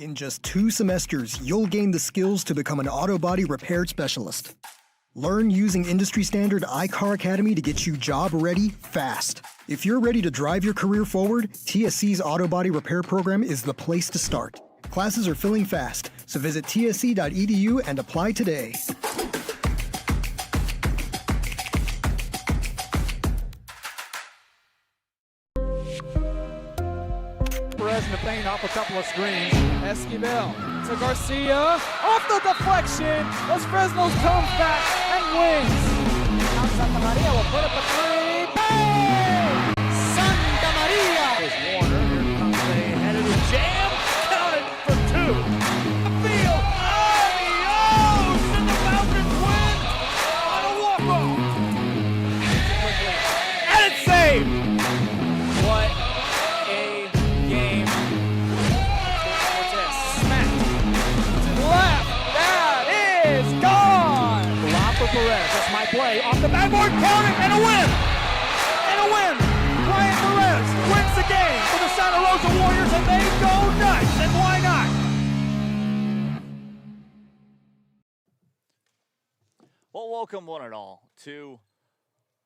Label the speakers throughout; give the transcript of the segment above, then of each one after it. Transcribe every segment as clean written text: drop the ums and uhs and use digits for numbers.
Speaker 1: In just 2 semesters, you'll gain the skills to become an auto body repair specialist. Learn using industry standard iCar Academy to get you job ready fast. If you're ready to drive your career forward, TSC's auto body repair program is the place to start. Classes are filling fast, so visit tsc.edu and apply today.
Speaker 2: Perez Nathane off a couple of screens. Esquivel to Garcia. Off the deflection. Los Fresnos comes back and wins. Now Santa Maria will put up a 3. Bang! Santa Maria! There's Warner. Here comes a headed jam. Counted for 2. Field. Adios! And the Falcons win on a walk-off. And it's saved. What a game. Cortez smacked to the left. That is gone. Block for Perez. That's my play. Off the backboard. Counting and a win. And a win. Brian Perez wins the game for the Santa Rosa Warriors, and they go nuts. And why not?
Speaker 3: Well, welcome one and all to,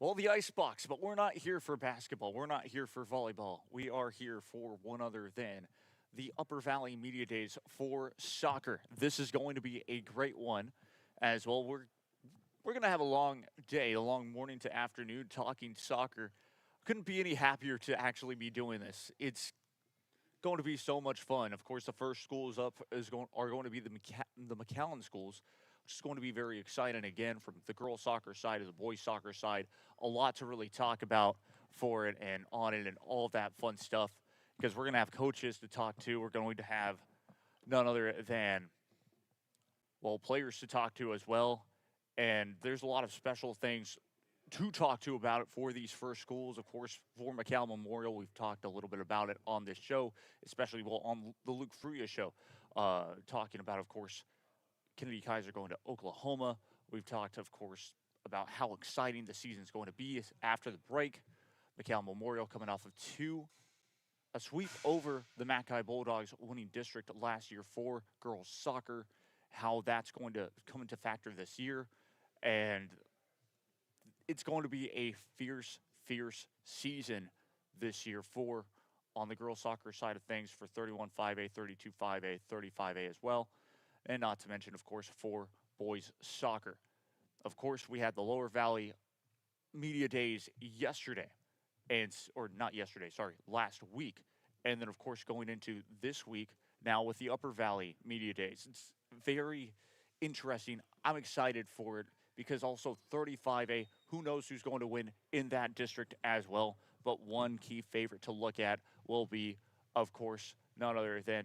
Speaker 3: well, the Icebox, but we're not here for basketball. We're not here for volleyball. We are here for one other than the Upper Valley Media Days for soccer. This is going to be a great one as well. We're going to have a long day, a long morning to afternoon talking soccer. Couldn't be any happier to actually be doing this. It's going to be so much fun. Of course, the first schools up are going to be the McAllen schools, which is going to be very exciting. Again, from the girls soccer side to the boys soccer side, a lot to really talk about for it and on it and all of that fun stuff, because we're going to have coaches to talk to. We're going to have none other than, well, players to talk to as well. And there's a lot of special things to talk to about it for these first schools. Of course, for McAllen Memorial, we've talked a little bit about it on this show, especially on the Luke Fruia show, talking about, of course, Kennedy Kaiser going to Oklahoma. We've talked, of course, about how exciting the season is going to be after the break. McAllen Memorial coming off of a sweep over the Mackay Bulldogs, winning district last year for girls soccer, how that's going to come into factor this year. And it's going to be a fierce, fierce season this year on the girls soccer side of things for 31-5A, 32-5A, 35A as well. And not to mention, of course, for boys soccer. Of course, we had the Lower Valley Media Days last week. And then, of course, going into this week now with the Upper Valley Media Days. It's very interesting. I'm excited for it because also 35A, who knows who's going to win in that district as well. But one key favorite to look at will be, of course, none other than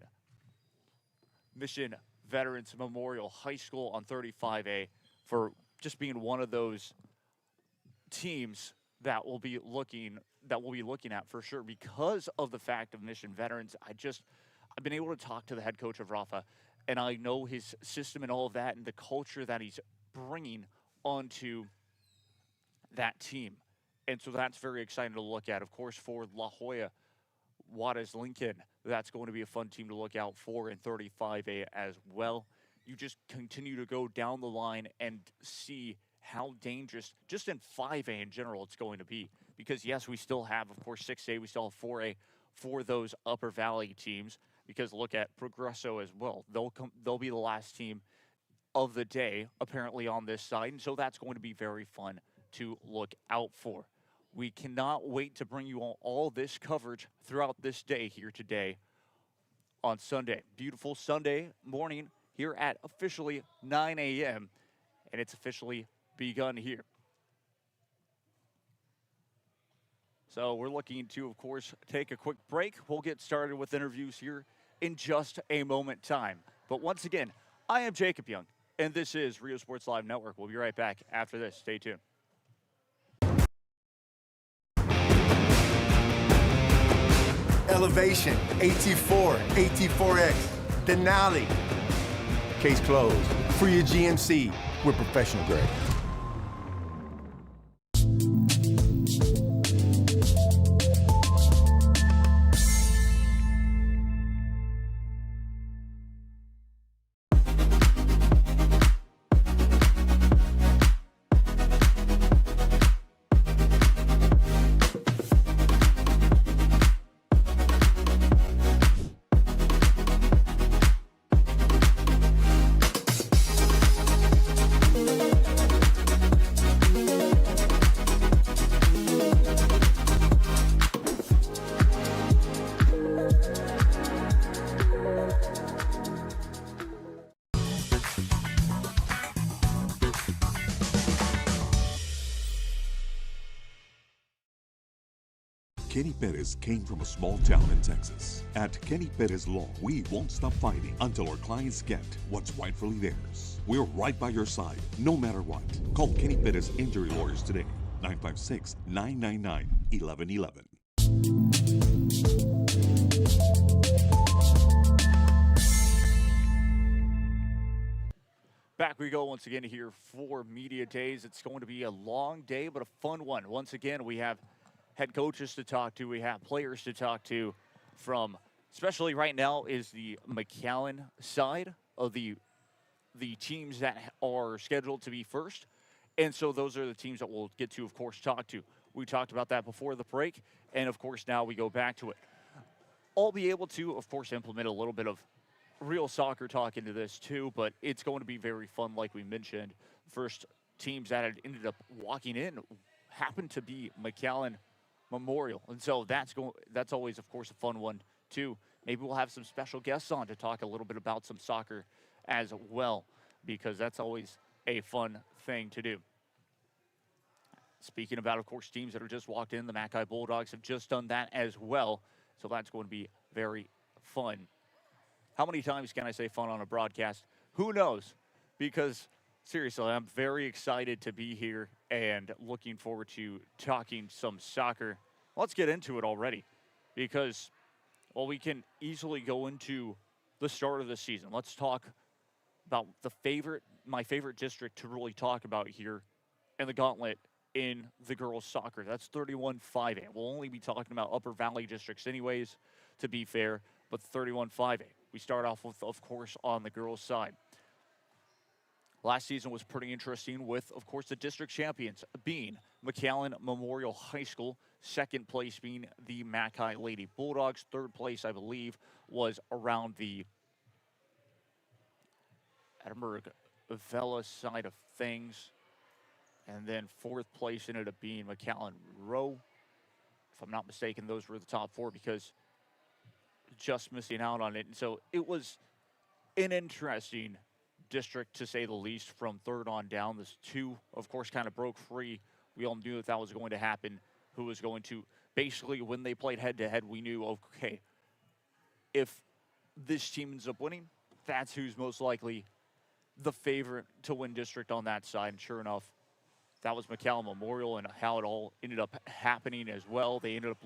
Speaker 3: Mission Veterans Memorial High School on 35A, for just being one of those teams that we'll be looking at for sure because of the fact of Mission Veterans. I've been able to talk to the head coach of Rafa, and I know his system and all of that and the culture that he's bringing onto that team. And so that's very exciting to look at. Of course, for La Jolla, Juarez Lincoln, that's going to be a fun team to look out for in 35A as well. You just continue to go down the line and see how dangerous, just in 5A in general, it's going to be. Because, yes, we still have, of course, 6A, we still have 4A for those Upper Valley teams. Because look at Progresso as well. They'll be the last team of the day, apparently, on this side. And so that's going to be very fun to look out for. We cannot wait to bring you all this coverage throughout this day here today on Sunday. Beautiful Sunday morning here at officially 9 a.m. And it's officially begun here. So we're looking to, of course, take a quick break. We'll get started with interviews here in just a moment time. But once again, I am Jacob Young, and this is Rio Sports Live Network. We'll be right back after this. Stay tuned.
Speaker 4: Elevation, AT4, AT4X, Denali. Case closed. For your GMC, we're professional grade.
Speaker 5: Kenny Perez came from a small town in Texas. At Kenny Perez Law, we won't stop fighting until our clients get what's rightfully theirs. We're right by your side, no matter what. Call Kenny Perez Injury Lawyers today, 956-999-1111.
Speaker 3: Back we go once again here for Media Days. It's going to be a long day, but a fun one. Once again, we have head coaches to talk to. We have players to talk to from, especially right now, is the McAllen side of the teams that are scheduled to be first. And so those are the teams that we'll get to, of course, talk to. We talked about that before the break, and, of course, now we go back to it. I'll be able to, of course, implement a little bit of real soccer talk into this, too, but it's going to be very fun, like we mentioned. First teams that had ended up walking in happened to be McAllen Memorial, and so that's always, of course, a fun one, too. Maybe we'll have some special guests on to talk a little bit about some soccer as well, because that's always a fun thing to do. Speaking about, of course, teams that have just walked in, the McAllen Bulldogs have just done that as well, so that's going to be very fun. How many times can I say fun on a broadcast? Who knows? Because, seriously, I'm very excited to be here and looking forward to talking some soccer. Let's get into it already because, well, we can easily go into the start of the season. Let's talk about my favorite district to really talk about here in the gauntlet in the girls' soccer. That's 31-5A. We'll only be talking about Upper Valley districts anyways, to be fair, but 31-5A. We start off with, of course, on the girls' side. Last season was pretty interesting with, of course, the district champions being McAllen Memorial High School, second place being the McAllen Lady Bulldogs, third place, I believe, was around the Edinburg Vela side of things, and then fourth place ended up being McAllen Row. If I'm not mistaken, those were the top four because just missing out on it. And so it was an interesting district, to say the least, from third on down. This two, of course, kind of broke free. We all knew that was going to happen. Who was going to, basically, when they played head-to-head, we knew, okay, if this team ends up winning, that's who's most likely the favorite to win district on that side. And sure enough, that was McAllen Memorial and how it all ended up happening as well. They ended up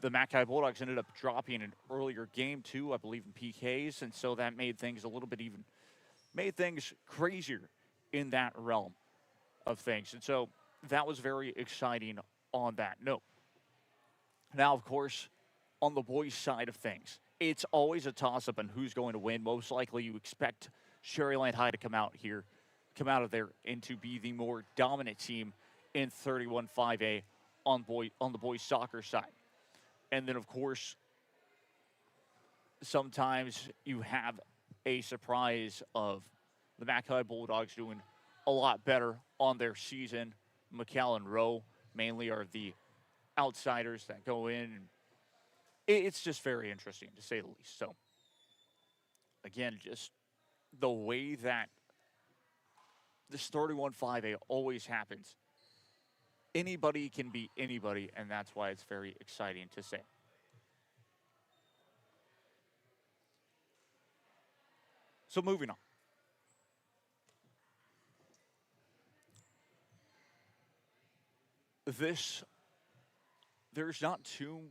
Speaker 3: the McAllen Bulldogs ended up dropping an earlier game, too, I believe, in PKs, and so that made things a little bit made things crazier in that realm of things. And so that was very exciting on that note. Now, of course, on the boys' side of things, it's always a toss-up on who's going to win. Most likely you expect Sherryland High to come out of there and to be the more dominant team in 31-5A on the boys' soccer side. And then, of course, sometimes you have a surprise of the McAllen Bulldogs doing a lot better on their season. McAllen Row mainly are the outsiders that go in. It's just very interesting, to say the least. So, again, just the way that this 31-5A always happens. Anybody can beat anybody, and that's why it's very exciting to say. So moving on. There's not too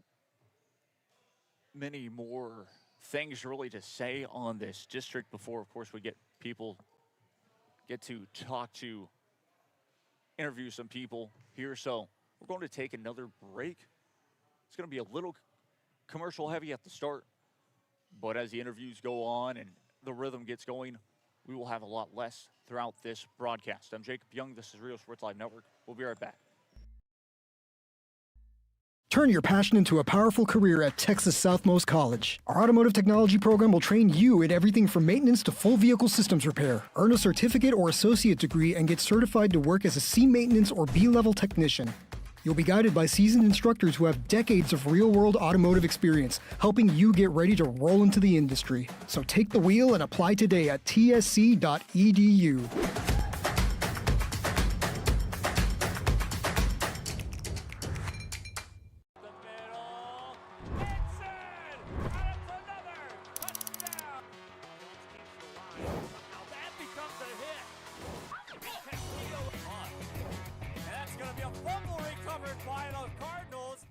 Speaker 3: many more things really to say on this district before, of course, we get to talk to, interview some people here. So we're going to take another break. It's going to be a little commercial heavy at the start, but as the interviews go on and the rhythm gets going, we will have a lot less throughout this broadcast. I'm Jacob Young. This is Rio Sports Live Network. We'll be right back.
Speaker 1: Turn your passion into a powerful career at Texas Southmost College. Our automotive technology program will train you in everything from maintenance to full vehicle systems repair. Earn a certificate or associate degree and get certified to work as a C maintenance or B-level technician. You'll be guided by seasoned instructors who have decades of real-world automotive experience, helping you get ready to roll into the industry. So take the wheel and apply today at tsc.edu.
Speaker 6: by the Cardinals.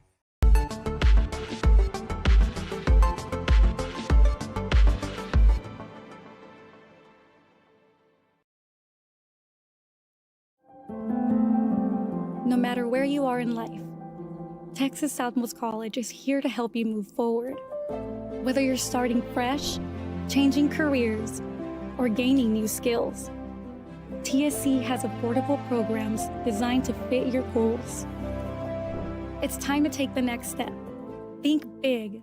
Speaker 7: No matter where you are in life, Texas Southmost College is here to help you move forward. Whether you're starting fresh, changing careers, or gaining new skills, TSC has affordable programs designed to fit your goals. It's time to take the next step. Think big.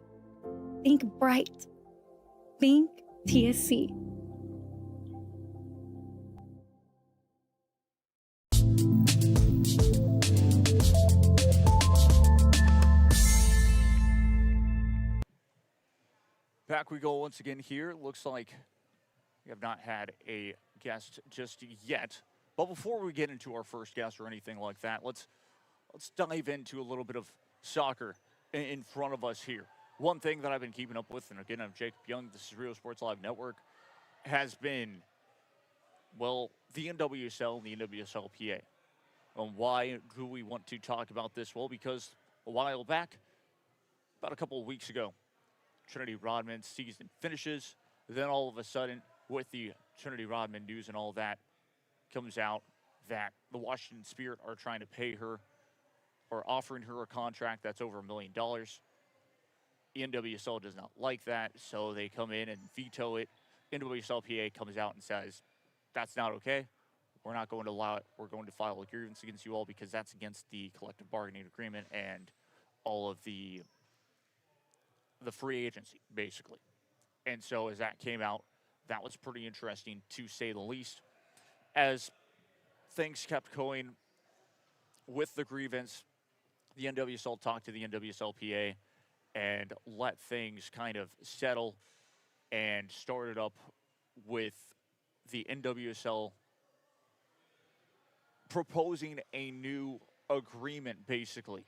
Speaker 7: Think bright. Think TSC.
Speaker 3: Back we go once again here. Looks like we have not had a guest just yet. But before we get into our first guest or anything like that, let's dive into a little bit of soccer in front of us here. One thing that I've been keeping up with, and again, I'm Jacob Young, this is Rio Sports Live Network, has been, well, the NWSL and the NWSLPA. And why do we want to talk about this? Well, because a while back, about a couple of weeks ago, Trinity Rodman's season finishes. Then all of a sudden, with the Trinity Rodman news and all that, comes out that the Washington Spirit are trying to pay her or offering her a contract that's over $1 million. The NWSL does not like that, so they come in and veto it. NWSLPA comes out and says, that's not okay. We're not going to allow it. We're going to file a grievance against you all because that's against the collective bargaining agreement and all of the free agency, basically. And so as that came out, that was pretty interesting, to say the least. As things kept going with the grievance, the NWSL talked to the NWSLPA and let things kind of settle and started up with the NWSL proposing a new agreement, basically,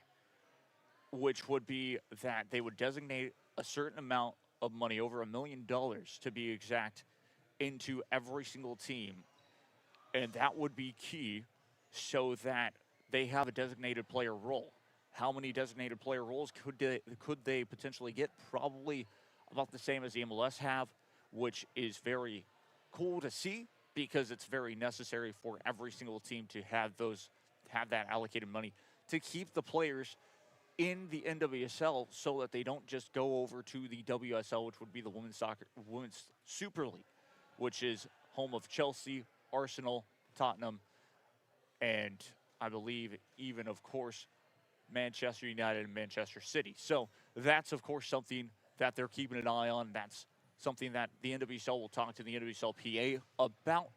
Speaker 3: which would be that they would designate a certain amount of money, over $1 million to be exact, into every single team. And that would be key so that they have a designated player role. How many designated player roles could they potentially get? Probably about the same as the MLS have, which is very cool to see because it's very necessary for every single team to have that allocated money to keep the players in the NWSL so that they don't just go over to the WSL, which would be the Women's Super League, which is home of Chelsea, Arsenal, Tottenham, and I believe even, of course, Manchester United and Manchester City. So that's, of course, something that they're keeping an eye on. That's something that the NWSL will talk to the NWSLPA about,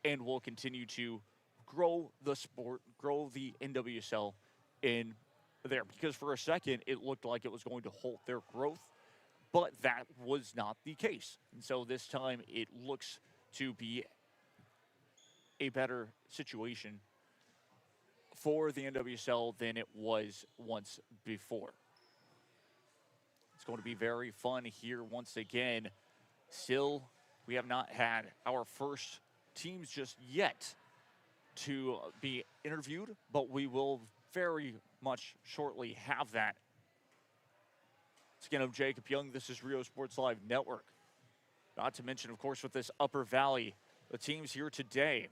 Speaker 3: and will continue to grow the sport, grow the NWSL in there, because for a second it looked like it was going to halt their growth, but that was not the case. And so this time it looks to be a better situation for the NWSL than it was once before. It's going to be very fun here once again. Still, we have not had our first teams just yet to be interviewed, but we will very much shortly have that. Once again, I'm Jacob Young. This is Rio Sports Live Network. Not to mention, of course, with this Upper Valley, the teams here today,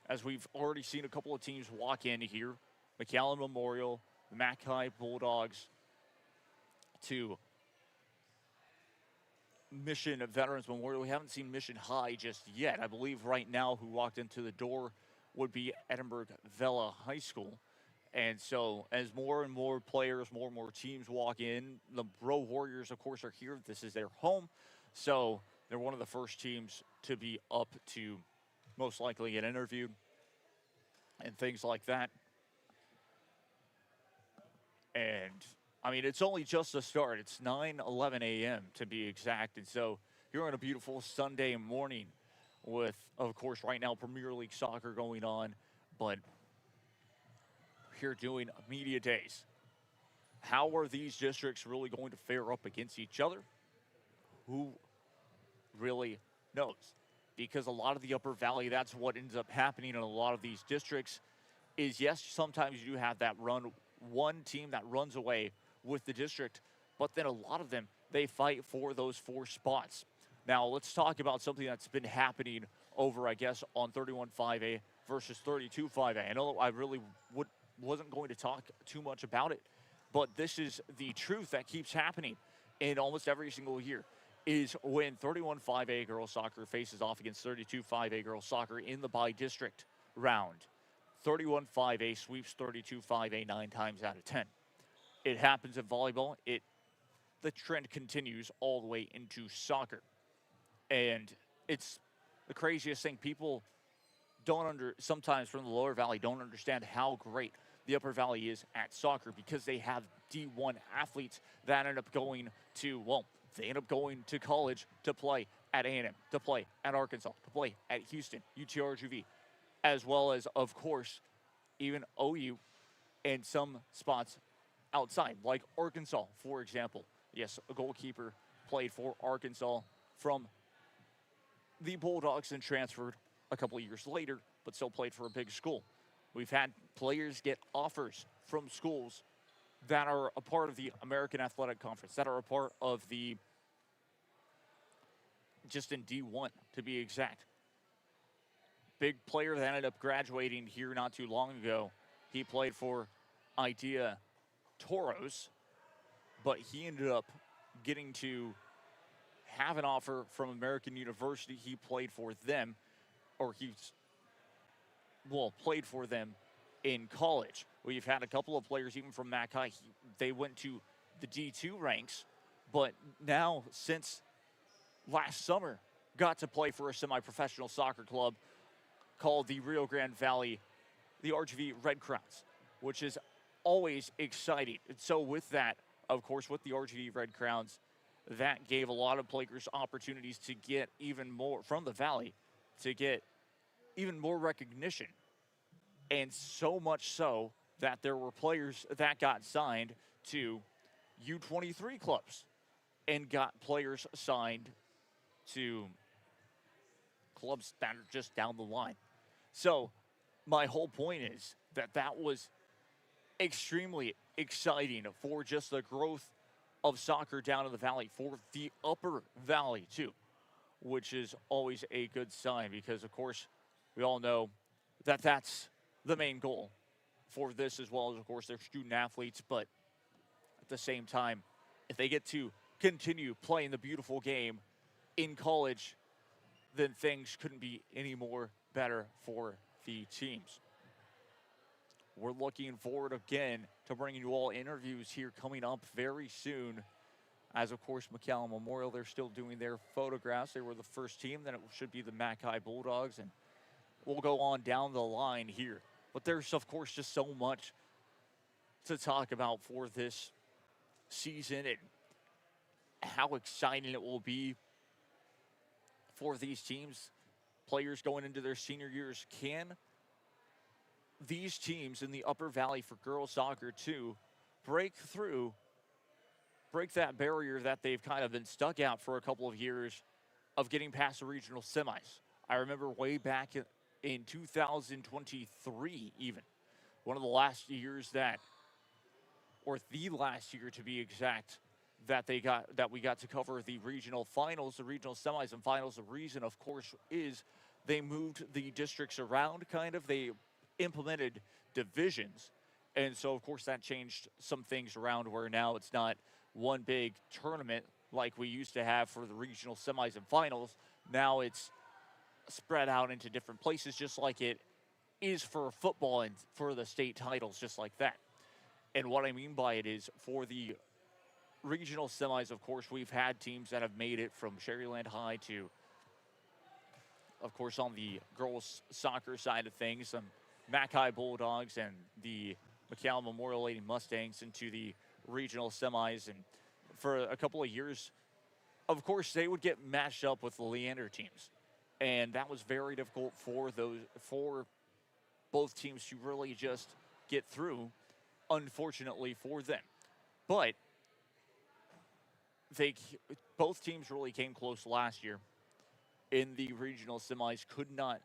Speaker 3: as we've already seen a couple of teams walk in here, McAllen Memorial, the McAllen High Bulldogs, to Mission Veterans Memorial. We haven't seen Mission High just yet. I believe right now who walked into the door would be Edinburg High School. And so as more and more players, more and more teams walk in, the Row Warriors, of course, are here. This is their home. So they're one of the first teams to be up to most likely get interviewed and things like that. And, I mean, it's only just the start. It's 9:11 a.m. to be exact. And so you're on a beautiful Sunday morning with, of course, right now Premier League soccer going on, but here doing media days. How are these districts really going to fare up against each other? Who really knows? Because a lot of the Upper Valley, that's what ends up happening in a lot of these districts is, yes, sometimes you do have that run one team that runs away with the district, but then a lot of them, they fight for those 4 spots. Now, let's talk about something that's been happening over, I guess, on 31-5A versus 32-5A. I know I really wasn't going to talk too much about it, but this is the truth that keeps happening in almost every single year, is when 31-5A girls soccer faces off against 32-5A girls soccer in the bi-district round. 31-5A sweeps 32-5A 9 times out of 10. It happens in volleyball. The trend continues all the way into soccer. And it's the craziest thing. People sometimes from the lower valley don't understand how great the upper valley is at soccer, because they have D1 athletes that end up going to, they end up going to college to play at A&M, to play at Arkansas, to play at Houston, UT-RGV, as well as, of course, even OU and some spots outside, like Arkansas, for example. Yes, a goalkeeper played for Arkansas from the Bulldogs and transferred a couple of years later, but still played for a big school. We've had players get offers from schools that are a part of the American Athletic Conference, that are a part of the, just in D1 to be exact. Big player that ended up graduating here not too long ago. He played for Idea Toros, but he ended up getting to have an offer from American University. He played for them, or played for them in college. We've had a couple of players even from McAllen High. They went to the D2 ranks, but now since last summer, got to play for a semi-professional soccer club called the Rio Grande Valley, the RGV Red Crowns, which is always exciting. And so with that, of course, with the RGV Red Crowns, that gave a lot of players opportunities to get even more from the Valley, to get even more recognition. And so much so that there were players that got signed to U23 clubs and got players signed to clubs that are just down the line. So my whole point is that was extremely exciting for just the growth of soccer down in the Valley, for the upper Valley too, which is always a good sign, because of course we all know that that's the main goal for this, as well as of course their student athletes. But at the same time, if they get to continue playing the beautiful game in college, then things couldn't be any more better for the teams. We're looking forward again to bringing you all interviews here coming up very soon. As of course, McAllen Memorial, they're still doing their photographs. They were the first team. Then it should be the Mac High Bulldogs, and we'll go on down the line here. But there's of course just so much to talk about for this season, and how exciting it will be for these teams, players going into their senior years. Can these teams in the Upper Valley for girls soccer too break that barrier that they've kind of been stuck out for a couple of years of getting past the regional semis? I remember way back in 2023 even, one of the last years the last year to be exact, that we got to cover the regional finals, the regional semis and finals. The reason, of course, is they moved the districts around kind of. They implemented divisions, and so of course that changed some things around, where now it's not one big tournament like we used to have for the regional semis and finals. Now it's spread out into different places, just like it is for football and for the state titles, just like that. And what I mean by it is, for the regional semis, of course, we've had teams that have made it from Sherryland High to, of course, on the girls soccer side of things, Mac High Bulldogs and the McAllen Memorial Lady Mustangs into the regional semis. And for a couple of years, of course, they would get matched up with the Leander teams, and that was very difficult for both teams to really just get through, unfortunately for them. But both teams really came close last year in the regional semis, could not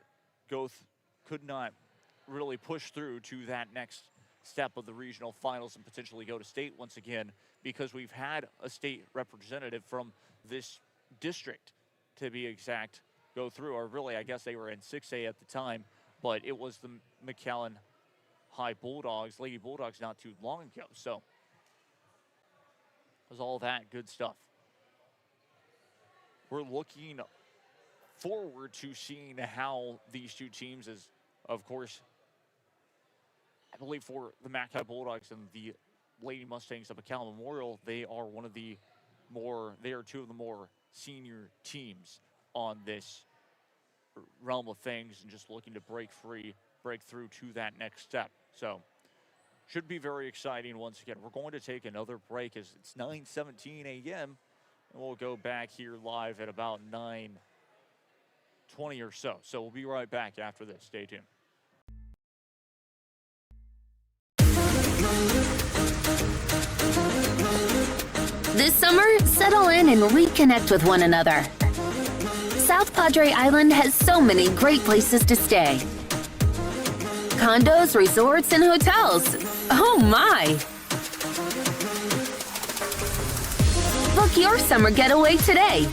Speaker 3: really push through to that next step of the regional finals and potentially go to state once again, because we've had a state representative from this district, to be exact, go through. Or really, I guess they were in 6A at the time, but it was the McAllen High Bulldogs, Lady Bulldogs, not too long ago. So it was all that good stuff. We're looking forward to seeing how these two teams, is, of course, I believe for the Mac High Bulldogs and the Lady Mustangs of McAllen Memorial, they are two of the more senior teams on this realm of things, and just looking to break through to that next step. So should be very exciting once again. We're going to take another break as it's 9:17 a.m. and we'll go back here live at about 9:20 or so. So we'll be right back after this. Stay tuned.
Speaker 6: This summer, settle in and reconnect with one another. South Padre Island has so many great places to stay. Condos, resorts, and hotels. Oh my! Book your summer getaway today.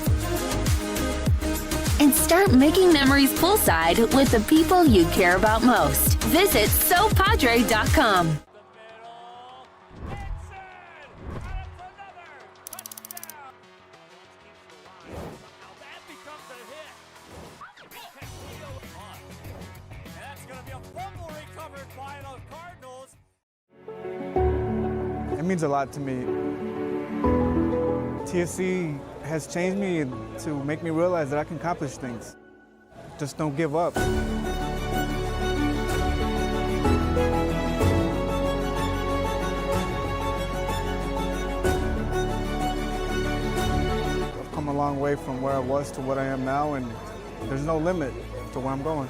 Speaker 6: And start making memories poolside with the people you care about most. Visit SoPadre.com.
Speaker 8: It means a lot to me. TSC has changed me to make me realize that I can accomplish things. Just don't give up. I've come a long way from where I was to what I am now, and there's no limit to where I'm going.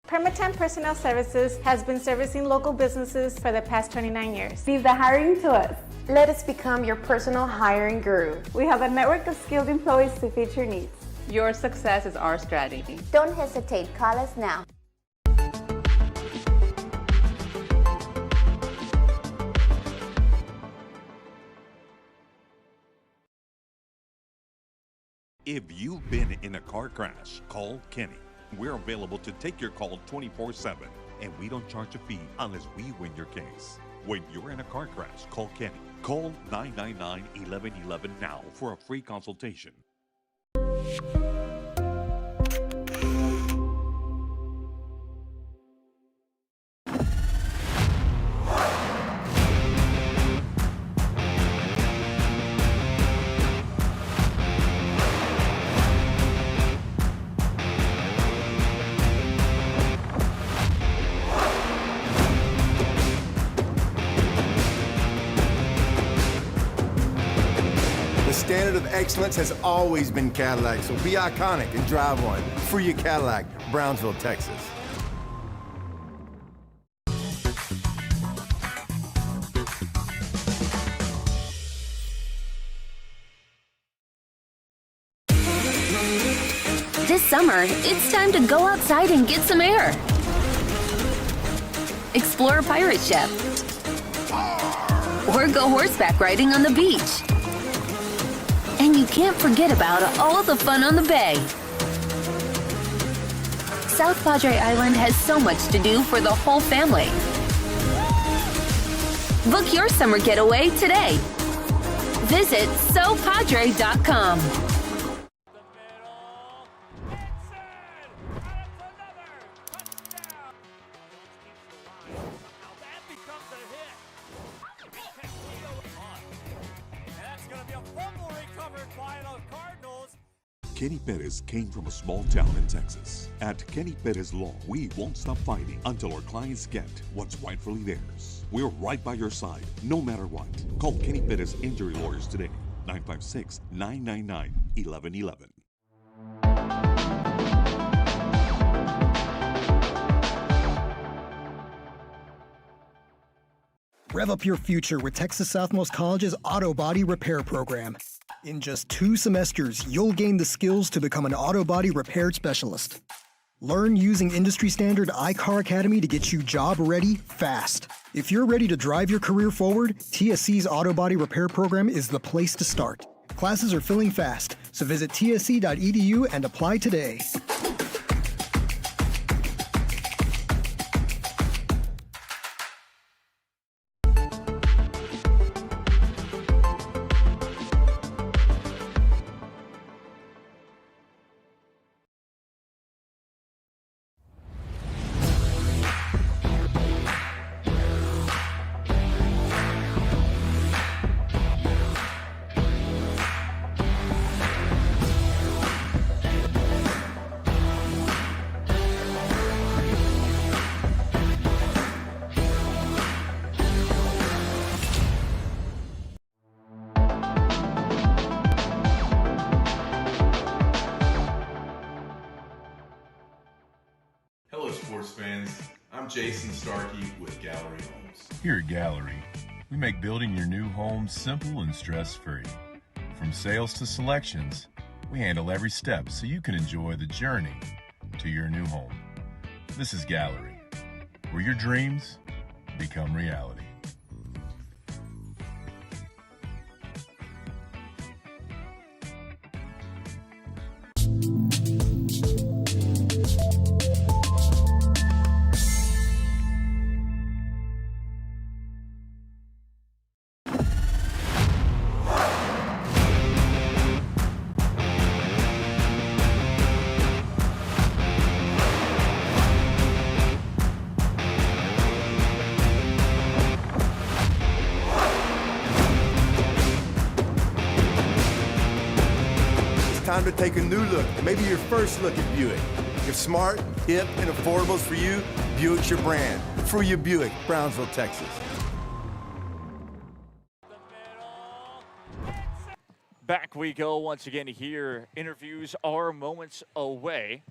Speaker 9: Permatemp Personnel Services has been servicing local businesses for the past 29 years.
Speaker 10: Leave the hiring to us. Let us become your personal hiring guru.
Speaker 9: We have a network of skilled employees to fit your needs.
Speaker 10: Your success is our strategy.
Speaker 11: Don't hesitate, call us now.
Speaker 5: If you've been in a car crash, call Kenny. We're available to take your call 24/7, and we don't charge a fee unless we win your case. When you're in a car crash, call Kenny. Call 999-1111 now for a free consultation.
Speaker 4: The standard of excellence has always been Cadillac, so be iconic and drive one. Free your Cadillac, Brownsville, Texas.
Speaker 6: This summer, it's time to go outside and get some air. Explore a pirate ship. Or go horseback riding on the beach. And you can't forget about all the fun on the bay. South Padre Island has so much to do for the whole family. Book your summer getaway today. Visit SoPadre.com.
Speaker 5: Kenny Perez came from a small town in Texas. At Kenny Perez Law, we won't stop fighting until our clients get what's rightfully theirs. We're right by your side, no matter what. Call Kenny Perez Injury Lawyers today, 956-999-1111.
Speaker 1: Rev up your future with Texas Southmost College's Auto Body Repair Program. In just 2 semesters, you'll gain the skills to become an auto body repair specialist. Learn using industry standard iCar Academy to get you job ready fast. If you're ready to drive your career forward, TSC's Auto Body Repair Program is the place to start. Classes are filling fast, so visit tsc.edu and apply today.
Speaker 12: Hello sports fans, I'm Jason Starkey with Gallery Homes.
Speaker 13: Here at Gallery, we make building your new home simple and stress-free. From sales to selections, we handle every step so you can enjoy the journey to your new home. This is Gallery, where your dreams become reality.
Speaker 4: Time to take a new look, maybe your first look at Buick. If smart, hip, and affordable is for you, Buick's your brand. For you, Buick, Brownsville, Texas.
Speaker 3: Back we go once again here. Interviews are moments away.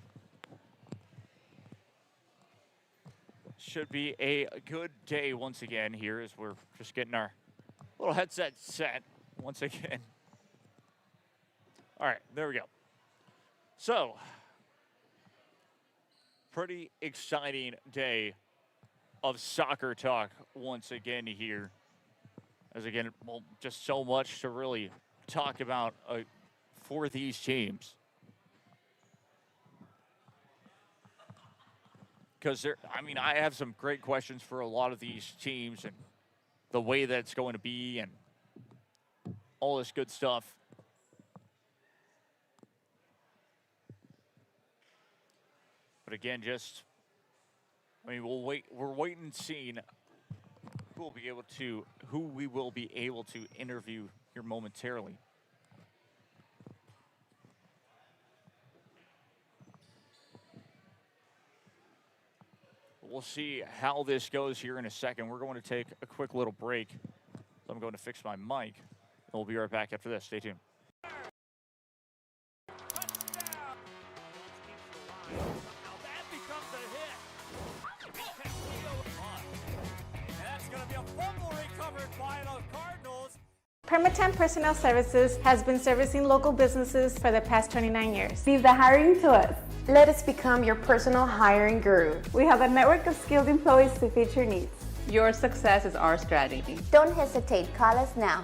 Speaker 3: Should be a good day once again here as we're just getting our little headset set once again. All right, there we go. So, pretty exciting day of soccer talk once again here. As again, well, just so much to really talk about for these teams. Because I have some great questions for a lot of these teams and the way that it's going to be and all this good stuff. But again, we'll wait. We're waiting and seeing who we will be able to interview here momentarily. We'll see how this goes here in a second. We're going to take a quick little break. So I'm going to fix my mic, and we'll be right back after this. Stay tuned.
Speaker 9: Permatemp Personnel Services has been servicing local businesses for the past 29 years.
Speaker 10: Leave the hiring to us. Let us become your personal hiring guru.
Speaker 9: We have a network of skilled employees to fit your needs.
Speaker 14: Your success is our strategy.
Speaker 11: Don't hesitate, call us now.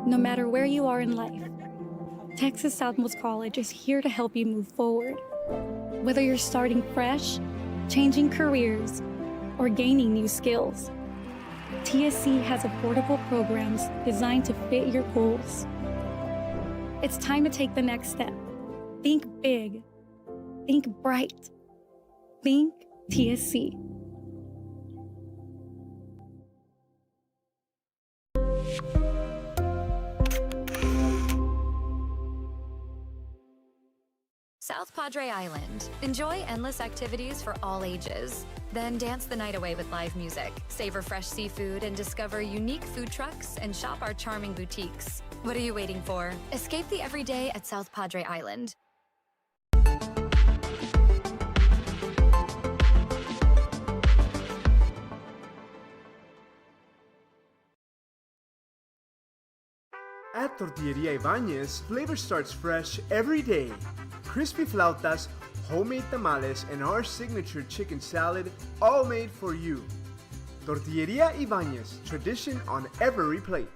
Speaker 7: No matter where you are in life, Texas Southmost College is here to help you move forward. Whether you're starting fresh, changing careers, or gaining new skills, TSC has affordable programs designed to fit your goals. It's time to take the next step. Think big. Think bright. Think TSC.
Speaker 6: South
Speaker 15: Padre Island. Enjoy endless activities for all ages. Then dance the night away with live music, savor fresh seafood, and discover unique food trucks and shop our charming boutiques. What are you waiting for? Escape the everyday at South Padre Island.
Speaker 16: At Tortilleria Ibañez, flavor starts fresh every day. Crispy flautas, homemade tamales, and our signature chicken salad, all made for you. Tortilleria Ibañez, tradition on every plate.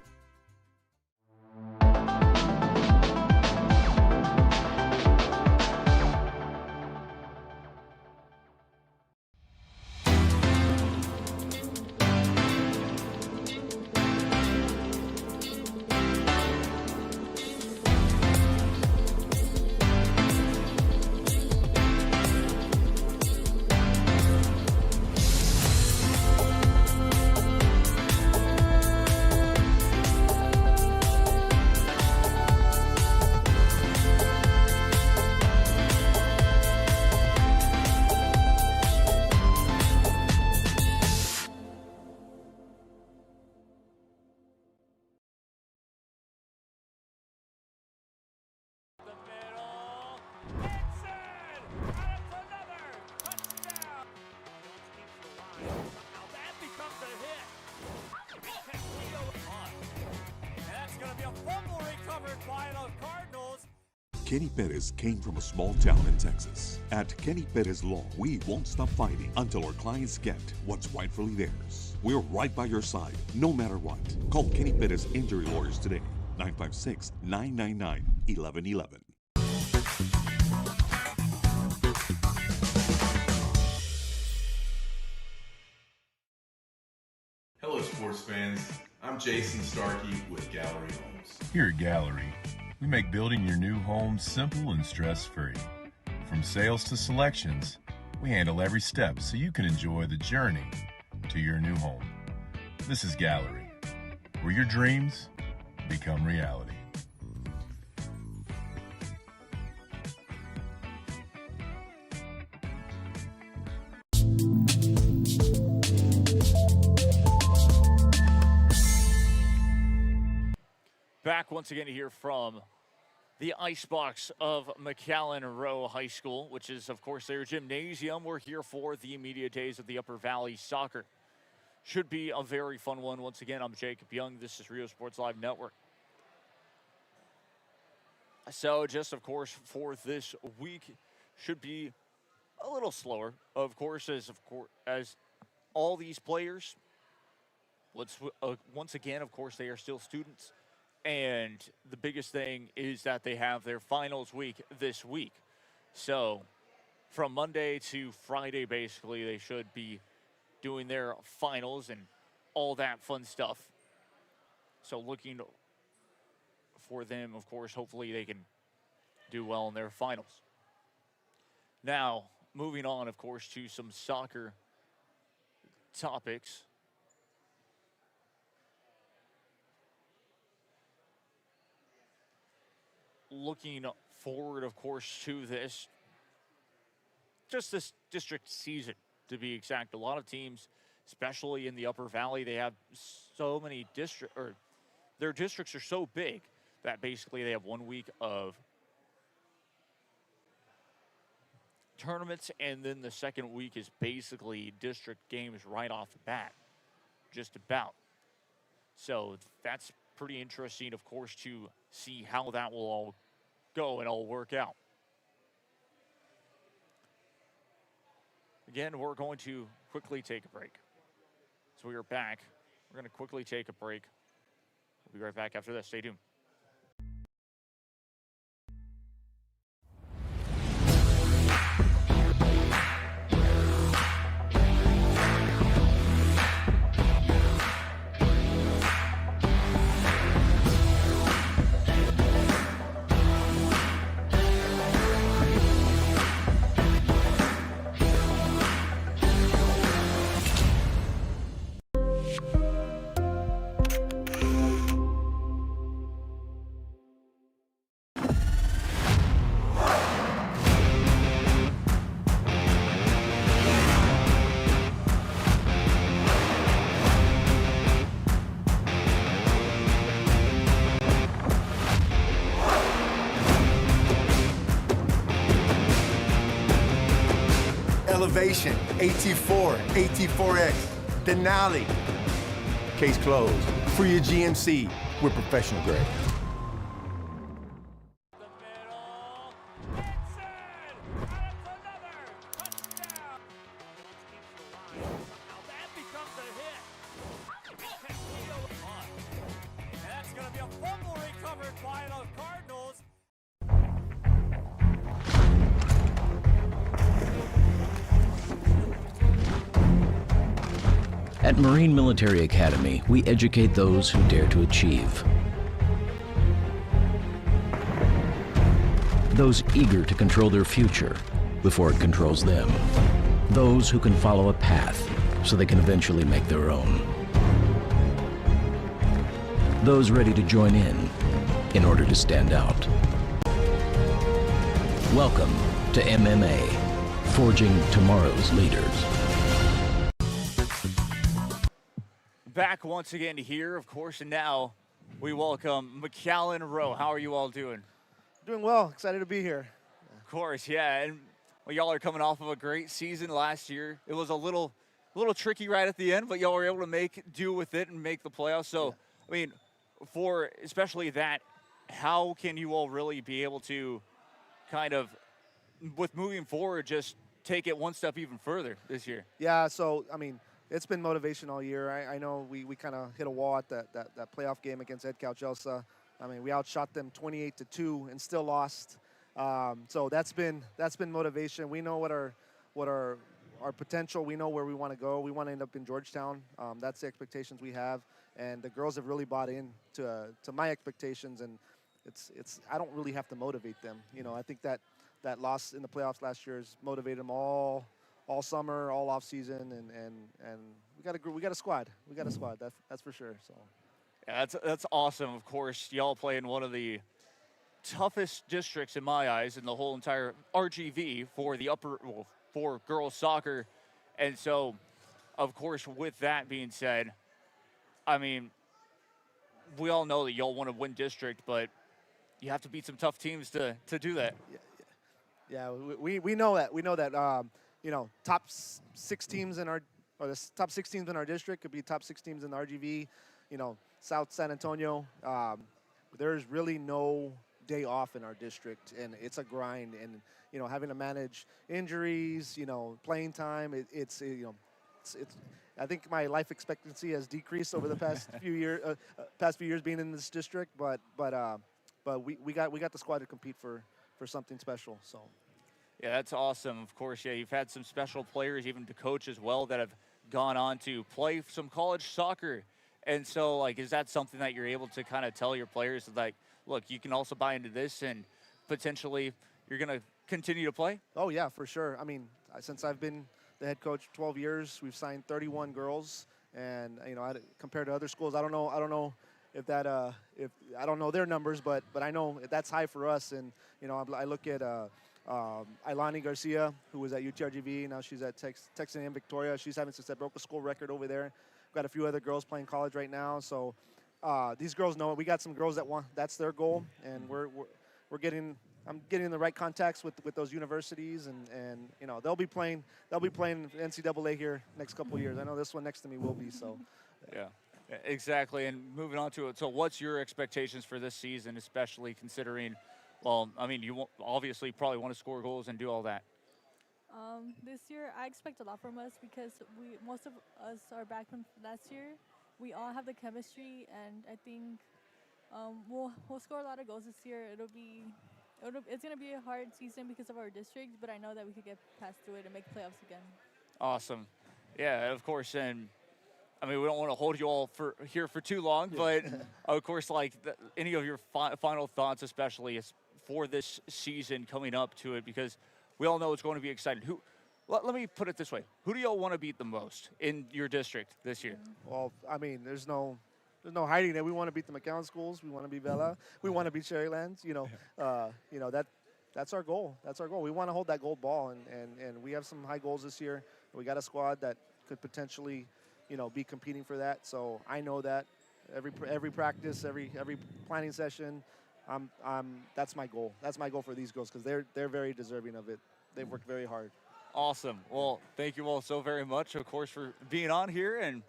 Speaker 5: Kenny Perez came from a small town in Texas. At Kenny Perez Law, we won't stop fighting until our clients get what's rightfully theirs. We're right by your side, no matter what. Call Kenny Perez Injury Lawyers today, 956-999-1111.
Speaker 12: Hello, sports fans. I'm Jason Starkey with Gallery Homes.
Speaker 13: Here at Gallery, we make building your new home simple and stress-free. From sales to selections, we handle every step so you can enjoy the journey to your new home. This is Gallery, where your dreams become reality.
Speaker 3: Back once again here from the Icebox of McAllen Row High School, which is, of course, their gymnasium. We're here for the media days of the Upper Valley Soccer. Should be a very fun one. Once again, I'm Jacob Young. This is Rio Sports Live Network. So just, of course, for this week, should be a little slower, of course, as all these players, once again, of course, they are still students. And the biggest thing is that they have their finals week this week. So from Monday to Friday, basically, they should be doing their finals and all that fun stuff. So looking for them, of course, hopefully they can do well in their finals. Now, moving on, of course, to some soccer topics. Looking forward, of course, to this district season, to be exact. A lot of teams, especially in the Upper Valley, they have so many their districts are so big that basically they have 1 week of tournaments, and then the second week is basically district games right off the bat, just about. So that's pretty interesting, of course, to see how that will all go and all work out. Again, we're going to quickly take a break. So we are back. We're going to quickly take a break. We'll be right back after this. Stay tuned.
Speaker 4: Elevation, AT4, AT4X, Denali. Case closed. For your GMC, we're professional grade.
Speaker 17: At Marine Military Academy, we educate those who dare to achieve. Those eager to control their future before it controls them. Those who can follow a path so they can eventually make their own. Those ready to join in order to stand out. Welcome to MMA, forging tomorrow's leaders.
Speaker 3: Back once again here, of course, and now we welcome McAllen Row. How are you all doing?
Speaker 18: Doing well. Excited to be here.
Speaker 3: Of course, yeah. And well, y'all are coming off of a great season last year. It was a little tricky right at the end, but y'all were able to make do with it and make the playoffs. So, yeah. I mean, for especially that, how can you all really be able to kind of, with moving forward, just take it one step even further this year?
Speaker 18: Yeah, so, I mean, it's been motivation all year. I know we kind of hit a wall at that playoff game against Ed Calcelsa. I mean, we outshot them 28-2 and still lost. So that's been motivation. We know what our potential. We know where we want to go. We want to end up in Georgetown. That's the expectations we have, and the girls have really bought in to my expectations. And it's I don't really have to motivate them. You know, I think that loss in the playoffs last year has motivated them all summer, all off season, and we got a squad. We got a squad. That's for sure. So,
Speaker 3: yeah, that's awesome. Of course, y'all play in one of the toughest districts in my eyes in the whole entire RGV for girls soccer, and so, of course, with that being said, I mean, we all know that y'all want to win district, but you have to beat some tough teams to do that.
Speaker 18: Yeah, we know that. We know that. You know, top 6 teams in our district could be top 6 teams in the RGV. You know, South San Antonio. There's really no day off in our district, and it's a grind. And you know, having to manage injuries, you know, playing time. It's I think my life expectancy has decreased over the past few years being in this district. But we got the squad to compete for something special. So.
Speaker 3: Yeah, that's awesome. Of course, yeah, you've had some special players, even to coach as well, that have gone on to play some college soccer. And so, like, is that something that you're able to kind of tell your players, like, look, you can also buy into this and potentially you're going to continue to play?
Speaker 18: Oh, yeah, for sure. I mean, since I've been the head coach 12 years, we've signed 31 girls. And, you know, compared to other schools, I don't know if I don't know their numbers, but I know that's high for us. And, you know, I look at Ilani Garcia, who was at UTRGV. Now she's at Texas A&M Victoria. She's having success. Broke a school record over there. Got a few other girls playing college right now. So these girls know it. We got some girls that want. That's their goal, and we're getting. I'm getting the right contacts with those universities, and you know they'll be playing NCAA here next couple of years. I know this one next to me will be. So
Speaker 3: yeah. Exactly. And moving on to it. So what's your expectations for this season, especially considering? Well, I mean, you obviously probably want to score goals and do all that.
Speaker 19: This year, I expect a lot from us because most of us are back from last year. We all have the chemistry, and I think we'll score a lot of goals this year. It's going to be a hard season because of our district, but I know that we could get past through it and make playoffs again.
Speaker 3: Awesome. Yeah, of course, and I mean, we don't want to hold you all here for too long, but of course, like any of your final thoughts, especially for this season coming up to it, because we all know it's going to be exciting. Let me put it this way: who do y'all want to beat the most in your district this year?
Speaker 18: Well, I mean, there's no hiding it. We want to beat the McAllen schools. We want to beat Vela. We want to beat Cherrylands. You know, that's our goal. That's our goal. We want to hold that gold ball, and we have some high goals this year. We got a squad that could potentially, you know, be competing for that. So I know that every practice, every planning session, that's my goal. That's my goal for these girls because they're very deserving of it. They've worked very hard.
Speaker 3: Awesome. Well, thank you all so very much, of course, for being on here, and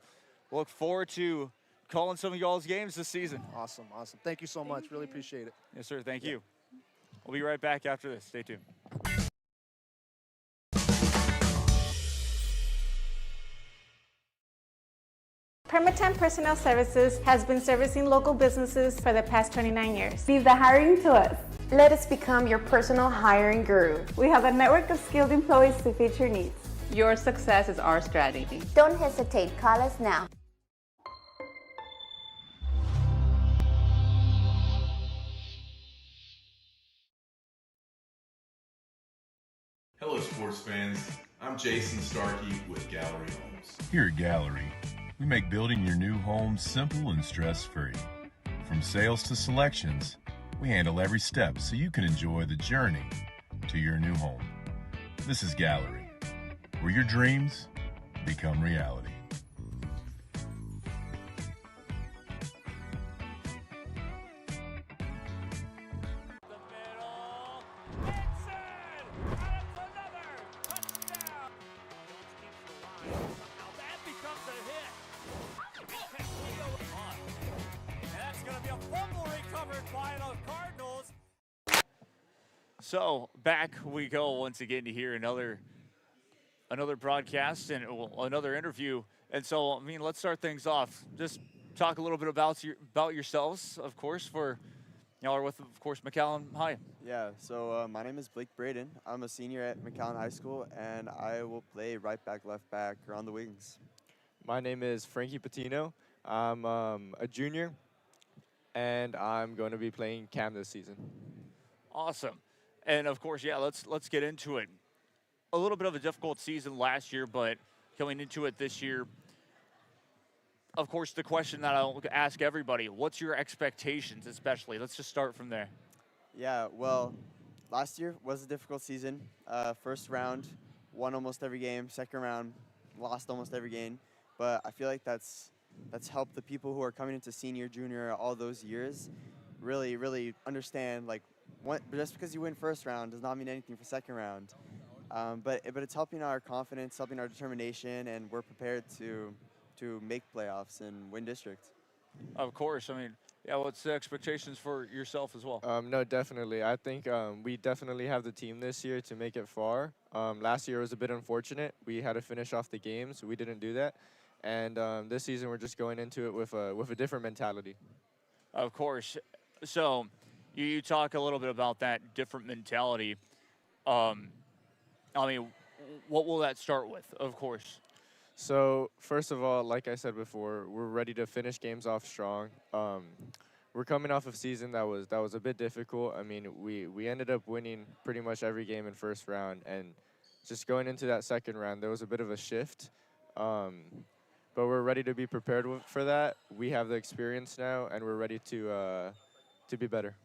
Speaker 3: look forward to calling some of y'all's games this season.
Speaker 18: Awesome, awesome. Thank you so much. Really appreciate it.
Speaker 3: Yes, sir. Thank you. We'll be right back after this. Stay tuned.
Speaker 9: Permatemp Personnel Services has been servicing local businesses for the past 29 years.
Speaker 10: Leave the hiring to us. Let us become your personal hiring guru.
Speaker 9: We have a network of skilled employees to fit your needs.
Speaker 14: Your success is our strategy.
Speaker 11: Don't hesitate, call us now.
Speaker 12: Hello, sports fans. I'm Jason Starkey with Gallery Homes.
Speaker 13: Here at Gallery, we make building your new home simple and stress-free. From sales to selections, we handle every step so you can enjoy the journey to your new home. This is Gallery, where your dreams become reality.
Speaker 3: So back we go once again to hear another broadcast and another interview. And so, I mean, let's start things off. Just talk a little bit about yourselves, of course, for y'all are with, of course, McAllen High.
Speaker 20: Yeah, so my name is Blake Braden. I'm a senior at McAllen High School, and I will play right back, left back, or on the wings.
Speaker 21: My name is Frankie Patino. I'm a junior, and I'm going to be playing Cam this season.
Speaker 3: Awesome. And, of course, yeah, let's get into it. A little bit of a difficult season last year, but coming into it this year, of course, the question that I'll ask everybody, what's your expectations especially? Let's just start from there.
Speaker 20: Yeah, well, last year was a difficult season. First round, won almost every game. Second round, lost almost every game. But I feel like that's helped the people who are coming into senior, junior, all those years really, really understand, like, just because you win first round does not mean anything for second round. But it's helping our confidence, helping our determination, and we're prepared to make playoffs and win district.
Speaker 3: Of course. I mean, yeah, what's the expectations for yourself as well?
Speaker 21: No, definitely. I think we definitely have the team this year to make it far. Last year was a bit unfortunate. We had to finish off the games. We didn't do that. And this season we're just going into it with a different mentality.
Speaker 3: Of course. So you talk a little bit about that different mentality. I mean, what will that start with, of course?
Speaker 21: So, first of all, like I said before, we're ready to finish games off strong. We're coming off of a season that was a bit difficult. I mean, we ended up winning pretty much every game in first round, and just going into that second round, there was a bit of a shift. But we're ready to be prepared for that. We have the experience now, and we're ready to be better.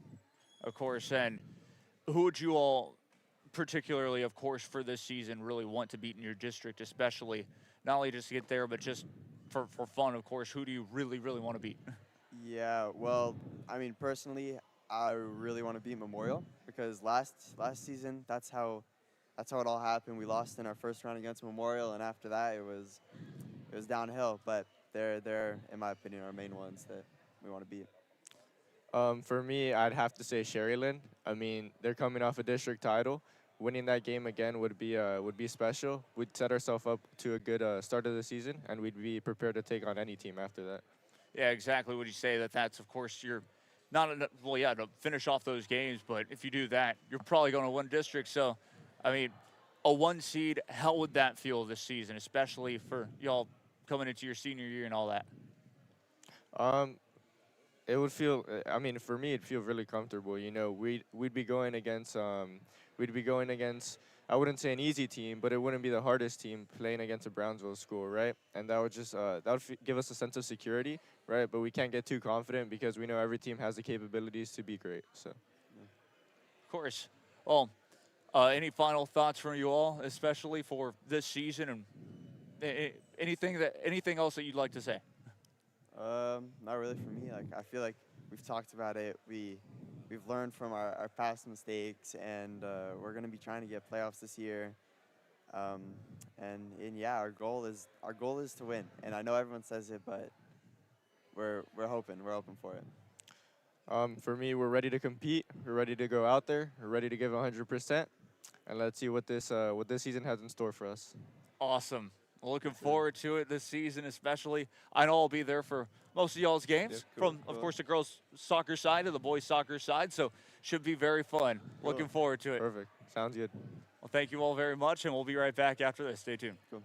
Speaker 3: Of course, and who would you all, particularly, of course, for this season, really want to beat in your district, especially, not only just to get there, but just for fun, of course, who do you really, really want to beat?
Speaker 20: Yeah, well, I mean, personally, I really want to beat Memorial because last season, that's how it all happened. We lost in our first round against Memorial, and after that, it was downhill. But they're, in my opinion, our main ones that we want to beat.
Speaker 21: For me, I'd have to say Sherryland. I mean, they're coming off a district title. Winning that game again would be special. We'd set ourselves up to a good start of the season, and we'd be prepared to take on any team after that.
Speaker 3: Yeah, exactly. Would you say that's, of course, you're not to finish off those games, but if you do that, you're probably going to win district. So, I mean, a 1 seed, how would that feel this season, especially for y'all coming into your senior year and all that?
Speaker 21: It would feel, I mean, for me, it'd feel really comfortable. You know, we'd be going against, I wouldn't say an easy team, but it wouldn't be the hardest team playing against a Brownsville school, right? And that would just, give us a sense of security, right? But we can't get too confident because we know every team has the capabilities to be great, so.
Speaker 3: Of course. Well, any final thoughts from you all, especially for this season, and anything else that you'd like to say?
Speaker 20: Not really for me. Like, I feel like we've talked about it. We've learned from our past mistakes, and we're going to be trying to get playoffs this year. And yeah, our goal is to win. And I know everyone says it, but we're hoping for it.
Speaker 21: For me, we're ready to compete. We're ready to go out there. We're ready to give 100%, and let's see what this season has in store for us.
Speaker 3: Awesome. Looking forward to it this season, especially. I know I'll be there for most of y'all's games, from, of course, the girls' soccer side to the boys' soccer side, so should be very fun. Looking forward to it.
Speaker 21: Perfect. Sounds good.
Speaker 3: Well, thank you all very much, and we'll be right back after this. Stay tuned.
Speaker 20: Cool.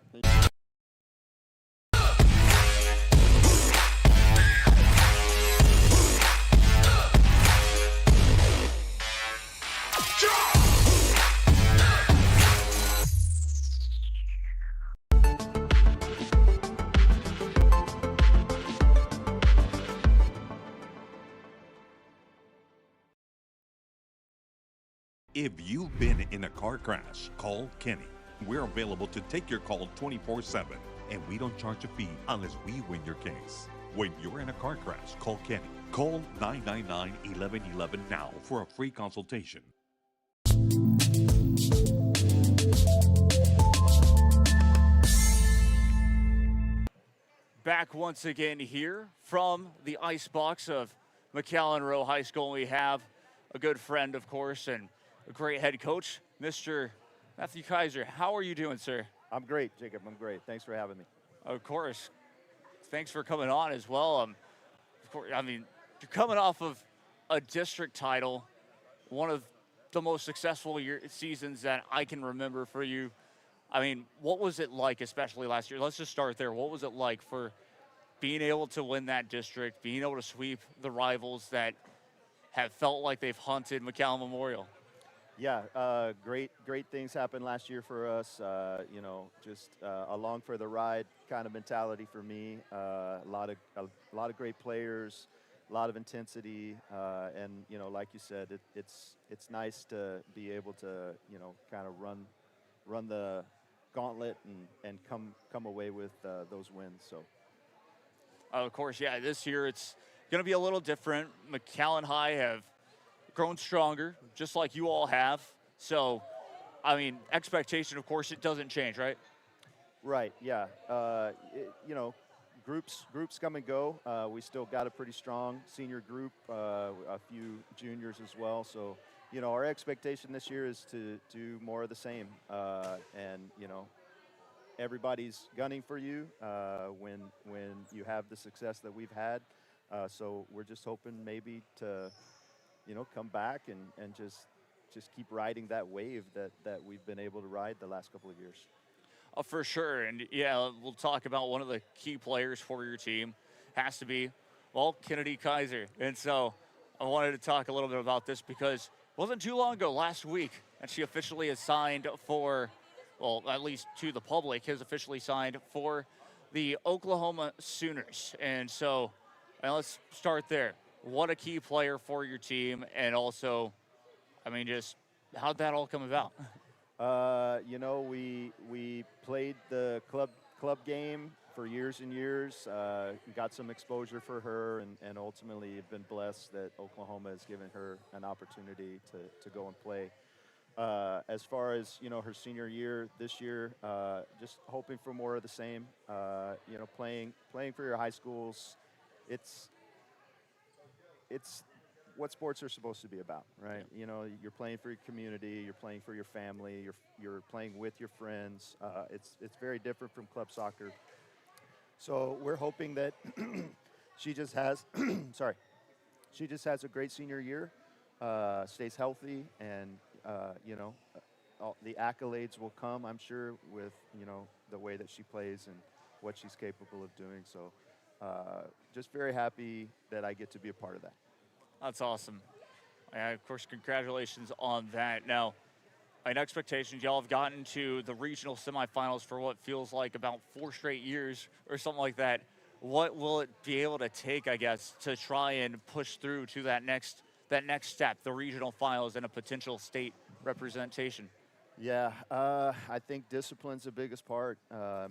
Speaker 5: If you've been in a car crash, call Kenny. We're available to take your call 24/7, and we don't charge a fee unless we win your case. When you're in a car crash, call Kenny. Call 999-1111 now for a free consultation.
Speaker 3: Back once again here from the icebox of McAllen Row High School. We have a good friend, of course, and a great head coach, Mr. Matthew Kaiser. How are you doing, sir?
Speaker 2: I'm great, Jacob. I'm great. Thanks for having me.
Speaker 3: Of course. Thanks for coming on as well. Of course, I mean, you're coming off of a district title, one of the most successful seasons that I can remember for you. I mean, what was it like, especially last year? Let's just start there. What was it like for being able to win that district, being able to sweep the rivals that have felt like they've hunted McAllen Memorial?
Speaker 2: Yeah, great things happened last year for us. You know, just along for the ride kind of mentality for me. A lot of great players, a lot of intensity, and you know, like you said, it's nice to be able to, you know, kind of run the gauntlet and come away with those wins. So.
Speaker 3: Of course, yeah. This year it's going to be a little different. McAllen High have grown stronger, just like you all have. So, I mean, expectation, of course, it doesn't change, right?
Speaker 2: Right, yeah. You know, groups come and go. We still got a pretty strong senior group, a few juniors as well. So, you know, our expectation this year is to do more of the same. And, you know, everybody's gunning for you when you have the success that we've had. So we're just hoping maybe to, you know, come back and just keep riding that wave that we've been able to ride the last couple of years.
Speaker 3: For sure. And yeah, we'll talk about one of the key players for your team. Has to be, well, Kennedy Kaiser. And so I wanted to talk a little bit about this because it wasn't too long ago, last week, and she officially has signed for, well, at least to the public, has officially signed for the Oklahoma Sooners. And so let's start there. What a key player for your team, and also, I mean, just how'd that all come about?
Speaker 2: You know, we played the club game for years and years. Got some exposure for her, and ultimately have been blessed that Oklahoma has given her an opportunity to go and play. As far as, you know, her senior year this year, just hoping for more of the same. You know, playing for your high schools, it's what sports are supposed to be about, right? You know, you're playing for your community, you're playing for your family, you're playing with your friends. It's very different from club soccer. So we're hoping that she just has, she just has a great senior year, stays healthy, and you know, all the accolades will come, I'm sure, with, you know, the way that she plays and what she's capable of doing. So just very happy that I get to be a part of that.
Speaker 3: That's awesome. And of course, congratulations on that. Now, in expectations, y'all have gotten to the regional semifinals for what feels like about 4 straight years or something like that. What will it be able to take, I guess, to try and push through to that next step, the regional finals and a potential state representation?
Speaker 2: Yeah, I think discipline's the biggest part,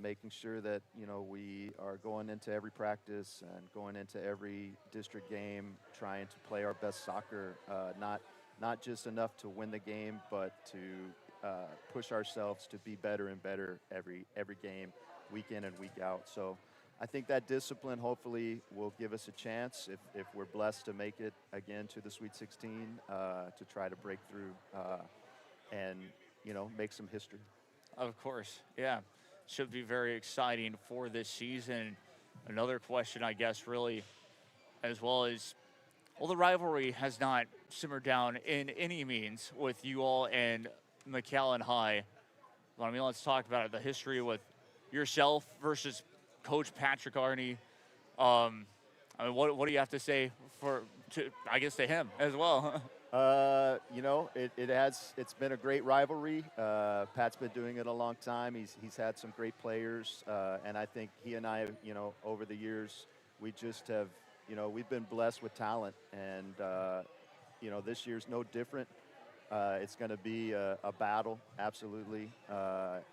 Speaker 2: making sure that, you know, we are going into every practice and going into every district game, trying to play our best soccer, not just enough to win the game, but to push ourselves to be better and better every game, week in and week out. So I think that discipline hopefully will give us a chance if we're blessed to make it again to the Sweet 16 to try to break through and, you know, make some history.
Speaker 3: Of course, yeah. Should be very exciting for this season. Another question, I guess, really, as well as, well, the rivalry has not simmered down in any means with you all and McAllen High. But, I mean, let's talk about it. The history with yourself versus Coach Patrick Arney. I mean, what do you have to say to him as well?
Speaker 2: You know, it's been a great rivalry. Pat's been doing it a long time. He's had some great players, and I think he and I, you know, over the years, we just have, you know, we've been blessed with talent, and you know, this year's no different. It's going to be a battle, absolutely,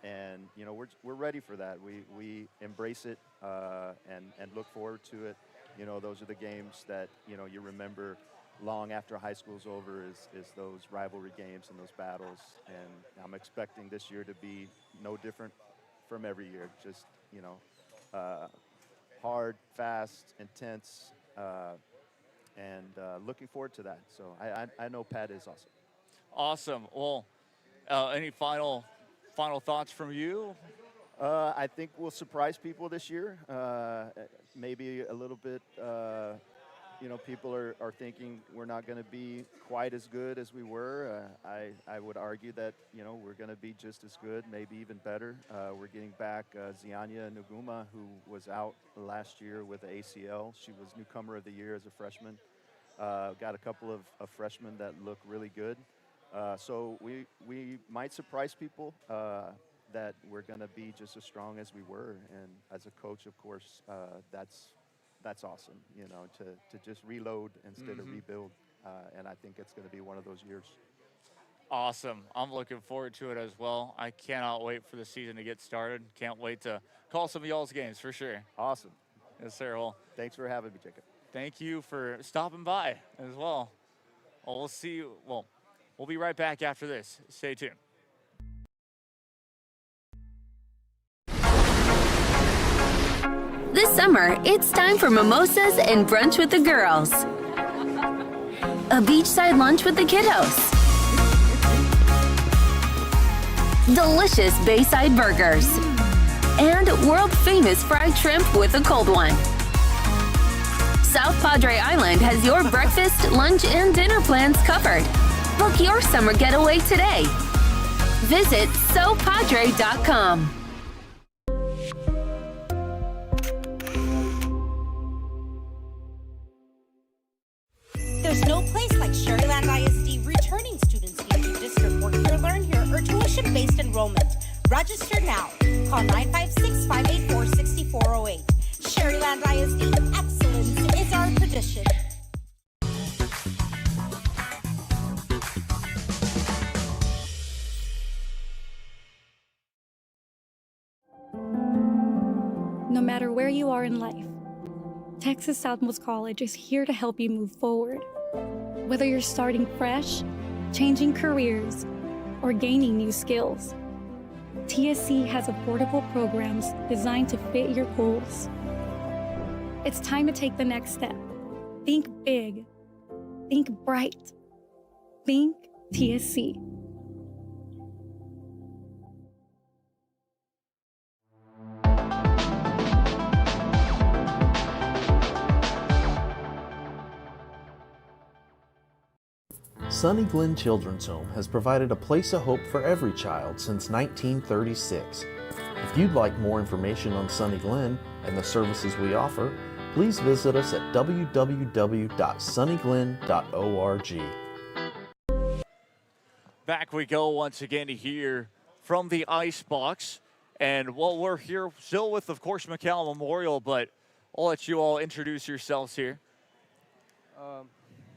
Speaker 2: and you know, we're ready for that. We embrace it and look forward to it. You know, those are the games that, you know, you remember long after high school's over is those rivalry games and those battles. And I'm expecting this year to be no different from every year. Just, you know, hard, fast, intense, and looking forward to that. So I know Pat is awesome.
Speaker 3: Awesome. Well, any final thoughts from you?
Speaker 2: I think we'll surprise people this year. Maybe a little bit, you know, people are thinking we're not going to be quite as good as we were. I would argue that, you know, we're going to be just as good, maybe even better. We're getting back Zianya Nuguma, who was out last year with the ACL. She was newcomer of the year as a freshman. Got a couple of freshmen that look really good. So we might surprise people that we're going to be just as strong as we were. And as a coach, of course, that's awesome, you know, to just reload instead of rebuild. And I think it's going to be one of those years.
Speaker 3: Awesome. I'm looking forward to it as well. I cannot wait for the season to get started. Can't wait to call some of y'all's games for sure.
Speaker 2: Awesome.
Speaker 3: Yes, sir. Well,
Speaker 2: thanks for having me, Jacob.
Speaker 3: Thank you for stopping by as well. Well, we'll see you. Well, we'll be right back after this. Stay tuned.
Speaker 6: This summer, it's time for mimosas and brunch with the girls. A beachside lunch with the kiddos. Delicious bayside burgers. And world-famous fried shrimp with a cold one. South Padre Island has your breakfast, lunch, and dinner plans covered. Book your summer getaway today. Visit sopadre.com.
Speaker 8: There's no place like Sharyland ISD. Returning students need to district work here, learn here, or tuition-based enrollment. Register now. Call 956-584-6408. Sharyland ISD. Excellence is our tradition.
Speaker 7: No matter where you are in life, Texas Southmost College is here to help you move forward. Whether you're starting fresh, changing careers, or gaining new skills, TSC has affordable programs designed to fit your goals. It's time to take the next step. Think big. Think bright. Think TSC.
Speaker 22: Sunny Glen Children's Home has provided a place of hope for every child since 1936. If you'd like more information on Sunny Glen and the services we offer, please visit us at www.sunnyglen.org.
Speaker 3: Back we go once again here from the ice box. And well, we're here still with, of course, McAllen Memorial, but I'll let you all introduce yourselves here.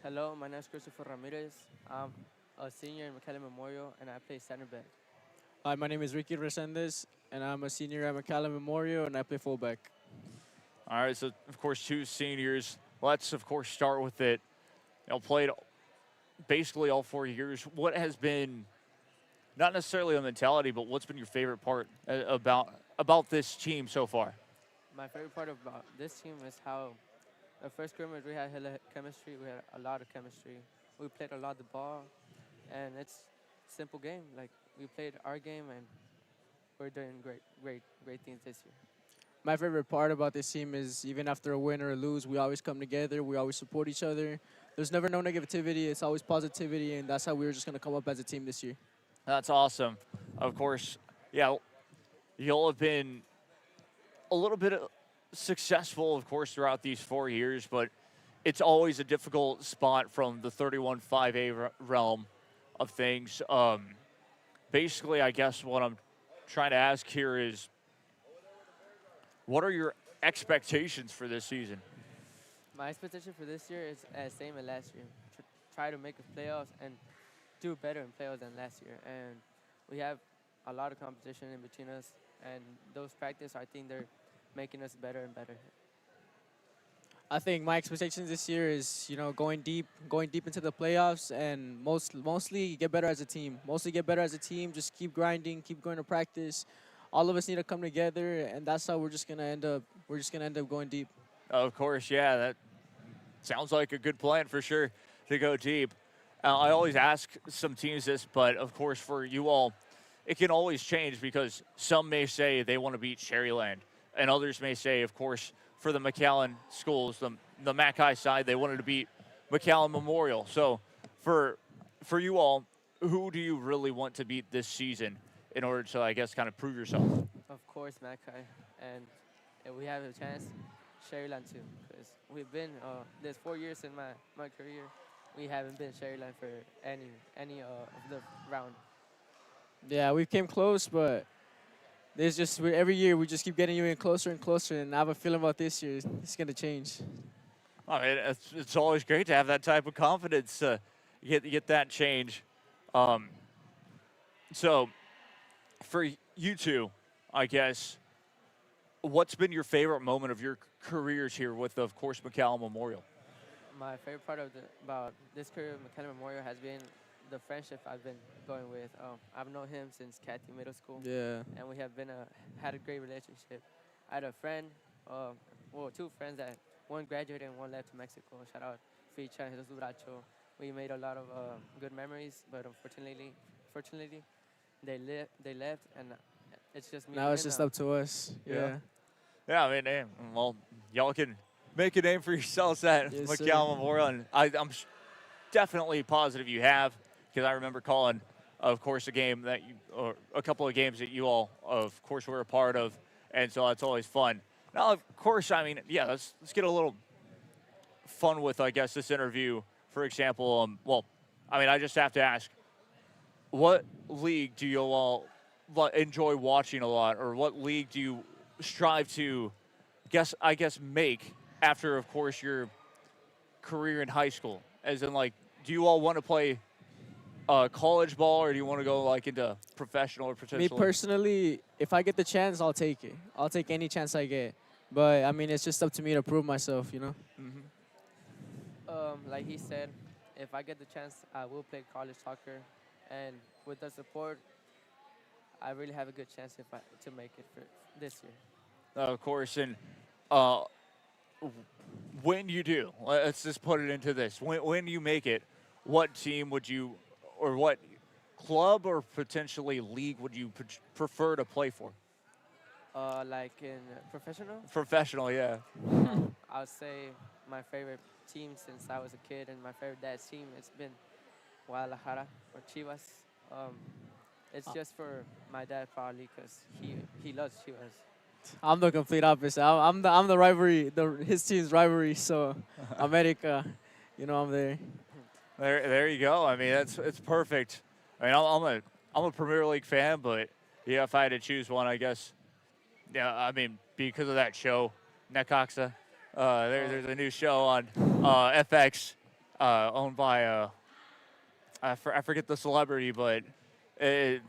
Speaker 23: Hello, my name is Christopher Ramirez. I'm a senior in McAllen Memorial, and I play center back.
Speaker 24: Hi, my name is Ricky Resendez, and I'm a senior at McAllen Memorial, and I play fullback.
Speaker 3: All right, so, of course, two seniors. Let's, of course, start with it. You know, played basically all 4 years. What has been not necessarily a mentality, but what's been your favorite part about this team so far?
Speaker 23: My favorite part about this team is how the first scrimmage we had hella chemistry. We had a lot of chemistry. We played a lot of the ball, and it's a simple game. Like, we played our game, and we're doing great things this year.
Speaker 24: My favorite part about this team is even after a win or a lose, we always come together. We always support each other. There's never no negativity. It's always positivity, and that's how we're just going to come up as a team this year.
Speaker 3: That's awesome. Of course, yeah, you'll have been a little bit successful, of course, throughout these 4 years, but it's always a difficult spot from the 31-5A realm of things. Basically, I guess what I'm trying to ask here is, what are your expectations for this season?
Speaker 23: My expectation for this year is as same as last year. Try to make the playoffs and do better in playoffs than last year. And we have a lot of competition in between us, and those practice, I think they're making us better and better.
Speaker 24: I think my expectations this year is, going deep into the playoffs, and mostly get better as a team. Just keep grinding, keep going to practice. All of us need to come together, and that's how we're just gonna end up going deep.
Speaker 3: Of course, yeah, that sounds like a good plan for sure to go deep. I always ask some teams this, but of course for you all, it can always change because some may say they want to beat Cherryland, and others may say, of course, for the McAllen schools, the Mac High side, they wanted to beat McAllen Memorial. So for you all, who do you really want to beat this season in order to, I guess, kind of prove yourself?
Speaker 23: Of course, Mac High. And if we have a chance, Cherryland too. Because we've been, there's 4 years in my career, we haven't been Cherryland for any of the round.
Speaker 24: Yeah, we came close, but there's just every year we just keep getting you in closer and closer, and I have a feeling about this year it's going to change.
Speaker 3: I mean, it's always great to have that type of confidence to get that change. So for you two, I guess, what's been your favorite moment of your careers here with, of course, McAllen Memorial?
Speaker 23: My favorite part about this career with McAllen Memorial has been the friendship I've been going with. I've known him since Cathy Middle School.
Speaker 24: Yeah.
Speaker 23: And we have had a great relationship. I had a friend, two friends that one graduated and one left to Mexico. Shout out Ficha and Jesus Duracho. We made a lot of good memories, but unfortunately, they left, and it's just me.
Speaker 24: Now it's just up to us. Yeah.
Speaker 3: Yeah, I mean, well, y'all can make a name for yourselves at McAllen Memorial, and I'm definitely positive you have, because I remember calling, of course, or a couple of games that you all, of course, were a part of, and so that's always fun. Now, of course, I mean, yeah, let's get a little fun with, I guess, this interview. For example, I just have to ask, what league do you all enjoy watching a lot, or what league do you strive to, make after, of course, your career in high school? As in, do you all want to play college ball, or do you want to go, into professional or potentially?
Speaker 24: Me personally, if I get the chance, I'll take it. I'll take any chance I get. But, I mean, it's just up to me to prove myself,
Speaker 3: Mm-hmm.
Speaker 23: Like he said, if I get the chance, I will play college soccer. And with the support, I really have a good chance to make it for this year.
Speaker 3: Of course, and when you do, let's just put it into this. When you make it, what team would you, or what club or potentially league would you prefer to play for?
Speaker 23: Like in professional?
Speaker 3: Professional, yeah.
Speaker 23: I would say my favorite team since I was a kid, and my favorite dad's team, it's been Guadalajara or Chivas. It's just for my dad probably because he loves Chivas.
Speaker 24: I'm the complete opposite. I'm the rivalry, his team's rivalry. So America, I'm there.
Speaker 3: There you go. I mean, it's perfect. I mean, I'm a Premier League fan, but yeah, if I had to choose one, I guess. Yeah, I mean, because of that show, Necaxa. There's a new show on FX, owned by I forget the celebrity, but I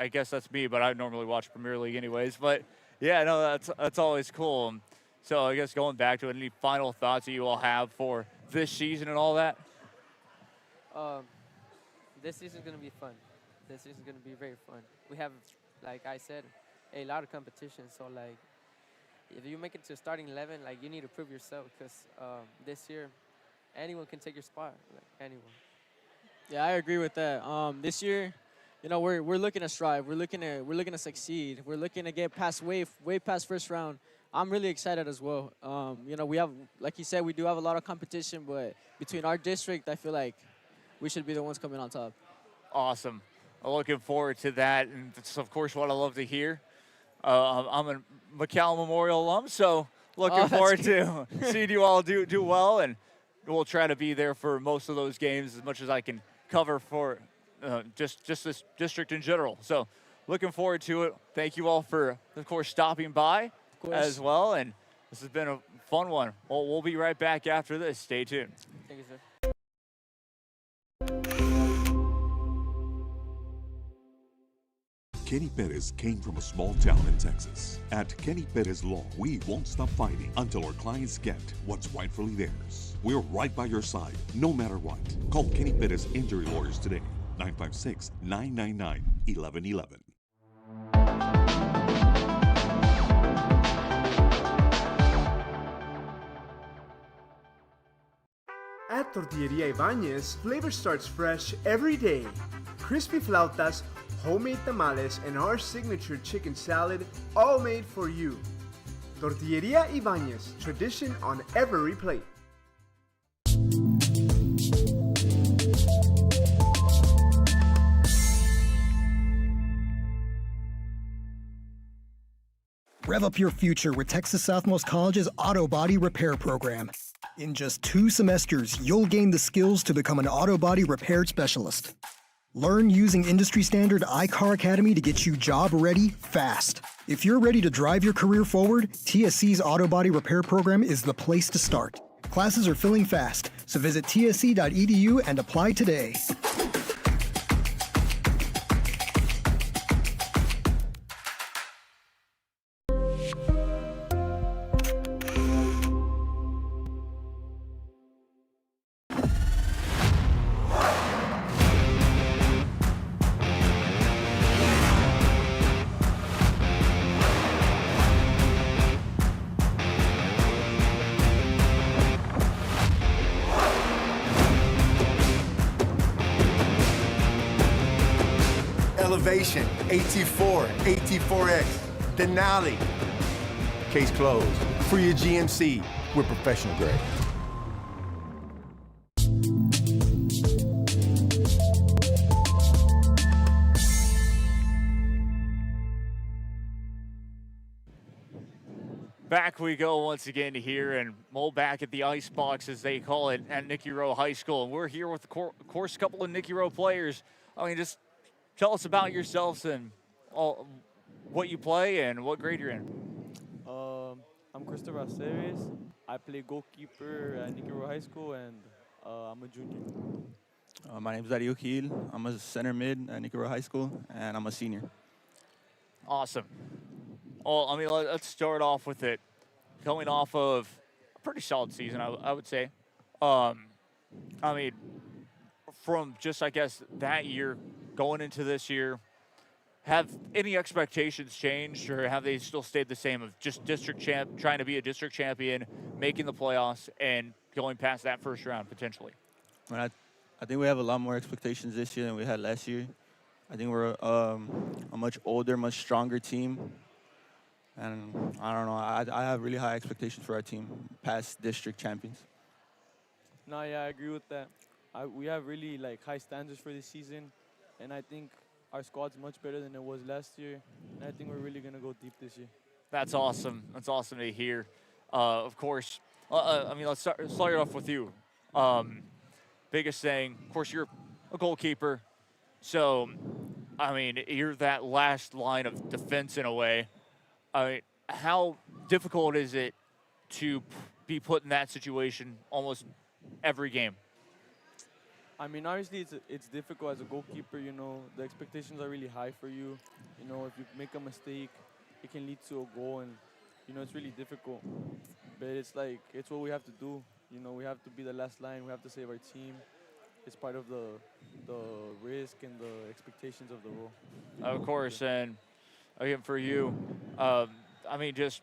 Speaker 3: guess that's me. But I normally watch Premier League anyways. But yeah, no, that's always cool. So I guess going back to it, any final thoughts that you all have for this season and all that?
Speaker 23: This season's gonna be fun. this is going to be very fun. We have, like I said, a lot of competition. So, like, if you make it to starting 11, like, you need to prove yourself because this year, anyone can take your spot, like, anyone.
Speaker 24: Yeah, I agree with that. This year, you know, we're looking to strive. We're looking to succeed. We're looking to get past way past first round. I'm really excited as well. You know, we have, like you said, we do have a lot of competition, but between our district, I feel like we should be the ones coming on top.
Speaker 3: Awesome. I'm looking forward to that, and that's, of course, what I love to hear. I'm a McAllen Memorial alum, so looking forward to seeing you all do well, and we'll try to be there for most of those games as much as I can cover for just this district in general. So looking forward to it. Thank you all for, of course, stopping by as well, and this has been a fun one. Well, we'll be right back after this. Stay tuned.
Speaker 23: Thank you, sir.
Speaker 5: Kenny Perez came from a small town in Texas. At Kenny Perez Law, we won't stop fighting until our clients get what's rightfully theirs. We're right by your side, no matter what. Call Kenny Perez Injury Lawyers today, 956-999-1111.
Speaker 1: At Tortilleria Ibañez, flavor starts fresh every day. Crispy flautas, homemade tamales, and our signature chicken salad, all made for you. Tortilleria Ibañez, tradition on every plate.
Speaker 4: Rev up your future with Texas Southmost College's Auto Body Repair Program. In just 2 semesters, you'll gain the skills to become an auto body repair specialist. Learn using industry standard iCar Academy to get you job ready fast. If you're ready to drive your career forward, TSC's Auto Body Repair Program is the place to start. Classes are filling fast, so visit tsc.edu and apply today.
Speaker 15: Elevation, AT4, AT4X, Denali. Case closed. For your GMC, we're professional grade.
Speaker 3: Back we go once again here, and we're back at the ice box, as they call it, at Nikki Rowe High School. And we're here with, of course, a couple of Nikki Rowe players. I mean, just tell us about yourselves and what you play and what grade you're in.
Speaker 16: I'm Christopher Aceves. I play goalkeeper at Nikki Rowe High School, and I'm a junior.
Speaker 25: My name is Dario Gil. I'm a center mid at Nikki Rowe High School, and I'm a senior.
Speaker 3: Awesome. Well, I mean, let's start off with it. Coming off of a pretty solid season, I would say. I mean, from just, I guess, that year going into this year, have any expectations changed, or have they still stayed the same of just trying to be a district champion, making the playoffs, and going past that first round potentially?
Speaker 25: I think we have a lot more expectations this year than we had last year. I think we're a much older, much stronger team. And I don't know, I have really high expectations for our team, past district champions.
Speaker 16: No, yeah, I agree with that. We have really high standards for this season, and I think our squad's much better than it was last year, and I think we're really going to go deep this year.
Speaker 3: That's awesome. That's awesome to hear. Of course, I mean, let's start it off with you. Biggest thing, of course, you're a goalkeeper, so, I mean, you're that last line of defense in a way. I mean, how difficult is it to be put in that situation almost every game?
Speaker 16: I mean, obviously, it's difficult as a goalkeeper. You know, the expectations are really high for you. You know, if you make a mistake, it can lead to a goal, and, you know, it's really difficult. But it's what we have to do. You know, we have to be the last line. We have to save our team. it's part of the risk and the expectations of the role.
Speaker 3: Of course, and again for you, I mean, just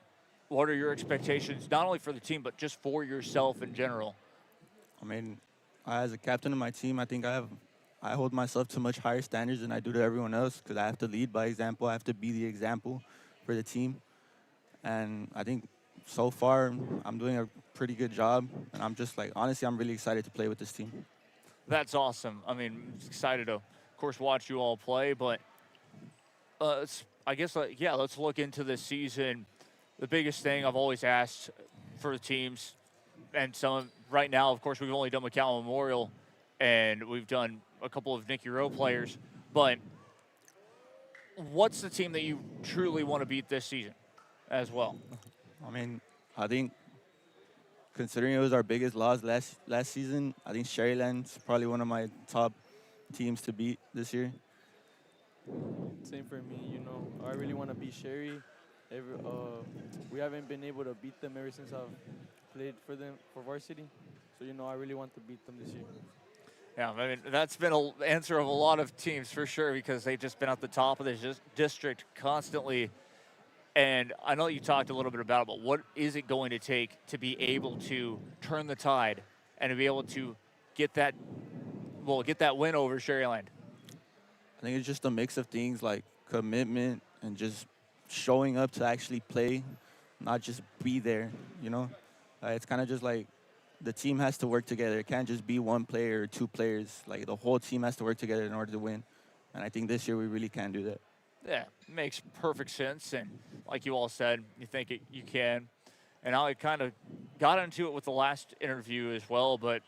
Speaker 3: what are your expectations, not only for the team, but just for yourself in general?
Speaker 25: I mean, as a captain of my team, I think I hold myself to much higher standards than I do to everyone else because I have to lead by example. I have to be the example for the team. And I think so far I'm doing a pretty good job. And I'm just like, honestly, I'm really excited to play with this team.
Speaker 3: That's awesome. I mean, excited to, of course, watch you all play. But I guess, yeah, let's look into this season. The biggest thing I've always asked for the teams, and some right now, of course, we've only done McAllen Memorial, and we've done a couple of Nikki Rowe players. But what's the team that you truly want to beat this season as well?
Speaker 25: I mean, I think considering it was our biggest loss last season, I think Sherryland's probably one of my top teams to beat this year.
Speaker 16: Same for me, you know. I really want to beat Sherry. We haven't been able to beat them ever since I've played for them for varsity. So, you know, I really want to beat them this year.
Speaker 3: Yeah, I mean, that's been an answer of a lot of teams for sure because they've just been at the top of the district constantly. And I know you talked a little bit about it, but what is it going to take to be able to turn the tide and to be able to get that win over Sherryland?
Speaker 25: I think it's just a mix of things like commitment and just showing up to actually play, not just be there, you know? It's kind of just like the team has to work together. It can't just be one player or two players. Like the whole team has to work together in order to win. And I think this year we really can do that.
Speaker 3: Yeah, makes perfect sense. And like you all said, you think you can. And I kind of got into it with the last interview as well, but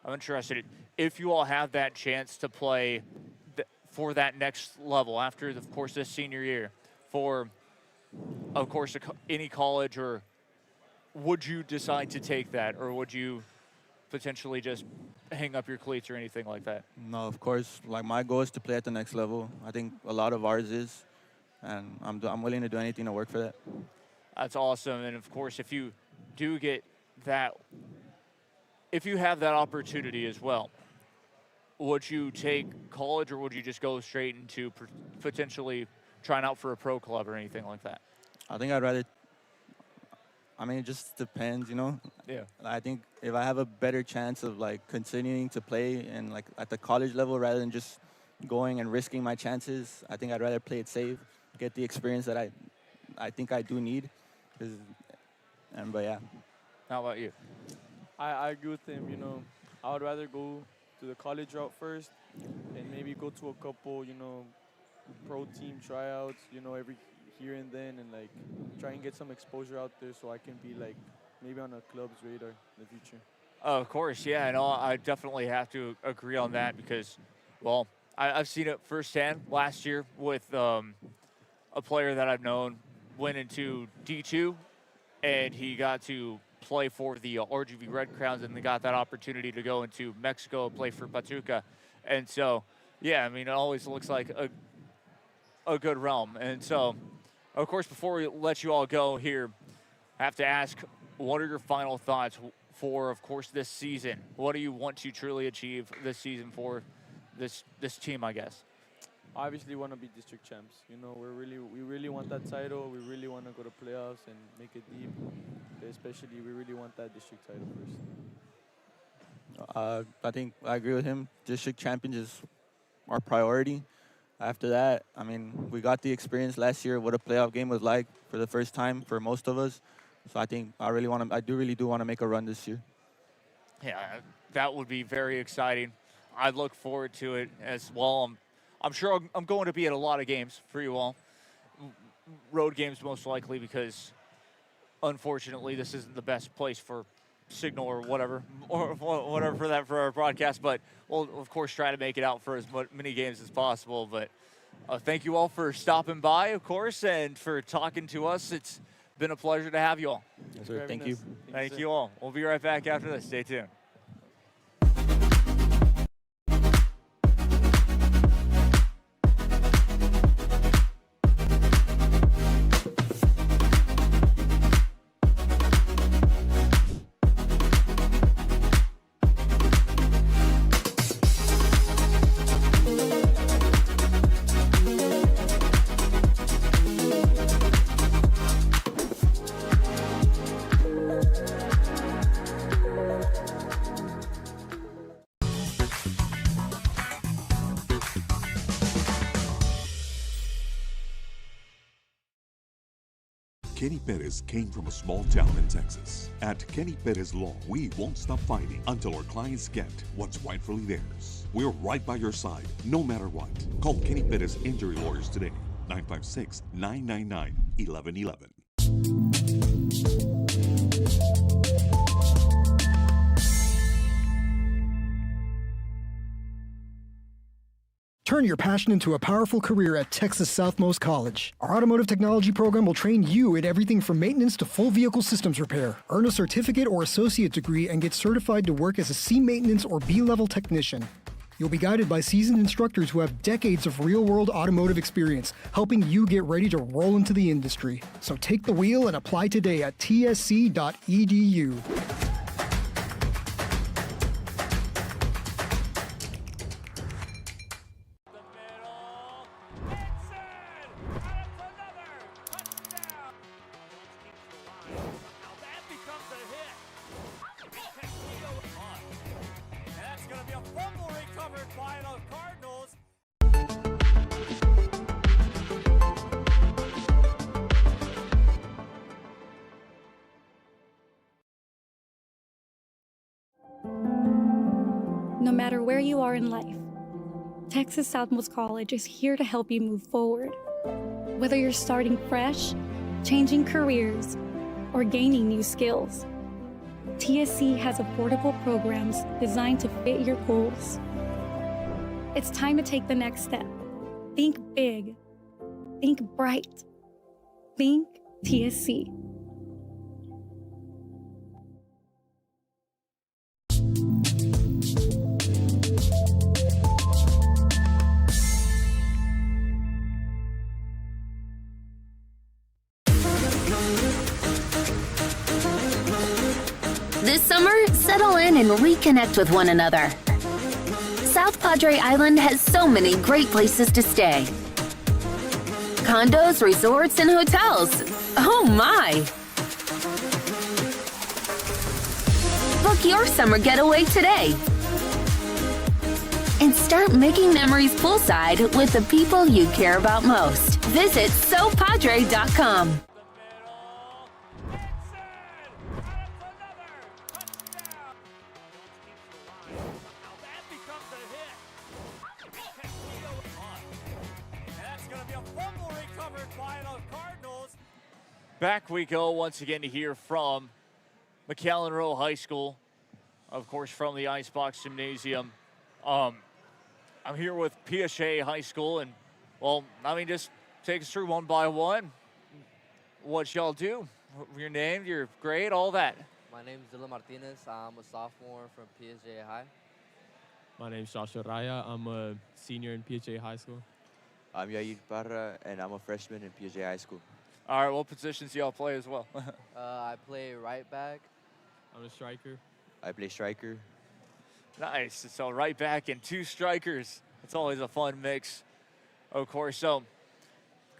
Speaker 3: I'm interested if you all have that chance to play for that next level after, of course, this senior year, for, of course, any college, or would you decide to take that, or would you potentially just hang up your cleats or anything like that?
Speaker 25: No, of course. Like, my goal is to play at the next level. I think a lot of ours is, and I'm willing to do anything to work for that.
Speaker 3: That's awesome. And, of course, if you do get that, if you have that opportunity as well, would you take college, or would you just go straight into potentially trying out for a pro club or anything like that?
Speaker 25: I think I'd rather, I mean, it just depends, you know?
Speaker 3: Yeah.
Speaker 25: I think if I have a better chance of, like, continuing to play and, like, at the college level rather than just going and risking my chances, I think I'd rather play it safe, get the experience that I think I do need. But, yeah.
Speaker 3: How about you?
Speaker 16: I agree with him, you know. I would rather go to the college route first and maybe go to a couple, you know, pro team tryouts, you know, every here and then, and like try and get some exposure out there so I can be like maybe on a club's radar in the future.
Speaker 3: Of course, yeah, and I definitely have to agree on that because, well, I've seen it firsthand last year with a player that I've known went into D2 and he got to play for the RGV Red Crowns, and they got that opportunity to go into Mexico, play for Pachuca. And so, yeah, I mean, it always looks like a good realm. And so, of course, before we let you all go here, I have to ask, what are your final thoughts for, of course, this season? What do you want to truly achieve this season for this team, I guess?
Speaker 16: Obviously want to be district champs. You know, we really want that title. We really want to go to playoffs and make it deep. But especially, we really want that district title first.
Speaker 25: I think I agree with him. District champion is our priority. After that, I mean, we got the experience last year, what a playoff game was like for the first time for most of us. So I think I really do want to make a run this year.
Speaker 3: Yeah, that would be very exciting. I look forward to it as well. I'm sure I'm going to be at a lot of games for you all. Road games most likely because, unfortunately, this isn't the best place for signal or whatever for our broadcast. But we'll, of course, try to make it out for as many games as possible. But thank you all for stopping by, of course, and for talking to us. It's been a pleasure to have you all.
Speaker 25: Yes, sir. Thank you.
Speaker 3: Thank you all. We'll be right back after this. Stay tuned.
Speaker 5: Kenny Perez came from a small town in Texas. At Kenny Perez Law, we won't stop fighting until our clients get what's rightfully theirs. We're right by your side, no matter what. Call Kenny Perez Injury Lawyers today, 956-999-1111.
Speaker 4: Turn your passion into a powerful career at Texas Southmost College. Our automotive technology program will train you in everything from maintenance to full vehicle systems repair. Earn a certificate or associate degree and get certified to work as a C maintenance or B-level technician. You'll be guided by seasoned instructors who have decades of real-world automotive experience, helping you get ready to roll into the industry. So take the wheel and apply today at tsc.edu.
Speaker 7: No matter where you are in life, Texas Southmost College is here to help you move forward. Whether you're starting fresh, changing careers, or gaining new skills, TSC has affordable programs designed to fit your goals. It's time to take the next step. Think big. Think bright. Think TSC.
Speaker 6: This summer, settle in and reconnect with one another. South Padre Island has so many great places to stay. Condos, resorts, and hotels. Oh my! Book your summer getaway today. And start making memories poolside with the people you care about most. Visit SoPadre.com.
Speaker 3: Back we go once again to hear from McAllen Row High School, of course, from the Icebox Gymnasium. I'm here with PSJA High School, and, well, I mean, just take us through one by one. What y'all do, your name, your grade, all that.
Speaker 9: My name is Dylan Martinez. I'm a sophomore from PSJA High.
Speaker 10: My name is Joshua Raya. I'm a senior in PSJA High School.
Speaker 17: I'm Yair Parra, and I'm a freshman in PSJA High School.
Speaker 3: All right, what positions do y'all play as well?
Speaker 9: I play right back.
Speaker 10: I'm a striker.
Speaker 17: I play striker.
Speaker 3: Nice. So right back and two strikers. It's always a fun mix, of course. So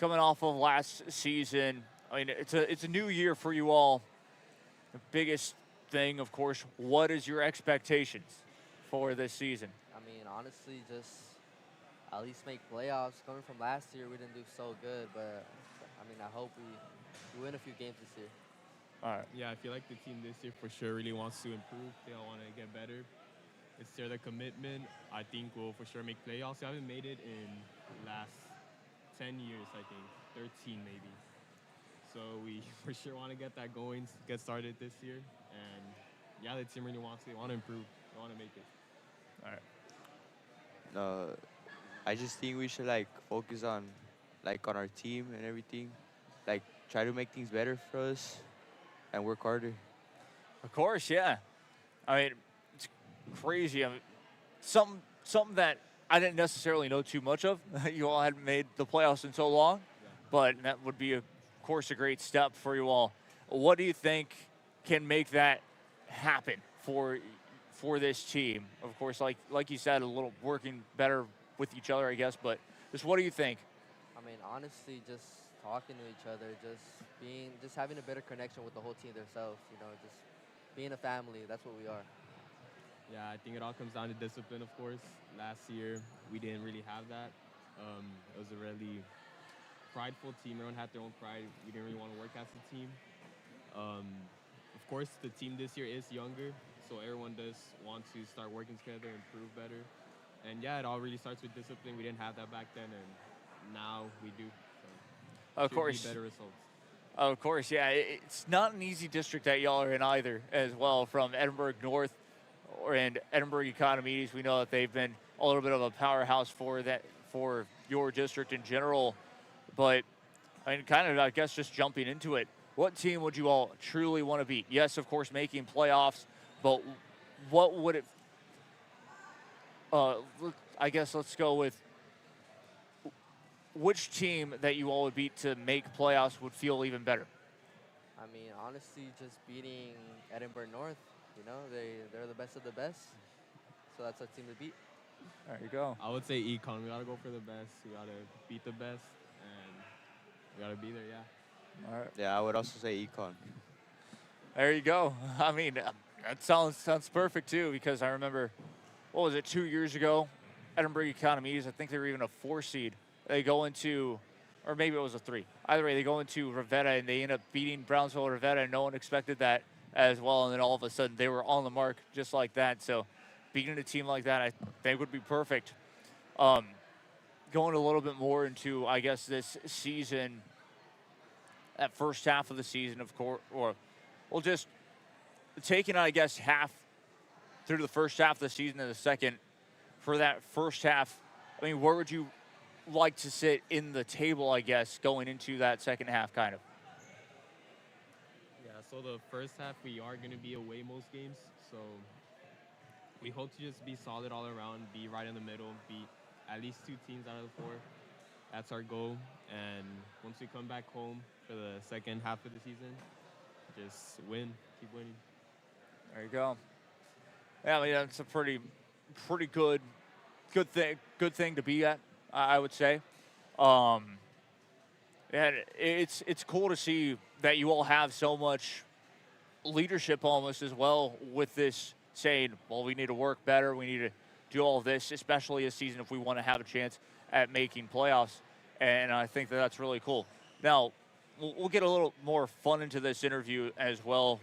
Speaker 3: coming off of last season, I mean, it's a new year for you all. The biggest thing, of course, what is your expectations for this season?
Speaker 9: I mean, honestly, just at least make playoffs. Coming from last year, we didn't do so good, but I mean, I hope we win a few games this year.
Speaker 3: All right.
Speaker 10: Yeah, I feel like the team this year for sure really wants to improve. They all want to get better. It's their commitment. I think we'll for sure make playoffs. We haven't made it in the last 10 years, I think. 13 maybe. So we for sure want to get that going, get started this year. And yeah, the team really wants to. They want to improve. They want to make it.
Speaker 3: All right.
Speaker 17: I just think we should focus on on our team and everything. Try to make things better for us and work harder.
Speaker 3: Of course, yeah. I mean, it's crazy. I mean, something that I didn't necessarily know too much of. You all hadn't made the playoffs in so long, but that would be, of course, a great step for you all. What do you think can make that happen for this team? Of course, like you said, a little working better with each other, I guess. But just what do you think?
Speaker 9: I mean, honestly, just talking to each other, just having a better connection with the whole team themselves. You know, just being a family. That's what we are.
Speaker 10: Yeah, I think it all comes down to discipline, of course. Last year, we didn't really have that. It was a really prideful team. Everyone had their own pride. We didn't really want to work as a team. Of course, the team this year is younger, so everyone does want to start working together, improve better. And yeah, it all really starts with discipline. We didn't have that back then, and now we do. So
Speaker 3: Of course.
Speaker 10: Better results.
Speaker 3: Of course, yeah. It's not an easy district that y'all are in either, as well. From Edinburg North and Edinburg Economies, we know that they've been a little bit of a powerhouse for your district in general. But I mean, kind of, I guess, just jumping into it, what team would you all truly want to beat? Yes, of course, making playoffs, but what would it? I guess let's go with which team that you all would beat to make playoffs would feel even better.
Speaker 9: I mean, honestly, just beating Edinburg North, you know, they're the best of the best. So that's a team to beat.
Speaker 3: There you go.
Speaker 10: I would say econ. We got to go for the best. We got to beat the best, and we got to be there, yeah.
Speaker 3: All right.
Speaker 17: Yeah, I would also say econ.
Speaker 3: There you go. I mean, that sounds perfect, too, because I remember, what was it, 2 years ago, Edinburg Economies, I think they were even a 4 seed. They go into, or maybe it was a 3. Either way, they go into Rivetta, and they end up beating Brownsville Rivetta, and no one expected that as well. And then all of a sudden, they were on the mark just like that. So beating a team like that, I think would be perfect. Going a little bit more into, I guess, this season, that first half of the season, of course, or we'll just taking, I guess, half through the first half of the season and the second. For that first half, I mean, where would you like to sit in the table, I guess, going into that second half, kind of?
Speaker 10: Yeah, so the first half, we are going to be away most games. So we hope to just be solid all around, be right in the middle, beat at least 2 teams out of the 4. That's our goal. And once we come back home for the second half of the season, just win, keep winning.
Speaker 3: There you go. Yeah, I mean, that's a pretty good thing to be at, I would say. And it's cool to see that you all have so much leadership almost as well with this, saying, well, we need to work better, we need to do all this, especially this season if we want to have a chance at making playoffs. And I think that that's really cool. Now, we'll get a little more fun into this interview as well,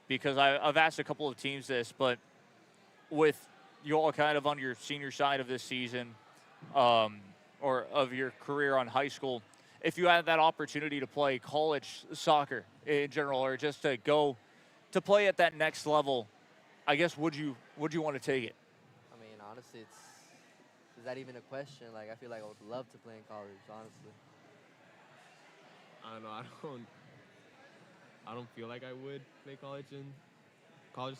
Speaker 3: because I've asked a couple of teams this, but with you all kind of on your senior side of this season, or of your career on high school, if you had that opportunity to play college soccer in general, or just to go to play at that next level, I guess, would you want to take it?
Speaker 9: I mean, honestly, is that even a question? Like, I feel like I would love to play in college, honestly.
Speaker 10: I don't know. I don't feel like I would play college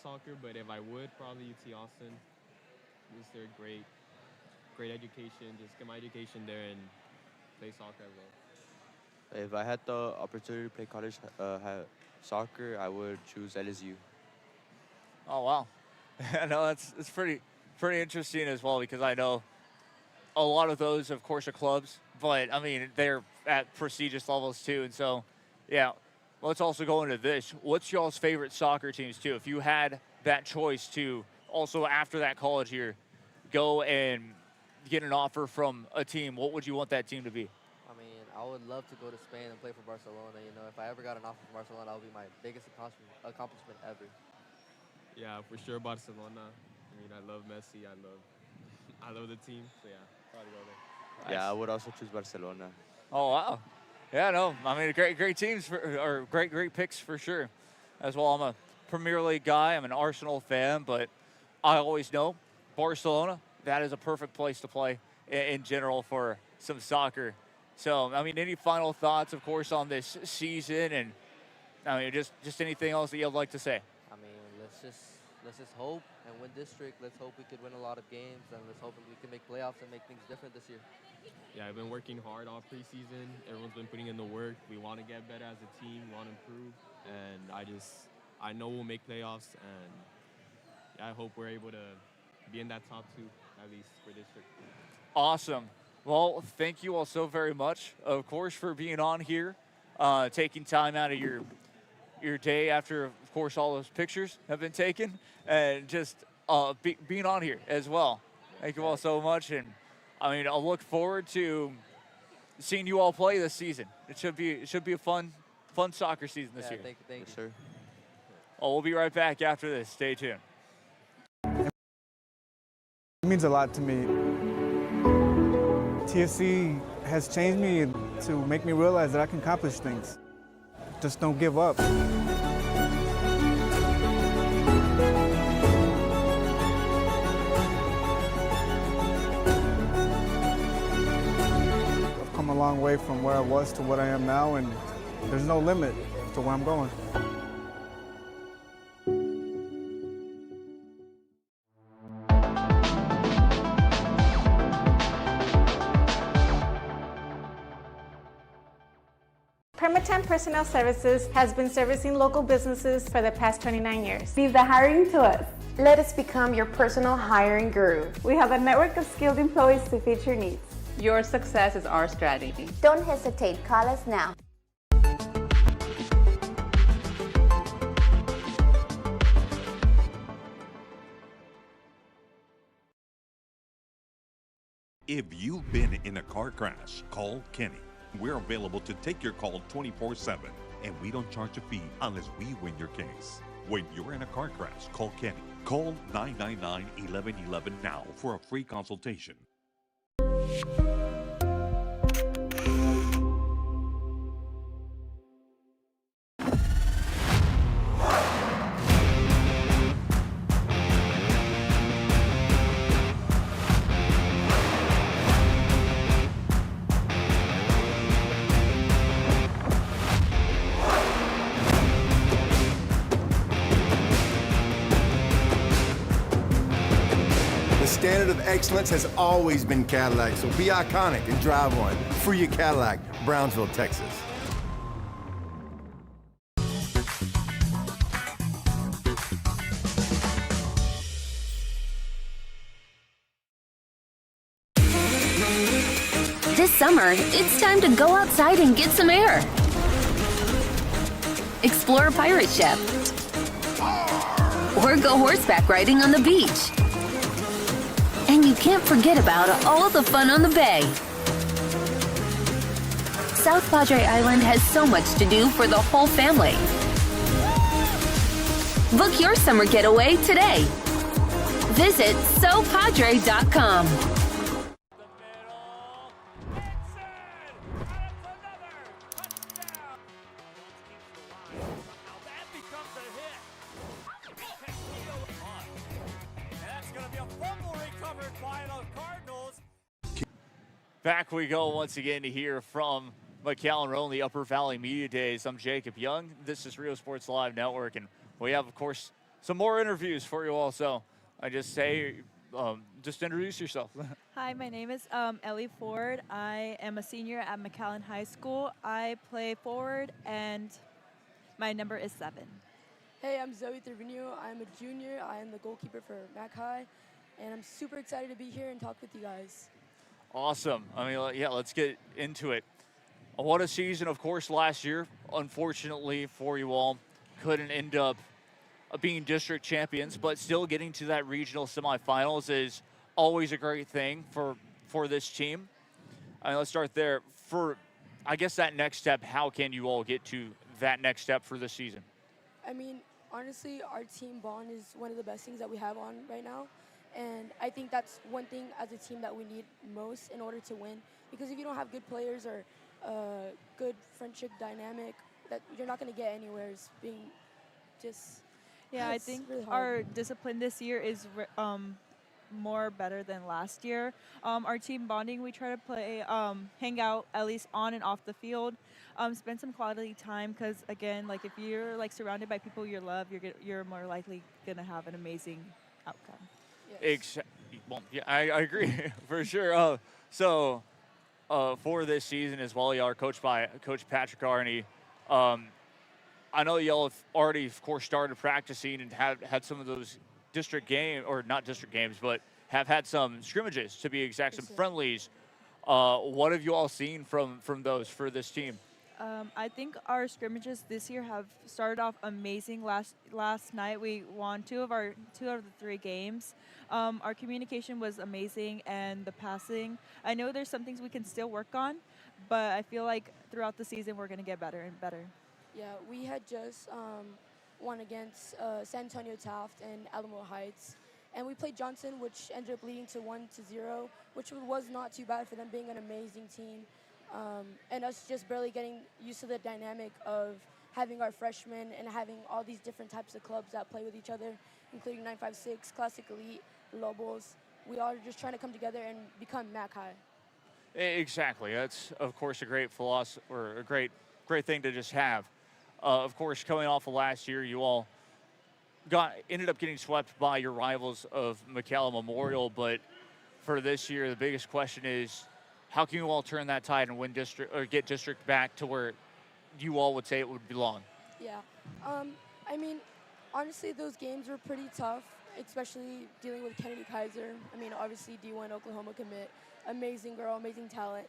Speaker 10: soccer, but if I would, probably UT Austin. Just their great education. Just get my education there and play soccer as well.
Speaker 17: If I had the opportunity to play college soccer, I would choose LSU.
Speaker 3: Oh, wow. I know it's pretty interesting as well, because I know a lot of those, of course, are clubs, but, I mean, they're at prestigious levels, too. And so, yeah, let's also go into this. What's y'all's favorite soccer teams, too? If you had that choice to also, after that college year, go and get an offer from a team, what would you want that team to be?
Speaker 9: I mean, I would love to go to Spain and play for Barcelona. You know, if I ever got an offer from Barcelona, that would be my biggest accomplishment ever.
Speaker 10: Yeah, for sure, Barcelona. I mean, I love Messi. I love the team. So yeah, probably go there.
Speaker 17: Yeah, I would also choose Barcelona.
Speaker 3: Oh, wow. Yeah, no, I mean, great teams, or great picks for sure. As well, I'm a Premier League guy. I'm an Arsenal fan, but I always know Barcelona, that is a perfect place to play in general for some soccer. So, I mean, any final thoughts, of course, on this season, and I mean, just anything else that you'd like to say?
Speaker 9: I mean, let's just hope and win district. Let's hope we could win a lot of games, and let's hope we can make playoffs and make things different this year.
Speaker 10: Yeah, I've been working hard all preseason. Everyone's been putting in the work. We want to get better as a team. We want to improve, and I know we'll make playoffs, and yeah, I hope we're able to be in that top 2, at least, for district.
Speaker 3: Awesome. Well, thank you all so very much, of course, for being on here, taking time out of your day after, of course, all those pictures have been taken, and just being on here as well. Thank you all so much. And, I mean, I'll look forward to seeing you all play this season. It should be a fun soccer season this year.
Speaker 9: Thank you, sir.
Speaker 3: Oh, we'll be right back after this. Stay tuned.
Speaker 11: It means a lot to me. TSC has changed me to make me realize that I can accomplish things. Just don't give up. I've come a long way from where I was to what I am now, and there's no limit to where I'm going.
Speaker 12: Permatemp Personnel Services has been servicing local businesses for the past 29 years.
Speaker 14: Leave the hiring to us. Let us become your personal hiring guru.
Speaker 12: We have a network of skilled employees to fit your needs.
Speaker 14: Your success is our strategy.
Speaker 18: Don't hesitate, call us now.
Speaker 5: If you've been in a car crash, call Kenny. We're available to take your call 24/7, and we don't charge a fee unless we win your case. When you're in a car crash, call Kenny. Call 999-1111 now for a free consultation.
Speaker 15: The standard of excellence has always been Cadillac, so be iconic and drive one. Free your Cadillac, Brownsville, Texas.
Speaker 6: This summer, it's time to go outside and get some air. Explore a pirate ship. Or go horseback riding on the beach. And you can't forget about all the fun on the bay. South Padre Island has so much to do for the whole family. Book your summer getaway today. Visit sopadre.com.
Speaker 3: Back we go once again to hear from McAllen Row in the Upper Valley Media Days. I'm Jacob Young. This is Rio Sports Live Network, and we have, of course, some more interviews for you all. So I just say, just introduce yourself.
Speaker 19: Hi, my name is Ellie Ford. I am a senior at McAllen High School. I play forward, and my number is 7.
Speaker 26: Hey, I'm Zoe Trevino. I'm a junior. I am the goalkeeper for Mac High, and I'm super excited to be here and talk with you guys.
Speaker 3: Awesome. I mean, yeah, let's get into it. What a season, of course, last year. Unfortunately for you all, couldn't end up being district champions, but still getting to that regional semifinals is always a great thing for this team. I mean, let's start there. For, I guess, that next step, how can you all get to that next step for this season?
Speaker 26: I mean, honestly, our team bond is one of the best things that we have on right now. And I think that's one thing as a team that we need most in order to win. Because if you don't have good players or good friendship dynamic, that you're not going to get anywhere. It's being just
Speaker 19: yeah. I think really our discipline this year is more better than last year. Our team bonding, we try to play, hang out at least on and off the field, spend some quality time. Because again, like if you're like surrounded by people you love, you're more likely going to have an amazing outcome.
Speaker 3: Well, yeah, I agree for sure. So for this season as well, y'all are coached by Coach Patrick Arney. I know y'all have already, of course, started practicing and have had some of those district games, or not district games, but have had some scrimmages, to be exact, some friendlies. What have you all seen from those for this team?
Speaker 19: I think our scrimmages this year have started off amazing. Last night we won two out of the 3 games. Our communication was amazing, and the passing. I know there's some things we can still work on, but I feel like throughout the season we're gonna get better and better.
Speaker 2: Yeah, we had just won against San Antonio Taft and Alamo Heights, and we played Johnson, which ended up leading to 1-0, which was not too bad for them being an amazing team. And us just barely getting used to the dynamic of having our freshmen and having all these different types of clubs that play with each other, including 956, Classic Elite, Lobos. We all are just trying to come together and become McAllen High.
Speaker 3: Exactly. That's, of course, a great philosophy, or a great thing to just have. Of course, coming off of last year, you all ended up getting swept by your rivals of McAllen Memorial, but for this year, the biggest question is, how can you all turn that tide and win district, or get district back to where you all would say it would belong?
Speaker 2: Yeah. I mean, honestly, those games were pretty tough, especially dealing with Kennedy Kaiser. I mean, obviously, D1 Oklahoma commit. Amazing girl, amazing talent.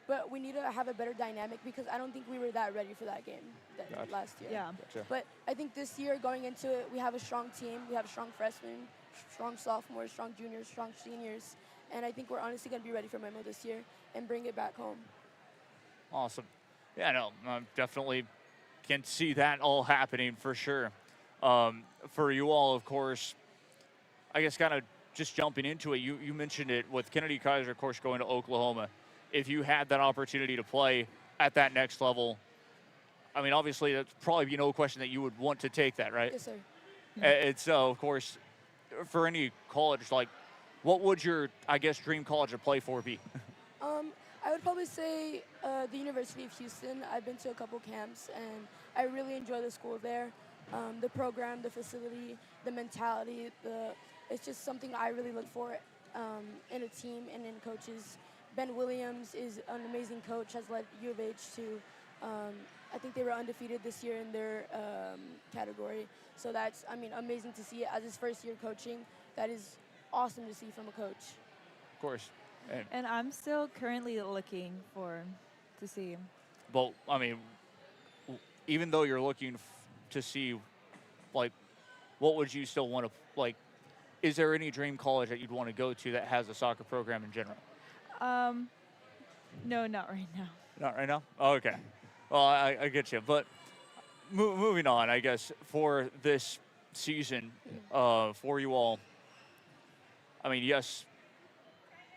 Speaker 2: But we need to have a better dynamic because I don't think we were that ready for that game last year.
Speaker 19: Yeah.
Speaker 3: Gotcha.
Speaker 2: But I think this year, going into it, we have a strong team. We have strong freshmen, strong sophomores, strong juniors, strong seniors. And I think we're honestly going to be ready for Memo this year and bring it back home.
Speaker 3: Awesome. Yeah, no, I definitely can see that all happening for sure. For you all, of course, I guess kind of just jumping into it, you mentioned it with Kennedy Kaiser, of course, going to Oklahoma. If you had that opportunity to play at that next level, I mean, obviously, that's probably be no question that you would want to take that, right?
Speaker 2: Yes, sir.
Speaker 3: And so, of course, for any college, like, what would your, I guess, dream college to play for be?
Speaker 2: I would probably say the University of Houston. I've been to a couple camps, and I really enjoy the school there. The program, the facility, the mentality, it's just something I really look for in a team and in coaches. Ben Williams is an amazing coach, has led U of H to, I think they were undefeated this year in their category. So that's, I mean, amazing to see it as his first year coaching. That is awesome to see from a coach.
Speaker 3: Of course.
Speaker 19: And I'm still currently looking to see.
Speaker 3: Well, I mean, even though you're looking to see, like, what would you still want to, like, is there any dream college that you'd want to go to that has a soccer program in general?
Speaker 19: No, not right now.
Speaker 3: Not right now? Oh, okay. Well, I get you. But moving on, I guess, for this season, for you all, I mean, yes,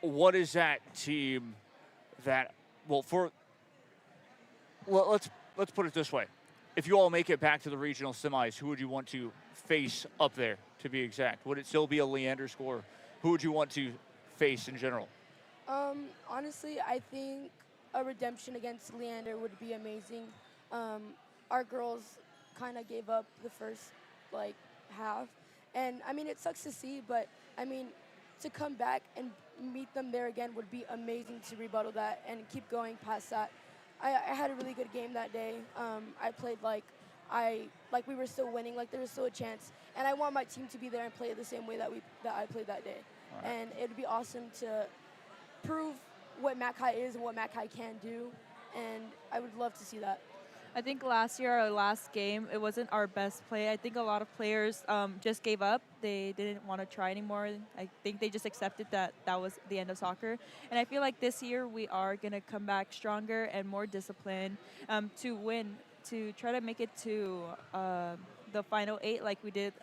Speaker 3: what is that team that, well, let's put it this way. If you all make it back to the regional semis, who would you want to face up there, to be exact? Would it still be a Leander score? Who would you want to face in general?
Speaker 2: Honestly, I think a redemption against Leander would be amazing. Our girls kind of gave up the first, like, half. And, I mean, it sucks to see, but, I mean, to come back and meet them there again would be amazing to rebuttal that and keep going past that. I had a really good game that day. I played like we were still winning, like there was still a chance. And I want my team to be there and play the same way that I played that day. Right. And it would be awesome to prove what McAllen High is and what McAllen High can do. And I would love to see that.
Speaker 19: I think last year, our last game, it wasn't our best play. I think a lot of players just gave up. They didn't want to try anymore. I think they just accepted that was the end of soccer. And I feel like this year we are going to come back stronger and more disciplined to win, to try to make it to the final 8 like we did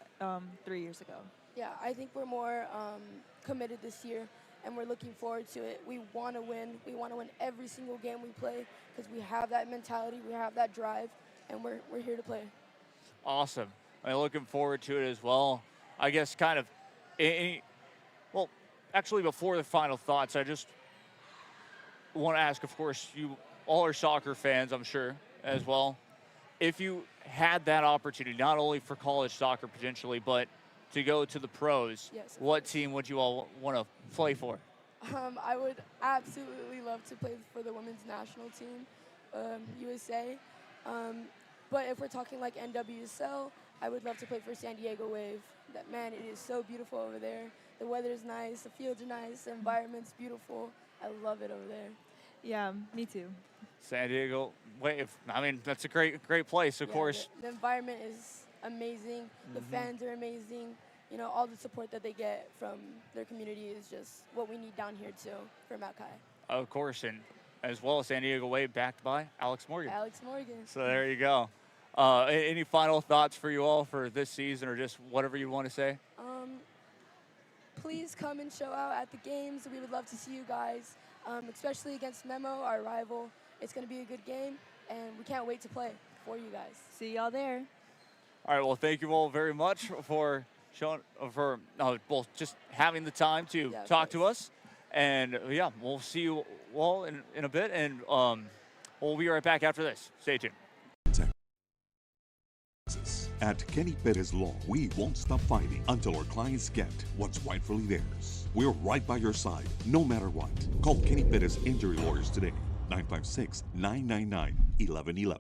Speaker 19: 3 years ago.
Speaker 2: Yeah, I think we're more committed this year. And we're looking forward to it. We want to win. We want to win every single game we play because we have that mentality, we have that drive, and we're here to play.
Speaker 3: Awesome. I'm looking forward to it as well. I guess kind of, well, actually before the final thoughts, I just want to ask, of course, you all are soccer fans, I'm sure, as well. If you had that opportunity, not only for college soccer potentially, but to go to the pros,
Speaker 2: yes,
Speaker 3: what team would you all want to play for?
Speaker 2: I would absolutely love to play for the women's national team, USA. But if we're talking like NWSL, I would love to play for San Diego Wave. Man, it is so beautiful over there. The weather is nice, the fields are nice, the environment's beautiful. I love it over there.
Speaker 19: Yeah, me too.
Speaker 3: San Diego Wave. I mean, that's a great place, of course.
Speaker 2: The environment is amazing. The fans are amazing. You know, all the support that they get from their community is just what we need down here too for Mac High.
Speaker 3: Of course, and as well as San Diego Wave, backed by Alex Morgan.
Speaker 2: Alex Morgan.
Speaker 3: So there you go. Any final thoughts for you all for this season, or just whatever you want to say?
Speaker 2: Please come and show out at the games. We would love to see you guys, especially against Memo, our rival. It's going to be a good game, and we can't wait to play for you guys.
Speaker 19: See y'all there.
Speaker 3: All right. Well, thank you all very much for just having the time to talk to us. And yeah, we'll see you all in a bit, and we'll be right back after this. Stay tuned.
Speaker 5: At Kenny Perez Law, we won't stop fighting until our clients get what's rightfully theirs. We're right by your side, no matter what. Call Kenny Perez Injury Lawyers today, 956-999-1111.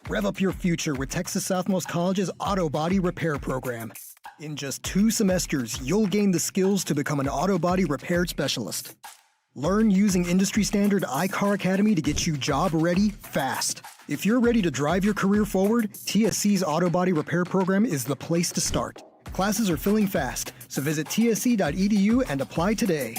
Speaker 4: Rev up your future with Texas Southmost College's Auto Body Repair Program. In just 2 semesters, you'll gain the skills to become an auto body repair specialist. Learn using industry standard iCar Academy to get you job ready fast. If you're ready to drive your career forward, TSC's Auto Body Repair Program is the place to start. Classes are filling fast, so visit tsc.edu and apply today.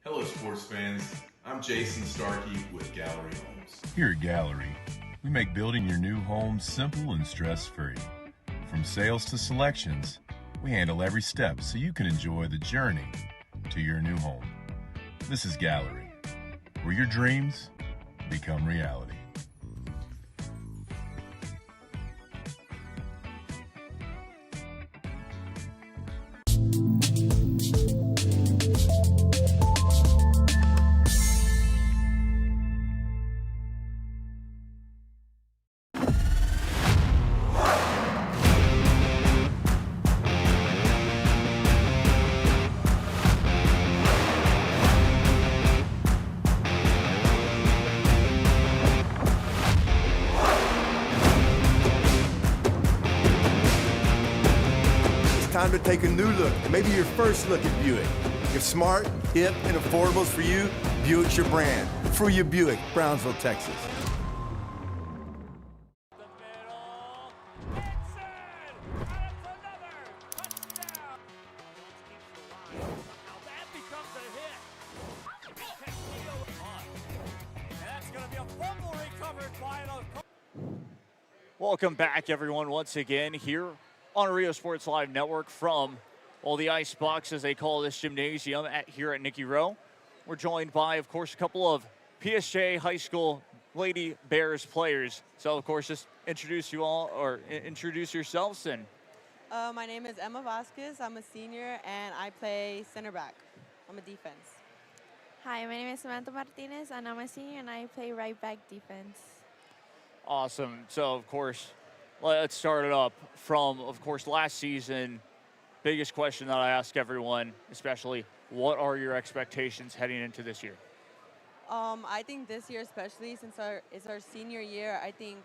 Speaker 8: Hello sports fans, I'm Jason Starkey with Gallery Homes.
Speaker 13: Here at Gallery, we make building your new home simple and stress-free. From sales to selections, we handle every step so you can enjoy the journey to your new home. This is Gallery, where your dreams become reality.
Speaker 15: Time to take a new look, maybe your first look at Buick. If smart, hip, and affordable is for you, Buick's your brand. Fruya Buick, Brownsville, Texas.
Speaker 3: Welcome back, everyone, once again here on Rio Sports Live Network from, the ice box, as they call this gymnasium here at Nikki Rowe. We're joined by, of course, a couple of PSJA High School Lady Bears players. So, of course, just introduce you all, or introduce yourselves. And
Speaker 20: my name is Emma Vasquez. I'm a senior, and I play center back. I'm a defense.
Speaker 21: Hi, my name is Samantha Martinez, and I'm a senior, and I play right back defense.
Speaker 3: Awesome. So, of course, let's start it up from, of course, last season. Biggest question that I ask everyone, especially, what are your expectations heading into this year?
Speaker 20: I think this year, especially since it's our senior year, I think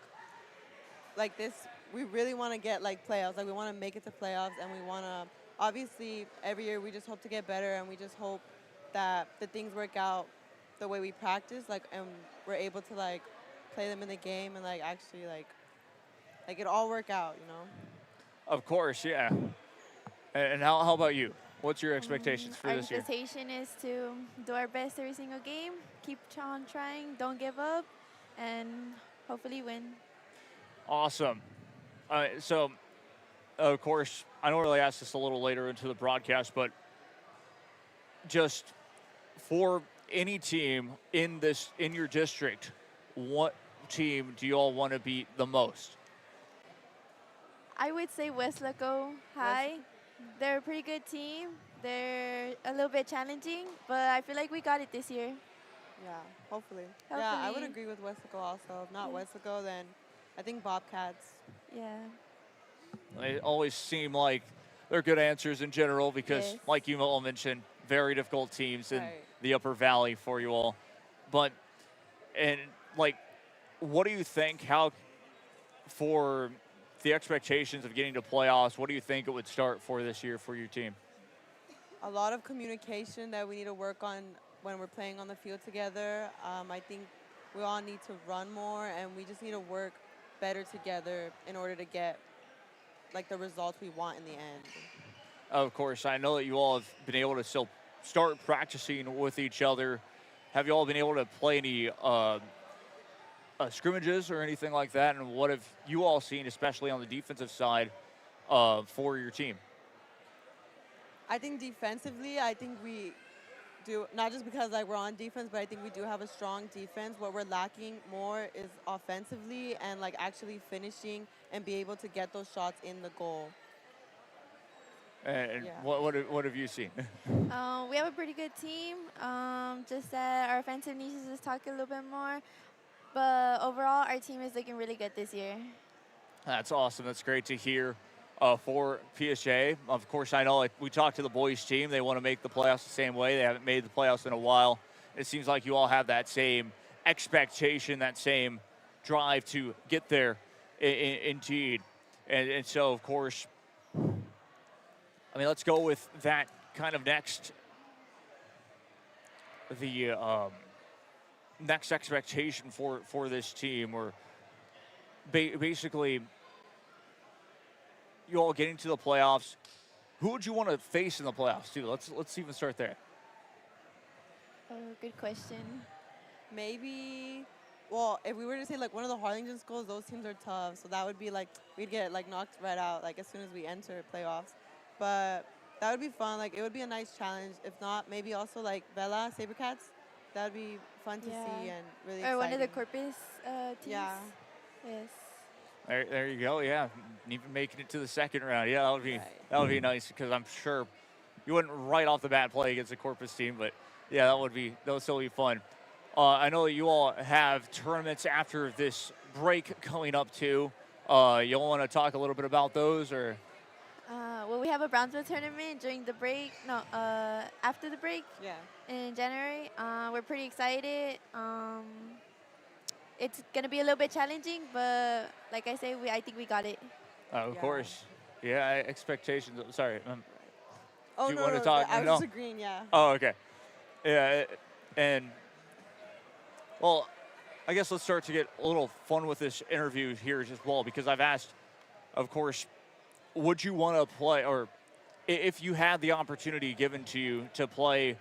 Speaker 20: like this, we really want to get like playoffs. Like we want to make it to playoffs, and we want to. Obviously, every year we just hope to get better, and we just hope that the things work out the way we practice, like, and we're able to like play them in the game and like actually like it all work out, you know?
Speaker 3: Of course, yeah. And how about you? What's your expectations for this year?
Speaker 21: Our expectation is to do our best every single game, keep on trying, don't give up, and hopefully win.
Speaker 3: Awesome. So, of course, I normally ask this a little later into the broadcast, but just for any team in your district, what team do you all want to beat the most?
Speaker 21: I would say Westlaco High. They're a pretty good team. They're a little bit challenging, but I feel like we got it this year.
Speaker 20: Yeah, hopefully. Yeah, I would agree with Westlaco also. If not Westlaco, then I think Bobcats.
Speaker 21: Yeah.
Speaker 3: They always seem like they're good answers in general because, like you all mentioned, very difficult teams in the Upper Valley for you all. But, what do you think, for the expectations of getting to playoffs, what do you think it would start for this year for your team?
Speaker 20: A lot of communication that we need to work on when we're playing on the field together. I think we all need to run more, and we just need to work better together in order to get the results we want in the end.
Speaker 3: Of course, I know that you all have been able to still start practicing with each other. Have you all been able to play any scrimmages or anything like that? And what have you all seen, especially on the defensive side, for your team?
Speaker 20: I think defensively, I think we do, not just because we're on defense, but I think we do have a strong defense. What we're lacking more is offensively and actually finishing and be able to get those shots in the goal.
Speaker 3: And what have you seen?
Speaker 21: We have a pretty good team. Just that our offensive needs to just talk a little bit more. But overall, our team is looking really good this year.
Speaker 3: That's awesome. That's great to hear for PSJA. Of course, I know we talked to the boys team. They want to make the playoffs the same way. They haven't made the playoffs in a while. It seems like you all have that same expectation, that same drive to get there, indeed. And so, of course, let's go with that kind of next. The next expectation for this team, or basically you all getting to the playoffs. Who would you want to face in the playoffs too? Let's even start there.
Speaker 21: Oh, good question.
Speaker 20: Maybe, if we were to say one of the Harlingen schools, those teams are tough. So that would be we'd get knocked right out as soon as we enter playoffs. But that would be fun. It would be a nice challenge. If not, maybe also Bella Sabercats. That would be fun to see and really exciting.
Speaker 21: Or one of the Corpus teams.
Speaker 20: Yeah.
Speaker 21: Yes.
Speaker 3: There you go. Yeah, even making it to the second round. Yeah, that would be nice, because I'm sure you wouldn't right off the bat play against the Corpus team, but yeah, that would still be fun. I know that you all have tournaments after this break coming up too. You all want to talk a little bit about those, or?
Speaker 21: We have a Brownsville tournament during the break. No, after the break.
Speaker 20: Yeah.
Speaker 21: In January. We're pretty excited. It's gonna be a little bit challenging, but like I say, I think we got it.
Speaker 3: Of course. Yeah, expectations. Sorry.
Speaker 20: Oh,
Speaker 3: do you
Speaker 20: no,
Speaker 3: want to talk?
Speaker 20: I was just agreeing, yeah.
Speaker 3: Oh, okay. Yeah, and I guess let's start to get a little fun with this interview here as well, because I've asked, of course, would you want to play, or if you had the opportunity given to you to play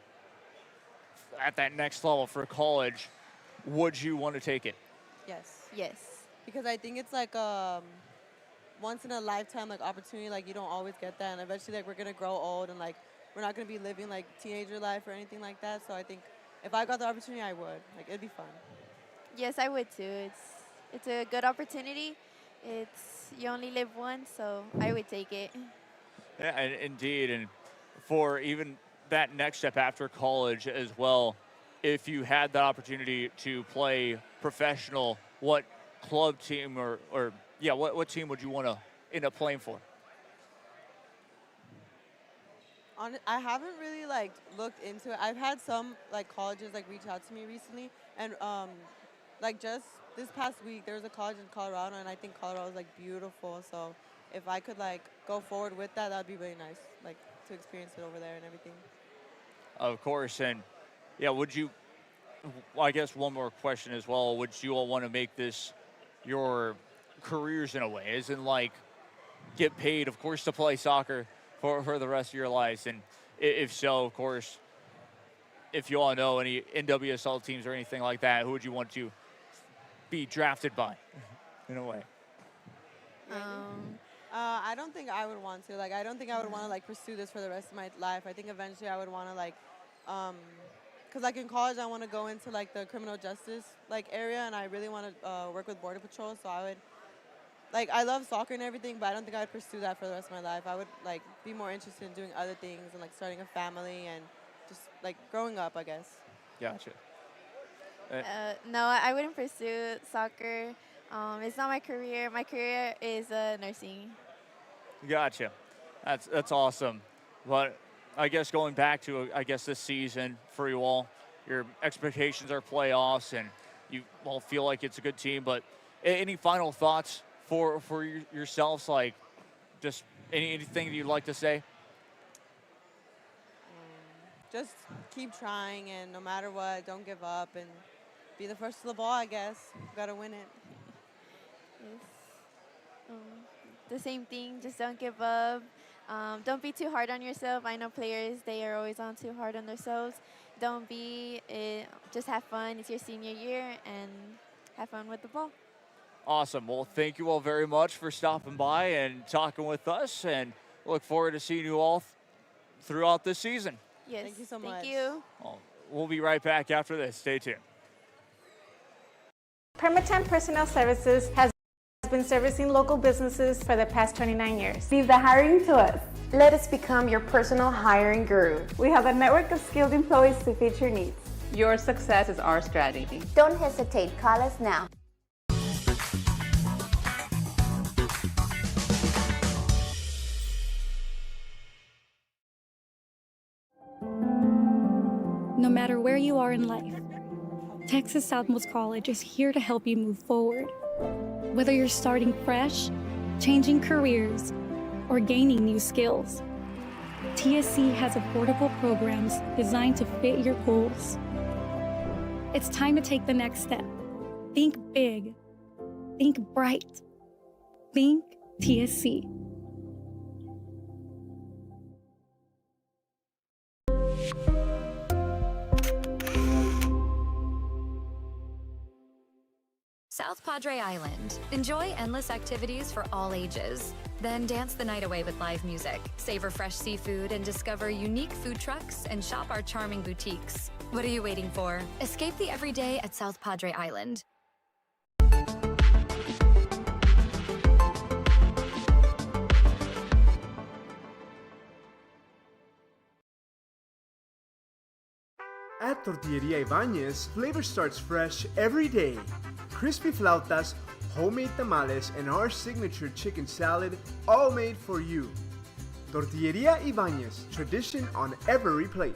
Speaker 3: at that next level for college, would you want to take it?
Speaker 20: Yes.
Speaker 21: Yes.
Speaker 20: Because I think it's once in a lifetime opportunity. You don't always get that, and eventually we're gonna grow old, and we're not gonna be living teenager life or anything like that. So I think if I got the opportunity, I would. It'd be fun.
Speaker 21: Yes, I would too. It's a good opportunity. You only live once, so I would take it.
Speaker 3: Yeah, indeed. And for even that next step after college as well, if you had the opportunity to play professional, what club team what team would you want to end up playing for?
Speaker 20: I haven't really looked into it. I've had some colleges reach out to me recently, and just this past week there was a college in Colorado, and I think Colorado is beautiful. So if I could go forward with that, that'd be really nice, to experience it over there and everything.
Speaker 3: Of course. And yeah, I guess one more question as well, would you all want to make this your careers in a way, as in get paid, of course, to play soccer for the rest of your lives? And if so, of course, if you all know any NWSL teams or anything like that, who would you want to be drafted by in a way?
Speaker 20: I don't think I would want to. Like, I don't think I would want to like pursue this for the rest of my life. I think eventually I would want to like, cause like in college I want to go into like the criminal justice like area, and I really want to work with Border Patrol. So I would, like, I love soccer and everything, but I don't think I would pursue that for the rest of my life. I would like be more interested in doing other things and like starting a family and just like growing up, I guess.
Speaker 3: Gotcha.
Speaker 21: No, I wouldn't pursue soccer. It's not my career. My career is nursing.
Speaker 3: Gotcha. That's awesome. But I guess going back to, I guess, this season for you all, your expectations are playoffs, and you all feel like it's a good team. But any final thoughts for yourselves? Like, just anything that you'd like to say?
Speaker 20: Just keep trying, and no matter what, don't give up, and be the first to the ball, I guess. Gotta win it.
Speaker 21: Yes. The same thing, just don't give up. Don't be too hard on yourself. I know players, they are always on too hard on themselves. Don't be, just have fun. It's your senior year, and have fun with the ball.
Speaker 3: Awesome. Well, thank you all very much for stopping by and talking with us, and look forward to seeing you all throughout this season.
Speaker 21: Yes.
Speaker 20: Thank you so much.
Speaker 21: Thank you.
Speaker 3: Well, we'll be right back after this. Stay tuned.
Speaker 12: Permatemp Personnel Services has been servicing local businesses for the past 29 years.
Speaker 18: Leave the hiring to us. Let us become your personal hiring guru.
Speaker 12: We have a network of skilled employees to fit your needs.
Speaker 1: Your success is our strategy.
Speaker 18: Don't hesitate. Call us now.
Speaker 7: No matter where you are in life, Texas Southmost College is here to help you move forward. Whether you're starting fresh, changing careers, or gaining new skills, TSC has affordable programs designed to fit your goals. It's time to take the next step. Think big. Think bright. Think TSC.
Speaker 16: South Padre Island. Enjoy endless activities for all ages. Then dance the night away with live music, savor fresh seafood, and discover unique food trucks and shop our charming boutiques. What are you waiting for? Escape the everyday at South Padre Island.
Speaker 22: At Tortilleria Ibañez, flavor starts fresh every day. Crispy flautas, homemade tamales, and our signature chicken salad, all made for you. Tortilleria Ibañez, tradition on every plate.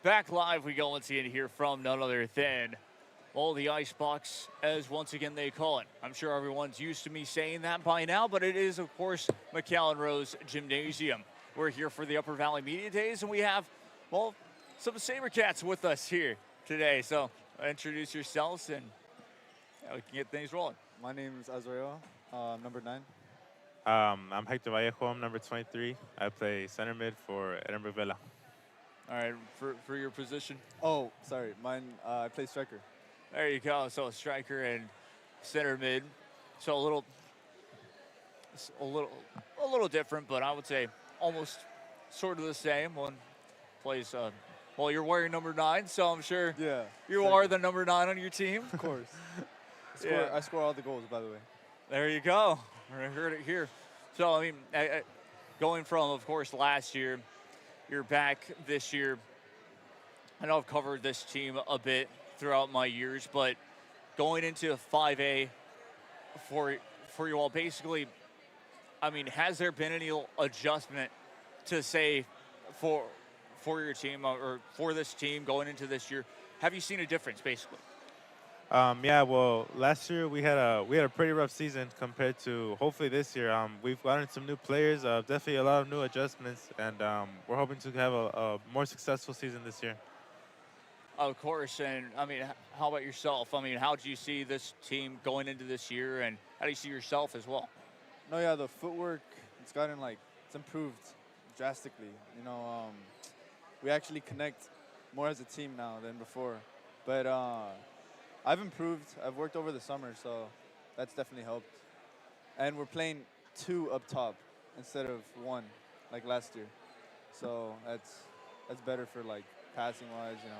Speaker 3: Back live, we go and see and hear from none other than, well, the Icebox, as once again they call it. I'm sure everyone's used to me saying that by now, but it is, of course, McAllen Row's Gymnasium. We're here for the Upper Valley Media Days, and we have, well, some SaberCats with us here today. So introduce yourselves, and we can get things rolling.
Speaker 23: My name is Azrael, number 9.
Speaker 24: I'm Hector Vallejo, I'm number 23. I play center mid for Edinburg Villa.
Speaker 3: All right, for your position?
Speaker 23: Oh, sorry, mine, I play striker.
Speaker 3: There you go, so striker and center mid. So a little different, but I would say almost sort of the same. One plays, well, you're wearing number 9, so I'm sure you are the number 9 on your team.
Speaker 23: Of course. I score all the goals, by the way.
Speaker 3: There you go. I heard it here. So, I mean, going from, of course, last year, you're back this year. I know I've covered this team a bit throughout my years, but going into 5A for you all, basically, I mean, has there been any adjustment to say for your team or for this team going into this year? Have you seen a difference, basically?
Speaker 24: Yeah, well, last year we had a pretty rough season compared to hopefully this year. We've gotten some new players, definitely a lot of new adjustments, and we're hoping to have a more successful season this year.
Speaker 3: Of course, and I mean, how about yourself? I mean, how do you see this team going into this year, and how do you see yourself as well?
Speaker 23: No, yeah, the footwork, it's improved drastically. You know, we actually connect more as a team now than before. But I've improved. I've worked over the summer, so that's definitely helped. And we're playing 2 up top instead of 1 like last year. So that's better for like passing wise, you know.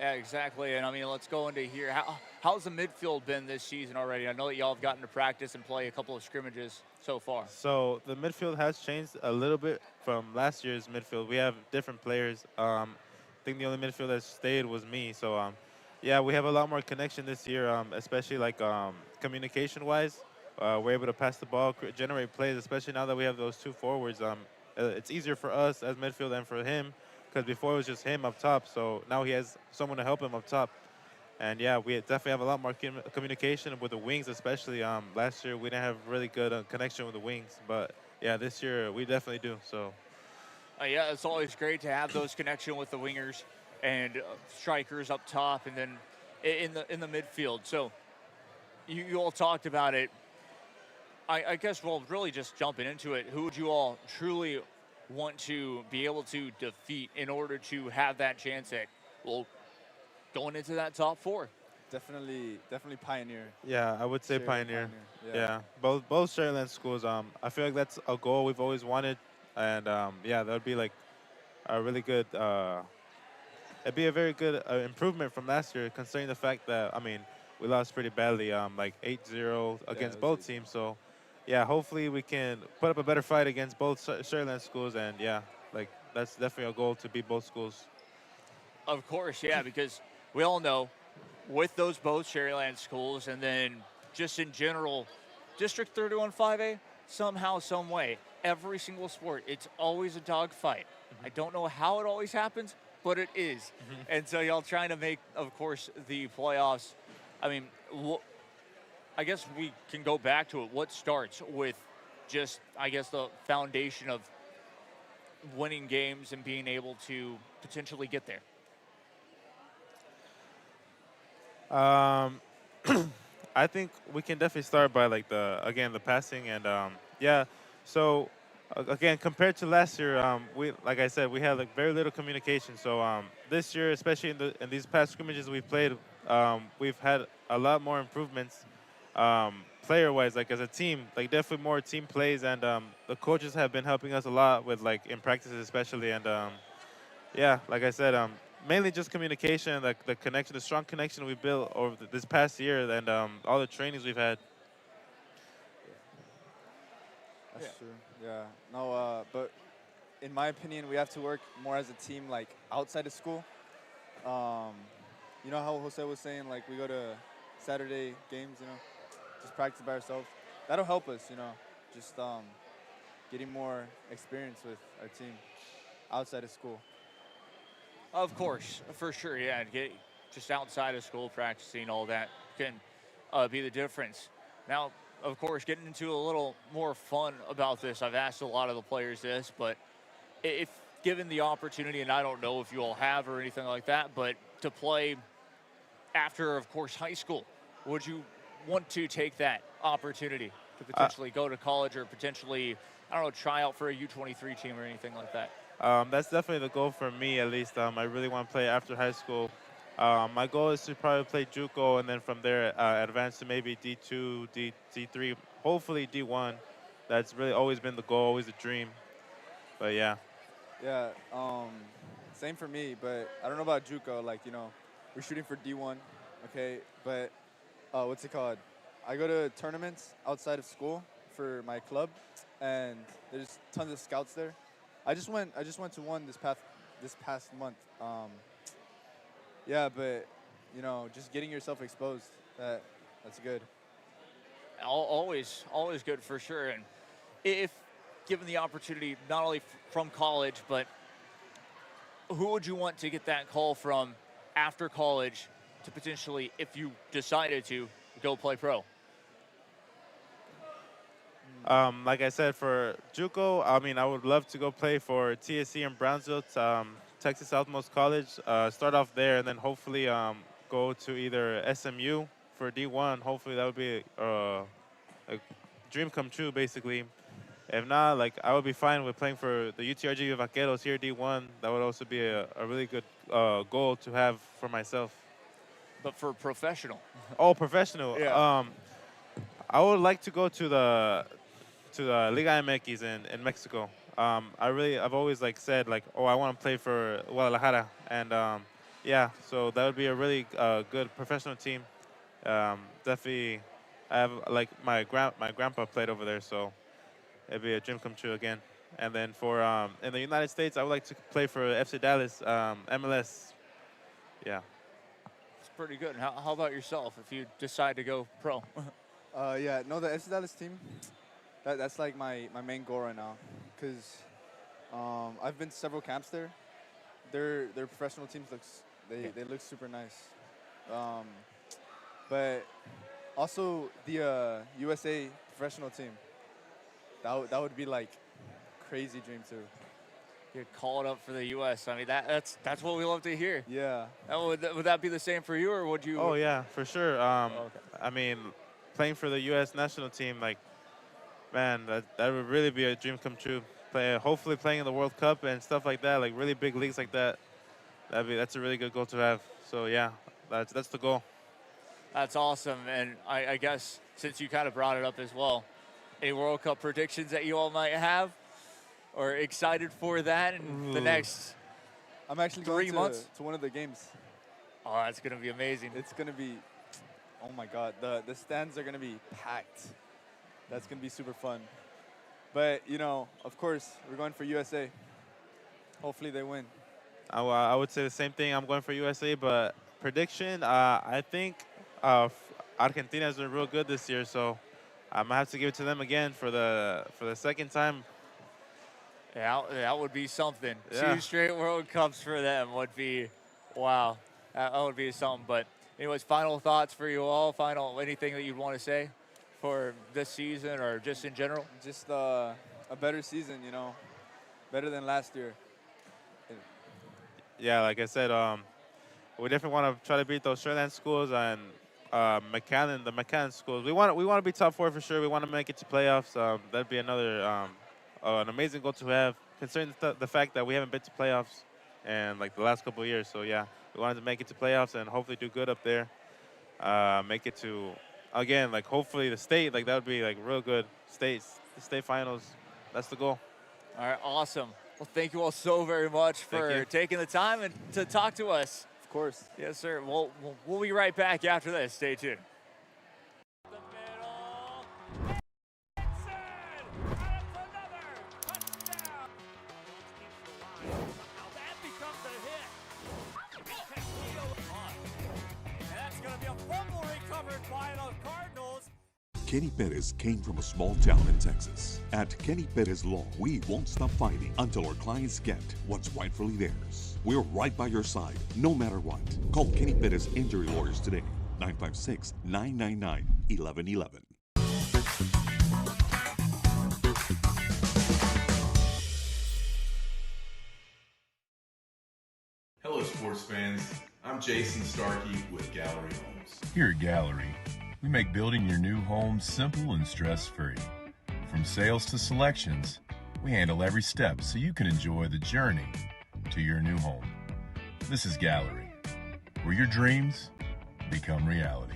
Speaker 3: Yeah, exactly. And I mean, let's go into here. How's the midfield been this season already? I know that y'all have gotten to practice and play a couple of scrimmages so far.
Speaker 24: So the midfield has changed a little bit from last year's midfield. We have different players. I think the only midfield that stayed was me. So yeah, we have a lot more connection this year, especially like communication-wise. We're able to pass the ball, generate plays, especially now that we have those 2 forwards. It's easier for us as midfield than for him, because before it was just him up top. So now he has someone to help him up top. And yeah, we definitely have a lot more communication with the wings, especially. Last year we didn't have really good connection with the wings, but yeah, this year we definitely do. So
Speaker 3: yeah, it's always great to have those connection with the wingers and strikers up top, and then in the midfield. So you all talked about it. I guess we'll really just jumping into it. Who would you all truly want to be able to defeat in order to have that chance at, well, going into that top 4?
Speaker 23: Definitely Pioneer.
Speaker 24: Yeah, I would say Pioneer. Yeah, both Sharyland schools. I feel like that's a goal we've always wanted, and yeah, that would be like a really good. It'd be a very good improvement from last year, considering the fact that, I mean, we lost pretty badly, like 8-0 against both teams. So yeah, hopefully we can put up a better fight against both Sharyland schools, and yeah, like that's definitely a goal to beat both schools.
Speaker 3: Of course, yeah, because we all know with those both Sharyland schools, and then just in general, District 31 5A, somehow, some way, every single sport, it's always a dogfight. I don't know how it always happens, but it is. And so y'all trying to make, of course, the playoffs. I mean, I guess we can go back to it. What starts with just, I guess, the foundation of winning games and being able to potentially get there?
Speaker 24: I think we can definitely start by like the passing, and yeah. So again, compared to last year, we, like I said, we had like very little communication. So this year, especially in these past scrimmages we've played, we've had a lot more improvements player-wise, like as a team, like definitely more team plays, and the coaches have been helping us a lot with like in practices especially, and yeah, like I said, mainly just communication, like the connection, the strong connection we built over this past year, and all the trainings we've had.
Speaker 23: That's true. Yeah. No, but in my opinion, we have to work more as a team, like outside of school. You know how Jose was saying, like we go to Saturday games, you know, just practice by ourselves. That'll help us, you know, just getting more experience with our team outside of school.
Speaker 3: Of course, for sure, yeah. Get just outside of school, practicing, all that can be the difference. Now, of course, getting into a little more fun about this, I've asked a lot of the players this, but if given the opportunity, and I don't know if you all have or anything like that, but to play after, of course, high school, would you want to take that opportunity to potentially go to college or potentially, I don't know, try out for a U23 team or anything like that?
Speaker 24: That's definitely the goal for me, at least. I really want to play after high school. My goal is to probably play JUCO, and then from there advance to maybe D2, D3, hopefully D1. That's really always been the goal, always a dream. But yeah.
Speaker 23: Yeah, same for me, but I don't know about JUCO. Like, you know, we're shooting for D1, okay? But what's it called? I go to tournaments outside of school for my club, and there's tons of scouts there. I just went to one this past month. Yeah, but you know, just getting yourself exposed. That's good.
Speaker 3: Always good for sure. And if given the opportunity, not only from college, but who would you want to get that call from after college to potentially, if you decided to, go play pro?
Speaker 24: Like I said, for JUCO, I mean, I would love to go play for TSC in Brownsville, Texas Southmost College. Start off there, and then hopefully go to either SMU for D1. Hopefully that would be a dream come true, basically. If not, like, I would be fine with playing for the UTRGV Vaqueros here, D1. That would also be a really good goal to have for myself.
Speaker 3: But for professional?
Speaker 24: Oh, professional.
Speaker 3: Yeah.
Speaker 24: I would like to go to the Liga MX in Mexico. I've always like said like, oh, I want to play for Guadalajara, and yeah, so that would be a really good professional team. Definitely, I have like my grandpa played over there, so it'd be a dream come true again. And then for in the United States, I would like to play for FC Dallas, MLS. Yeah.
Speaker 3: It's pretty good. How about yourself if you decide to go pro?
Speaker 23: Yeah, no, the FC Dallas team, that's like my main goal right now, because I've been to several camps there. Their professional teams they look super nice. But also the USA professional team, that would be like crazy dream too.
Speaker 3: You're called up for the U.S. I mean, that's what we love to hear.
Speaker 23: Yeah.
Speaker 3: Would that be the same for you, or would you?
Speaker 24: Oh yeah, for sure.
Speaker 3: Okay.
Speaker 24: I mean, playing for the U.S. national team, like, man, that would really be a dream come true. Hopefully playing in the World Cup and stuff like that, like really big leagues like that. That's a really good goal to have. So yeah, that's the goal.
Speaker 3: That's awesome. And I guess since you kind of brought it up as well, any World Cup predictions that you all might have, or excited for that in the next?
Speaker 23: I'm actually going to one of the games.
Speaker 3: Oh, that's gonna be amazing.
Speaker 23: It's gonna be. Oh my God, the stands are gonna be packed. That's gonna be super fun. But you know, of course, we're going for USA. Hopefully they win.
Speaker 24: I would say the same thing. I'm going for USA, but prediction, I think Argentina has been real good this year, so I'm gonna have to give it to them again for the second time.
Speaker 3: Yeah, that would be something.
Speaker 24: Yeah.
Speaker 3: 2 straight World Cups for them would be, wow, that would be something. But anyways, final thoughts for you all? Anything that you'd want to say for this season or just in general?
Speaker 23: Just a better season, you know, better than last year.
Speaker 24: Yeah, like I said, we definitely want to try to beat those Sherland schools and the McAllen schools. We want to be top 4 for sure. We want to make it to playoffs. That'd be another an amazing goal to have, considering the fact that we haven't been to playoffs in like the last couple of years. So yeah, we wanted to make it to playoffs and hopefully do good up there. Make it to, again, like hopefully the state, like that would be like real good. The state finals, that's the goal.
Speaker 3: All right, awesome. Well, thank you all so very much for taking the time and to talk to us.
Speaker 23: Of course.
Speaker 3: Yes, sir. We'll be right back after this. Stay tuned.
Speaker 5: Kenny Perez came from a small town in Texas. At Kenny Perez Law, we won't stop fighting until our clients get what's rightfully theirs. We're right by your side, no matter what. Call Kenny Perez Injury Lawyers today, 956-999-1111.
Speaker 8: Hello, sports fans. I'm Jason Starkey with Gallery Homes.
Speaker 13: Here at Gallery, we make building your new home simple and stress-free. From sales to selections, we handle every step so you can enjoy the journey to your new home. This is Gallery, where your dreams become reality.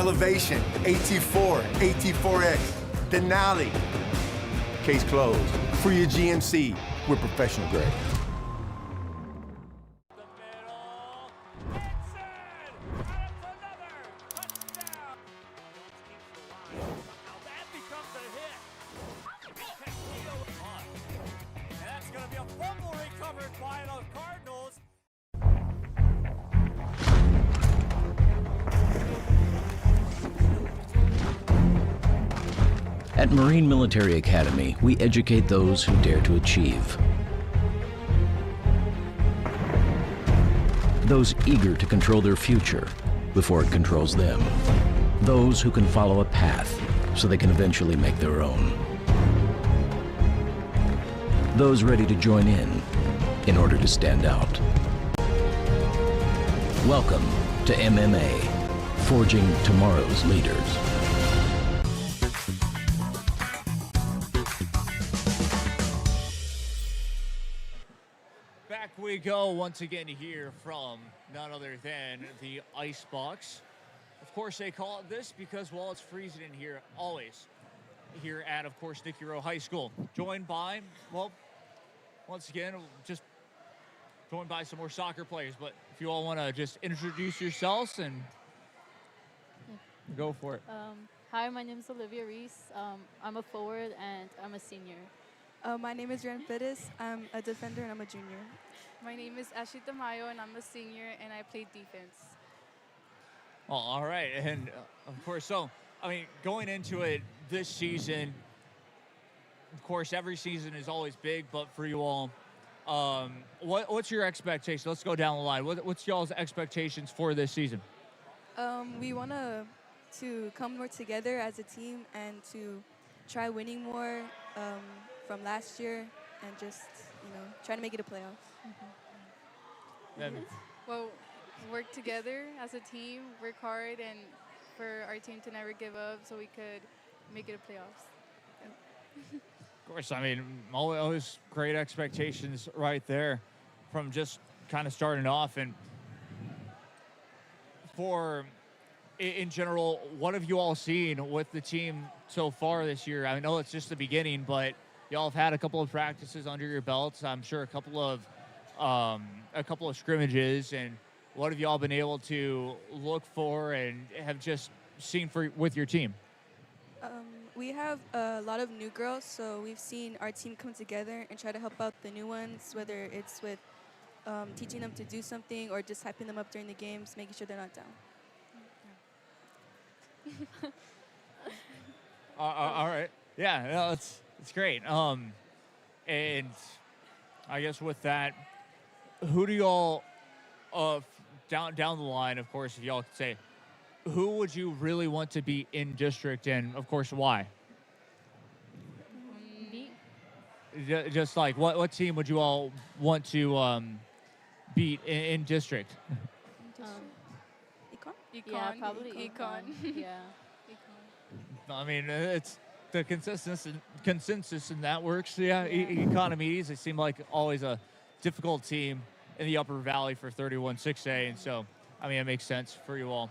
Speaker 15: Elevation, AT4, AT4X, Denali. Case closed. For your GMC, we're professional grade.
Speaker 3: That's going to be a fumble recovered by the Cardinals.
Speaker 9: At Marine Military Academy, we educate those who dare to achieve. Those eager to control their future before it controls them. Those who can follow a path so they can eventually make their own. Those ready to join in order to stand out. Welcome to MMA, forging tomorrow's leaders.
Speaker 3: Back we go once again here from none other than the Icebox. Of course, they call it this because, well, it's freezing in here always. Here at, of course, Nikki Rowe High School. Joined by, well, once again, just joined by some more soccer players. But if you all want to just introduce yourselves and go for it.
Speaker 10: Hi, my name is Olivia Reese. I'm a forward and I'm a senior.
Speaker 11: My name is Ren Fittis. I'm a defender and I'm a junior.
Speaker 14: My name is Ashley Tamayo and I'm a senior and I play defense.
Speaker 3: Oh, all right. And of course, so, I mean, going into it this season, of course, every season is always big, but for you all, what's your expectation? Let's go down the line. What's y'all's expectations for this season?
Speaker 11: We want to come more together as a team and to try winning more from last year and just, try to make it a playoff.
Speaker 14: Well, work together as a team, work hard, and for our team to never give up so we could make it a playoffs.
Speaker 3: Of course, I mean, always great expectations right there from just kind of starting off. And in general, what have you all seen with the team so far this year? I know it's just the beginning, but y'all have had a couple of practices under your belts. I'm sure a couple of scrimmages. And what have y'all been able to look for and have just seen with your team?
Speaker 11: We have a lot of new girls, so we've seen our team come together and try to help out the new ones, whether it's with teaching them to do something or just hyping them up during the games, making sure they're not down.
Speaker 3: All right. Yeah, no, it's great. And I guess with that, who do y'all down the line, of course, if y'all could say, who would you really want to be in district, and of course why?
Speaker 14: Me.
Speaker 3: Just like what team would you all want to beat in district?
Speaker 11: Econ?
Speaker 14: Yeah, probably Econ. Yeah.
Speaker 3: I mean, it's the consensus and that works. Yeah, Economies, they seem like always a difficult team in the Upper Valley for 31 6A, and so I mean it makes sense for you all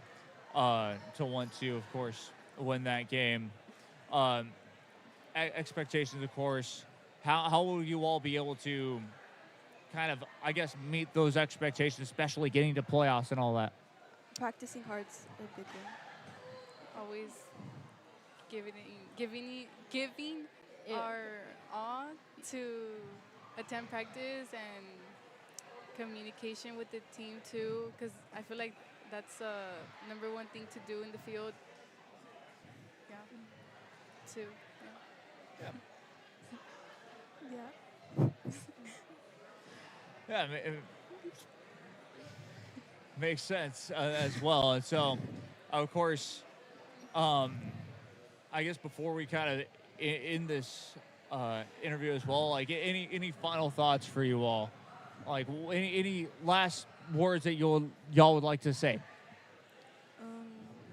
Speaker 3: to want to, of course, win that game. Expectations, of course. How will you all be able to kind of, I guess, meet those expectations, especially getting to playoffs and all that?
Speaker 11: Practicing hard's a big thing.
Speaker 14: Always giving our all to attend practice and communication with the team too, because I feel like that's number one thing to do in the field. Yeah. Too. Yeah.
Speaker 3: Yeah, it makes sense as well. And so, of course, I guess before we kind of in this interview as well, like any final thoughts for you all, like any last words that y'all would like to say?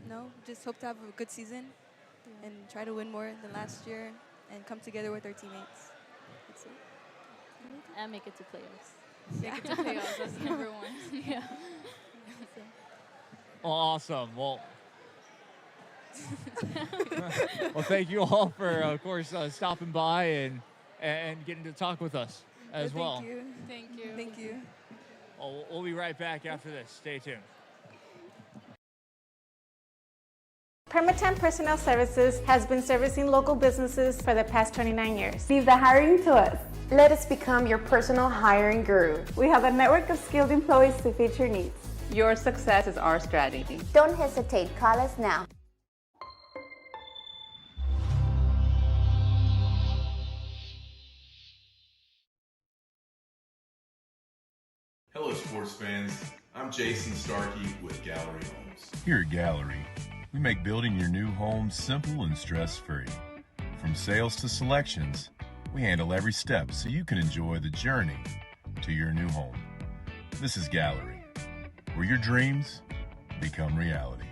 Speaker 11: No, just hope to have a good season and try to win more than last year and come together with our teammates. That's it.
Speaker 10: And make it to playoffs.
Speaker 14: Make it to playoffs. That's number one. Yeah.
Speaker 3: Awesome. Well, Well, thank you all for, of course, stopping by and getting to talk with us as well.
Speaker 11: Thank you.
Speaker 14: Thank you.
Speaker 11: Thank you.
Speaker 3: Well, we'll be right back after this. Stay tuned.
Speaker 12: Permatemp Personnel Services has been servicing local businesses for the past 29 years.
Speaker 18: Leave the hiring to us. Let us become your personal hiring guru.
Speaker 2: We have a network of skilled employees to fit your needs.
Speaker 1: Your success is our strategy.
Speaker 2: Don't hesitate, call us now.
Speaker 8: Hello, sports fans. I'm Jason Starkey with Gallery Homes.
Speaker 13: Here at Gallery, we make building your new home simple and stress-free. From sales to selections, we handle every step so you can enjoy the journey to your new home. This is Gallery, where your dreams become reality.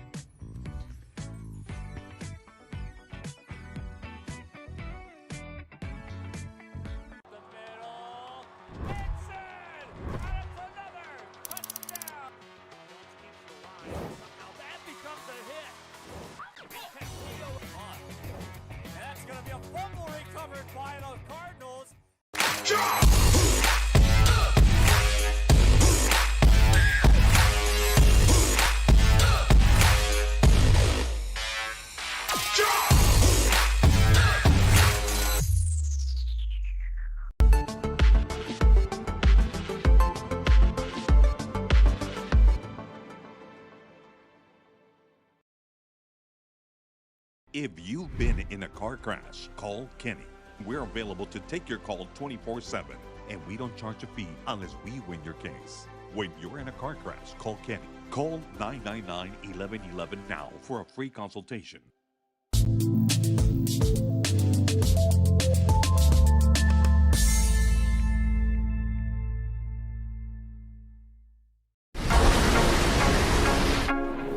Speaker 5: If you've been in a car crash, call Kenny. We're available to take your call 24/7, and we don't charge a fee unless we win your case. When you're in a car crash, call Kenny. Call 999-1111 now for a free consultation.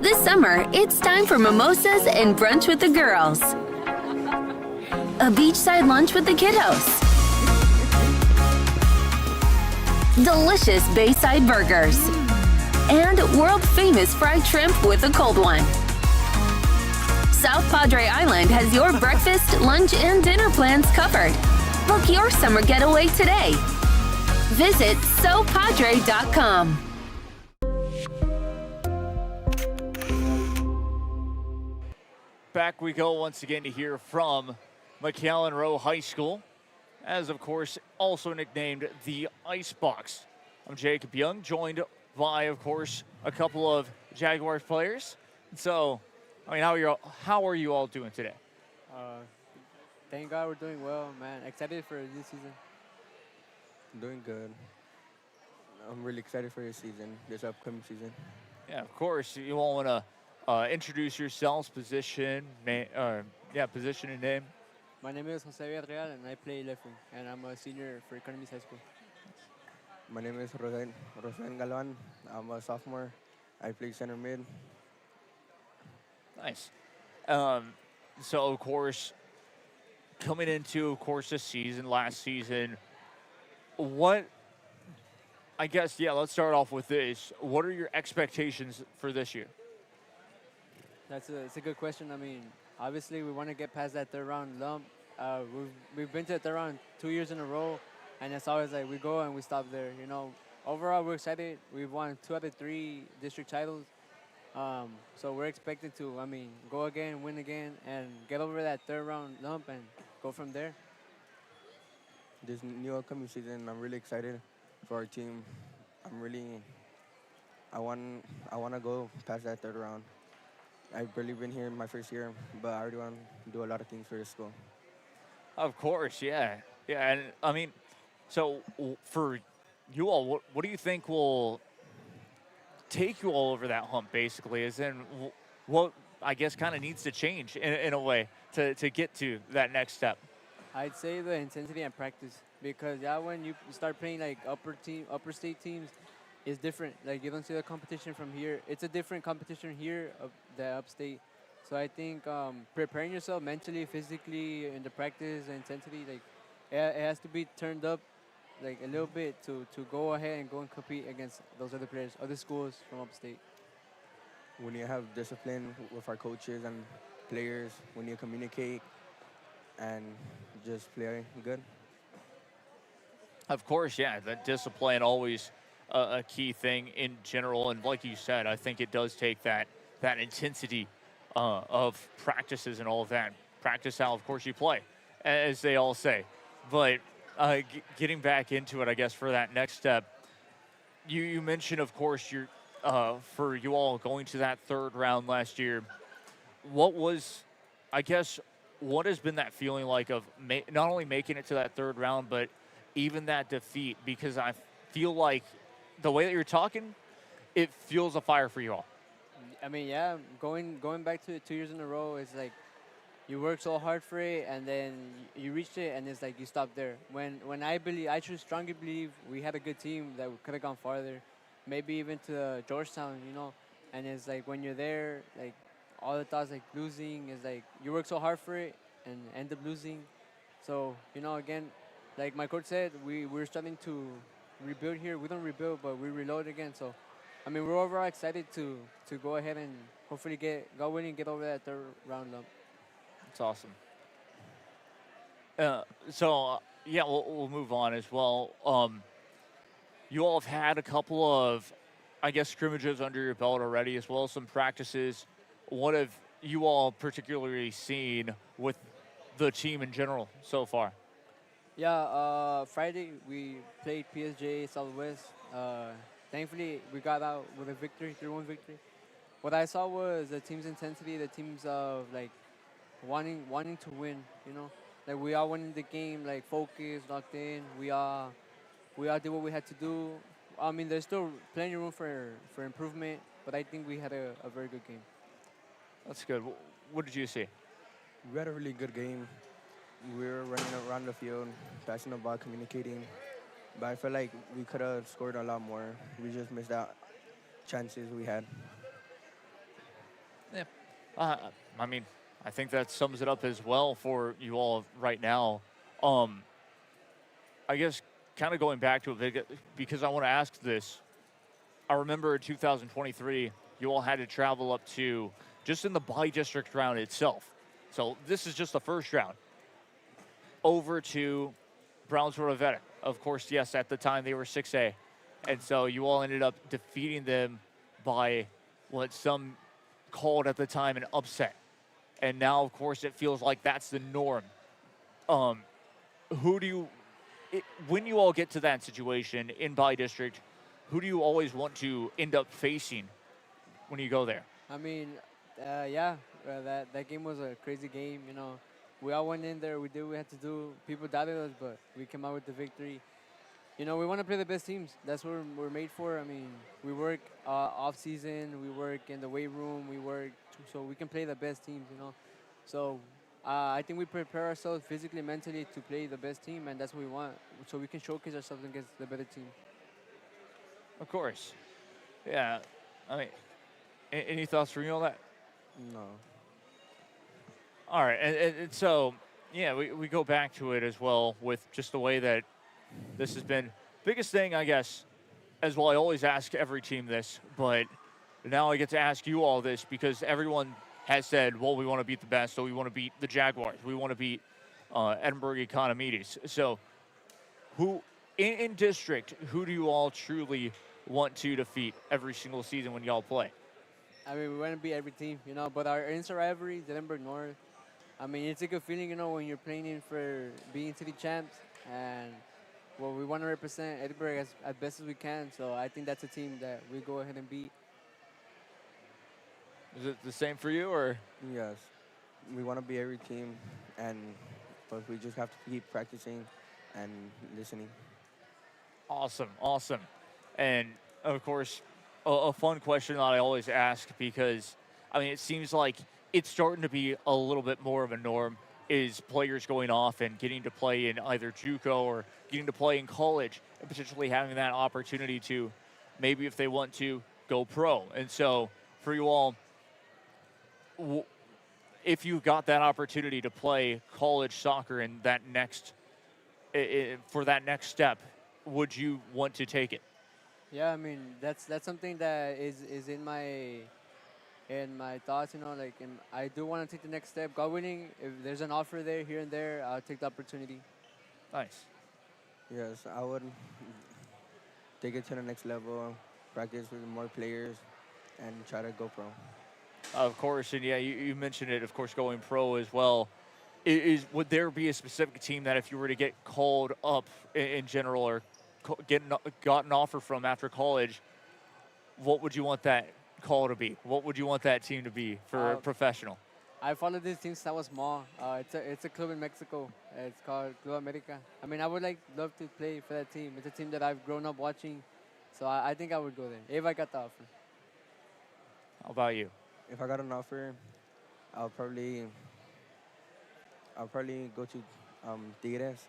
Speaker 6: This summer, it's time for mimosas and brunch with the girls. A beachside lunch with the kiddos. Delicious Bayside burgers. And world-famous fried shrimp with a cold one. South Padre Island has your breakfast, lunch, and dinner plans covered. Book your summer getaway today. Visit sopadre.com.
Speaker 3: Back we go once again to hear from McAllen Row High School, as of course also nicknamed the Icebox. I'm Jacob Young, joined by, of course, a couple of Jaguars players. So, I mean, how are you all doing today?
Speaker 17: Thank God we're doing well, man. Excited for this season.
Speaker 19: Doing good. I'm really excited for this season, this upcoming season.
Speaker 3: Yeah, of course. You all want to introduce yourselves, position and name.
Speaker 17: My name is Jose Villarreal, and I play left wing, and I'm a senior for Economies High School.
Speaker 19: My name is Rosen Galvan. I'm a sophomore. I play center mid.
Speaker 3: Nice. So, of course, coming into, of course, this season, last season, let's start off with this. What are your expectations for this year?
Speaker 17: It's a good question. I mean, obviously, we want to get past that third round lump. We've been to the third round 2 years in a row, and it's always like we go and we stop there. You know, overall, we're excited. We've won 2 out of 3 district titles. So we're expected to, go again, win again, and get over that third round lump and go from there.
Speaker 19: This new upcoming season, I'm really excited for our team. I want to go past that third round. I've barely been here in my first year, but I already want to do a lot of things for this school.
Speaker 3: Of course, yeah. Yeah, and so for you all, what do you think will take you all over that hump, basically? As in, what I guess kind of needs to change in a way to get to that next step?
Speaker 17: I'd say the intensity and practice, because when you start playing like upper state teams, it's different. Like, you don't see the competition from here. It's a different competition here, the upstate. So I think preparing yourself mentally, physically, in the practice, the intensity, like it has to be turned up like a little bit to go ahead and go and compete against those other players, other schools from upstate.
Speaker 19: We need to have discipline with our coaches and players. We need to communicate and just play good.
Speaker 3: Of course, yeah, that discipline always a key thing in general. And like you said, I think it does take that intensity of practices and all of that. Practice how, of course, you play, as they all say. But getting back into it, I guess, for that next step, you mentioned, of course, your for you all going to that third round last year. What was, I guess, what has been that feeling like of not only making it to that third round, but even that defeat? Because I feel like the way that you're talking, it fuels a fire for you all.
Speaker 17: I mean, yeah, going back to it 2 years in a row is like you work so hard for it, and then you reached it, and it's like you stop there. When I strongly believe we had a good team that could have gone farther, maybe even to Georgetown, you know. And it's like when you're there, like all the thoughts like losing is like you work so hard for it and end up losing. So you know, again, like my coach said, we're starting to rebuild here. We don't rebuild, but we reload again. So I mean, we're overall excited to go ahead and hopefully go winning and get over that third round lump.
Speaker 3: That's awesome. Yeah, we'll move on as well. You all have had a couple of, I guess, scrimmages under your belt already, as well as some practices. What have you all particularly seen with the team in general so far?
Speaker 17: Yeah, Friday we played PSJA Southwest. Thankfully, we got out with a victory, 3-1 victory. What I saw was the team's intensity, the team's like wanting to win. You know, like we all went in the game like focused, locked in. We all did what we had to do. I mean, there's still plenty of room for improvement, but I think we had a very good game.
Speaker 3: That's good. What did you see?
Speaker 19: We had a really good game. We were running around the field, passing the ball, communicating. But I feel like we could have scored a lot more. We just missed out chances we had.
Speaker 3: Yeah. I mean, I think that sums it up as well for you all right now. I guess kind of going back to it, because I want to ask this. I remember in 2023, you all had to travel up to, just in the bi-district round itself. So this is just the first round. Over to Brownsville-Ravenna. Of course, yes, at the time they were 6A. And so you all ended up defeating them by what some called at the time an upset. And now, of course, it feels like that's the norm. When you all get to that situation in bi-district, who do you always want to end up facing when you go there?
Speaker 17: I mean, that game was a crazy game, you know. We all went in there, we did what we had to do. People doubted us, but we came out with the victory. You know, we want to play the best teams. That's what we're made for. I mean, we work off-season, we work in the weight room, we work so we can play the best teams, you know. So I think we prepare ourselves physically, mentally to play the best team, and that's what we want, so we can showcase ourselves against the better team.
Speaker 3: Of course. Yeah. I mean, any thoughts from you on that?
Speaker 19: No.
Speaker 3: All right, and so, yeah, we go back to it as well with just the way that this has been. Biggest thing, I guess, as well, I always ask every team this, but now I get to ask you all this because everyone has said, well, we want to beat the best, so we want to beat the Jaguars. We want to beat Edinburg Economides. So who, in district, who do you all truly want to defeat every single season when y'all play?
Speaker 17: I mean, we want to beat every team, you know, but our inside rivalry is Edinburg North. I mean, it's a good feeling, you know, when you're playing in for being city champs. And, well, we want to represent Edinburg as best as we can. So I think that's a team that we go ahead and beat.
Speaker 3: Is it the same for you, or?
Speaker 19: Yes. We want to beat every team, but we just have to keep practicing and listening.
Speaker 3: Awesome, awesome. And, of course, a fun question that I always ask because, I mean, it seems like it's starting to be a little bit more of a norm is players going off and getting to play in either JUCO or getting to play in college and potentially having that opportunity to maybe if they want to go pro. And so for you all, if you got that opportunity to play college soccer in that for that next step, would you want to take it?
Speaker 17: Yeah, I mean, that's something that is in my And my thoughts, you know, like, and I do want to take the next step. God willing, if there's an offer there, here and there, I'll take the opportunity.
Speaker 3: Nice.
Speaker 19: Yes, I would take it to the next level, practice with more players, and try to go pro.
Speaker 3: Of course, and yeah, you mentioned it, of course, going pro as well. Would there be a specific team that if you were to get called up in general or got an offer from after college, what would you want that call to be? What would you want that team to be for professional?
Speaker 17: I followed this team since I was small. It's a club in Mexico. It's called Club America. I mean, I would love to play for that team. It's a team that I've grown up watching, so I think I would go there if I got the offer.
Speaker 3: How about you?
Speaker 19: If I got an offer, I'll probably go to Tigres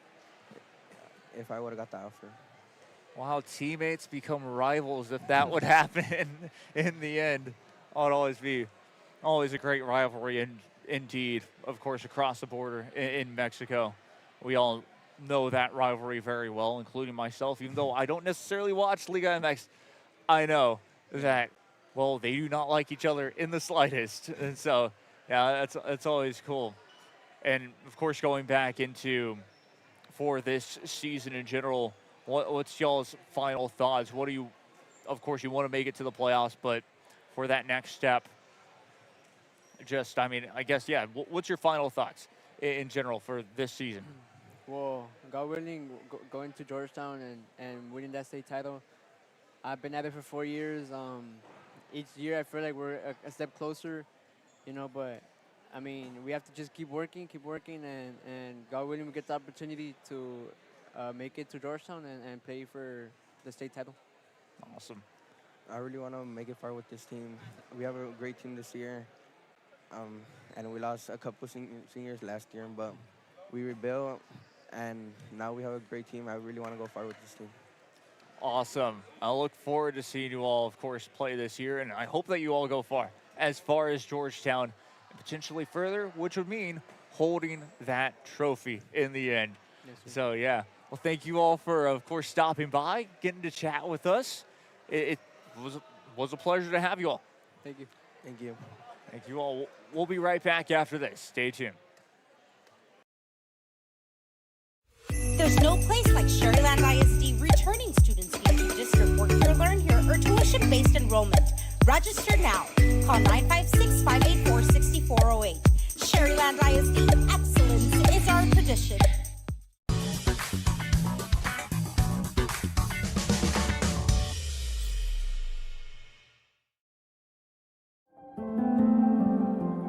Speaker 19: if I would have got the offer.
Speaker 3: Wow, teammates become rivals if that would happen in the end. Oh, it'd always be a great rivalry, and indeed, of course, across the border in Mexico. We all know that rivalry very well, including myself, even though I don't necessarily watch Liga MX. I know that, well, they do not like each other in the slightest. And so, yeah, that's always cool. And, of course, going back into for this season in general, what's y'all's final thoughts? What do you, of course, you want to make it to the playoffs, but for that next step, just, I mean, I guess, yeah, what's your final thoughts in general for this season?
Speaker 17: Well, God willing, going to Georgetown and winning that state title. I've been at it for 4 years. Each year I feel like we're a step closer, you know, but I mean, we have to just keep working, and God willing, we get the opportunity to make it to Georgetown and play for the state title.
Speaker 3: Awesome.
Speaker 19: I really want to make it far with this team. We have a great team this year, and we lost a couple seniors last year, but we rebuilt, and now we have a great team. I really want to go far with this team.
Speaker 3: Awesome. I look forward to seeing you all, of course, play this year, and I hope that you all go far as Georgetown, and potentially further, which would mean holding that trophy in the end.
Speaker 17: Yes, sir.
Speaker 3: So, yeah. Well, thank you all for, of course, stopping by, getting to chat with us. It was a pleasure to have you all.
Speaker 17: Thank you.
Speaker 19: Thank you.
Speaker 3: Thank you all. We'll be right back after this. Stay tuned.
Speaker 4: There's no place like Sherryland ISD returning students need to district work here, learn here, or tuition-based enrollment. Register now. Call 956-584-6408. Sherryland ISD, excellence is our tradition.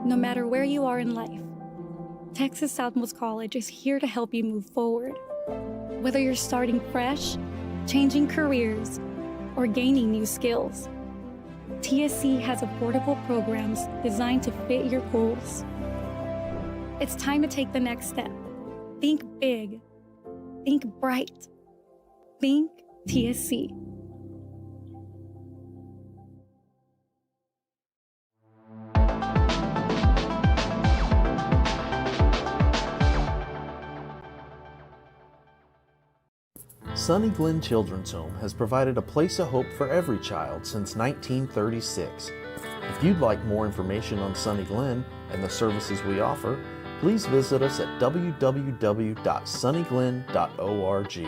Speaker 7: No matter where you are in life, Texas Southmost College is here to help you move forward. Whether you're starting fresh, changing careers, or gaining new skills, TSC has affordable programs designed to fit your goals. It's time to take the next step. Think big. Think bright. Think TSC.
Speaker 20: Sunny Glen Children's Home has provided a place of hope for every child since 1936. If you'd like more information on Sunny Glen and the services we offer, please visit us at www.sunnyglen.org.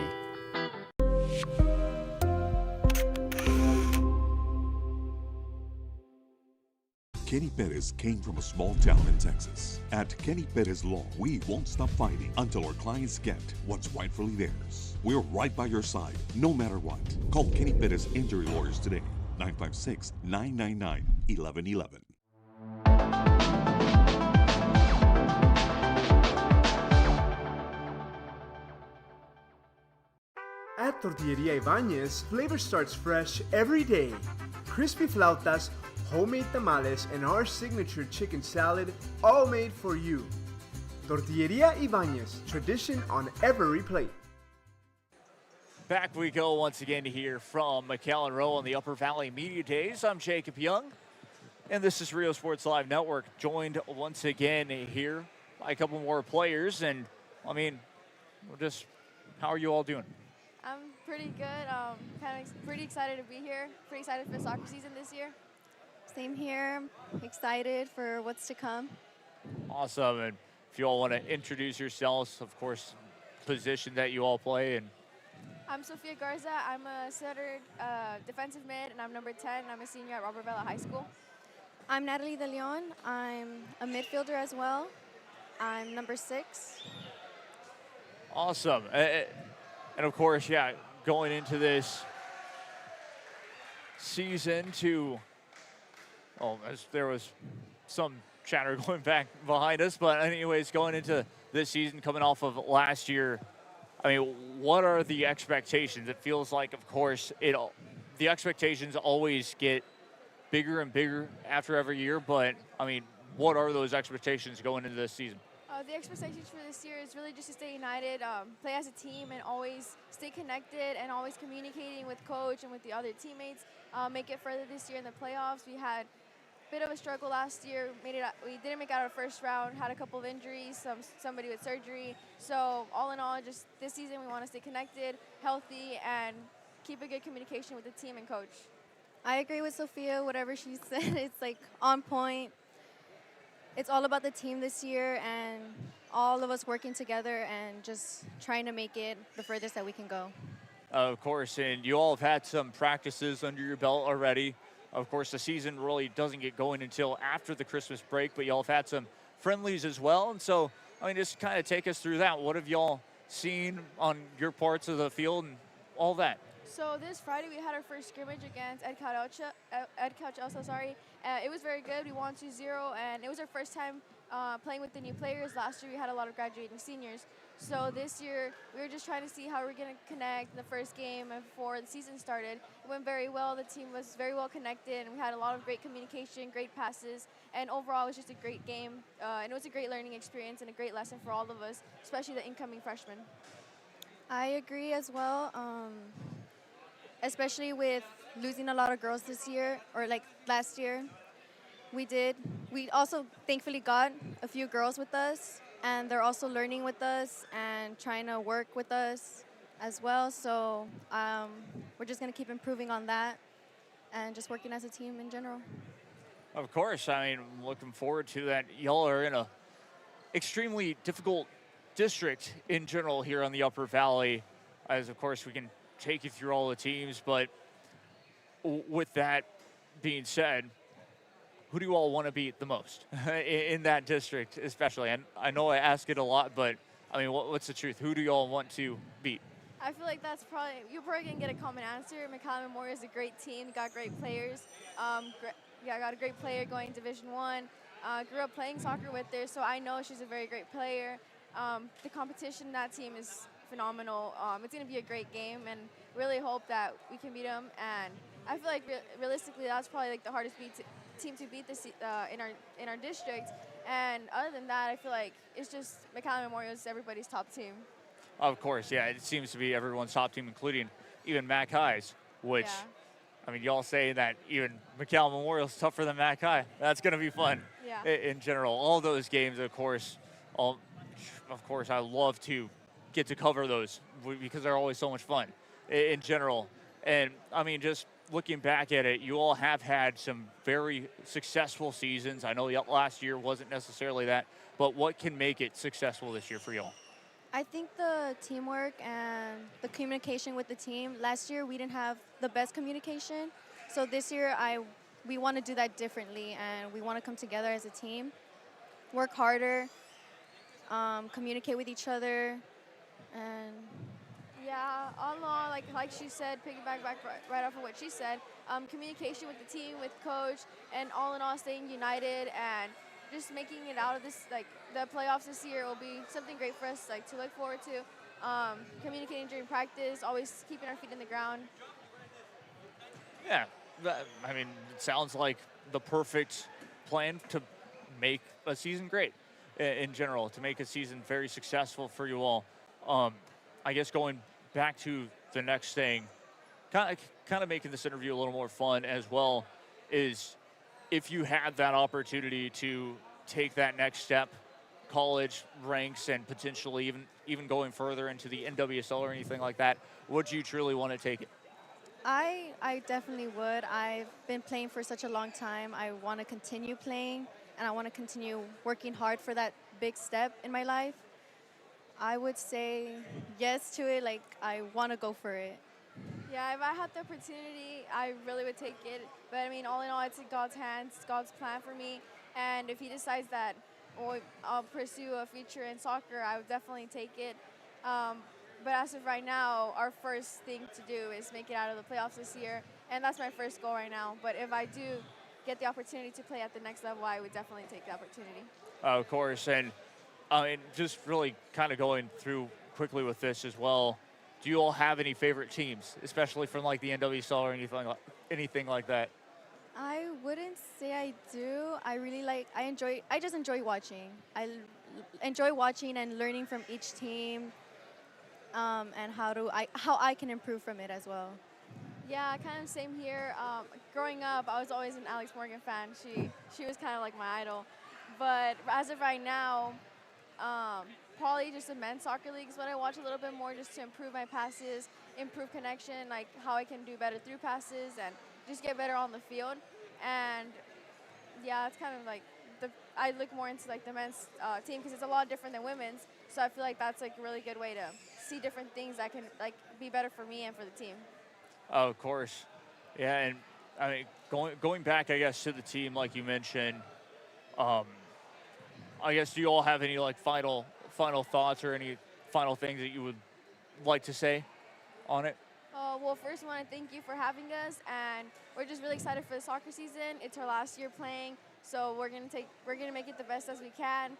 Speaker 5: Kenny Perez came from a small town in Texas. At Kenny Perez Law, we won't stop fighting until our clients get what's rightfully theirs. We're right by your side, no matter what. Call Kenny Perez Injury Lawyers today, 956-999-1111.
Speaker 22: At Tortilleria Ibanez, flavor starts fresh every day. Crispy flautas, homemade tamales, and our signature chicken salad, all made for you. Tortilleria Ibanez, tradition on every plate.
Speaker 3: Back we go once again to hear from McAllen Row on the Upper Valley Media Days. I'm Jacob Young, and this is Rio Sports Live Network, joined once again here by a couple more players. And, I mean, how are you all doing?
Speaker 21: I'm pretty good. Pretty excited to be here. Pretty excited for the soccer season this year.
Speaker 16: Same here. Excited for what's to come.
Speaker 3: Awesome. And if you all want to introduce yourselves, of course, position that you all play. And
Speaker 21: I'm Sofia Garza. I'm a center defensive mid, and I'm number 10. I'm a senior at Robert Vela High School.
Speaker 16: I'm Natalie De Leon. I'm a midfielder as well. I'm number 6.
Speaker 3: awesome. And of course, yeah, going into this season as there was some chatter going back behind us, but anyways, going into this season, coming off of last year, I mean, what are the expectations? It feels like, of course, the expectations always get bigger and bigger after every year, but I mean, what are those expectations going into this season?
Speaker 21: The expectations for this year is really just to stay united, play as a team, and always stay connected and always communicating with coach and with the other teammates. Make it further this year in the playoffs. We had a bit of a struggle last year. We didn't make out our first round, had a couple of injuries, somebody with surgery. So all in all, just this season we want to stay connected, healthy, and keep a good communication with the team and coach.
Speaker 16: I agree with Sophia. Whatever she said, it's like on point. It's all about the team this year and all of us working together and just trying to make it the furthest that we can go.
Speaker 3: Of course, and you all have had some practices under your belt already. Of course, the season really doesn't get going until after the Christmas break, but y'all have had some friendlies as well. And so, I mean, just kind of take us through that. What have y'all seen on your parts of the field and all that?
Speaker 21: So this Friday we had our first scrimmage against Ed Couch, sorry. It was very good. We won 2-0, and it was our first time playing with the new players. Last year we had a lot of graduating seniors. So this year we were just trying to see how we're going to connect in the first game before the season started. It went very well. The team was very well connected, and we had a lot of great communication, great passes, and overall it was just a great game. And it was a great learning experience and a great lesson for all of us, especially the incoming freshmen.
Speaker 16: I agree as well. Especially with losing a lot of girls this year, or like last year, we also thankfully got a few girls with us, and they're also learning with us and trying to work with us as well. So we're just going to keep improving on that and just working as a team in general.
Speaker 3: Of course. I mean, looking forward to that. Y'all are in a extremely difficult district in general here on the Upper Valley, as of course we can take you through all the teams, but with that being said, who do you all want to beat the most in that district especially? And I know I ask it a lot, but I mean, what's the truth? Who do you all want to beat?
Speaker 21: I feel like you're probably going to get a common answer. McAllen Memorial is a great team, got great players. Got a great player going Division I. Grew up playing soccer with her, so I know she's a very great player. The competition in that team is phenomenal. It's going to be a great game, and really hope that we can beat them. And I feel like realistically, that's probably like the hardest team to beat in our district. And other than that, I feel like it's just McAllen Memorial is everybody's top team.
Speaker 3: Of course, yeah, it seems to be everyone's top team, including even Mac High's, which, yeah. I mean, y'all say that even McAllen Memorial is tougher than Mac High. That's going to be fun in general. All those games, of course, I love to get to cover those because they're always so much fun in general. And I mean, just looking back at it, you all have had some very successful seasons. I know last year wasn't necessarily that, but what can make it successful this year for y'all?
Speaker 16: I think the teamwork and the communication with the team. Last year we didn't have the best communication, so this year we want to do that differently, and we want to come together as a team, work harder, communicate with each other. And
Speaker 21: yeah, all in all, like she said, piggyback right off of what she said, communication with the team, with coach, and all in all staying united and just making it out of this, like the playoffs this year will be something great for us, like to look forward to. Communicating during practice, always keeping our feet in the ground.
Speaker 3: Yeah, I mean, it sounds like the perfect plan to make a season great in general, to make a season very successful for you all. I guess going back to the next thing, kind of making this interview a little more fun as well, is if you had that opportunity to take that next step, college ranks, and potentially even going further into the NWSL or anything like that, would you truly want to take it?
Speaker 16: I definitely would. I've been playing for such a long time. I want to continue playing, and I want to continue working hard for that big step in my life. I would say yes to it. Like, I want to go for it.
Speaker 21: Yeah, if I had the opportunity, I really would take it. But I mean, all in all, it's in God's hands, it's God's plan for me. And if he decides that I'll pursue a future in soccer, I would definitely take it. But as of right now, our first thing to do is make it out of the playoffs this year. And that's my first goal right now. But if I do get the opportunity to play at the next level, I would definitely take the opportunity.
Speaker 3: Of course. And I mean, just really kind of going through quickly with this as well. Do you all have any favorite teams, especially from like the NWSL or anything like that?
Speaker 16: I wouldn't say I do. I just enjoy watching. I enjoy watching and learning from each team, and how I can improve from it as well.
Speaker 21: Yeah, kind of same here. Growing up, I was always an Alex Morgan fan. She was kind of like my idol. But as of right now, probably just the men's soccer league is what I watch a little bit more, just to improve my passes, improve connection, like how I can do better through passes and just get better on the field. And yeah, it's kind of like I look more into like the men's team because it's a lot different than women's. So I feel like that's like a really good way to see different things that can like be better for me and for the team.
Speaker 3: Of course. Yeah, and I mean, going back, I guess, to the team, like you mentioned, I guess, do you all have any like final thoughts or any final things that you would like to say on it?
Speaker 21: Well, first I want to thank you for having us, and we're just really excited for the soccer season. It's our last year playing, so we're gonna make it the best as we can,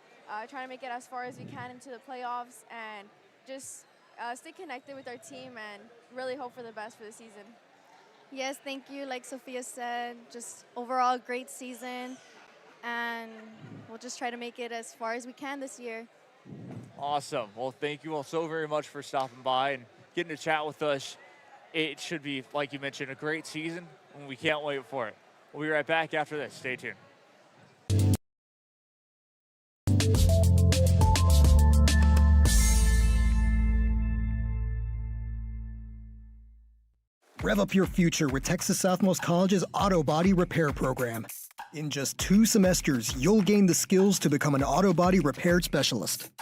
Speaker 21: trying to make it as far as we can into the playoffs, and just stay connected with our team and really hope for the best for the season.
Speaker 16: Yes, thank you. Like Sophia said, just overall great season, and we'll just try to make it as far as we can this year.
Speaker 3: Awesome. Well, thank you all so very much for stopping by and getting to chat with us. It should be, like you mentioned, a great season, and we can't wait for it. We'll be right back after this. Stay tuned.
Speaker 9: Rev up your future with Texas Southmost College's Auto Body Repair Program. In just 2 semesters, you'll gain the skills to become an auto body repair specialist.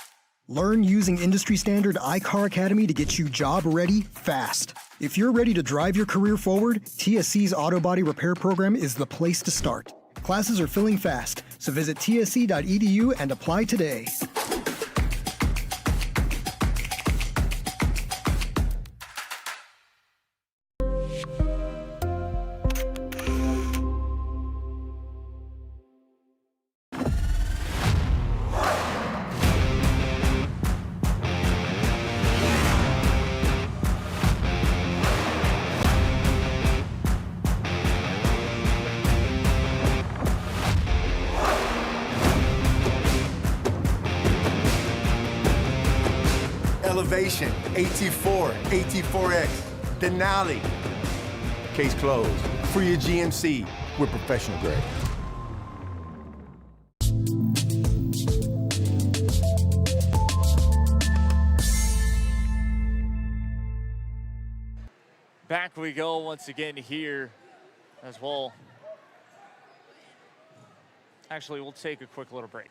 Speaker 9: Learn using industry-standard iCar Academy to get you job-ready fast. If you're ready to drive your career forward, TSC's Auto Body Repair Program is the place to start. Classes are filling fast, so visit tsc.edu and apply today.
Speaker 15: Elevation, AT4, AT4X, Denali. Case closed. For your GMC, we're professional grade.
Speaker 3: Back we go once again here as well. Actually, we'll take a quick little break.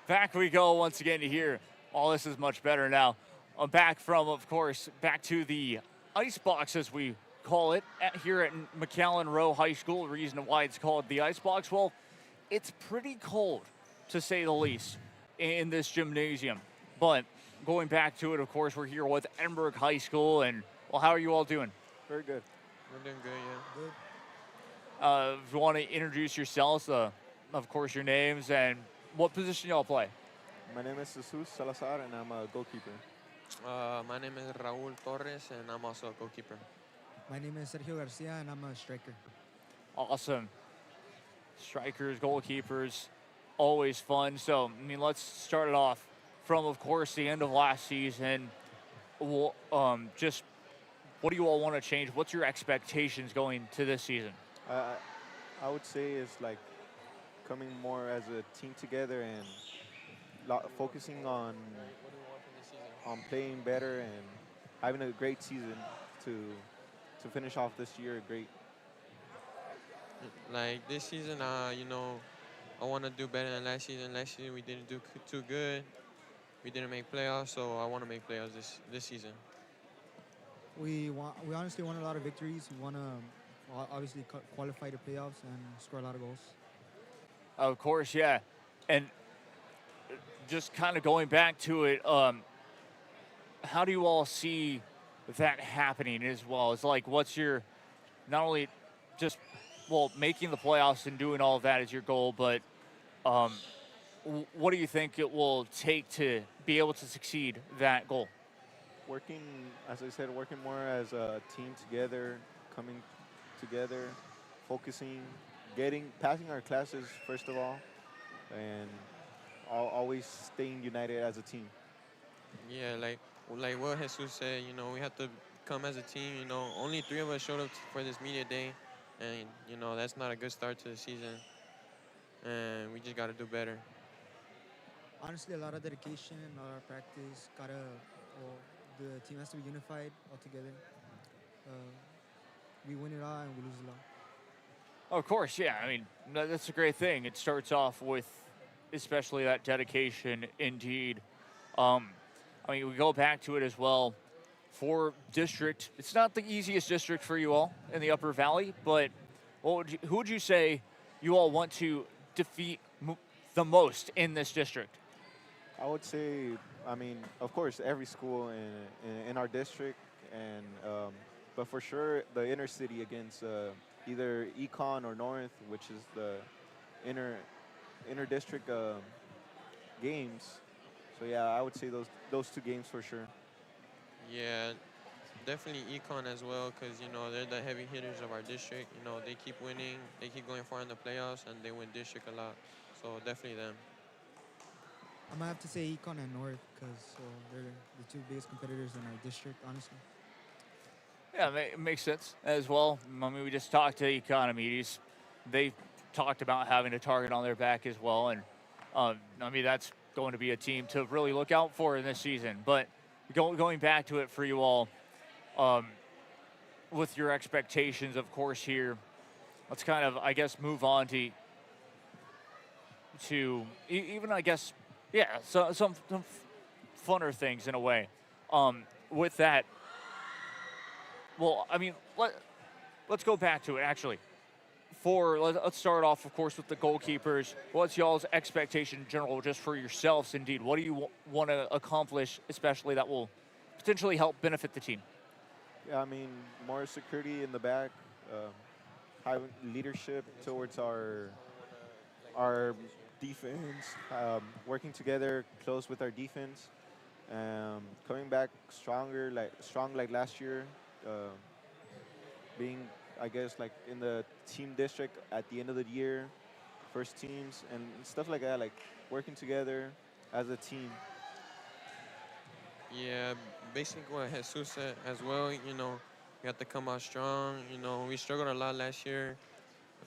Speaker 3: Back we go once again to here. All this is much better now. I'm back from, of course, back to the ice box, as we call it, here at McAllen Row High School. The reason why it's called the ice box, well, it's pretty cold, to say the least, in this gymnasium. But going back to it, of course, we're here with Edinburg High School, and, well, how are you all doing?
Speaker 23: Very good. We're doing good, yeah. Good.
Speaker 3: If you want to introduce yourselves, of course, your names, and what position y'all play?
Speaker 23: My name is Jesus Salazar, and I'm a goalkeeper. My name is Raul Torres, and I'm also a goalkeeper.
Speaker 10: My name is Sergio Garcia, and I'm a striker.
Speaker 3: Awesome. Strikers, goalkeepers, always fun. So, I mean, let's start it off from, of course, the end of last season. Just what do you all want to change? What's your expectations going to this season?
Speaker 11: I would say it's like coming more as a team together and focusing on playing better and having a great season to finish off this year great.
Speaker 23: Like this season, you know, I want to do better than last season. Last season we didn't do too good. We didn't make playoffs, so I want to make playoffs this season.
Speaker 10: We honestly want a lot of victories. We want to obviously qualify to playoffs and score a lot of goals.
Speaker 3: Of course, yeah. And just kind of going back to it, how do you all see that happening as well? It's like, what's your, not only just, well, making the playoffs and doing all of that is your goal, but what do you think it will take to be able to succeed that goal?
Speaker 11: Working, as I said, working more as a team together, coming together, focusing, passing our classes first of all, and always staying united as a team.
Speaker 23: Yeah, like what Jesus said, you know, we have to come as a team. You know, only 3 of us showed up for this media day, and you know that's not a good start to the season. And we just got to do better.
Speaker 10: Honestly, a lot of dedication, a lot of practice. The team has to be unified all together. We win it all and we lose it all.
Speaker 3: Of course, yeah. I mean, that's a great thing. It starts off with especially that dedication indeed. I mean, we go back to it as well. For district, it's not the easiest district for you all in the Upper Valley, but who would you say you all want to defeat the most in this district?
Speaker 11: I would say, I mean, of course, every school in our district, and but for sure the inner city against either Econ or North, which is the inner district games. So yeah, I would say those 2 games for sure.
Speaker 23: Yeah, definitely Econ as well, because you know they're the heavy hitters of our district. You know, they keep winning, they keep going far in the playoffs, and they win district a lot. So definitely them.
Speaker 10: I'm gonna have to say Econ and North because they're the 2 biggest competitors in our district, honestly.
Speaker 3: Yeah, it makes sense as well. I mean, we just talked to Economies. They talked about having a target on their back as well, and I mean that's going to be a team to really look out for in this season. But going back to it for you all, with your expectations, of course, here, let's kind of, I guess, move on to even, I guess, yeah, so some funner things in a way. With that, well, I mean, let's go back to it, actually. Let's start off, of course, with the goalkeepers. What's y'all's expectation in general just for yourselves, indeed? What do you want to accomplish, especially that will potentially help benefit the team?
Speaker 11: Yeah, I mean, more security in the back, having leadership towards our defense, working together close with our defense, coming back strong like last year, being, I guess, like in the team district at the end of the year, first teams and stuff like that, like working together as a team.
Speaker 23: Yeah, basically what Jesus said as well, you know, we have to come out strong. You know, we struggled a lot last year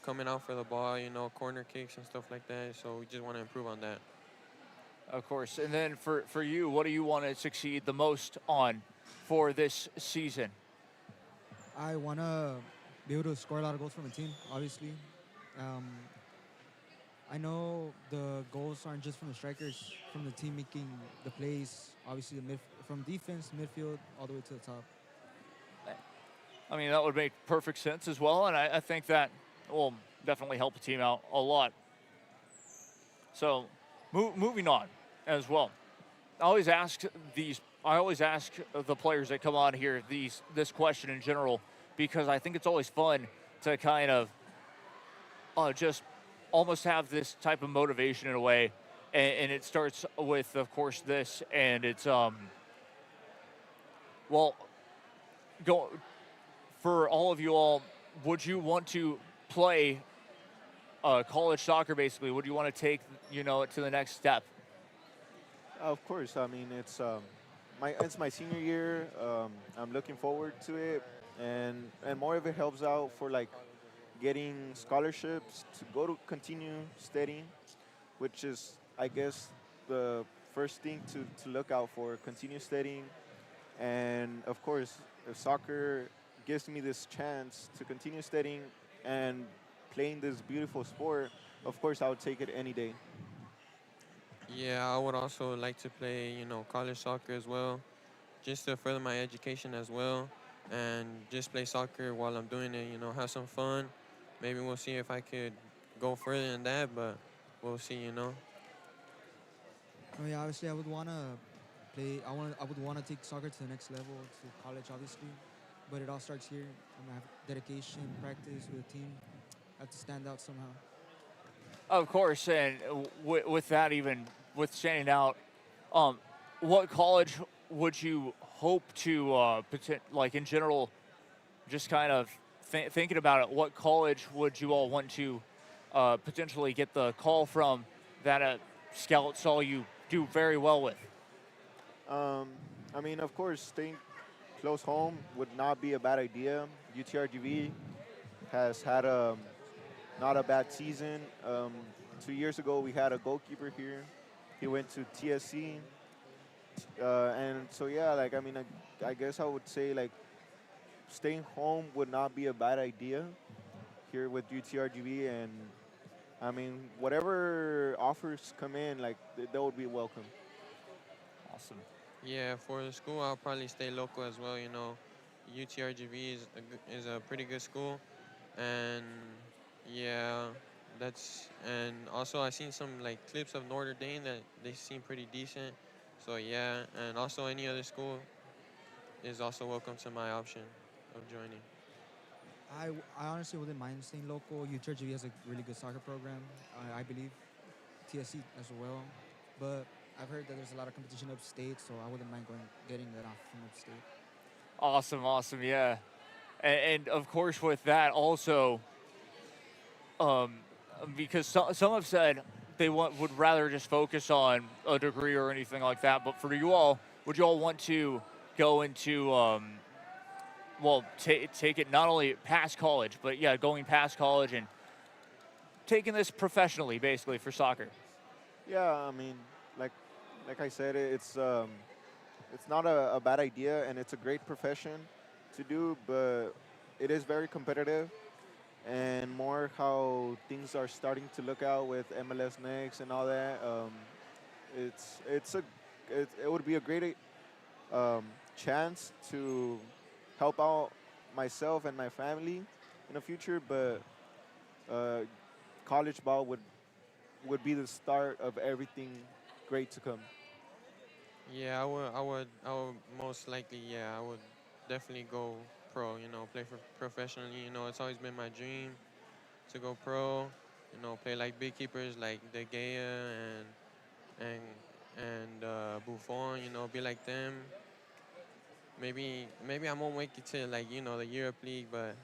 Speaker 23: coming out for the ball, you know, corner kicks and stuff like that. So we just want to improve on that.
Speaker 3: Of course. And then for you, what do you want to succeed the most on for this season?
Speaker 10: I want to be able to score a lot of goals from a team, obviously. I know the goals aren't just from the strikers, from the team making the plays, obviously from defense, midfield, all the way to the top.
Speaker 3: I mean, that would make perfect sense as well, and I think that will definitely help the team out a lot. So, moving on as well. I always ask the players that come on here this question in general, because I think it's always fun to kind of just almost have this type of motivation in a way, and it starts with, of course, this, and it's Well, go for all of you all. Would you want to play college soccer? Basically, would you want to take it to the next step?
Speaker 11: Of course. I mean, it's my senior year. I'm looking forward to it, and more of it helps out for like getting scholarships to go to continue studying, which is, I guess, the first thing to look out for. Continue studying, and of course, if soccer gives me this chance to continue studying and playing this beautiful sport, of course, I would take it any day.
Speaker 23: Yeah, I would also like to play, college soccer as well, just to further my education as well, and just play soccer while I'm doing it. Have some fun. Maybe we'll see if I could go further than that, but we'll see.
Speaker 10: Oh yeah, obviously I would wanna play. I would wanna take soccer to the next level, to college, obviously. But it all starts here. I'm gonna have dedication, practice with a team. I have to stand out somehow.
Speaker 3: Of course, and with that, even with standing out, what college would you hope to, like in general, just kind of thinking about it, what college would you all want to potentially get the call from that a scout saw you do very well with?
Speaker 11: I mean, of course, staying close home would not be a bad idea. UTRGV has had not a bad season. 2 years ago, we had a goalkeeper here. He went to TSC. And so, yeah, like, I mean, I guess I would say, like, staying home would not be a bad idea here with UTRGV. And, I mean, whatever offers come in, like, they would be welcome.
Speaker 3: Awesome.
Speaker 23: Yeah, for the school, I'll probably stay local as well. UTRGV is a pretty good school, and yeah, and also I've seen some like clips of Notre Dame that they seem pretty decent. So yeah, and also any other school is also welcome to my option of joining.
Speaker 10: I honestly wouldn't mind staying local. UTRGV has a really good soccer program, I believe. TSC as well, but I've heard that there's a lot of competition upstate, so I wouldn't mind getting that off from upstate.
Speaker 3: Awesome, yeah. And of course, with that also, because some have said they would rather just focus on a degree or anything like that. But for you all, would you all want to go into, take it not only past college, but yeah, going past college and taking this professionally, basically, for soccer?
Speaker 11: Yeah, I mean, like I said, it's not a bad idea, and it's a great profession to do, but it is very competitive, and more how things are starting to look out with MLS Next and all that. It would be a great chance to help out myself and my family in the future, but college ball would be the start of everything great to come.
Speaker 23: Yeah, I would most likely, yeah, I would definitely go pro, play professionally. It's always been my dream to go pro, play like big keepers like De Gea and Buffon, be like them. Maybe I won't make it to like, the Europe League, but,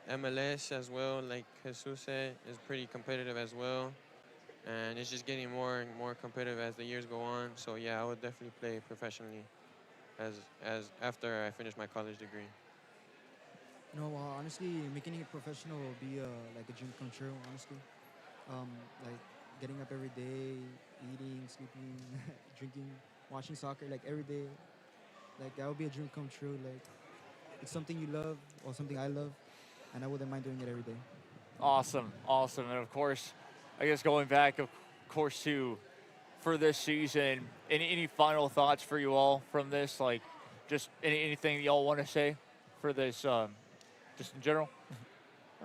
Speaker 23: MLS as well, like Jesus said, is pretty competitive as well. And it's just getting more and more competitive as the years go on. So yeah, I would definitely play professionally as after I finish my college degree.
Speaker 10: Honestly, making it professional will be like a dream come true. Honestly, like getting up every day, eating, sleeping, drinking, watching soccer like every day. Like that would be a dream come true. Like it's something you love or something I love, and I wouldn't mind doing it every day.
Speaker 3: Awesome. And of course, I guess going back, of course, for this season, any final thoughts for you all from this? Like, just anything y'all want to say for this, just in general?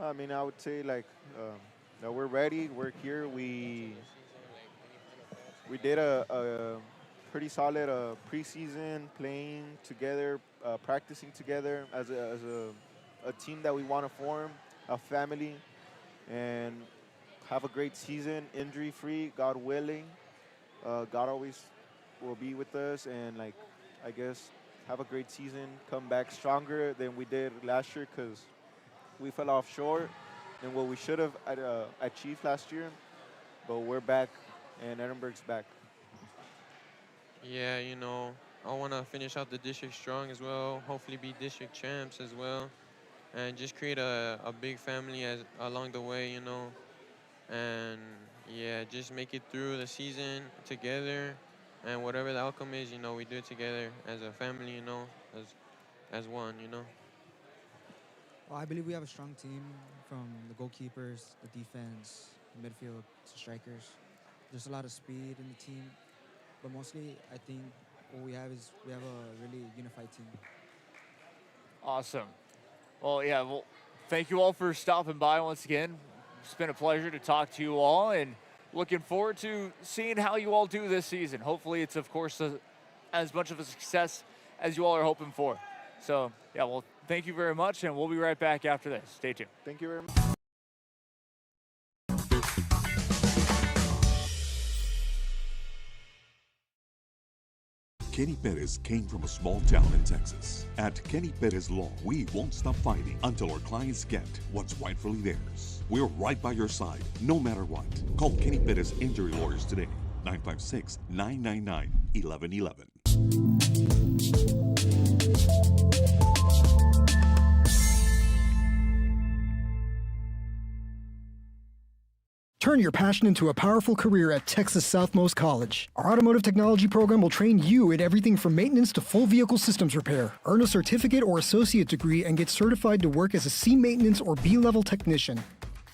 Speaker 11: I mean, I would say like that we're ready. We're here. We did a pretty solid preseason, playing together, practicing together as a team that we want to form, a family, and have a great season, injury-free, God willing. God always will be with us, and like I guess have a great season, come back stronger than we did last year because we fell off short than what we should have achieved last year. But we're back, and Edinburgh's back.
Speaker 23: Yeah, you know, I want to finish out the district strong as well, hopefully be district champs as well, and just create a big family along the way, you know, and yeah, just make it through the season together, and whatever the outcome is, you know, we do it together as a family, you know, as one, you know.
Speaker 10: Well, I believe we have a strong team from the goalkeepers, the defense, the midfield, to strikers. There's a lot of speed in the team, but mostly I think what we have is we have a really unified team.
Speaker 3: Awesome. Well, yeah, well, thank you all for stopping by once again. It's been a pleasure to talk to you all, and looking forward to seeing how you all do this season. Hopefully it's, of course, as much of a success as you all are hoping for. So, yeah, well, thank you very much, and we'll be right back after this. Stay tuned.
Speaker 11: Thank you very much.
Speaker 5: Kenny Perez came from a small town in Texas. At Kenny Perez Law, we won't stop fighting until our clients get what's rightfully theirs. We're right by your side, no matter what. Call Kenny Perez Injury Lawyers today, 956-999-1111.
Speaker 9: Turn your passion into a powerful career at Texas Southmost College. Our automotive technology program will train you in everything from maintenance to full vehicle systems repair. Earn a certificate or associate degree and get certified to work as a C maintenance or B-level technician.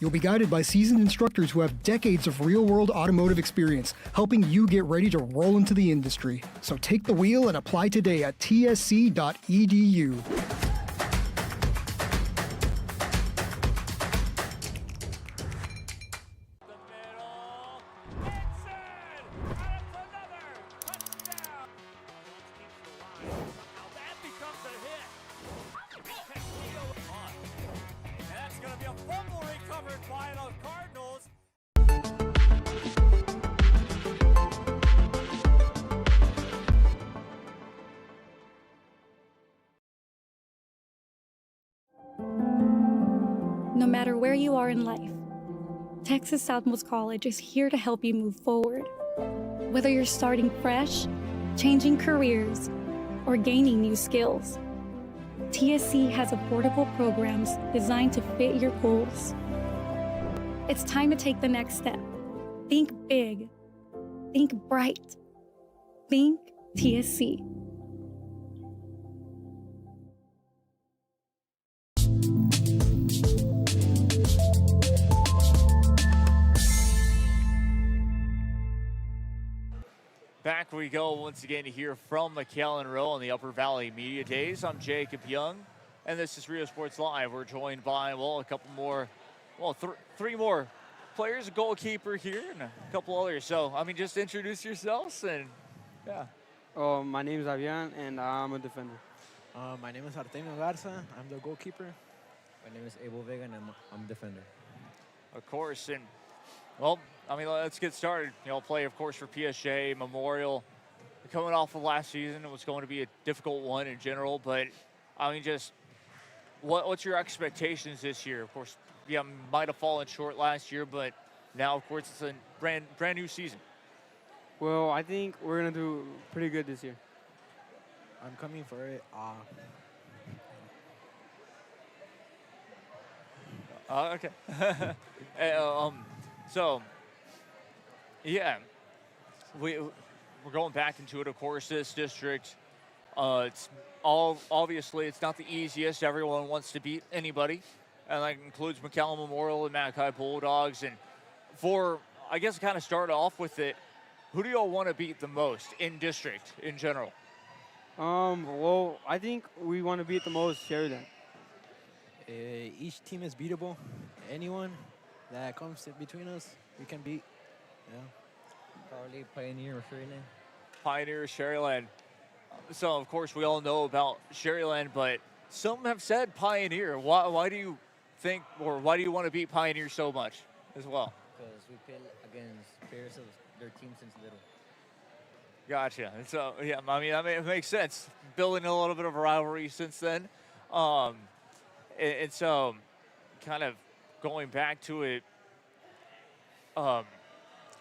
Speaker 9: You'll be guided by seasoned instructors who have decades of real-world automotive experience, helping you get ready to roll into the industry. So take the wheel and apply today at tsc.edu.
Speaker 7: No matter where you are in life, Texas Southmost College is here to help you move forward. Whether you're starting fresh, changing careers, or gaining new skills, TSC has affordable programs designed to fit your goals. It's time to take the next step. Think big. Think bright. Think TSC.
Speaker 3: Back we go once again to hear from McAllen Row on the Upper Valley Media Days. I'm Jacob Young, and this is Rio Sports Live. We're joined by, well, a couple more, well, three more players, a goalkeeper here, and a couple others. So, I mean, just introduce yourselves, and yeah.
Speaker 17: Oh, my name is Avian, and I'm a defender.
Speaker 12: My name is Artemio Garza. I'm the goalkeeper.
Speaker 14: My name is Abel Vega, and I'm a defender.
Speaker 3: Of course, and well, I mean, let's get started. You know, play, of course, for PSJA Memorial. Coming off of last season, it was going to be a difficult one in general, but I mean, just what's your expectations this year? Of course, yeah, might have fallen short last year, but now, of course, it's a brand new season.
Speaker 17: Well, I think we're gonna do pretty good this year.
Speaker 12: I'm coming for it.
Speaker 3: Okay. So, yeah, we're going back into it. Of course, this district, it's obviously it's not the easiest. Everyone wants to beat anybody, and that includes McAllen Memorial and Mac High Bulldogs. And I guess, kind of start off with it. Who do y'all want to beat the most in district in general?
Speaker 17: Well, I think we want to beat the most Sheridan.
Speaker 12: Each team is beatable. Anyone that comes between us, we can beat. Yeah.
Speaker 14: Probably Pioneer or Sherryland.
Speaker 3: Pioneer or Sherryland. So, of course, we all know about Sherryland, but some have said Pioneer. Why do you think, or why do you want to beat Pioneer so much as well?
Speaker 14: Because we play against players of their team since little.
Speaker 3: Gotcha. And so, yeah, I mean, it makes sense. Building a little bit of a rivalry since then. And so, kind of going back to it, I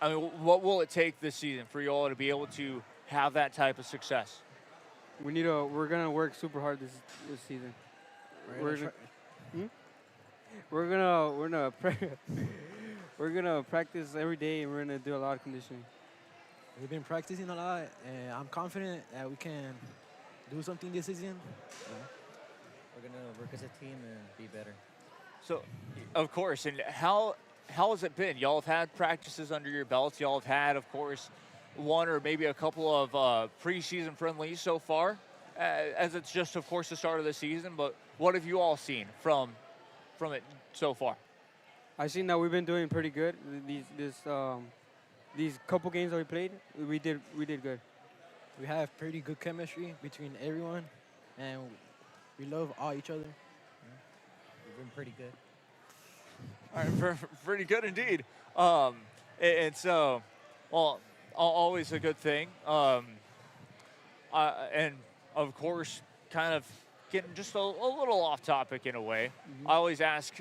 Speaker 3: mean, what will it take this season for you all to be able to have that type of success?
Speaker 1: We're gonna work super hard this season. We're gonna practice every day, and we're gonna do a lot of conditioning.
Speaker 12: We've been practicing a lot, and I'm confident that we can do something this season.
Speaker 14: We're gonna work as a team and be better.
Speaker 3: So, of course, and how has it been? Y'all have had practices under your belts. Y'all have had, of course, one or maybe a couple of preseason friendlies so far, as it's just, of course, the start of the season. But what have you all seen from it so far?
Speaker 1: I've seen that we've been doing pretty good. These couple games that we played, we did good.
Speaker 12: We have pretty good chemistry between everyone, and we love all each other.
Speaker 14: We've been pretty good.
Speaker 3: All right, pretty good indeed. And so, well, always a good thing. And of course, kind of getting just a little off topic in a way.
Speaker 1: Mm-hmm.
Speaker 3: I always ask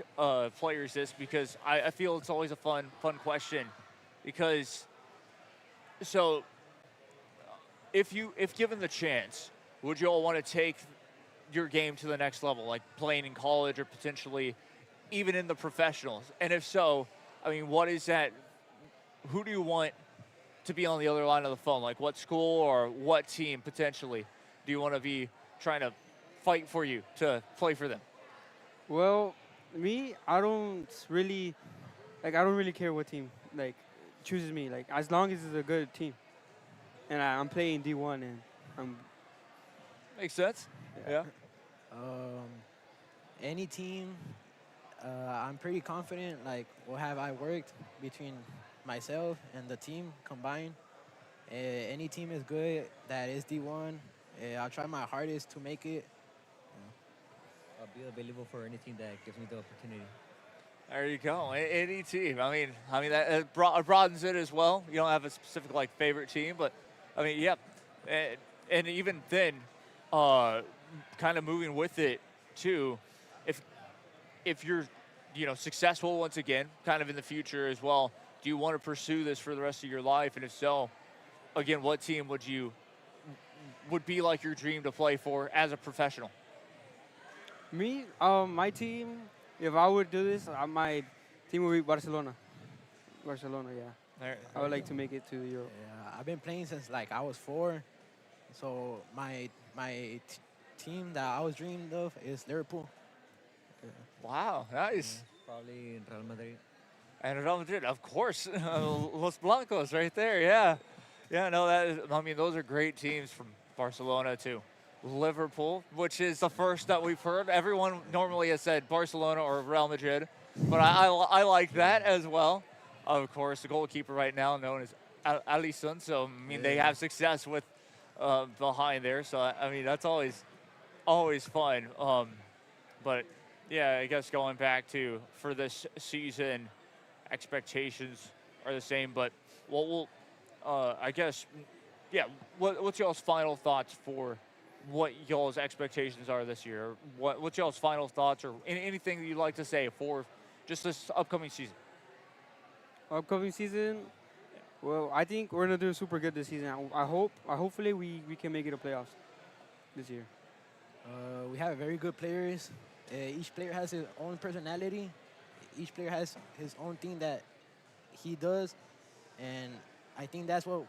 Speaker 3: players this because I feel it's always a fun question. Because, so, if given the chance, would you all want to take your game to the next level, like playing in college or potentially even in the professionals? And if so, I mean, what is that? Who do you want to be on the other line of the phone? Like what school or what team potentially do you want to be trying to fight for you to play for them?
Speaker 1: Well, me, I don't really care what team chooses me. Like as long as it's a good team, and I'm playing D1 and I'm.
Speaker 3: Makes sense. Yeah.
Speaker 12: Any team, I'm pretty confident. Like, what have I worked between myself and the team combined? Any team is good that is D1. I'll try my hardest to make it.
Speaker 14: I'll be available for any team that gives me the opportunity.
Speaker 3: There you go. Any team. I mean that broadens it as well. You don't have a specific favorite team, but I mean, yep. And even then, kind of moving with it too. If you're, successful once again, kind of in the future as well, do you want to pursue this for the rest of your life? And if so, again, what team would be like your dream to play for as a professional?
Speaker 1: Me, my team. If I would do this, my team would be Barcelona. Barcelona, yeah. I would like to make it to Europe.
Speaker 12: Yeah, I've been playing since I was 4. So my team that I was dreamed of is Liverpool.
Speaker 3: Yeah. Wow, nice.
Speaker 14: Probably in Real Madrid.
Speaker 3: And Real Madrid, of course. Los Blancos right there, yeah. Yeah, no, those are great teams from Barcelona too. Liverpool, which is the first that we've heard. Everyone normally has said Barcelona or Real Madrid, but I like that as well. Of course, the goalkeeper right now known as Alisson, so they have success with behind there. So that's always fun. But yeah, I guess going back to for this season, expectations are the same. But we'll I guess, yeah. What's y'all's final thoughts for what y'all's expectations are this year? What's y'all's final thoughts or anything that you'd like to say for just this upcoming season?
Speaker 1: Upcoming season, well, I think we're gonna do super good this season. Hopefully we can make it to playoffs this year.
Speaker 12: We have very good players. Each player has his own personality. Each player has his own thing that he does, and I think that's what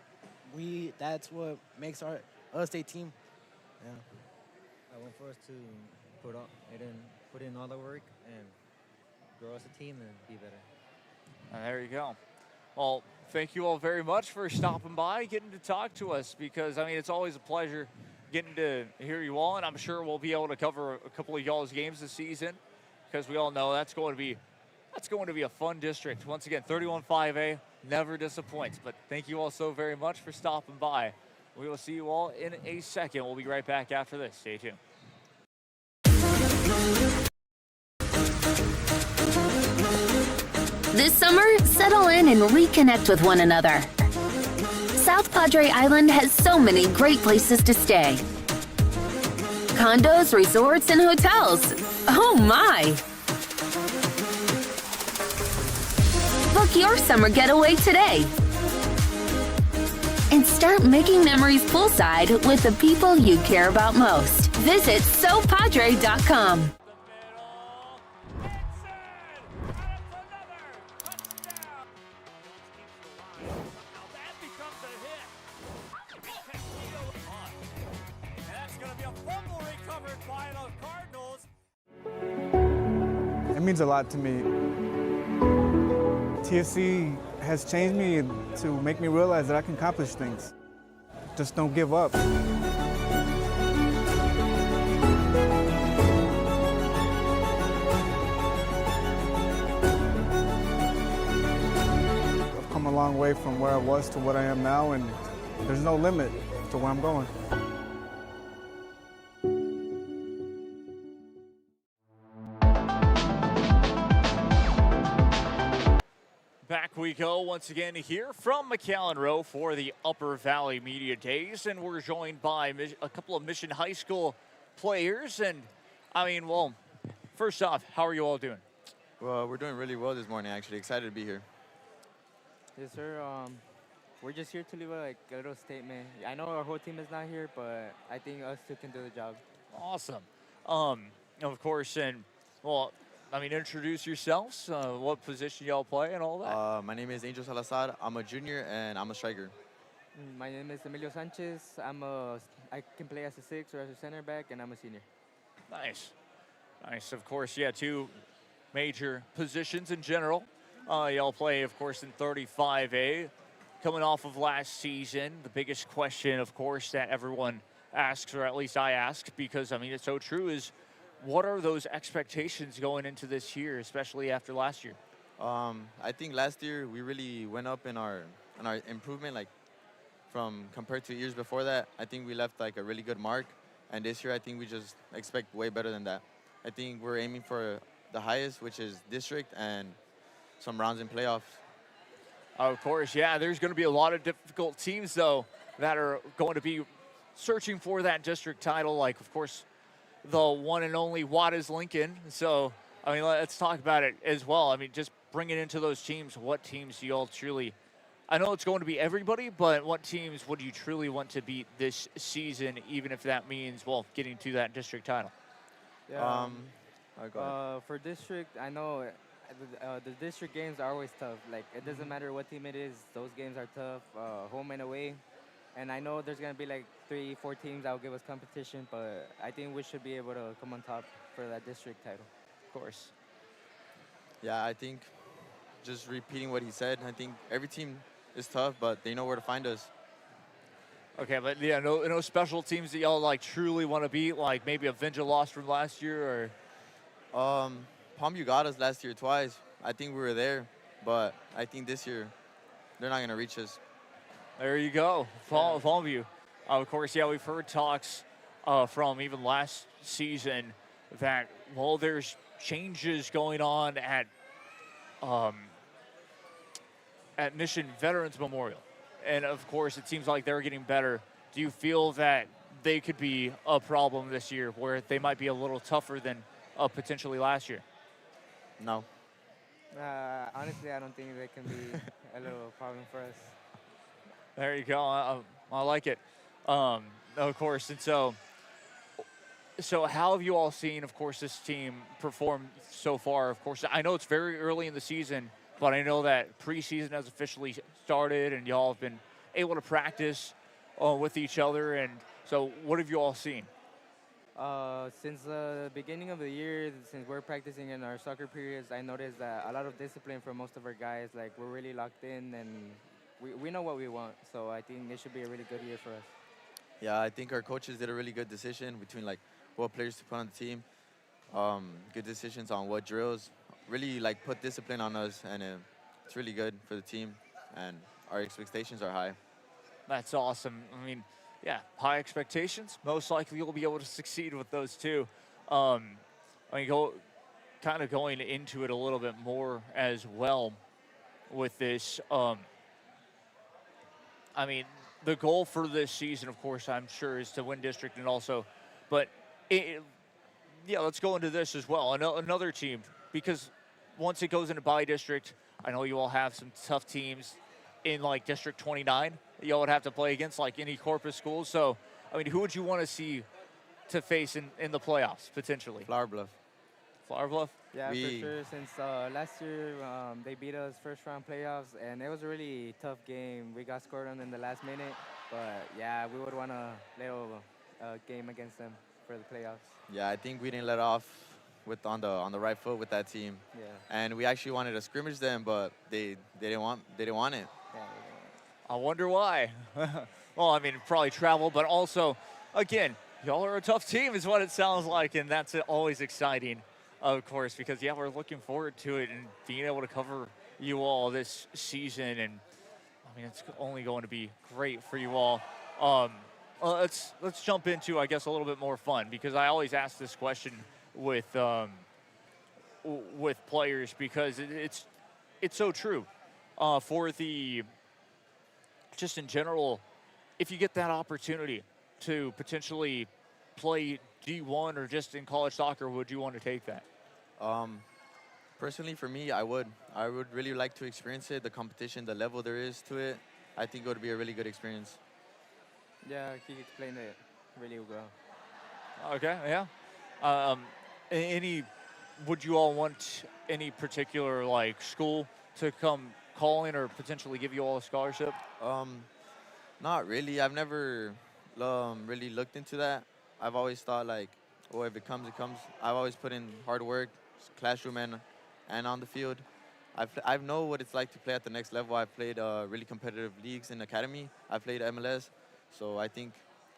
Speaker 12: makes us a team. Yeah.
Speaker 14: I want for us to put in all the work and grow as a team and be better.
Speaker 3: And there you go. Well, thank you all very much for stopping by, getting to talk to us, because it's always a pleasure getting to hear you all, and I'm sure we'll be able to cover a couple of y'all's games this season, because we all know that's going to be a fun district. Once again, 31-5A never disappoints. But thank you all so very much for stopping by. We will see you all in a second. We'll be right back after this. Stay tuned.
Speaker 6: This summer, settle in and reconnect with one another. South Padre Island has so many great places to stay. Condos, resorts, and hotels. Oh my! Book your summer getaway today. And start making memories poolside with the people you care about most. Visit SoPadre.com.
Speaker 2: It means a lot to me. TFC has changed me to make me realize that I can accomplish things. Just don't give up. I've come a long way from where I was to what I am now, and there's no limit to where I'm going.
Speaker 3: Back we go once again here from McAllen Row for the Upper Valley Media Days, and we're joined by a couple of Mission High School players. And I mean, well, first off, how are you all doing?
Speaker 8: Well, we're doing really well this morning, actually. Excited to be here.
Speaker 17: Yes, sir. We're just here to leave a little statement. I know our whole team is not here, but I think us two can do the job.
Speaker 3: Awesome. Of course, and well, I mean, introduce yourselves, what position y'all play and all that.
Speaker 8: My name is Angel Salazar. I'm a junior and I'm a striker.
Speaker 17: My name is Emilio Sanchez. I can play as a 6 or as a center back, and I'm a senior.
Speaker 3: Nice. Nice. Of course, yeah, two major positions in general. Y'all play, of course, in 35A. Coming off of last season, the biggest question, of course, that everyone asks, or at least I ask, because, I mean, it's so true, is what are those expectations going into this year, especially after last year?
Speaker 8: I think last year we really went up in our improvement, like from compared to years before that. I think we left like a really good mark, and this year I think we just expect way better than that. I think we're aiming for the highest, which is district, and some rounds in playoffs.
Speaker 3: Of course, yeah. There's going to be a lot of difficult teams though that are going to be searching for that district title. Like, of course, the one and only Waters Lincoln. So, I mean, let's talk about it as well. I mean, just bring it into those teams. What teams do you all truly, I know it's going to be everybody, but what teams would you truly want to beat this season, even if that means, well, getting to that district title?
Speaker 17: Yeah, for district, I know the district games are always tough. Like, it doesn't matter what team it is, those games are tough, home and away. And I know there's going to be like 3-4 teams that will give us competition, but I think we should be able to come on top for that district title.
Speaker 3: Of course.
Speaker 8: Yeah, I think just repeating what he said, I think every team is tough, but they know where to find us.
Speaker 3: Okay, but yeah, no special teams that y'all like truly want to beat, like maybe a Vinja lost from last year, or?
Speaker 8: Palmview got us last year twice. I think we were there, but I think this year they're not going to reach us.
Speaker 3: There you go, Palmview. Of course, yeah, we've heard talks from even last season that, well, there's changes going on at Mission Veterans Memorial. And, of course, it seems like they're getting better. Do you feel that they could be a problem this year, where they might be a little tougher than potentially last year?
Speaker 8: No.
Speaker 17: Honestly, I don't think they can be a little problem for us.
Speaker 3: There you go. I like it. Of course, and so how have you all seen, of course, this team perform so far? Of course, I know it's very early in the season, but I know that preseason has officially started, and y'all have been able to practice with each other. And so, what have you all seen?
Speaker 17: Since the beginning of the year, since we're practicing in our soccer periods, I noticed that a lot of discipline for most of our guys. Like, we're really locked in, and we know what we want. So I think it should be a really good year for us.
Speaker 8: Yeah, I think our coaches did a really good decision between like what players to put on the team. Good decisions on what drills. Really like put discipline on us, and it's really good for the team. And our expectations are high.
Speaker 3: That's awesome. I mean, yeah, high expectations. Most likely you'll be able to succeed with those too. I mean, going into it a little bit more as well with this. I mean, the goal for this season, of course, I'm sure, is to win district and also, but yeah, let's go into this as well. Another team, because once it goes into bi-district, I know you all have some tough teams in like District 29 that you all would have to play against, like any Corpus schools. So, I mean, who would you want to see to face in the playoffs, potentially?
Speaker 8: Flower Bluff.
Speaker 3: Flower Bluff?
Speaker 17: Yeah, for sure. Since last year, they beat us first round playoffs, and it was a really tough game. We got scored on in the last minute, but yeah, we would want a little game against them for the playoffs.
Speaker 8: Yeah, I think we didn't let off on the right foot with that team.
Speaker 17: Yeah.
Speaker 8: And we actually wanted to scrimmage them, but they didn't want it.
Speaker 17: Yeah,
Speaker 3: I wonder why. Well, I mean, probably travel, but also, again, y'all are a tough team is what it sounds like, and that's always exciting, of course, because, yeah, we're looking forward to it and being able to cover you all this season, and, I mean, it's only going to be great for you all. Let's jump into, I guess, a little bit more fun, because I always ask this question with players, because it's so true. For the, just in general, if you get that opportunity to potentially play D1 or just in college soccer, would you want to take that?
Speaker 8: Personally, for me, I would really like to experience it, the competition, the level there is to it. I think it would be a really good experience.
Speaker 17: Yeah, he explained it really well.
Speaker 3: Okay, yeah. Would you all want any particular like school to come call in or potentially give you all a scholarship?
Speaker 8: Not really. I've never really looked into that. I've always thought like, oh, if it comes, it comes. I've always put in hard work, classroom and on the field. I know what it's like to play at the next level. I've played really competitive leagues in academy. I've played MLS, so I think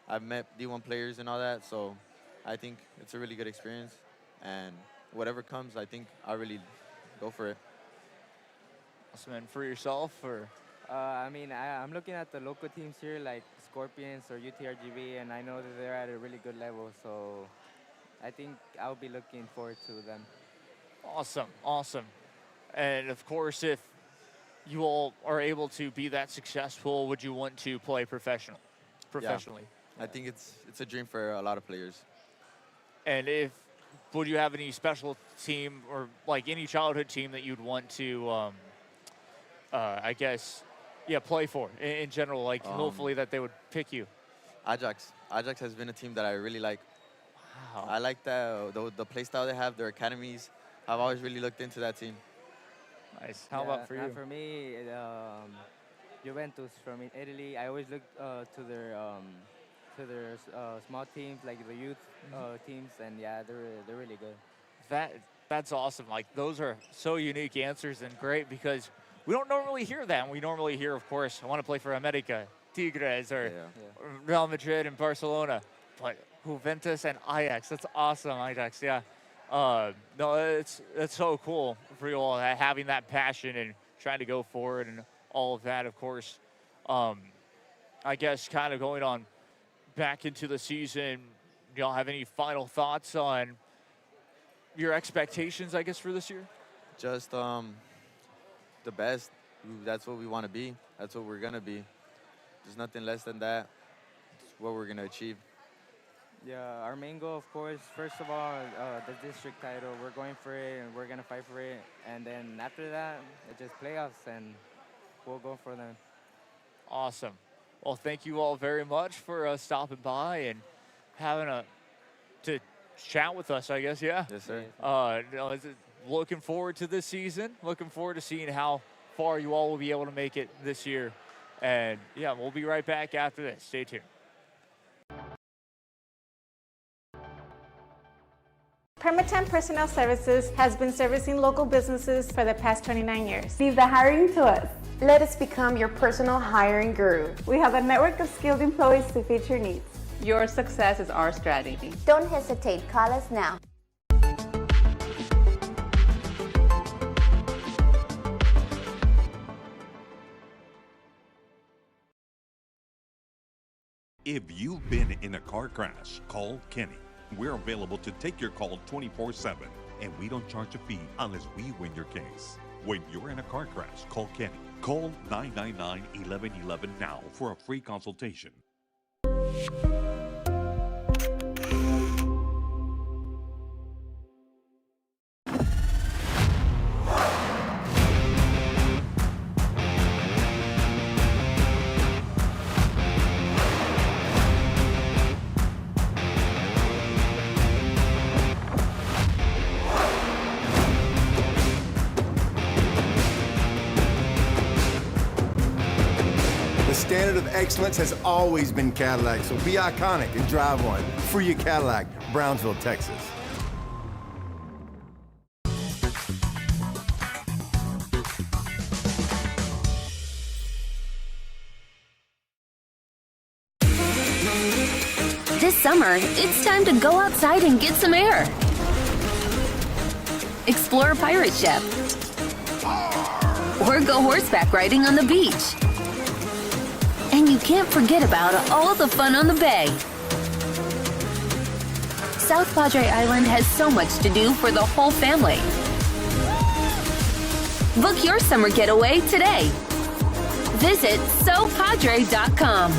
Speaker 8: I've met D1 players and all that. So I think it's a really good experience, and whatever comes, I think I'll really go for it.
Speaker 3: Awesome. And for yourself, or?
Speaker 17: I mean, I'm looking at the local teams here, like Scorpions or UTRGV, and I know that they're at a really good level, so I think I'll be looking forward to them.
Speaker 3: Awesome, awesome. And of course, if you all are able to be that successful, would you want to play professionally?
Speaker 8: Yeah. I think it's a dream for a lot of players.
Speaker 3: And would you have any special team or like any childhood team that you'd want to, I guess, play for in general? Like hopefully that they would pick you.
Speaker 8: Ajax. Ajax has been a team that I really like.
Speaker 3: Wow.
Speaker 8: I like the play style they have, their academies. I've always really looked into that team.
Speaker 3: Nice. How about for you?
Speaker 17: For me, Juventus from Italy. I always look to their small teams, like the youth teams, and yeah, they're really good.
Speaker 3: That's awesome. Like those are so unique answers and great, because we don't normally hear that. We normally hear, of course, I want to play for America, Tigres, or Real Madrid and Barcelona, but Juventus and Ajax. That's awesome, Ajax. Yeah. No, it's so cool for you all having that passion and trying to go forward and all of that, of course. I guess kind of going on back into the season, y'all have any final thoughts on your expectations, I guess, for this year?
Speaker 8: Just the best. That's what we want to be. That's what we're going to be. There's nothing less than that. It's what we're going to achieve.
Speaker 17: Yeah, our main goal, of course, first of all, the district title. We're going for it, and we're going to fight for it. And then after that, it's just playoffs, and we'll go for them.
Speaker 3: Awesome. Well, thank you all very much for stopping by and having to chat with us, I guess, yeah?
Speaker 8: Yes, sir.
Speaker 3: Looking forward to this season. Looking forward to seeing how far you all will be able to make it this year. And, yeah, we'll be right back after this. Stay tuned.
Speaker 13: Permatemp Personnel Services has been servicing local businesses for the past 29 years. Leave the hiring to us. Let us become your personal hiring guru. We have a network of skilled employees to fit your needs.
Speaker 18: Your success is our strategy.
Speaker 13: Don't hesitate. Call us now.
Speaker 5: If you've been in a car crash, call Kenny. We're available to take your call 24/7, and we don't charge a fee unless we win your case. When you're in a car crash, call Kenny. Call 999-1111 now for a free consultation.
Speaker 15: The standard of excellence has always been Cadillac, so be iconic and drive one. Free your Cadillac, Brownsville, Texas.
Speaker 6: This summer, it's time to go outside and get some air. Explore a pirate ship. Or go horseback riding on the beach. And you can't forget about all the fun on the bay. South Padre Island has so much to do for the whole family. Book your summer getaway today. Visit SoPadre.com.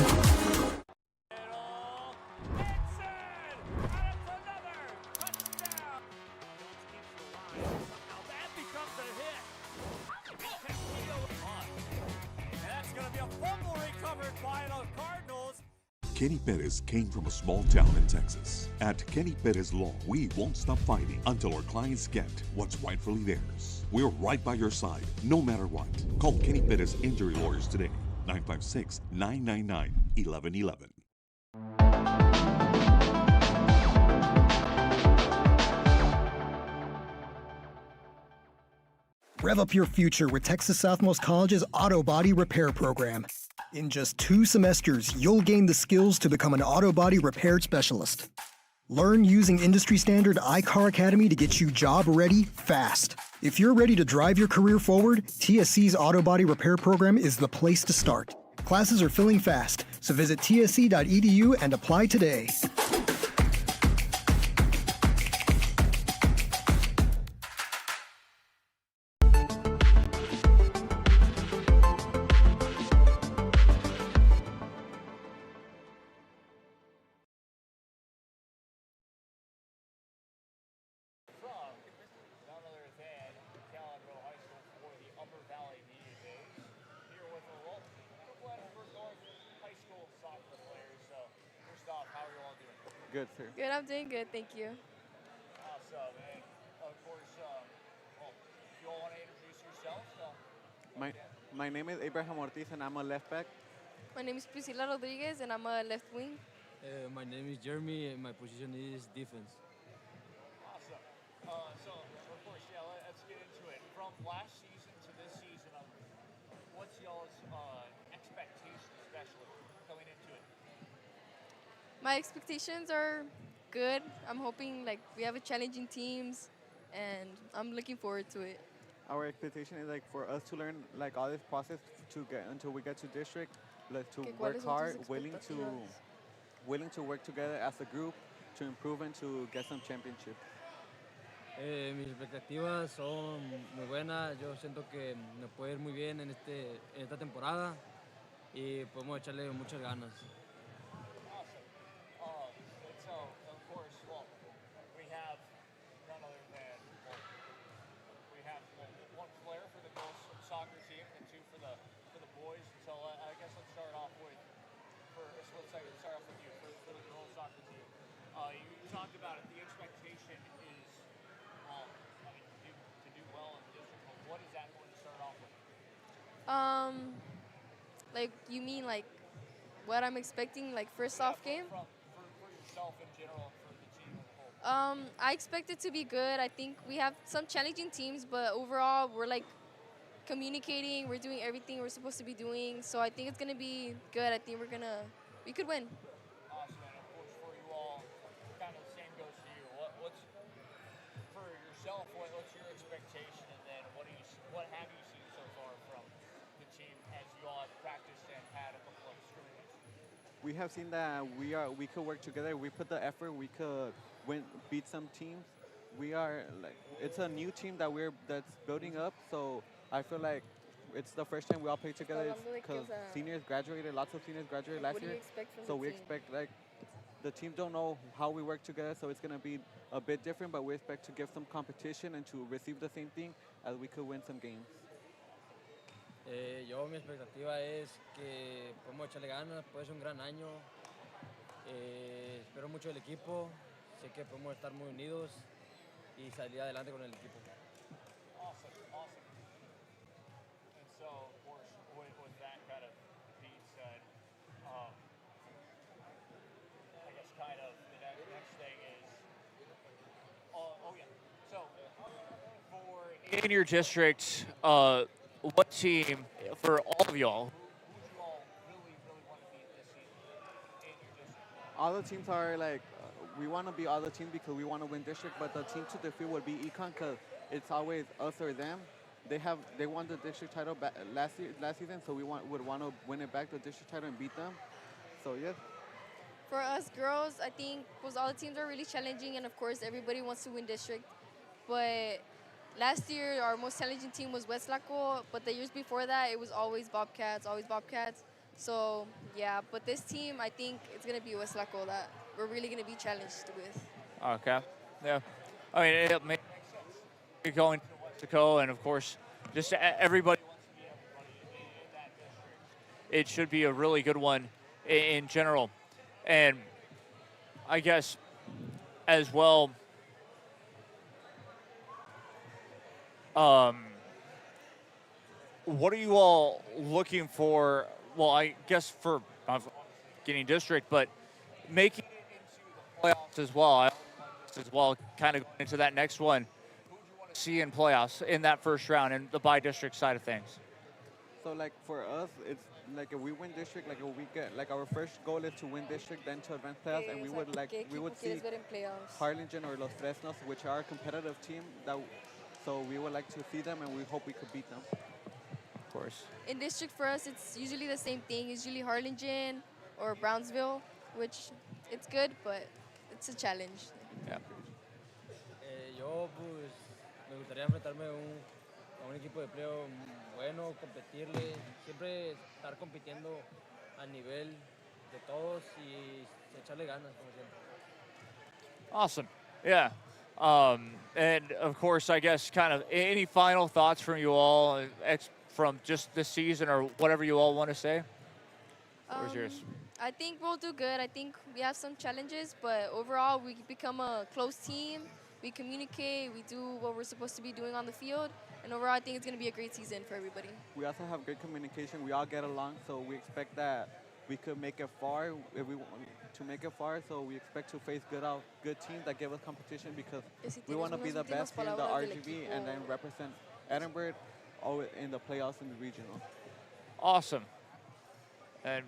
Speaker 5: Kenny Perez came from a small town in Texas. At Kenny Perez Law, we won't stop fighting until our clients get what's rightfully theirs. We're right by your side, no matter what. Call Kenny Perez Injury Lawyers today, 956-999-1111.
Speaker 9: Rev up your future with Texas Southmost College's Auto Body Repair Program. In just 2 semesters, you'll gain the skills to become an auto body repair specialist. Learn using industry standard iCar Academy to get you job ready fast. If you're ready to drive your career forward, TSC's Auto Body Repair Program is the place to start. Classes are filling fast, so visit tsc.edu and apply today.
Speaker 3: None other than McAllen Row High School for the Upper Valley Media Days. Here with the Edinburg High School soccer players. So, first off, how are you all doing?
Speaker 4: Good, sir.
Speaker 16: Good, I'm doing good, thank you.
Speaker 3: Awesome. And of course, well, if you all want to introduce yourselves.
Speaker 4: My name is Abraham Ortiz, and I'm a left back.
Speaker 16: My name is Priscilla Rodriguez, and I'm a left wing.
Speaker 19: My name is Jeremy, and my position is defense.
Speaker 3: Awesome. So, of course, yeah, let's get into it. From last season to this season, what's y'all's expectations, especially going into it?
Speaker 16: My expectations are good. I'm hoping like we have a challenging teams, and I'm looking forward to it.
Speaker 4: Our expectation is like for us to learn like all this process to get until we get to district, like to work hard, willing to work together as a group to improve and to get some championship.
Speaker 19: Mis expectativas son muy buenas. Yo siento que me puede ir muy bien en esta temporada y podemos echarle muchas ganas.
Speaker 3: So, of course, well, we have none other than, we have one player for the girls soccer team and 2 for the boys. So I guess let's start off with, start off with you for the girls soccer team. You talked about it. The expectation is, well, I mean, to do well in the district. But what is that going to start off with?
Speaker 16: Like you mean like what I'm expecting like first off game?
Speaker 3: For yourself in general, for the team as a whole.
Speaker 16: I expect it to be good. I think we have some challenging teams, but overall we're like communicating. We're doing everything we're supposed to be doing. So I think it's gonna be good. I think we could win.
Speaker 3: Awesome, and of course for you all, kind of the same goes to you. What's for yourself? What's your expectation, and then what have you seen so far from the team as you all have practiced and had a couple of scrimmages?
Speaker 4: We have seen that we could work together. We put the effort. We could beat some teams. We are like it's a new team that's building up. So I feel like it's the first time we all played together because seniors graduated. Lots of seniors graduated last year. So we expect like the teams don't know how we work together, so it's gonna be a bit different. But we expect to give some competition and to receive the same thing as we could win some games.
Speaker 19: Yo mi expectativa es que podemos echarle ganas, puede ser un gran año. Espero mucho del equipo, sé que podemos estar muy unidos y salir adelante con el equipo.
Speaker 3: Awesome, awesome. And so, of course, with that kind of being said, I guess kind of the next thing is, oh yeah. So, for in your district, what team for all of y'all? Who do you all really want to beat this season in your district?
Speaker 4: All the teams are like, we want to be all the teams because we want to win district, but the team to defeat would be Econ because it's always us or them. They won the district title last season, so we would want to win it back, the district title, and beat them. So yeah.
Speaker 16: For us girls, I think all the teams are really challenging, and of course everybody wants to win district. But last year our most challenging team was West Laco, but the years before that it was always Bobcats. So yeah, but this team I think it's gonna be West Laco that we're really gonna be challenged with.
Speaker 3: Okay. Yeah. I mean, it makes sense. You're going to Mexico, and of course, just everybody wants to be everybody in that district. It should be a really good one in general. And I guess as well, what are you all looking for? Well, I guess for getting district, but making it into the playoffs as well. Kind of going into that next one. Who do you want to see in playoffs in that first round and the by-district side of things?
Speaker 4: So like for us, it's like if we win district, like if we get like our first goal is to win district, then to advance playoffs, and we would see Harlingen or Los Fresnos, which are a competitive team. So we would like to see them, and we hope we could beat them.
Speaker 3: Of course.
Speaker 16: In district for us, it's usually the same thing. It's usually Harlingen or Brownsville, which it's good, but it's a challenge.
Speaker 3: Yeah.
Speaker 19: Yo pues me gustaría enfrentarme a un equipo de pleo bueno, competirle, siempre estar compitiendo a nivel de todos y echarle ganas como siempre.
Speaker 3: Awesome. Yeah. And of course, I guess kind of any final thoughts from you all from just this season or whatever you all want to say? Where's yours?
Speaker 16: I think we'll do good. I think we have some challenges, but overall we become a close team. We communicate, we do what we're supposed to be doing on the field, and overall I think it's going to be a great season for everybody.
Speaker 4: We also have great communication. We all get along, so we expect that we could make it far if we want to make it far. So we expect to face good teams that give us competition because we want to be the best in the RGV and then represent Edinburg in the playoffs in the regional.
Speaker 3: Awesome. And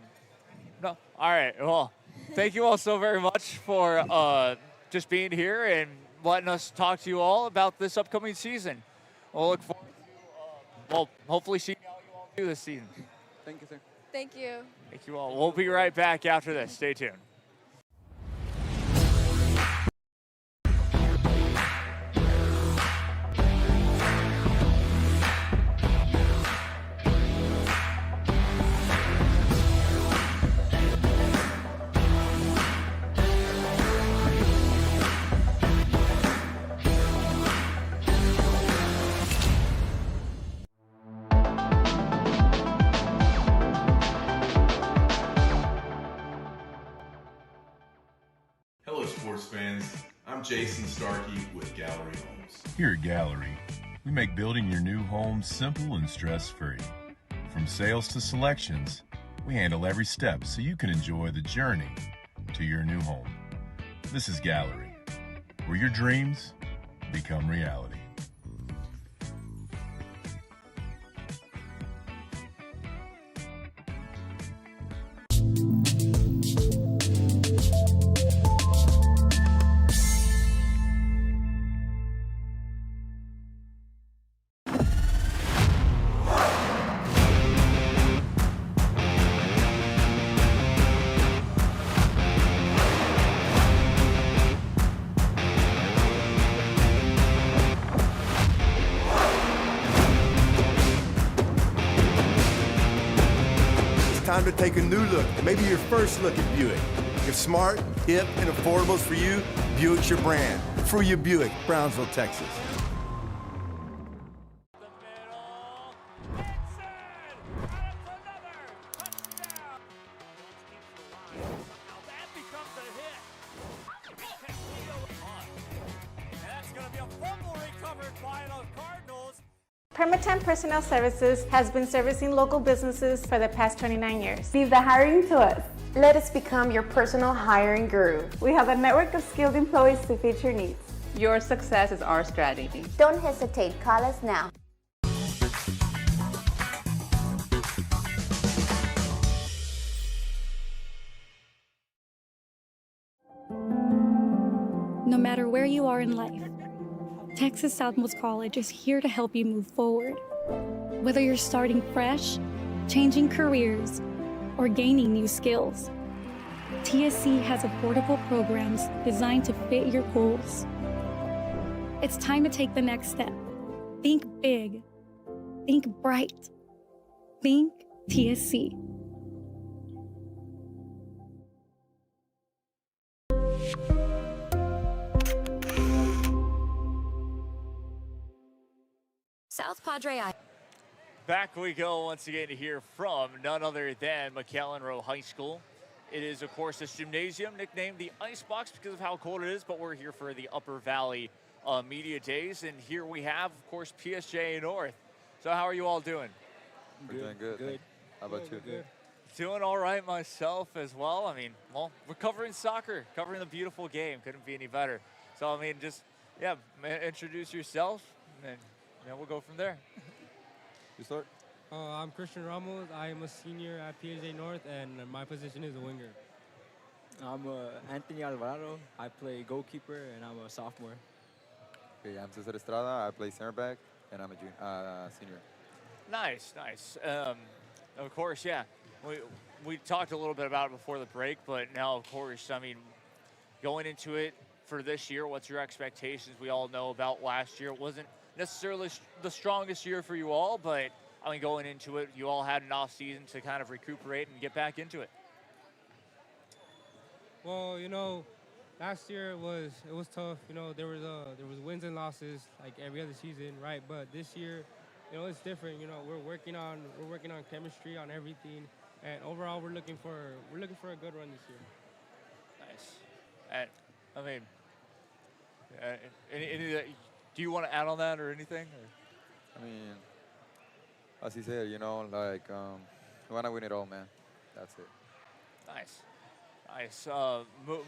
Speaker 3: no, all right. Well, thank you all so very much for just being here and letting us talk to you all about this upcoming season. We'll look forward to, hopefully seeing how you all do this season.
Speaker 4: Thank you, sir.
Speaker 16: Thank you.
Speaker 3: Thank you all. We'll be right back after this. Stay tuned.
Speaker 20: I'm Jason Starkey with Gallery Homes.
Speaker 21: Here at Gallery, we make building your new home simple and stress-free. From sales to selections, we handle every step so you can enjoy the journey to your new home. This is Gallery, where your dreams become reality.
Speaker 15: time to take a new look, and maybe your first look at Buick. If smart, hip, and affordable is for you, Buick's your brand. Fruya Buick, Brownsville, Texas.
Speaker 13: Permatemp Personnel Services has been servicing local businesses for the past 29 years. Leave the hiring to us.
Speaker 18: Let us become your personal hiring guru.
Speaker 13: We have a network of skilled employees to fit your needs.
Speaker 18: Your success is our strategy.
Speaker 13: Don't hesitate, call us now.
Speaker 7: No matter where you are in life, Texas Southmost College is here to help you move forward. Whether you're starting fresh, changing careers, or gaining new skills, TSC has affordable programs designed to fit your goals. It's time to take the next step. Think big. Think bright. Think TSC.
Speaker 6: South Padre Island.
Speaker 3: Back we go once again to hear from none other than McAllen Row High School. It is, of course, this gymnasium nicknamed the Icebox because of how cold it is, but we're here for the Upper Valley Media Days, and here we have, of course, PSJA North. So how are you all doing?
Speaker 10: We're doing good. How about you?
Speaker 3: Good. Doing all right myself as well. I mean, well, we're covering soccer, covering the beautiful game. Couldn't be any better. So, I mean, just, yeah, introduce yourself, and we'll go from there.
Speaker 10: You start?
Speaker 22: I'm Christian Ramos. I am a senior at PSJA North, and my position is a winger.
Speaker 23: I'm Anthony Alvarado. I play goalkeeper, and I'm a sophomore.
Speaker 10: Okay, I'm Cesar Estrada. I play center back, and I'm a senior.
Speaker 3: Nice. Of course, yeah. We talked a little bit about it before the break, but now, of course, I mean, going into it for this year, what's your expectations? We all know about last year. It wasn't necessarily the strongest year for you all, but I mean, going into it, you all had an off season to kind of recuperate and get back into it.
Speaker 22: Well, last year it was tough. There was wins and losses like every other season, right? But this year, it's different. We're working on chemistry, on everything, and overall we're looking for a good run this year.
Speaker 3: Nice. And I mean, any do you want to add on that or anything? Or?
Speaker 10: I mean, as he said, we want to win it all, man. That's it.
Speaker 3: Nice.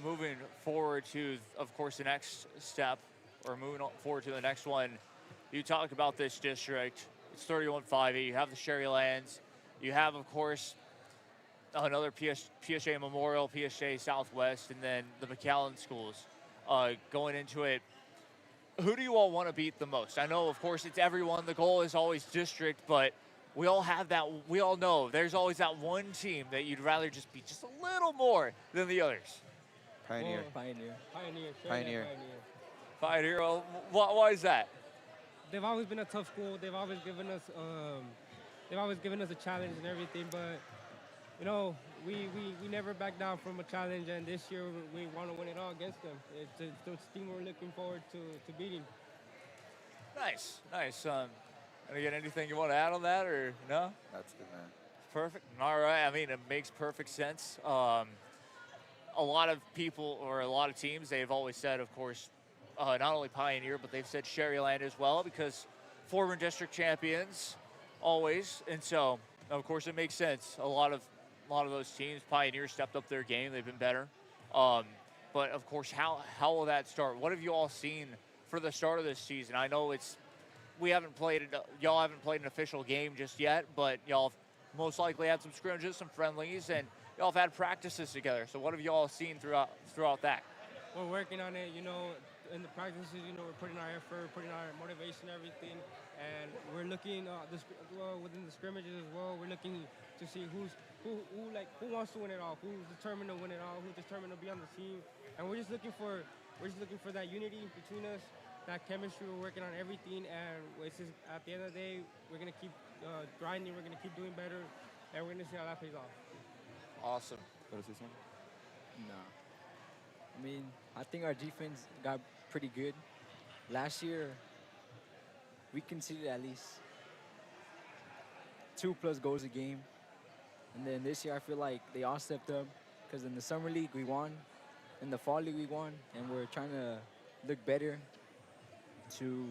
Speaker 3: Moving forward to, of course, the next step, or moving forward to the next one, you talk about this district. It's 31-5. You have the Sherrylands. You have, of course, another PSJA Memorial, PSJA Southwest, and then the McAllen schools. Going into it, who do you all want to beat the most? I know, of course, it's everyone. The goal is always district, but we all have that. We all know there's always that one team that you'd rather just beat just a little more than the others.
Speaker 10: Pioneer.
Speaker 3: Well, why is that?
Speaker 22: They've always been a tough school. They've always given us a challenge and everything. But we never back down from a challenge, and this year we want to win it all against them. It's a team we're looking forward to beating.
Speaker 3: Nice. And again, anything you want to add on that, or no?
Speaker 10: That's good, man.
Speaker 3: Perfect. All right. I mean, it makes perfect sense. A lot of people, or a lot of teams, they've always said, of course, not only Pioneer, but they've said Sherryland as well, because former district champions always. And so, of course, it makes sense. A lot of those teams, Pioneer stepped up their game. They've been better. But of course, how will that start? What have you all seen for the start of this season? I know y'all haven't played an official game just yet, but y'all have most likely had some scrimmages, some friendlies, and y'all have had practices together. So what have y'all seen throughout that?
Speaker 22: We're working on it, in the practices, we're putting our effort, putting our motivation, everything, and we're looking within the scrimmages as well. We're looking to see who wants to win it all, who's determined to win it all, who's determined to be on the team, and we're just looking for that unity between us, that chemistry. We're working on everything, and it's just, at the end of the day, we're gonna keep grinding. We're gonna keep doing better, and we're gonna see how that pays off.
Speaker 3: Awesome.
Speaker 10: ¿Pero sí son?
Speaker 23: No. I mean, I think our defense got pretty good. Last year, we conceded at least 2+ goals a game. And then this year, I feel like they all stepped up because in the summer league, we won. In the fall league, we won. And we're trying to look better to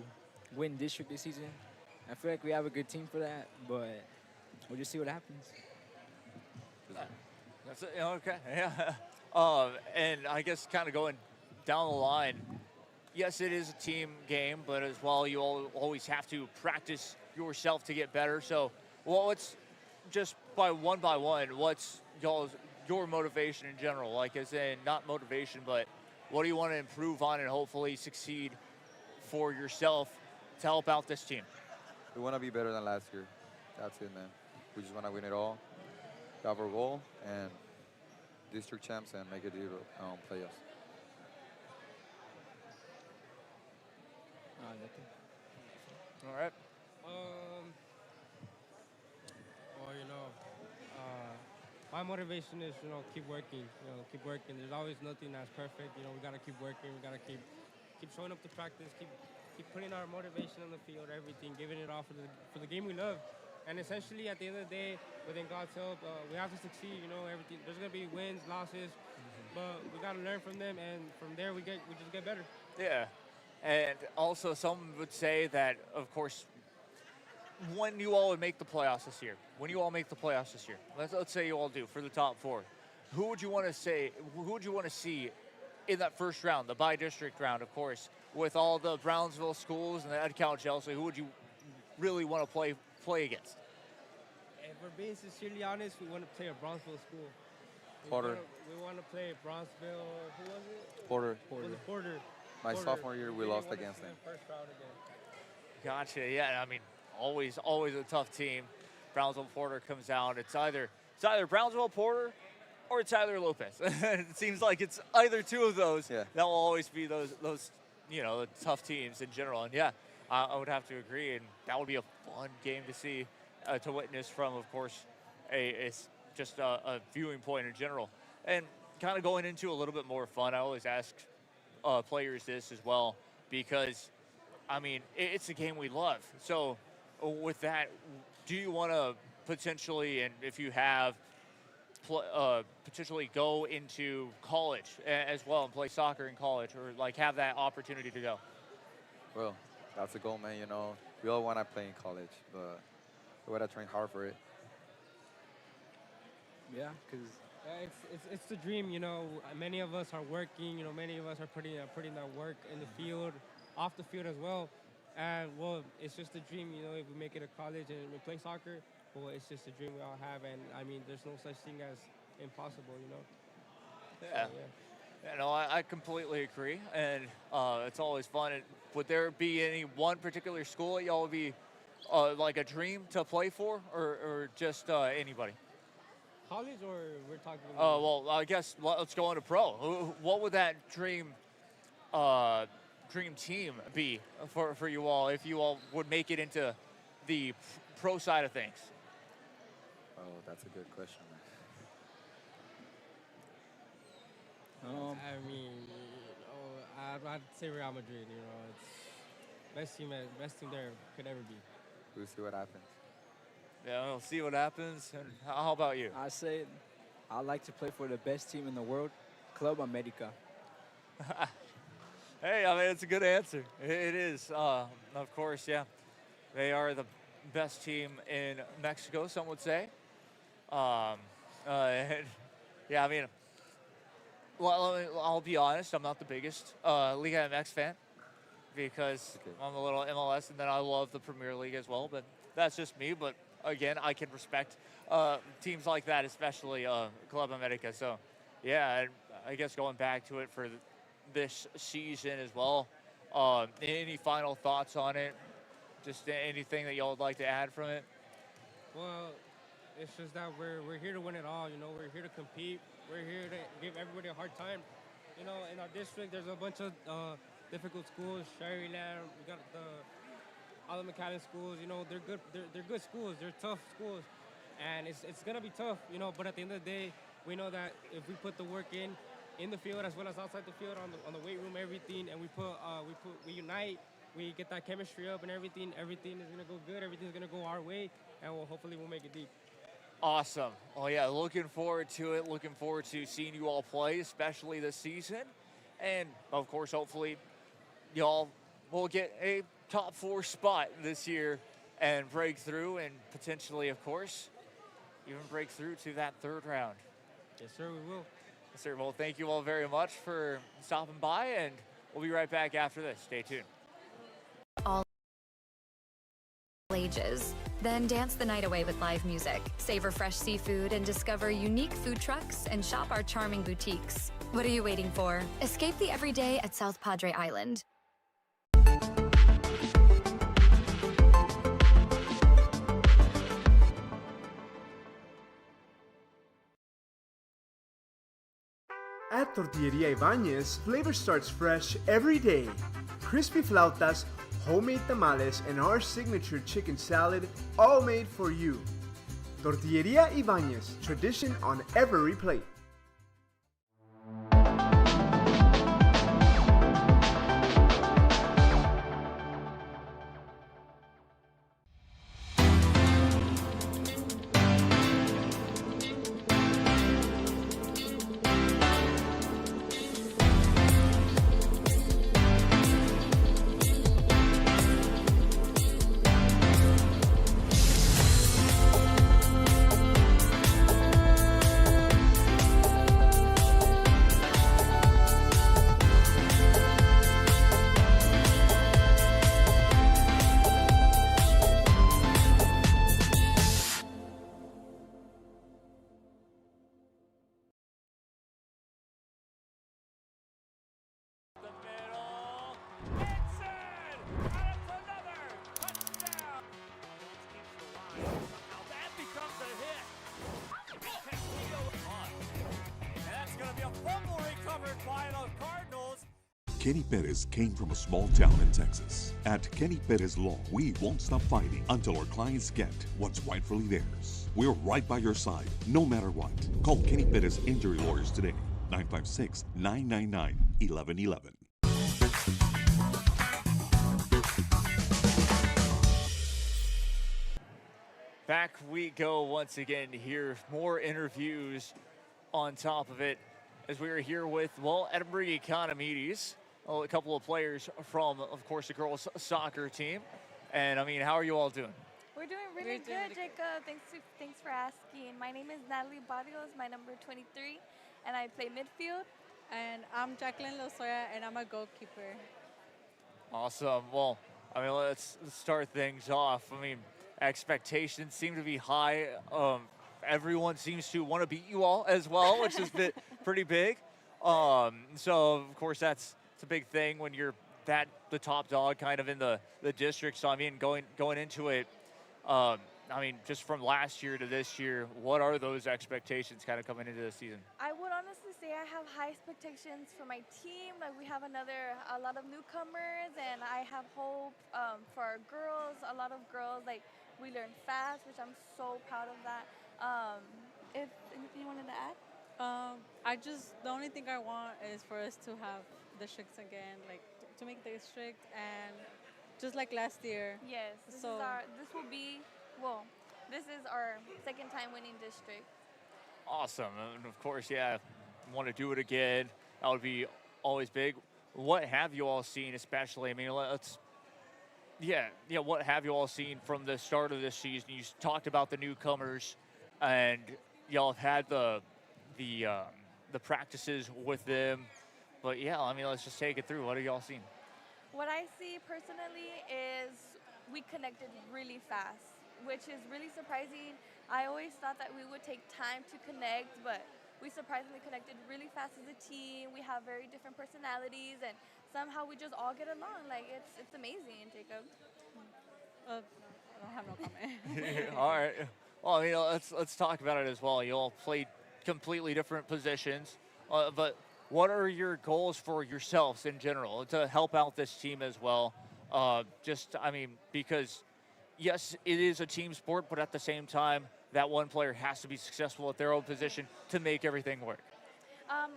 Speaker 23: win district this season. I feel like we have a good team for that, but we'll just see what happens.
Speaker 3: That's it. Okay. Yeah. And I guess kind of going down the line, yes, it is a team game, but as well, you always have to practice yourself to get better. So, what's just by one, what's your motivation in general? Like, as in, not motivation, but what do you want to improve on and hopefully succeed for yourself to help out this team?
Speaker 10: We want to be better than last year. That's it, man. We just want to win it all. Have our goal and district champs and make it to playoffs.
Speaker 23: Nothing.
Speaker 3: All right.
Speaker 22: Well, my motivation is, keep working. Keep working. There's always nothing that's perfect. We gotta keep working. We gotta keep showing up to practice. Keep putting our motivation on the field. Everything, giving it all for the game we love. And essentially, at the end of the day, within God's help, we have to succeed. Everything. There's gonna be wins, losses, but we gotta learn from them, and from there we just get better.
Speaker 3: Yeah, and also some would say that, of course, when you all would make the playoffs this year, let's say you all do for the top 4, who would you want to see in that first round, the by-district round, of course, with all the Brownsville schools and the Edcount Chelsea? Who would you really want to play against?
Speaker 22: If we're being sincerely honest, we want to play a Brownsville school.
Speaker 10: Porter.
Speaker 22: We want to play Brownsville. Who was it?
Speaker 10: Porter.
Speaker 22: Porter.
Speaker 10: My sophomore year, we lost against them.
Speaker 22: First round again.
Speaker 3: Gotcha. Yeah, I mean, always a tough team. Brownsville Porter comes out. It's either Brownsville Porter or it's Tyler Lopez. It seems like it's either two of those.
Speaker 10: Yeah.
Speaker 3: That will always be those the tough teams in general. And yeah, I would have to agree. And that would be a fun game to see, to witness from, of course, it's just a viewing point in general. And kind of going into a little bit more fun, I always ask players this as well, because, I mean, it's a game we love. So with that, do you want to potentially, and if you have, potentially go into college as well and play soccer in college, or like have that opportunity to go?
Speaker 10: Well, that's the goal, man. We all want to play in college, but we got to train hard for it.
Speaker 23: Yeah, because
Speaker 22: it's the dream. Many of us are working. Many of us are putting that work in the field, off the field as well. And well, it's just a dream. If we make it to college and we play soccer, well, it's just a dream we all have. And I mean, there's no such thing as impossible.
Speaker 3: Yeah.
Speaker 22: So, yeah.
Speaker 3: No, I completely agree, and it's always fun. Would there be any one particular school that y'all would be like a dream to play for, or just anybody?
Speaker 22: College, or we're talking about?
Speaker 3: Well, I guess let's go into pro. What would that dream team be for you all if you all would make it into the pro side of things?
Speaker 10: Oh, that's a good question.
Speaker 22: I mean, I'd say Real Madrid. It's best team there could ever be.
Speaker 10: We'll see what happens.
Speaker 3: Yeah, we'll see what happens. And how about you?
Speaker 23: I say I'd like to play for the best team in the world, Club America.
Speaker 3: Hey, I mean, it's a good answer. It is. Of course, yeah. They are the best team in Mexico, some would say. Yeah, I mean, well, I'll be honest. I'm not the biggest Liga MX fan because I'm a little MLS, and then I love the Premier League as well. But that's just me. But again, I can respect teams like that, especially Club America. So, yeah, I guess going back to it for this season as well. Any final thoughts on it? Just anything that y'all would like to add from it?
Speaker 22: Well, it's just that we're here to win it all. We're here to compete. We're here to give everybody a hard time. In our district, there's a bunch of difficult schools. Sherryland, we got all the McAllen schools. They're good. They're good schools. They're tough schools. and it's gonna be tough, you know. But at the end of the day, we know that if we put the work in the field as well as outside the field, on the weight room, everything, and we unite, we get that chemistry up and everything is gonna go good. Everything's gonna go our way, and hopefully we'll make it deep.
Speaker 3: Awesome. Oh yeah, looking forward to it. Looking forward to seeing you all play, especially this season. And of course, hopefully, y'all will get a top 4 spot this year and break through, and potentially, of course, even break through to that 3rd round.
Speaker 22: Yes, sir, we will.
Speaker 3: Yes, sir. Well, thank you all very much for stopping by, and we'll be right back after this. Stay tuned.
Speaker 1: All ages. Then dance the night away with live music. Savor fresh seafood and discover unique food trucks and shop our charming boutiques. What are you waiting for? Escape the everyday at South Padre Island.
Speaker 11: At Tortilleria Ibañez, flavor starts fresh every day. Crispy flautas, homemade tamales, and our signature chicken salad, all made for you. Tortilleria Ibañez, tradition on every plate.
Speaker 5: Kenny Perez came from a small town in Texas. At Kenny Perez Law, we won't stop fighting until our clients get what's rightfully theirs. We're right by your side, no matter what. Call Kenny Perez Injury Lawyers today, 956-999-1111.
Speaker 3: Back we go once again to hear more interviews on top of it, as we are here with, well, Edinburg Economides, a couple of players from, of course, the girls soccer team. And I mean, how are you all doing?
Speaker 16: We're doing really good, Jacob. Thanks for asking. My name is Natalie Barrios, my number 23, and I play midfield.
Speaker 12: And I'm Jacqueline Lozoya, and I'm a goalkeeper.
Speaker 3: Awesome. Well, I mean, let's start things off. I mean, expectations seem to be high. Everyone seems to want to beat you all as well, which is pretty big. So, of course, that's a big thing when you're the top dog kind of in the district. So, I mean, going into it, I mean, just from last year to this year, what are those expectations kind of coming into the season?
Speaker 16: I would honestly say I have high expectations for my team. Like, we have a lot of newcomers, and I have hope for our girls. A lot of girls, like, we learn fast, which I'm so proud of that. If anything you wanted to add?
Speaker 12: The only thing I want is for us to have districts again, like to make district, and just like last year.
Speaker 16: Yes, this is our second time winning district.
Speaker 3: Awesome, and of course, yeah, want to do it again. That would be always big. What have you all seen, especially? I mean, what have you all seen from the start of this season? You talked about the newcomers, and y'all have had the practices with them. But yeah, I mean, let's just take it through. What have y'all seen?
Speaker 16: What I see personally is we connected really fast, which is really surprising. I always thought that we would take time to connect, but we surprisingly connected really fast as a team. We have very different personalities, and somehow we just all get along. Like, it's amazing, Jacob.
Speaker 12: I don't have no comment.
Speaker 3: All right. Well, I mean, let's talk about it as well. You all played completely different positions, but what are your goals for yourselves in general to help out this team as well? I mean, because yes, it is a team sport, but at the same time, that one player has to be successful at their own position to make everything work?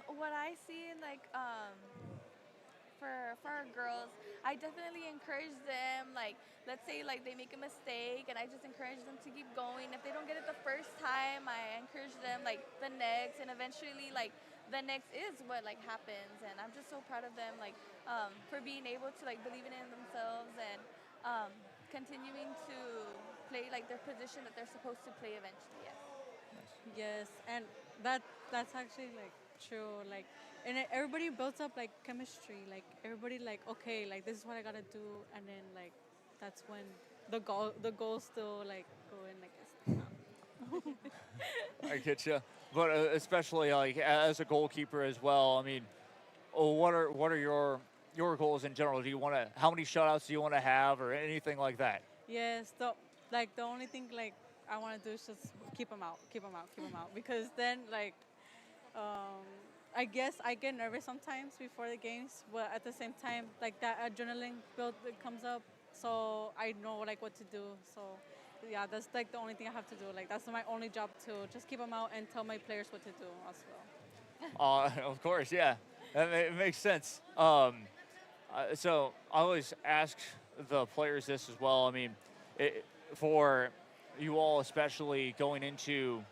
Speaker 2: What I see, like, for our girls, I definitely encourage them, like, let's say, like, they make a mistake, and I just encourage them to keep going. If they don't get it the first time, I encourage them, like, the next, and eventually, like, the next is what, like, happens. And I'm just so proud of them, like, for being able to, like, believe in themselves and continuing to play, like, their position that they're supposed to play eventually, yes.
Speaker 12: Yes, and that's actually, like, true. Like, and everybody builds up, like, chemistry. Like, everybody, like, okay, like, this is what I gotta do, and then, like, that's when the goals still, like, go in, I guess.
Speaker 3: I get you, but especially like as a goalkeeper as well. I mean, what are your goals in general? How many shutouts do you want to have, or anything like that?
Speaker 12: Yes, the only thing, like, I want to do is just keep them out, because then, like, I guess I get nervous sometimes before the games, but at the same time, like, that adrenaline build comes up, so I know, like, what to do. So yeah, that's, like, the only thing I have to do. Like, that's my only job, to just keep them out and tell my players what to do as well.
Speaker 3: Of course, yeah, it makes sense. So I always ask the players this as well. I mean, for you all, especially going into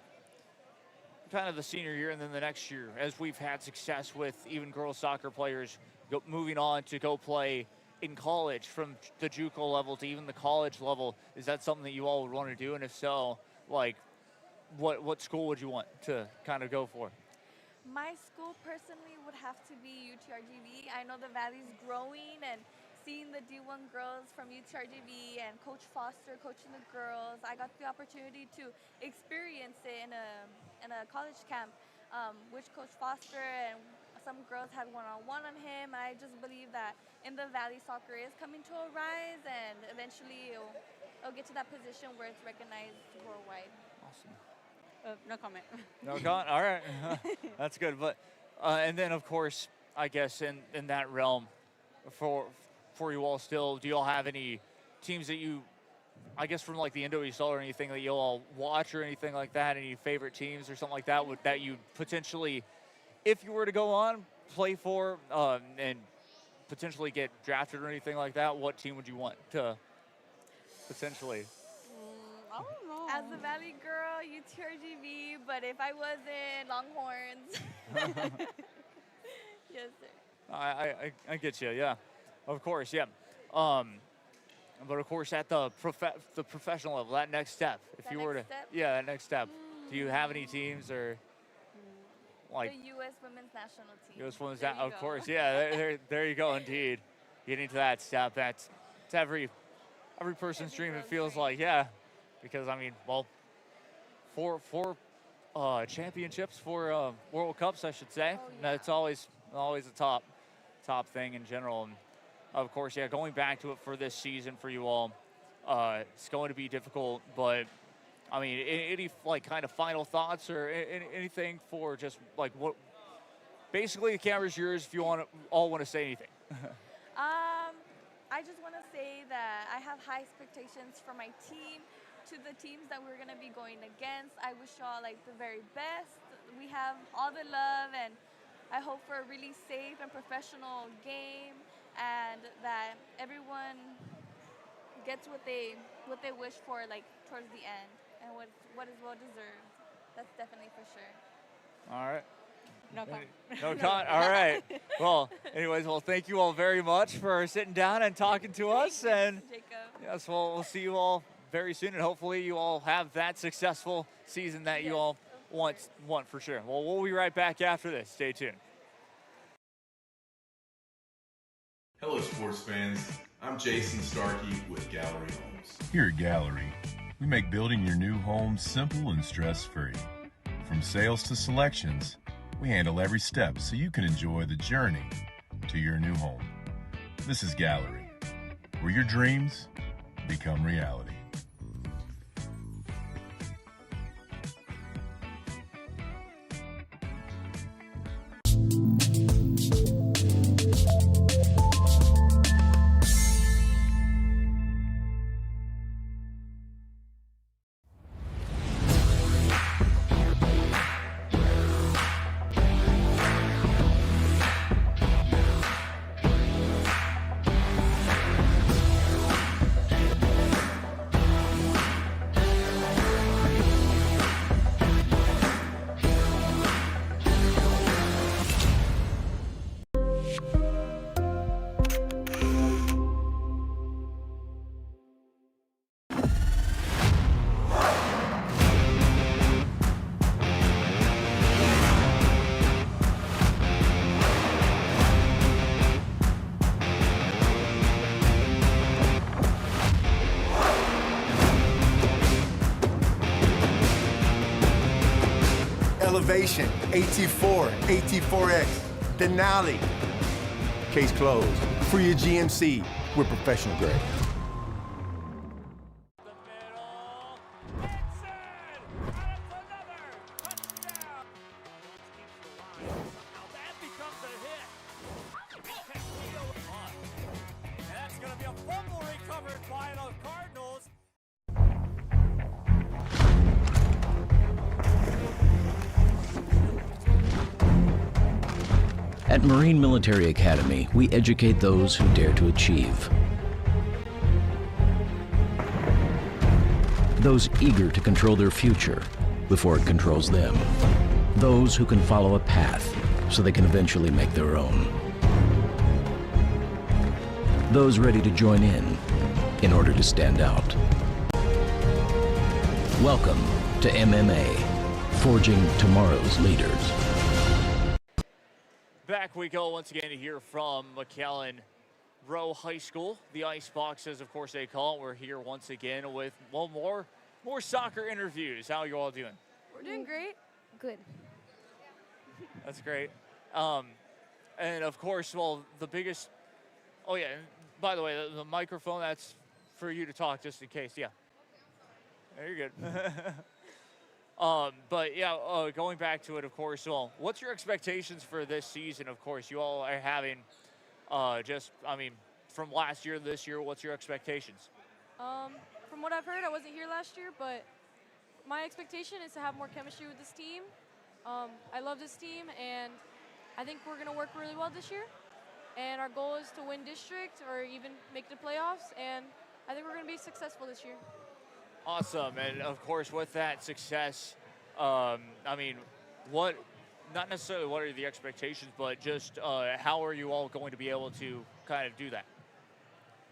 Speaker 3: kind of the senior year and then the next year, as we've had success with even girls soccer players moving on to go play in college, from the JUCO level to even the college level, is that something that you all would want to do? And if so, like, what school would you want to kind of go for?
Speaker 2: My school personally would have to be UTRGV. I know the Valley's growing, and seeing the D1 girls from UTRGV and Coach Foster coaching the girls, I got the opportunity to experience it in a college camp, which Coach Foster and some girls had one-on-one on him. I just believe that in the Valley, soccer is coming to a rise, and eventually it'll get to that position where it's recognized worldwide.
Speaker 3: Awesome.
Speaker 12: No comment.
Speaker 3: No comment? All right. That's good. But and then, of course, I guess in that realm, for you all still, do you all have any teams that you, I guess, from like the NWSL or anything that you all watch or anything like that, any favorite teams or something like that that you potentially, if you were to go on, play for and potentially get drafted or anything like that, what team would you want to potentially?
Speaker 12: I don't know.
Speaker 2: As a Valley girl, UTRGV, but if I was in Longhorns. Yes, sir.
Speaker 3: I get you, yeah. Of course, yeah. But of course, at the professional level, that next step, if you were to, yeah, that next step. Do you have any teams or like
Speaker 2: the U.S. Women's National Team?
Speaker 3: U.S. Women's, of course, yeah. There you go, indeed. Getting to that step, it's every person's dream. It feels like, yeah, because I mean, well, four championships, 4 World Cups, I should say.
Speaker 2: Oh, yeah.
Speaker 3: That's always a top thing in general. And of course, yeah, going back to it for this season for you all, it's going to be difficult, but I mean, any like kind of final thoughts or anything for just like what, basically the camera's yours if you all want to say anything.
Speaker 2: I just want to say that I have high expectations for my team. To the teams that we're going to be going against, I wish y'all like the very best. We have all the love, and I hope for a really safe and professional game, and that everyone gets what they wish for, like towards the end, and what is well deserved. That's definitely for sure.
Speaker 3: All right.
Speaker 12: No comment.
Speaker 3: No comment. All right. Well, anyways, thank you all very much for sitting down and talking to us. And
Speaker 2: Jacob.
Speaker 3: yes, we'll see you all very soon, and hopefully you all have that successful season that you all want for sure. Well, we'll be right back after this. Stay tuned.
Speaker 20: Hello, sports fans. I'm Jason Starkey with Gallery Homes.
Speaker 21: Here at Gallery, we make building your new home simple and stress-free. From sales to selections, we handle every step so you can enjoy the journey to your new home. This is Gallery, where your dreams become reality.
Speaker 15: Elevation, AT4, AT4X, Denali. Case closed. For your GMC, we're professional grade.
Speaker 8: At Marine Military Academy, we educate those who dare to achieve. Those eager to control their future before it controls them. Those who can follow a path so they can eventually make their own. Those ready to join in order to stand out. Welcome to MMA, forging tomorrow's leaders.
Speaker 3: Back we go once again to hear from McAllen Row High School. The Ice Boxes, of course they call it. We're here once again with more soccer interviews. How are you all doing?
Speaker 2: We're doing great.
Speaker 16: Good.
Speaker 3: That's great. And of course, well, the biggest, oh yeah, and by the way, the microphone, that's for you to talk just in case, yeah. There, you're good. But yeah, going back to it, of course, well, what's your expectations for this season? Of course, you all are having from last year to this year, what's your expectations?
Speaker 14: From what I've heard, I wasn't here last year, but my expectation is to have more chemistry with this team. I love this team, and I think we're going to work really well this year. And our goal is to win district or even make the playoffs, and I think we're going to be successful this year.
Speaker 3: Awesome, and of course, with that success, not necessarily what are the expectations, but just how are you all going to be able to kind of do that?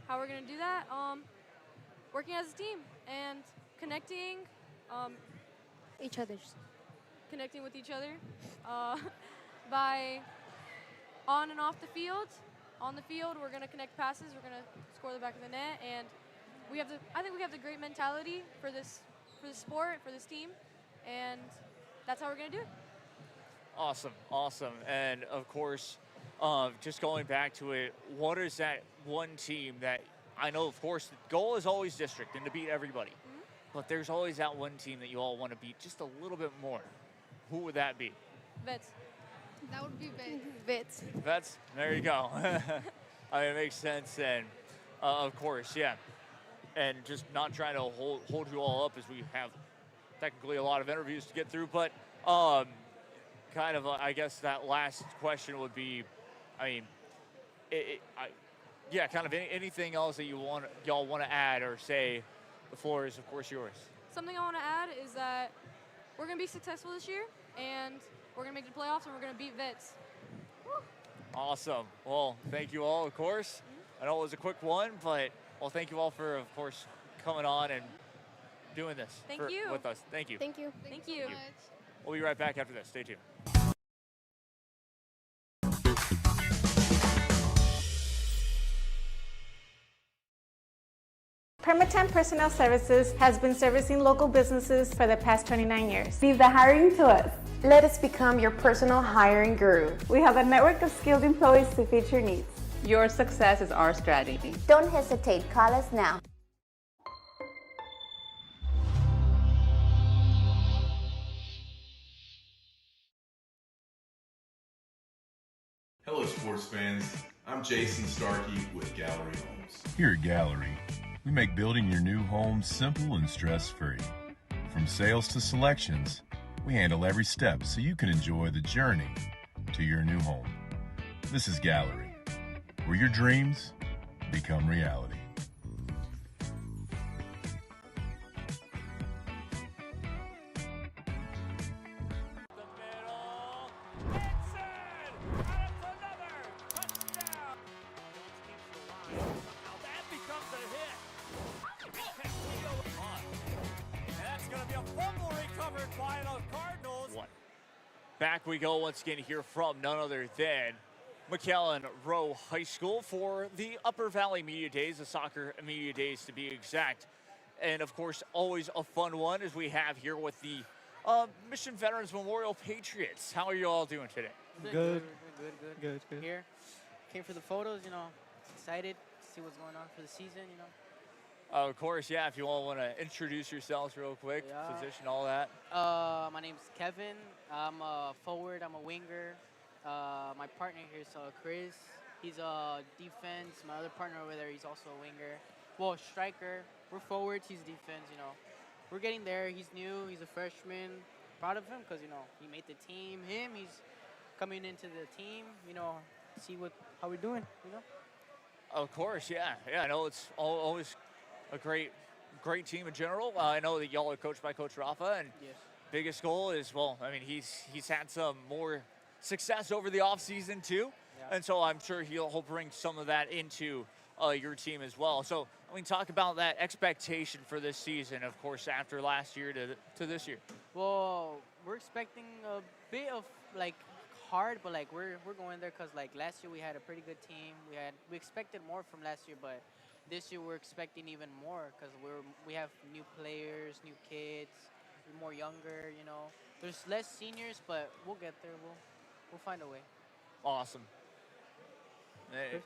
Speaker 14: How we're going to do that? Working as a team and connecting. Connecting with each other by on and off the field. On the field, we're going to connect passes. We're going to score the back of the net, and I think we have the great mentality for this sport, for this team, and that's how we're going to do it.
Speaker 3: Awesome. And of course, just going back to it, what is that one team that I know, of course, the goal is always district and to beat everybody, but there's always that one team that you all want to beat just a little bit more. Who would that be?
Speaker 14: Vets.
Speaker 16: That would be Vets.
Speaker 3: Vets? There you go. It makes sense, and of course, yeah. And just not trying to hold you all up as we have technically a lot of interviews to get through, but I guess that last question would be, anything else that y'all want to add or say. The floor is, of course, yours.
Speaker 14: Something I want to add is that we're going to be successful this year, and we're going to make the playoffs, and we're going to beat Vets. Woo.
Speaker 3: Awesome. Well, thank you all, of course. I know it was a quick one, but thank you all for, of course, coming on and doing this with us. Thank you.
Speaker 14: Thank you.
Speaker 16: Thank you.
Speaker 3: We'll be right back after this. Stay tuned.
Speaker 13: Permatemp Personnel Services has been servicing local businesses for the past 29 years.
Speaker 18: Leave the hiring to us. Let us become your personal hiring guru.
Speaker 13: We have a network of skilled employees to fit your needs.
Speaker 18: Your success is our strategy.
Speaker 17: Don't hesitate, call us now.
Speaker 20: Hello, sports fans. I'm Jason Starkey with Gallery Homes.
Speaker 21: Here at Gallery, we make building your new home simple and stress-free. From sales to selections, we handle every step so you can enjoy the journey to your new home. This is Gallery, where your dreams become reality.
Speaker 3: Back we go once again to hear from none other than McAllen Row High School for the Upper Valley Media Days, the soccer media days to be exact. And of course, always a fun one as we have here with the Mission Veterans Memorial Patriots. How are you all doing today?
Speaker 4: Good.
Speaker 9: Good. Here, came for the photos, excited to see what's going on for the season,
Speaker 3: Of course, yeah. If you all want to introduce yourselves real quick, position, all that.
Speaker 9: My name's Kevin. I'm a forward. I'm a winger. My partner here is Chris. He's a defense. My other partner over there, he's also a winger. Well, striker. We're forwards. He's defense. We're getting there. He's new. He's a freshman. Proud of him because he made the team. He's coming into the team. See how we're doing.
Speaker 3: Of course, yeah. I know it's always a great team in general. I know that y'all are coached by Coach Rafa, and biggest goal is, he's had some more success over the offseason too, and so I'm sure he'll bring some of that into your team as well. So talk about that expectation for this season, of course, after last year to this year.
Speaker 9: Well, we're expecting a bit of hard, but we're going there because last year we had a pretty good team. We expected more from last year, but this year we're expecting even more because we have new players, new kids, we're more younger. There's less seniors, but we'll get there. We'll find a way.
Speaker 3: Awesome. Hey.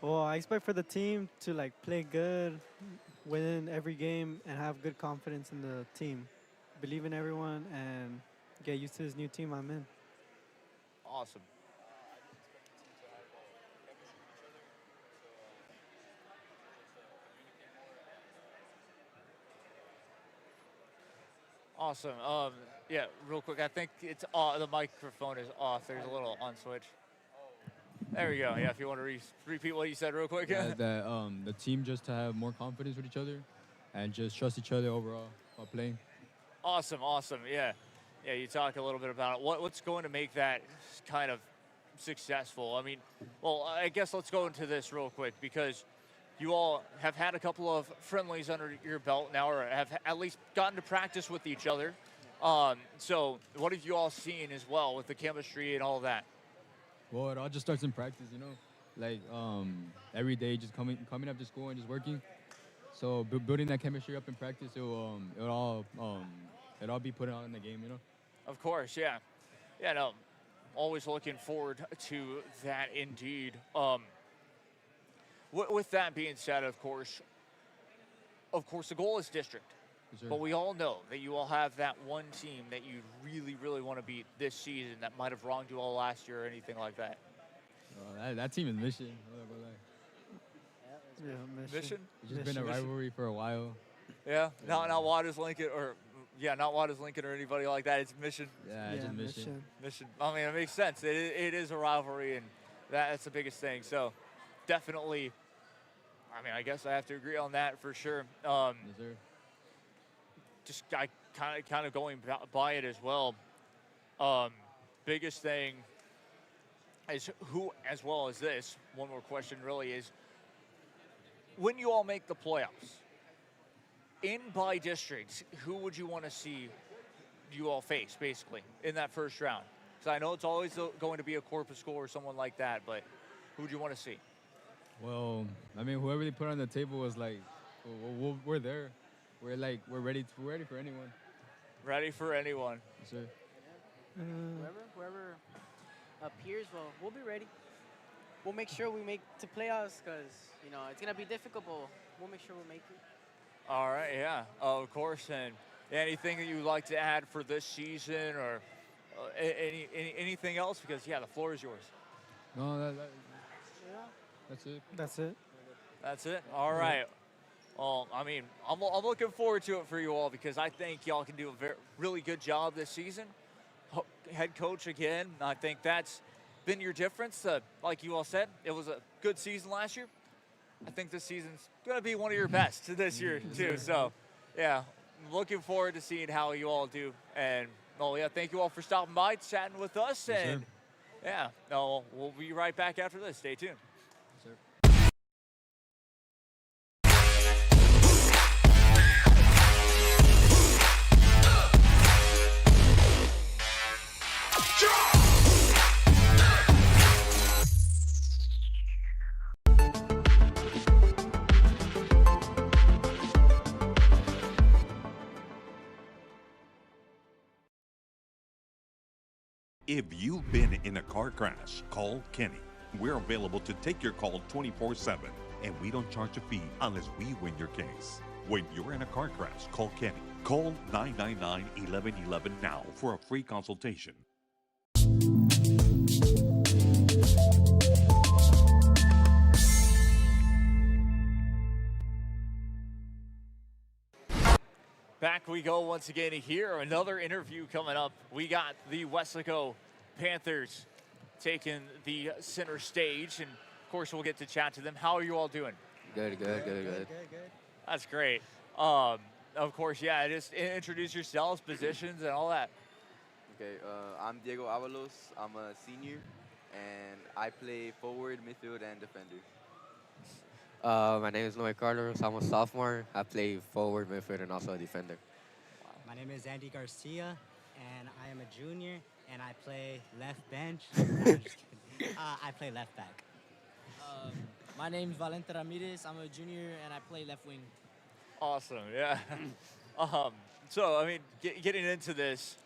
Speaker 4: Well, I expect for the team to play good, win every game, and have good confidence in the team. Believe in everyone and get used to this new team I'm in.
Speaker 3: Awesome. Awesome. Yeah, real quick, I think it's the microphone is off. There's a little on switch. There we go. Yeah, if you want to repeat what you said real quick.
Speaker 19: Yeah, that the team just to have more confidence with each other and just trust each other overall while playing.
Speaker 3: Awesome. Yeah, you talk a little bit about it. What's going to make that kind of successful? I guess let's go into this real quick because you all have had a couple of friendlies under your belt now, or have at least gotten to practice with each other. So what have you all seen as well with the chemistry and all that?
Speaker 19: Well, it all just starts in practice, every day just coming up to school and just working. So building that chemistry up in practice, it'll all be put out in the game,
Speaker 3: Of course, yeah. Yeah, no, always looking forward to that indeed. With that being said, of course, the goal is district.
Speaker 19: Sure.
Speaker 3: But we all know that you all have that one team that you really, really want to beat this season that might have wronged you all last year or anything like that.
Speaker 19: That team is Mission.
Speaker 3: Mission?
Speaker 19: It's just been a rivalry for a while.
Speaker 3: Yeah, not Waters Lincoln not Waters Lincoln or anybody like that. It's Mission.
Speaker 19: Yeah, just Mission.
Speaker 3: Mission. It makes sense. It is a rivalry, and that's the biggest thing. So definitely, I guess I have to agree on that for sure.
Speaker 19: Yes, sir.
Speaker 3: Just I kind of going by it as well. Biggest thing is who, as well as this. One more question really is, when you all make the playoffs, in by districts, who would you want to see you all face basically in that first round? Because I know it's always going to be a Corpus School or someone like that, but who would you want to see?
Speaker 19: Well, whoever they put on the table was we're there. We're ready for anyone.
Speaker 3: Ready for anyone.
Speaker 19: Yes, sir.
Speaker 9: Whoever appears, we'll be ready. We'll make sure we make to playoffs because it's gonna be difficult, but we'll make sure we make it.
Speaker 3: All right, yeah, of course. And anything that you'd like to add for this season, or anything else? Because the floor is yours.
Speaker 19: No, that's it.
Speaker 3: That's it. All right. Well, I'm looking forward to it for you all because I think y'all can do a really good job this season. Head coach again, I think that's been your difference. Like you all said, it was a good season last year. I think this season's going to be one of your best this year too. So, yeah, I'm looking forward to seeing how you all do. And, thank you all for stopping by, chatting with us.
Speaker 19: Yes,
Speaker 3: and, we'll be right back after this. Stay tuned.
Speaker 5: If you've been in a car crash, call Kenny. We're available to take your call 24/7, and we don't charge a fee unless we win your case. When you're in a car crash, call Kenny. Call 999-1111 now for a free consultation.
Speaker 3: Back we go once again here. Another interview coming up. We got the Weslaco Panthers taking the center stage, and of course we'll get to chat to them. How are you all doing?
Speaker 6: Good.
Speaker 3: That's great. Of course, yeah, just introduce yourselves, positions, and all that.
Speaker 6: Okay, I'm Diego Avalos. I'm a senior, and I play forward, midfield, and defender.
Speaker 7: My name is Noe Carlos. I'm a sophomore. I play forward, midfield, and also a defender.
Speaker 10: My name is Andy Garcia, and I am a junior, and I play left bench. No, I'm just kidding. I play left back.
Speaker 24: My name is Valente Ramirez. I'm a junior, and I play left wing.
Speaker 3: Awesome, yeah. So, I mean, getting into this,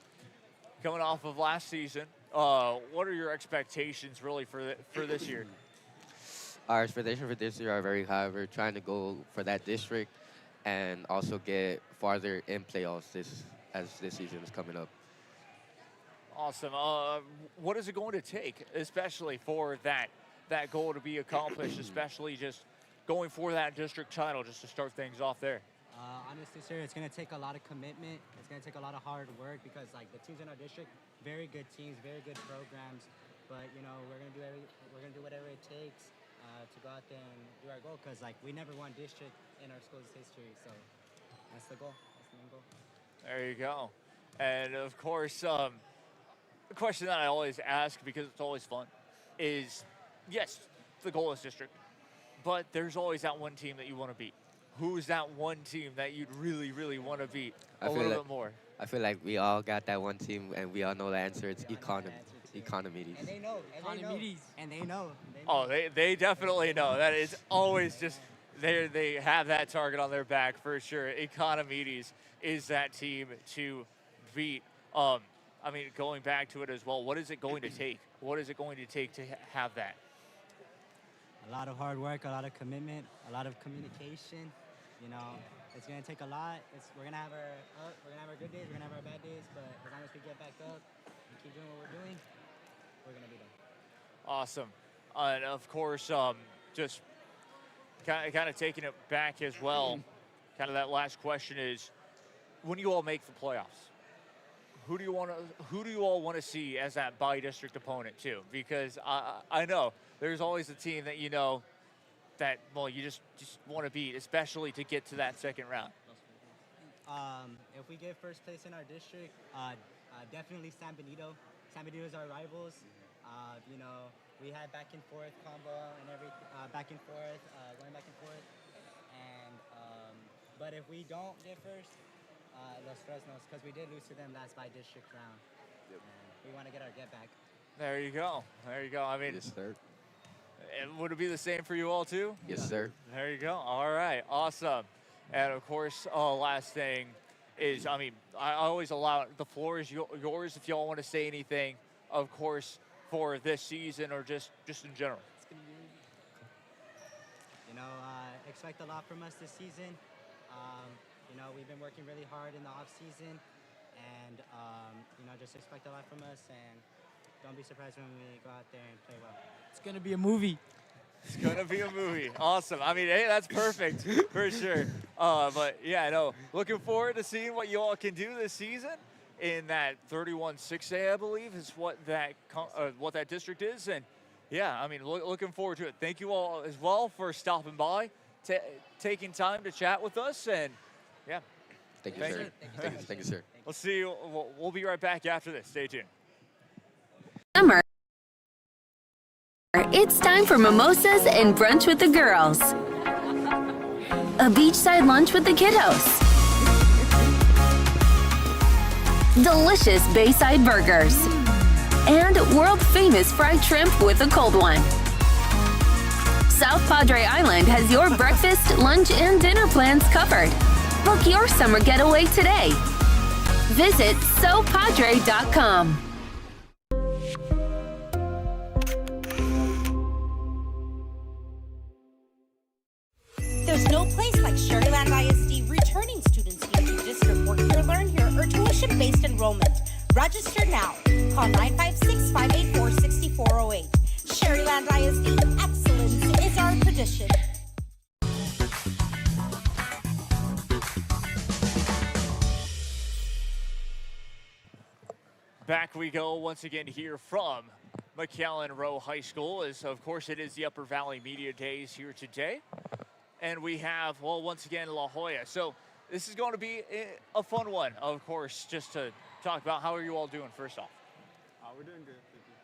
Speaker 3: coming off of last season, what are your expectations really for this year?
Speaker 7: Our expectations for this year are very high. We're trying to go for that district and also get farther in playoffs as this season is coming up.
Speaker 3: Awesome. What is it going to take, especially for that goal to be accomplished, especially just going for that district title, just to start things off there?
Speaker 10: Honestly, sir, it's going to take a lot of commitment. It's going to take a lot of hard work because, like, the teams in our district, very good teams, very good programs. But, you know, we're going to do whatever it takes to go out there and do our goal because, like, we never won district in our school's history. So that's the goal. That's the main goal.
Speaker 3: There you go. And, of course, the question that I always ask, because it's always fun, is, yes, the goal is district, but there's always that one team that you want to beat. Who's that one team that you'd really, really want to beat a little bit more?
Speaker 7: I feel like we all got that one team, and we all know the answer. It's Economides.
Speaker 10: And they know. And they know.
Speaker 3: Oh, they definitely know. That is always just, they have that target on their back for sure. Economides is that team to beat. I mean, going back to it as well, what is it going to take? What is it going to take to have that?
Speaker 10: A lot of hard work, a lot of commitment, a lot of communication. You know, it's going to take a lot. We're going to have our good days, we're going to have our bad days, but as long as we get back up and keep doing what we're doing, we're going to be done.
Speaker 3: Awesome. And of course, just kind of taking it back as well, kind of that last question is, when you all make the playoffs, who do you all want to see as that bi-district opponent too? Because I know there's always a team that you know that, well, you just want to beat, especially to get to that second round.
Speaker 10: If we get first place in our district, definitely San Benito. San Benito is our rivals. You know, we had back and forth combo and everything, going back and forth. And but if we don't get first, Los Fresnos, because we did lose to them last bi-district round. Yep. We want to get our get back.
Speaker 3: There you go. I mean,
Speaker 7: yes, sir.
Speaker 3: Would it be the same for you all too?
Speaker 7: Yes, sir.
Speaker 3: There you go. All right, awesome. And of course, last thing is, I mean, I always allow the floor is yours if y'all want to say anything, of course, for this season or just in general.
Speaker 10: You know, expect a lot from us this season. You know, we've been working really hard in the off season, and you know, just expect a lot from us, and don't be surprised when we go out there and play well.
Speaker 24: It's gonna be a movie.
Speaker 3: It's gonna be a movie. Awesome. I mean, hey, that's perfect for sure. But yeah, no, looking forward to seeing what you all can do this season in that 31-6A, I believe, is what that district is, and yeah, I mean, looking forward to it. Thank you all as well for stopping by, taking time to chat with us, and yeah.
Speaker 7: Thank you, sir. Thank you, sir.
Speaker 3: We'll see you. We'll be right back after this. Stay tuned.
Speaker 25: Summer. It's time for mimosas and brunch with the girls. A beachside lunch with the kiddos. Delicious Bayside burgers. And world-famous fried shrimp with a cold one. South Padre Island has your breakfast, lunch, and dinner plans covered. Book your summer getaway today. Visit SoPadre.com.
Speaker 1: tuition-based enrollment. Register now. Call 956-584-6408. Sherryland ISD, excellence is our tradition.
Speaker 3: Back we go once again here from McAllen Row High School, as of course it is the Upper Valley Media Days here today. And we have, well, once again, La Jolla. So this is going to be a fun one, of course, just to talk about how are you all doing first off.
Speaker 11: We're doing good, thank you.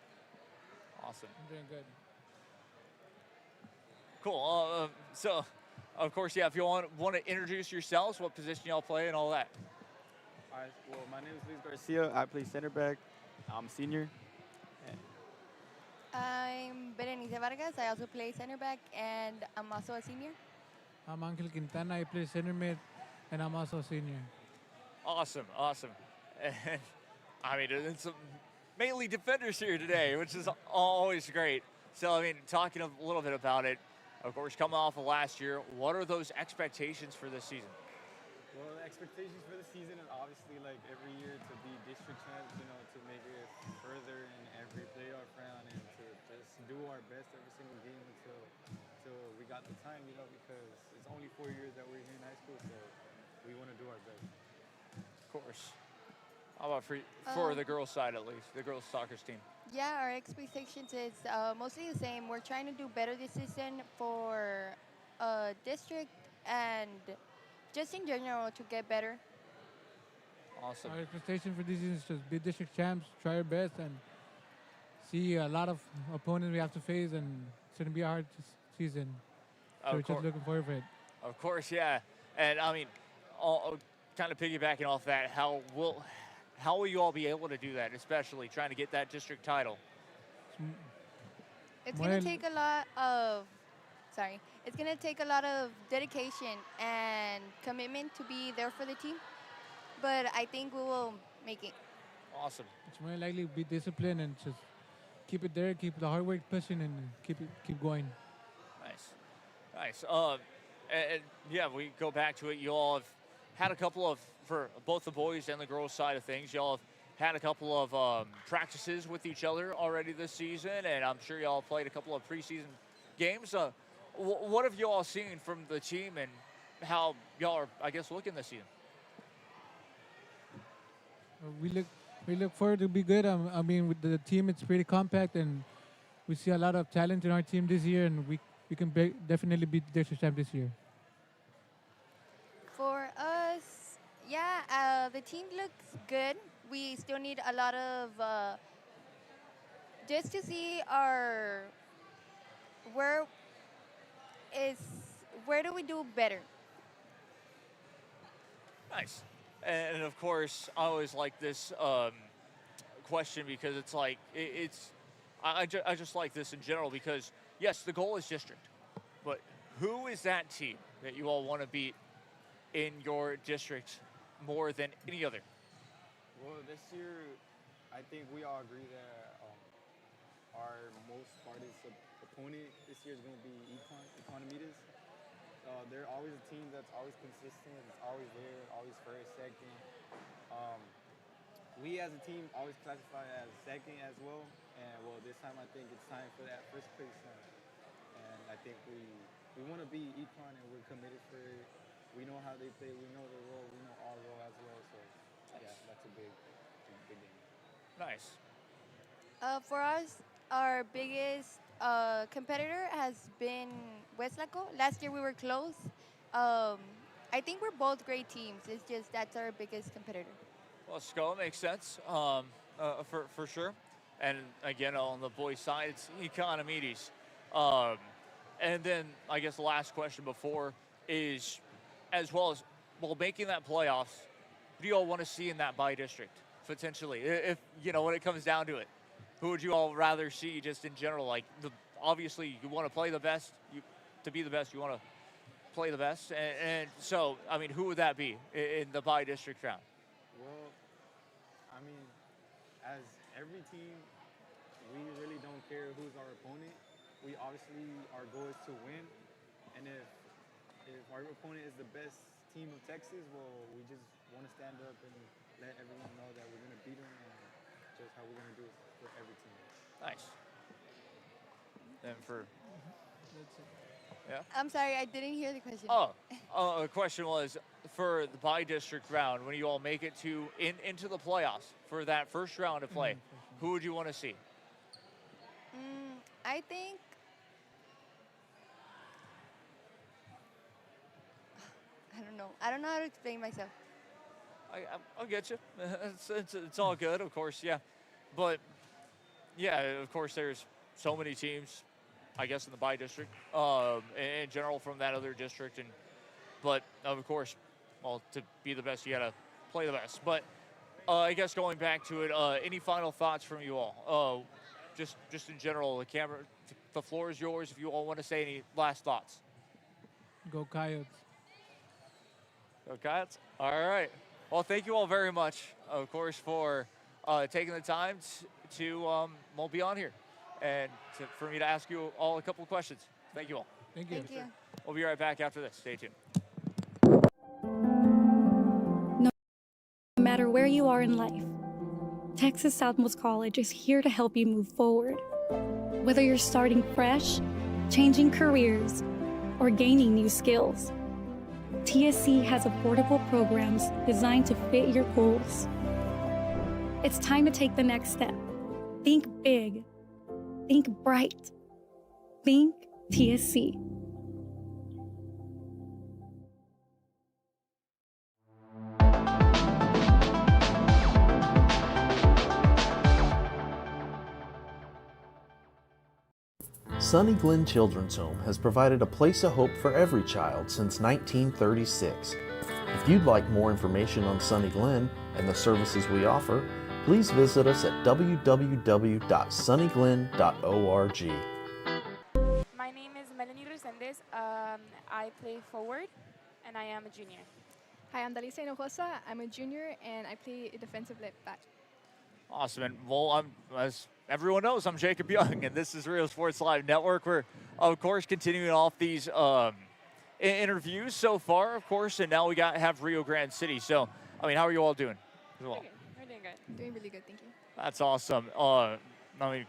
Speaker 3: Awesome.
Speaker 11: I'm doing good.
Speaker 3: Cool. So, of course, yeah, if you want to introduce yourselves, what position y'all play and all that.
Speaker 11: All right, well, my name is Luis Garcia. I play center back. I'm a senior.
Speaker 12: I'm Berenice Vargas. I also play center back, and I'm also a senior.
Speaker 22: I'm Angel Quintana. I play center mid, and I'm also a senior.
Speaker 3: Awesome, awesome. And, I mean, it's mainly defenders here today, which is always great. So, I mean, talking a little bit about it, of course, coming off of last year, what are those expectations for this season?
Speaker 11: Well, the expectations for the season are obviously like every year to be district champs, to make it further in every playoff round and to just do our best every single game until we got the time, because it's only 4 years that we're here in high school, so we want to do our best.
Speaker 3: Of course. How about for the girls' side, at least, the girls' soccer team?
Speaker 12: Yeah, our expectations is mostly the same. We're trying to do better this season for district and just in general to get better.
Speaker 3: Awesome.
Speaker 22: Our expectation for this season is just be district champs, try our best, and see a lot of opponents we have to face, and it's going to be a hard season. So we're just looking forward to it.
Speaker 3: Of course, yeah. And, I mean, kind of piggybacking off that, how will you all be able to do that, especially trying to get that district title?
Speaker 12: It's going to take a lot of dedication and commitment to be there for the team, but I think we will make it.
Speaker 3: Awesome.
Speaker 22: It's more likely be disciplined and just keep it there, keep the hard work pushing, and keep going.
Speaker 3: Nice. And yeah, we go back to it. You all have had a couple of, for both the boys and the girls side of things, y'all have had a couple of practices with each other already this season, and I'm sure y'all played a couple of preseason games. What have you all seen from the team and how y'all are, I guess, looking this season?
Speaker 22: We look forward to be good. I mean, with the team, it's pretty compact, and we see a lot of talent in our team this year, and we can definitely beat the district champ this year.
Speaker 12: For us, yeah, the team looks good. We still need a lot of just to see where do we do better.
Speaker 3: Nice. And of course, I always like this question because it's like I just like this in general because yes, the goal is district, but who is that team that you all want to beat in your district more than any other?
Speaker 11: Well, this year, I think we all agree that our most hardest opponent this year is going to be Economides. They're always a team that's always consistent. It's always there, always first, second. We as a team always classify as second as well. And well, this time I think it's time for that first place. And I think we want to be Econ, and we're committed for it. We know how they play. We know their role. We know our role as well. So yeah, that's a big game.
Speaker 3: Nice.
Speaker 12: For us, our biggest competitor has been Westlaco. Last year we were close. I think we're both great teams. It's just that's our biggest competitor.
Speaker 3: Well, SCO makes sense for sure. And again, on the boys' side, it's Economides. And then I guess the last question before is, as well as making that playoffs, who do you all want to see in that bi-district potentially? If when it comes down to it, who would you all rather see just in general? Like obviously you want to play the best. To be the best, you want to play the best. And so, I mean, who would that be in the bi-district round?
Speaker 11: Well, I mean, as every team, we really don't care who's our opponent. We obviously, our goal is to win. And if our opponent is the best team of Texas, well, we just want to stand up and let everyone know that we're going to beat them and just how we're going to do it for every team.
Speaker 3: Nice. And for yeah.
Speaker 12: I'm sorry, I didn't hear the question.
Speaker 3: The question was for the bi-district round when you all make it into the playoffs for that first round of play. Who would you want to see?
Speaker 12: I think I don't know. I don't know how to explain myself.
Speaker 3: I'll get you. It's all good, of course, yeah. But yeah, of course, there's so many teams, I guess, in the bi-district, in general from that other district. But of course, well, to be the best, you gotta play the best. But I guess going back to it, any final thoughts from you all? Just in general, the floor is yours. If you all want to say any last thoughts.
Speaker 22: Go Coyotes.
Speaker 3: Go Coyotes. All right. Well, thank you all very much, of course, for taking the time to be on here and for me to ask you all a couple of questions. Thank you all.
Speaker 22: Thank you.
Speaker 12: Thank you.
Speaker 3: We'll be right back after this. Stay tuned.
Speaker 2: No matter where you are in life, Texas Southmost College is here to help you move forward. Whether you're starting fresh, changing careers, or gaining new skills, TSC has affordable programs designed to fit your goals. It's time to take the next step. Think big. Think bright. Think TSC.
Speaker 8: Sunny Glen Children's Home has provided a place of hope for every child since 1936. If you'd like more information on Sunny Glen and the services we offer, please visit us at www.sunnyglen.org.
Speaker 14: My name is Melanie Resendez. I play forward, and I am a junior.
Speaker 15: Hi, I'm Dalisa Hinojosa. I'm a junior, and I play a defensive left back.
Speaker 3: Awesome. And well, as everyone knows, I'm Jacob Young, and this is Rio Sports Live Network. We're, of course, continuing off these interviews so far, of course, and now we have Rio Grande City. So, I mean, how are you all doing?
Speaker 14: We're doing good.
Speaker 15: Doing really good, thank you.
Speaker 3: That's awesome. I mean,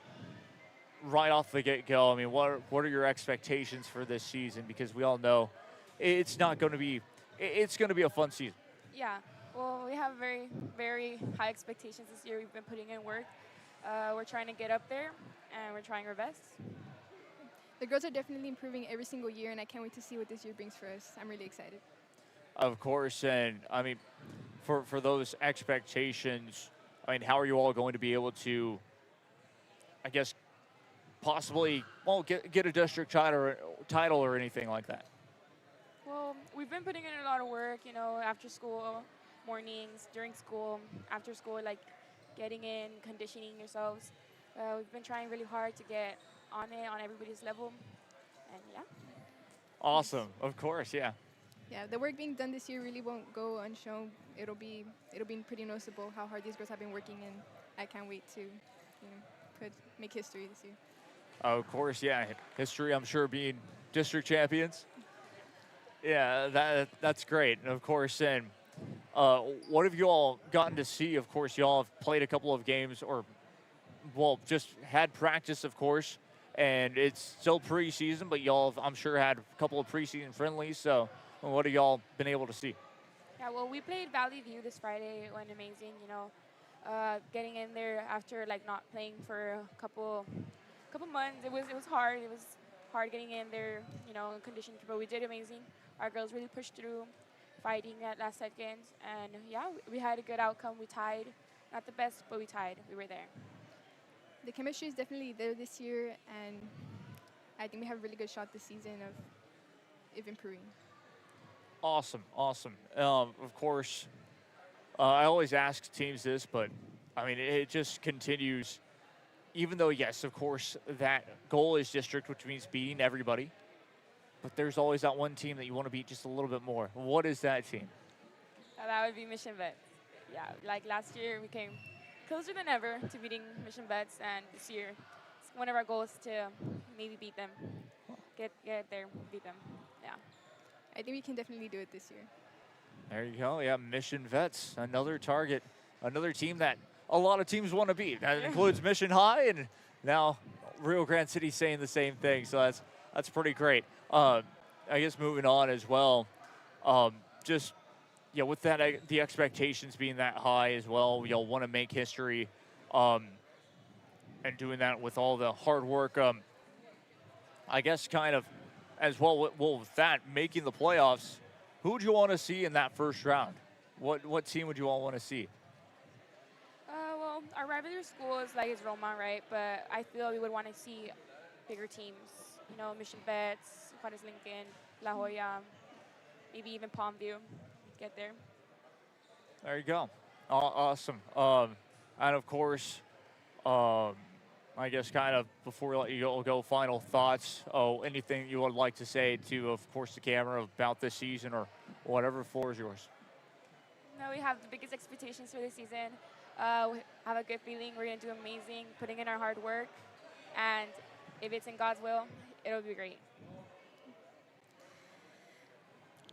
Speaker 3: right off the get-go, I mean, what are your expectations for this season? Because we all know it's going to be a fun season.
Speaker 14: Yeah. Well, we have very, very high expectations this year. We've been putting in work. We're trying to get up there, and we're trying our best.
Speaker 15: The girls are definitely improving every single year, and I can't wait to see what this year brings for us. I'm really excited.
Speaker 3: Of course, and I mean, for those expectations, I mean, how are you all going to be able to, I guess, possibly, get a district title or anything like that?
Speaker 14: Well, we've been putting in a lot of work, after school, mornings, during school, after school, like getting in, conditioning yourselves. We've been trying really hard to get on everybody's level, and yeah.
Speaker 3: Awesome, of course, yeah.
Speaker 15: Yeah, the work being done this year really won't go unshown. It'll be pretty noticeable how hard these girls have been working, and I can't wait to, make history this year.
Speaker 3: Of course, yeah. History, I'm sure, being district champions. Yeah, that's great. And of course, and what have you all gotten to see? Of course, you all have played a couple of games, just had practice, of course, and it's still preseason, but y'all have, I'm sure, had a couple of preseason friendlies. So what have y'all been able to see?
Speaker 14: Yeah, well, we played Valley View this Friday. It went amazing, getting in there after not playing for a couple months. It was hard. It was hard getting in there, condition, but we did amazing. Our girls really pushed through, fighting at last second, and yeah, we had a good outcome. We tied, not the best, but we tied. We were there.
Speaker 15: The chemistry is definitely there this year, and I think we have a really good shot this season of improving.
Speaker 3: Awesome. Of course, I always ask teams this, but I mean, it just continues. Even though, yes, of course, that goal is district, which means beating everybody, but there's always that one team that you want to beat just a little bit more. What is that team?
Speaker 14: That would be Mission Vets. Yeah, like last year, we came closer than ever to beating Mission Vets, and this year, it's one of our goals to maybe beat them, get there, beat them. Yeah.
Speaker 15: I think we can definitely do it this year.
Speaker 3: There you go. Yeah, Mission Vets, another target, another team that a lot of teams want to beat. That includes Mission High, and now Rio Grande City saying the same thing. So that's pretty great. I guess moving on as well, just with that the expectations being that high as well, you'll want to make history, and doing that with all the hard work. I guess kind of as well. With that making the playoffs, who would you want to see in that first round? What team would you all want to see?
Speaker 14: Well, our rivalry school is Roma, right? But I feel we would want to see bigger teams. Mission Vets, Juarez Lincoln, La Jolla, maybe even Palmview. Get there.
Speaker 3: There you go. Awesome. And of course, I guess kind of before we let you go, final thoughts. Anything you would like to say to, of course, the camera about this season or whatever. The floor is yours.
Speaker 14: No, we have the biggest expectations for this season. We have a good feeling. We're going to do amazing, putting in our hard work. And if it's in God's will, it'll be great.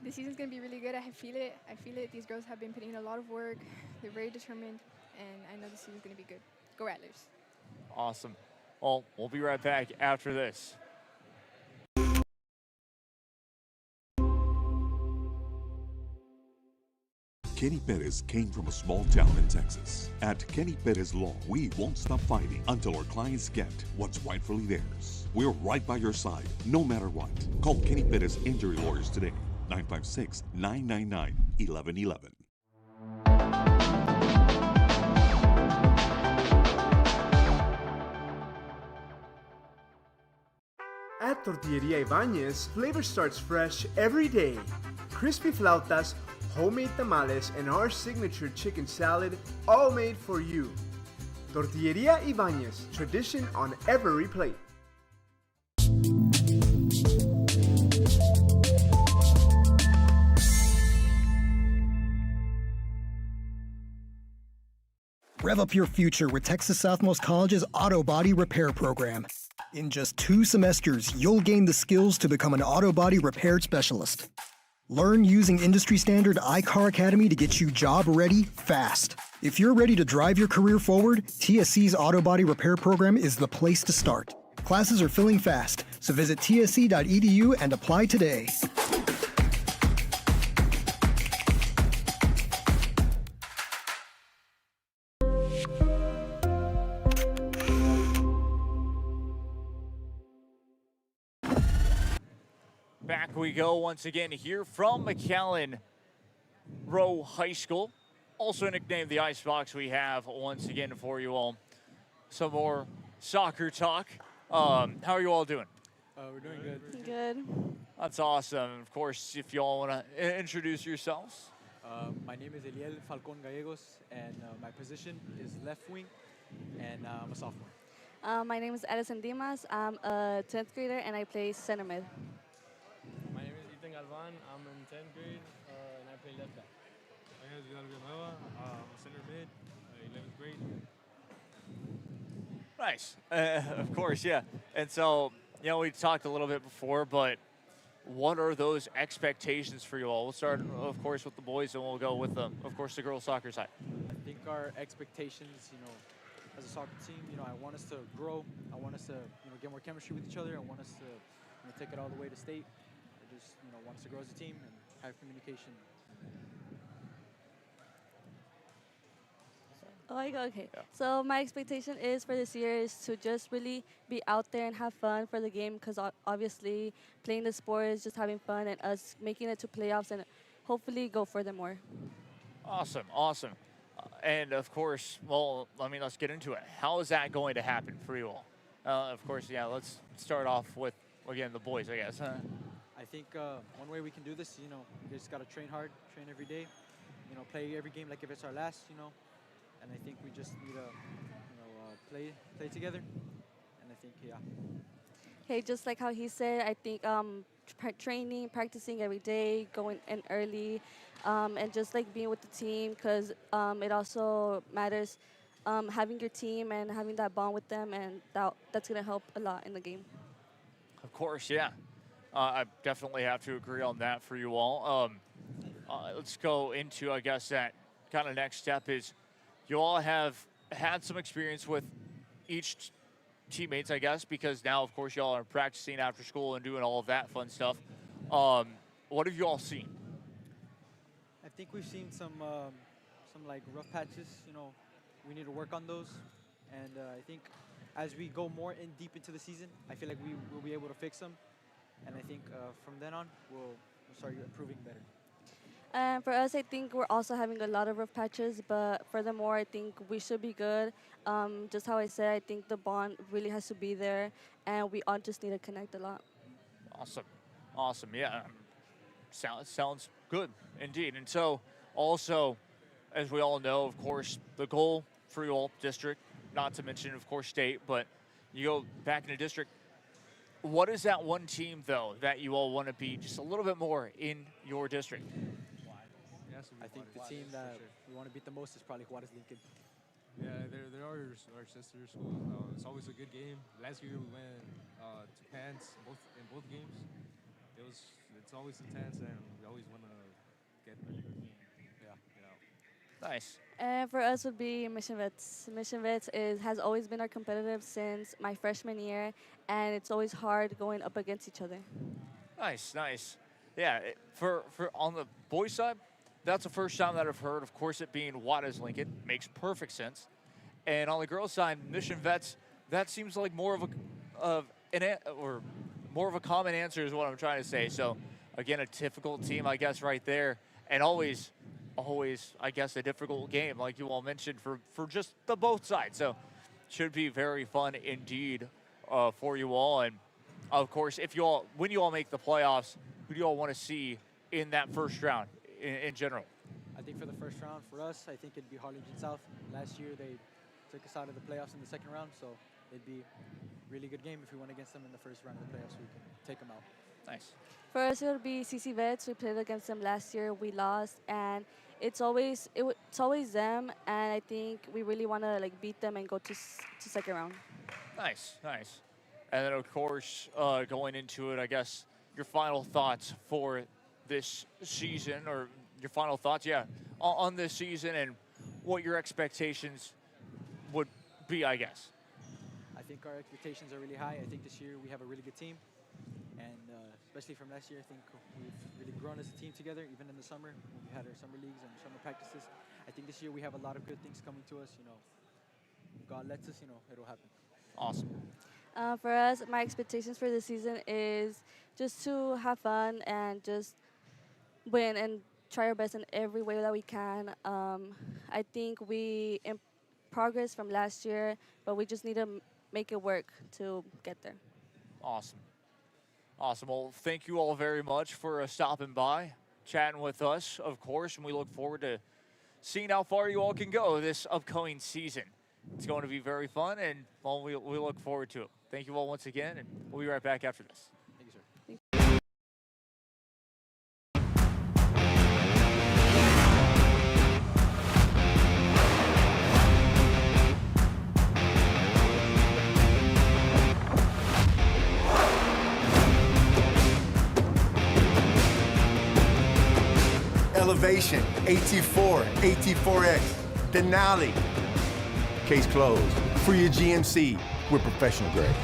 Speaker 15: This season's going to be really good. I feel it. I feel it. These girls have been putting in a lot of work. They're very determined. And I know this season's going to be good. Go Rattlers.
Speaker 3: Awesome. Well, we'll be right back after this.
Speaker 5: Kenny Perez came from a small town in Texas. At Kenny Perez Law, we won't stop fighting until our clients get what's rightfully theirs. We're right by your side, no matter what. Call Kenny Perez Injury Lawyers today, 956-999-1111.
Speaker 13: At Tortilleria Ibañez, flavor starts fresh every day. Crispy flautas, homemade tamales, and our signature chicken salad, all made for you. Tortilleria Ibañez, tradition on every plate.
Speaker 16: Rev up your future with Texas Southmost College's Auto Body Repair Program. In just 2 semesters, you'll gain the skills to become an auto body repair specialist. Learn using industry standard iCar Academy to get you job ready fast. If you're ready to drive your career forward, TSC's Auto Body Repair Program is the place to start. Classes are filling fast, so visit tsc.edu and apply today.
Speaker 3: Back we go once again here from McAllen Row High School. Also nicknamed the Icebox, we have once again for you all some more soccer talk. How are you all doing?
Speaker 17: We're doing good.
Speaker 15: Good.
Speaker 3: That's awesome. Of course, if you all want to introduce yourselves.
Speaker 17: My name is Eliel Falcon Gallegos, and my position is left wing, and I'm a sophomore.
Speaker 18: My name is Edison Dimas. I'm a 10th grader, and I play center mid.
Speaker 23: My name is Ethan Galvan. I'm in 10th grade, and I play left back.
Speaker 26: My name is Vidal Villanueva. I'm a center mid, 11th grade.
Speaker 3: Nice. Of course, yeah. And so, we talked a little bit before, but what are those expectations for you all? We'll start, of course, with the boys, and we'll go with, of course, the girls' soccer side.
Speaker 17: I think our expectations, as a soccer team, I want us to grow. I want us to, get more chemistry with each other. I want us to, take it all the way to state. I just, want us to grow as a team and have communication.
Speaker 18: Oh, okay. Yeah. So my expectation is for this year is to just really be out there and have fun for the game, because obviously playing the sport is just having fun, and us making it to playoffs and hopefully go further more.
Speaker 3: Awesome. And of course, let's get into it. How is that going to happen for you all? Of course, let's start off with, again, the boys, I guess.
Speaker 17: I think one way we can do this, we just got to train hard, train every day, play every game like if it's our last, and I think we just need to, play together, and I think,
Speaker 18: Hey, just like how he said, I think training, practicing every day, going in early, and just like being with the team, because it also matters having your team and having that bond with them, and that's going to help a lot in the game.
Speaker 3: Of course, yeah. I definitely have to agree on that for you all. let's go into, I guess, that kind of next step is you all have had some experience with each teammates, I guess, because now, of course, y'all are practicing after school and doing all of that fun stuff. What have you all seen?
Speaker 17: I think we've seen some like rough patches. You know, we need to work on those, and I think as we go more in deep into the season, I feel like we will be able to fix them, and I think from then on we'll start improving better.
Speaker 18: And for us, I think we're also having a lot of rough patches, but furthermore, I think we should be good. Just how I said, I think the bond really has to be there, and we all just need to connect a lot.
Speaker 3: Awesome, yeah. Sounds good, indeed. And so, also, as we all know, of course, the goal for you all, district, not to mention, of course, state, but you go back into district. What is that one team, though, that you all want to be just a little bit more in your district?
Speaker 17: I think the team that we want to beat the most is probably Juarez Lincoln.
Speaker 23: Yeah, they're our sister school. It's always a good game. Last year we went to Pants in both games. It's always intense, and we always want to get
Speaker 3: Nice.
Speaker 18: And for us would be Mission Vets. Mission Vets has always been our competitive since my freshman year, and it's always hard going up against each other.
Speaker 3: Nice. Yeah, for on the boys' side, that's the first time that I've heard. Of course, it being Juarez Lincoln makes perfect sense. And on the girls' side, Mission Vets, that seems like more of a common answer is what I'm trying to say. So again, a difficult team, I guess, right there, and always, I guess, a difficult game, like you all mentioned, for just the both sides. So should be very fun indeed for you all. And of course, when you all make the playoffs, who do you all want to see in that first round in general?
Speaker 17: I think for the first round, for us, I think it'd be Harlingen South. Last year, they took us out of the playoffs in the second round, so it'd be a really good game if we went against them in the first round of the playoffs. We can take them out.
Speaker 3: Nice.
Speaker 18: For us, it would be CC Vets. We played against them last year. We lost, and it's always them. And I think we really want to beat them and go to second round.
Speaker 3: Nice. And then of course, going into it, I guess your final thoughts for this season, or your final thoughts, on this season, and what your expectations would be, I guess.
Speaker 17: I think our expectations are really high. I think this year we have a really good team, and especially from last year, I think we've really grown as a team together, even in the summer when we had our summer leagues and summer practices. I think this year we have a lot of good things coming to us. If God lets us, it'll happen.
Speaker 3: Awesome.
Speaker 18: For us, my expectations for this season is just to have fun and just win and try our best in every way that we can. I think we in progress from last year, but we just need to make it work to get there.
Speaker 3: Awesome. Well, thank you all very much for stopping by, chatting with us, of course, and we look forward to seeing how far you all can go this upcoming season. It's going to be very fun, and we look forward to it. Thank you all once again, and we'll be right back after this.
Speaker 17: Thank you, sir.
Speaker 4: Elevation, AT4, AT4X, Denali. Case closed. For your GMC, we're professional grade.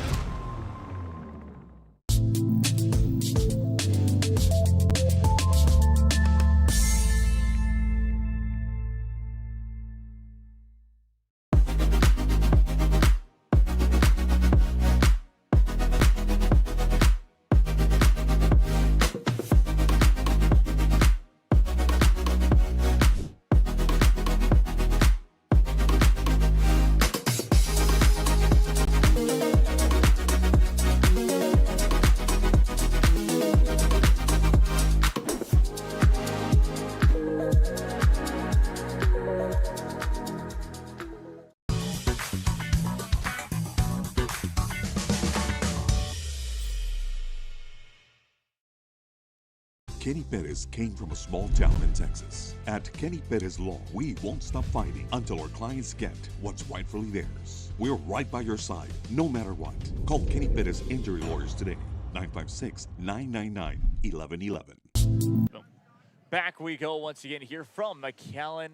Speaker 5: Kenny Perez came from a small town in Texas. At Kenny Perez Law, we won't stop fighting until our clients get what's rightfully theirs. We're right by your side, no matter what. Call Kenny Perez Injury Lawyers today, 956-999-1111.
Speaker 3: back we go once again here from McAllen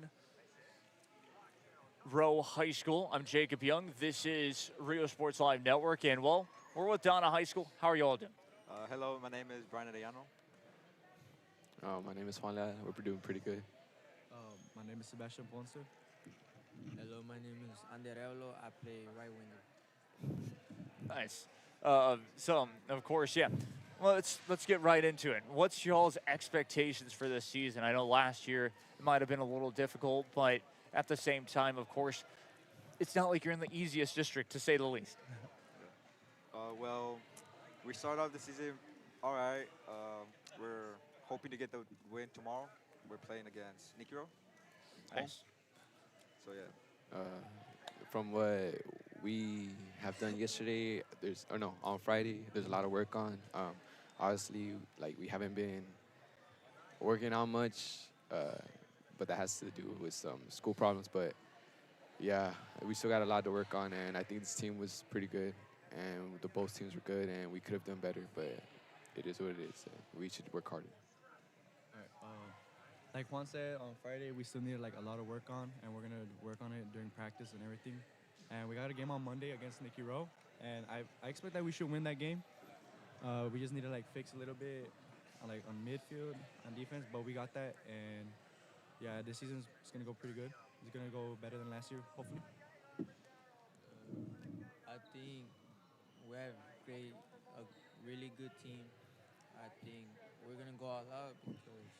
Speaker 3: Row High School. I'm Jacob Young. This is Rio Sports Live Network, and well, we're with Donna High School. How are you all doing?
Speaker 6: Hello, my name is Brian Arellano.
Speaker 9: My name is Juan Lea. We're doing pretty good.
Speaker 10: My name is Sebastian Ponce.
Speaker 19: Hello, my name is Andy Arevalo. I play right winger.
Speaker 3: Nice. So, of course, yeah. Well, let's get right into it. What's y'all's expectations for this season? I know last year it might have been a little difficult, but at the same time, of course, it's not like you're in the easiest district, to say the least.
Speaker 6: Well, we started off the season all right. We're hoping to get the win tomorrow. We're playing against Nikki Rowe.
Speaker 3: Nice.
Speaker 6: So, yeah.
Speaker 9: From what we have done yesterday, on Friday, there's a lot of work on. Obviously, like, we haven't been working on much, but that has to do with some school problems. But yeah, we still got a lot to work on, and I think this team was pretty good, and both teams were good, and we could have done better, but it is what it is. We should work harder.
Speaker 10: All right. Like Juan said, on Friday we still need like a lot of work on, and we're gonna work on it during practice and everything. And we got a game on Monday against Nikki Rowe, and I expect that we should win that game. We just need to like fix a little bit, on midfield, on defense, but we got that. And yeah, this season's gonna go pretty good. It's gonna go better than last year, hopefully.
Speaker 19: I think we have a really good team. I think we're gonna go all out because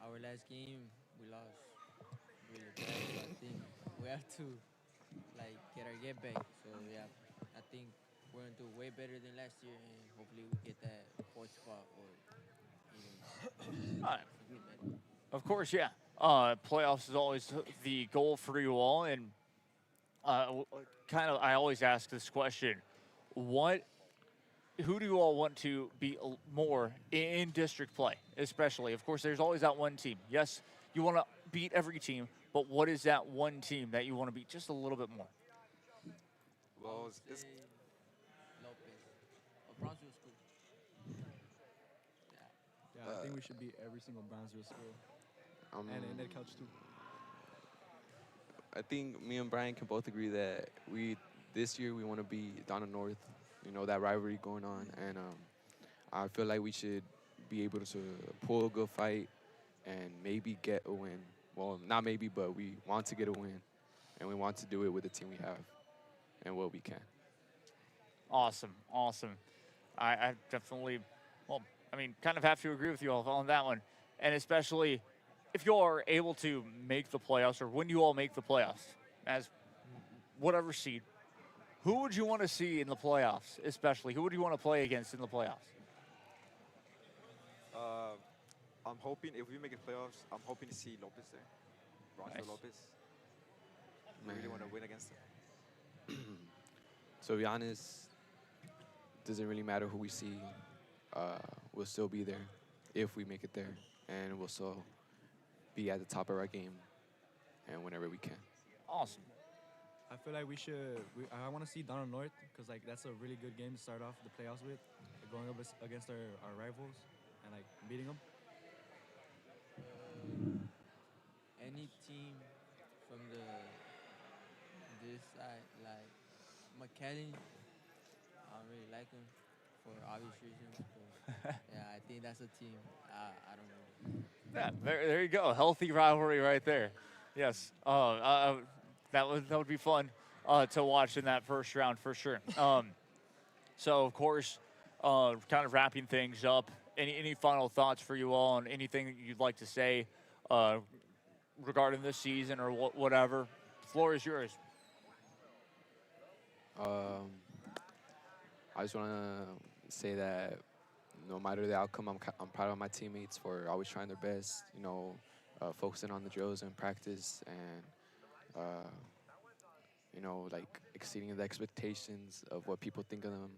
Speaker 19: our last game we lost really bad. So I think we have to get our get back. So yeah, I think we're gonna do way better than last year, and hopefully we get that fourth spot or even.
Speaker 3: All right. Of course, yeah. Playoffs is always the goal for you all, and I always ask this question: who do you all want to be more in district play, especially? Of course, there's always that one team. Yes, you want to beat every team, but what is that one team that you want to beat just a little bit more?
Speaker 6: Well,
Speaker 19: Lopez or Brownsville School.
Speaker 10: Yeah, I think we should beat every single Brownsville school, and Ned Couch too.
Speaker 9: I think me and Brian can both agree that this year we want to beat Donna North. That rivalry going on, and I feel like we should be able to pull a good fight and maybe get a win. Well, not maybe, but we want to get a win, and we want to do it with the team we have and what we can.
Speaker 3: Awesome. I definitely, kind of have to agree with you all on that one, and especially if you are able to make the playoffs, or when you all make the playoffs as whatever seed. Who would you want to see in the playoffs, especially? Who would you want to play against in the playoffs?
Speaker 6: I'm hoping, if we make the playoffs, I'm hoping to see Lopez there. Brownsville Lopez. I really want to win against him.
Speaker 9: So to be honest, it doesn't really matter who we see. We'll still be there if we make it there, and we'll still be at the top of our game and whenever we can.
Speaker 3: Awesome.
Speaker 10: I feel like I want to see Donna North, because that's a really good game to start off the playoffs with, going up against our rivals and beating them.
Speaker 19: Any team from this side, like McAllen, I don't really like them for obvious reasons. But yeah, I think that's a team. I don't know.
Speaker 3: Yeah, there you go. Healthy rivalry right there. Yes. That would be fun to watch in that first round for sure. So, of course, kind of wrapping things up, any final thoughts for you all on anything that you'd like to say regarding this season or whatever? The floor is yours.
Speaker 9: I just want to say that no matter the outcome, I'm proud of my teammates for always trying their best, focusing on the drills and practice, and exceeding the expectations of what people think of them,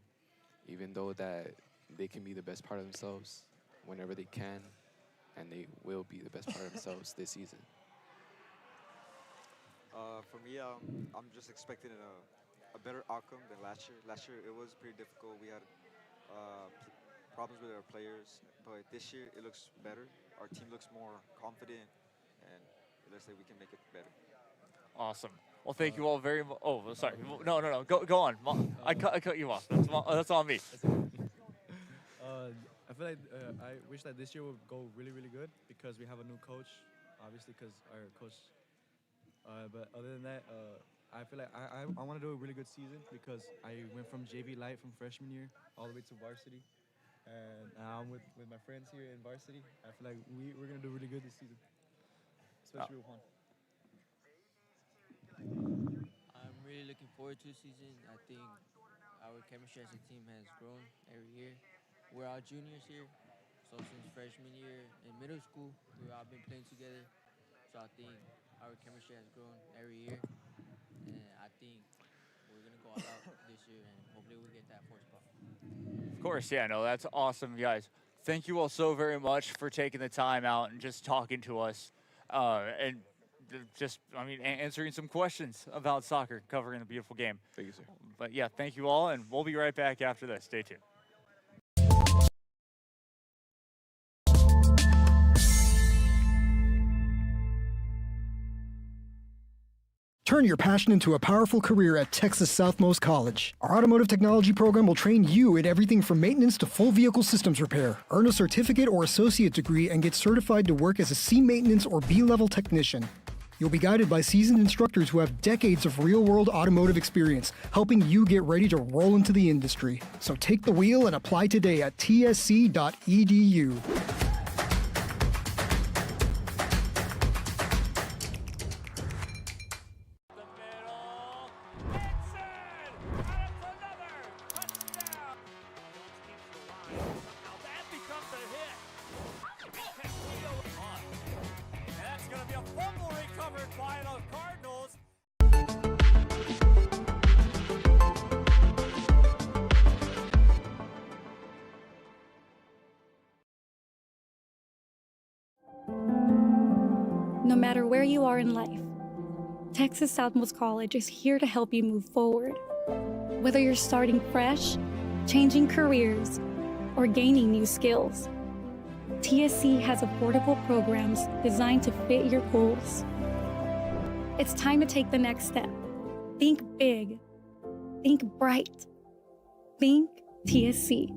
Speaker 9: even though that they can be the best part of themselves whenever they can, and they will be the best part of themselves this season.
Speaker 6: For me, I'm just expecting a better outcome than last year. Last year, it was pretty difficult. We had problems with our players, but this year, it looks better. our team looks more confident, and it looks like we can make it better.
Speaker 3: Awesome. Well, thank you all very much. Oh, sorry. No. Go on. I cut you off. That's on me.
Speaker 10: I feel like I wish that this year would go really, really good because we have a new coach, obviously because our coach. But other than that, I feel like I want to do a really good season because I went from JV light from freshman year all the way to varsity. And now I'm with my friends here in varsity. I feel like we're going to do really good this season, especially with Juan.
Speaker 1: I'm really looking forward to the season. I think our chemistry as a team has grown every year. We're all juniors here, so since freshman year in middle school, we've all been playing together. So I think our chemistry has grown every year, and I think we're gonna go all out this year, and hopefully we get that fourth spot.
Speaker 3: Of course, yeah, no, that's awesome, guys. Thank you all so very much for taking the time out and just talking to us, and answering some questions about soccer, covering the beautiful game.
Speaker 9: Thank you, sir.
Speaker 3: But yeah, thank you all, and we'll be right back after this. Stay tuned.
Speaker 16: Turn your passion into a powerful career at Texas Southmost College. Our automotive technology program will train you in everything from maintenance to full vehicle systems repair. Earn a certificate or associate degree and get certified to work as a C maintenance or B-level technician. You'll be guided by seasoned instructors who have decades of real-world automotive experience, helping you get ready to roll into the industry. So take the wheel and apply today at tsc.edu.
Speaker 2: No matter where you are in life, Texas Southmost College is here to help you move forward. Whether you're starting fresh, changing careers, or gaining new skills, TSC has affordable programs designed to fit your goals. It's time to take the next step. Think big. Think bright. Think TSC.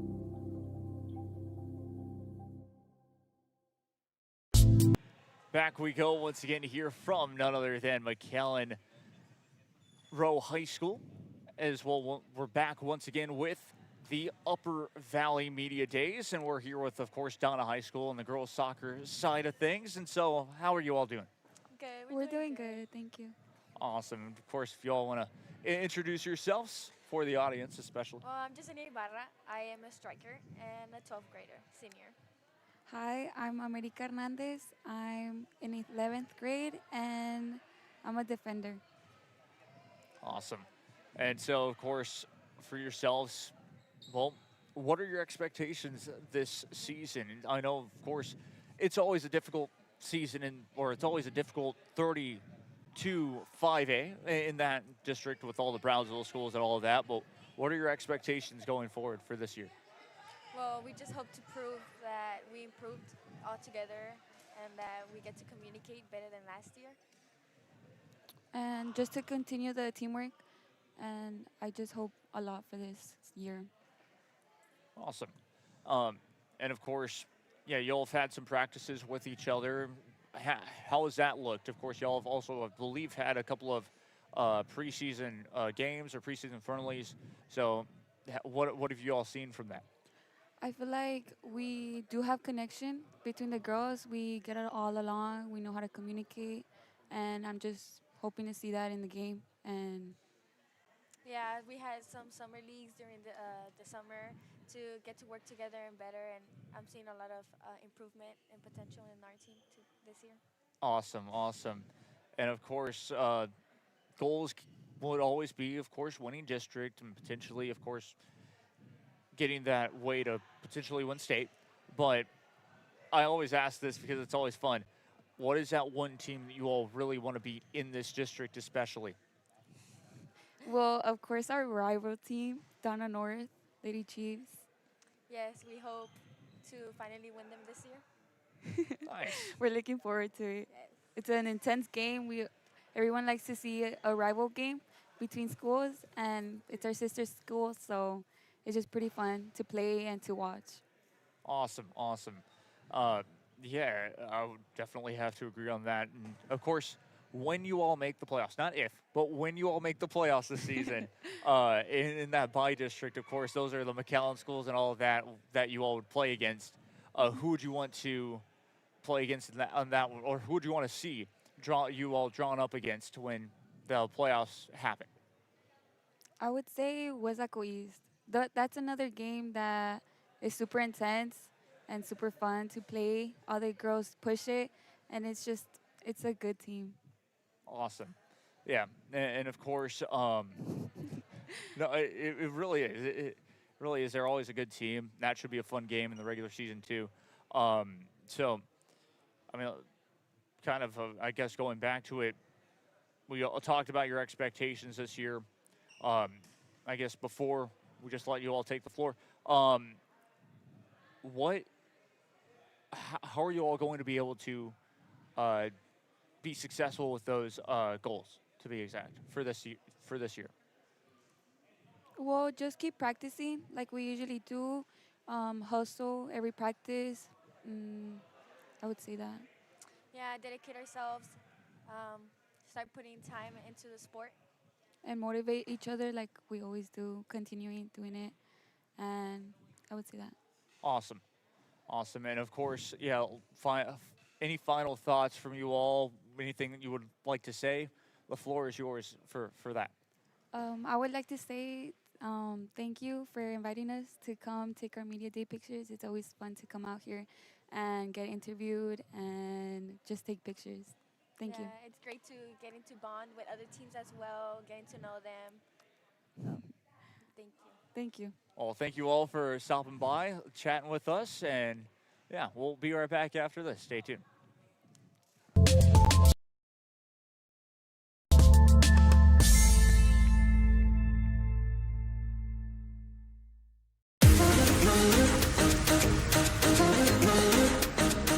Speaker 3: Back we go once again to hear from none other than McAllen Row High School. As well, we're back once again with the Upper Valley Media Days, and we're here with, of course, Donna High School and the girls' soccer side of things. And so, how are you all doing?
Speaker 7: Good. We're doing good. Thank you.
Speaker 3: Awesome. And of course, if you all want to introduce yourselves for the audience, especially.
Speaker 7: Well, I'm Jasenia Ibarra. I am a striker and a 12th grader, senior.
Speaker 20: Hi, I'm America Hernandez. I'm in 11th grade and I'm a defender.
Speaker 3: Awesome. And so, of course, for yourselves, well, what are your expectations this season? I know, of course, it's always a difficult season, or it's always a difficult 32-5A in that district with all the Brownsville schools and all of that. But what are your expectations going forward for this year?
Speaker 7: Well, we just hope to prove that we improved altogether and that we get to communicate better than last year.
Speaker 20: And just to continue the teamwork, and I just hope a lot for this year.
Speaker 3: Awesome. And of course, yeah, y'all have had some practices with each other. How has that looked? Of course, y'all have also, I believe, had a couple of preseason games or preseason friendlies. So what have you all seen from that?
Speaker 20: I feel like we do have connection between the girls. We get it all along. We know how to communicate, and I'm just hoping to see that in the game. And
Speaker 7: yeah, we had some summer leagues during the summer to get to work together and better, and I'm seeing a lot of improvement and potential in our team this year.
Speaker 3: Awesome. And of course, goals would always be, of course, winning district and potentially, of course, getting that way to potentially win state. But I always ask this because it's always fun. What is that one team that you all really want to beat in this district especially?
Speaker 20: well, of course, our rival team, Donna North, Lady Chiefs.
Speaker 7: Yes, we hope to finally win them this year.
Speaker 3: Nice.
Speaker 20: We're looking forward to it. It's an intense game. Everyone likes to see a rival game between schools, and it's our sister school, so it's just pretty fun to play and to watch.
Speaker 3: Awesome, awesome. Yeah, I would definitely have to agree on that. And of course, when you all make the playoffs, not if, but when you all make the playoffs this season, in that bye district, of course, those are the McAllen schools and all of that you all would play against. Who would you want to play against on that one, or who would you want to see you all drawn up against when the playoffs happen?
Speaker 20: I would say Huesaco East. That's another game that is super intense and super fun to play. All the girls push it, and it's a good team.
Speaker 3: Awesome. Yeah, and of course, no, it really is. It really is. They're always a good team. That should be a fun game in the regular season too. So, I mean, kind of, I guess going back to it, we all talked about your expectations this year. I guess before we just let you all take the floor, how are you all going to be able to be successful with those goals, to be exact, for this year?
Speaker 20: Well, just keep practicing like we usually do. Hustle every practice. I would say that.
Speaker 7: Yeah, dedicate ourselves. Start putting time into the sport.
Speaker 20: And motivate each other like we always do, continuing doing it. And I would say that.
Speaker 3: Awesome. Awesome. And of course, yeah, any final thoughts from you all? Anything that you would like to say? The floor is yours for that.
Speaker 20: I would like to say thank you for inviting us to come take our media day pictures. It's always fun to come out here and get interviewed and just take pictures. Thank you.
Speaker 7: Yeah, it's great to get into bond with other teams as well, getting to know them. So, thank you.
Speaker 20: Thank you.
Speaker 3: Well, thank you all for stopping by, chatting with us, and yeah, we'll be right back after this. Stay tuned.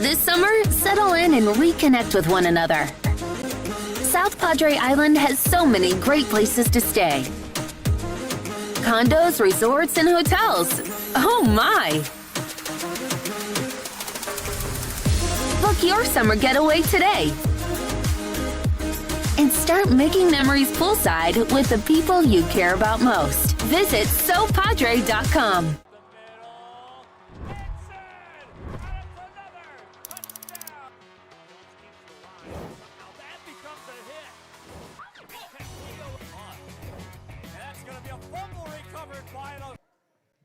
Speaker 11: This summer, settle in and reconnect with one another. South Padre Island has so many great places to stay. Condos, resorts, and hotels. Oh my! Book your summer getaway today. And start making memories poolside with the people you care about most. Visit SoPadre.com.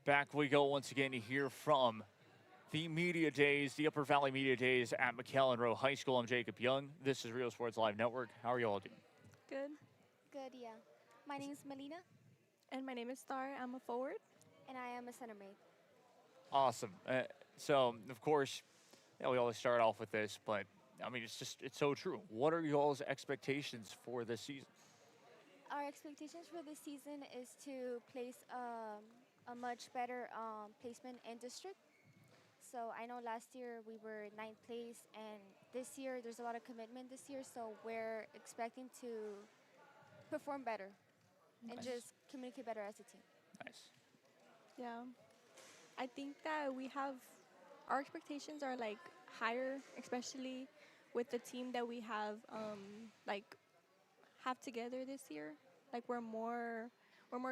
Speaker 3: Back we go once again to hear from the media days, the Upper Valley Media Days at McAllen Row High School. I'm Jacob Young. This is Real Sports Live Network. How are you all doing?
Speaker 15: Good.
Speaker 7: Good, yeah. My name is Melina.
Speaker 15: And my name is Star. I'm a forward.
Speaker 7: And I am a center mate.
Speaker 3: Awesome. So, of course, yeah, we always start off with this, but, I mean, it's so true. What are you all's expectations for this season?
Speaker 7: Our expectations for this season is to place a much better placement in district. So I know last year we were 9th place, and this year there's a lot of commitment this year, so we're expecting to perform better and just communicate better as a team.
Speaker 3: Nice.
Speaker 15: Yeah. I think that our expectations are like higher, especially with the team that we have together this year. Like we're more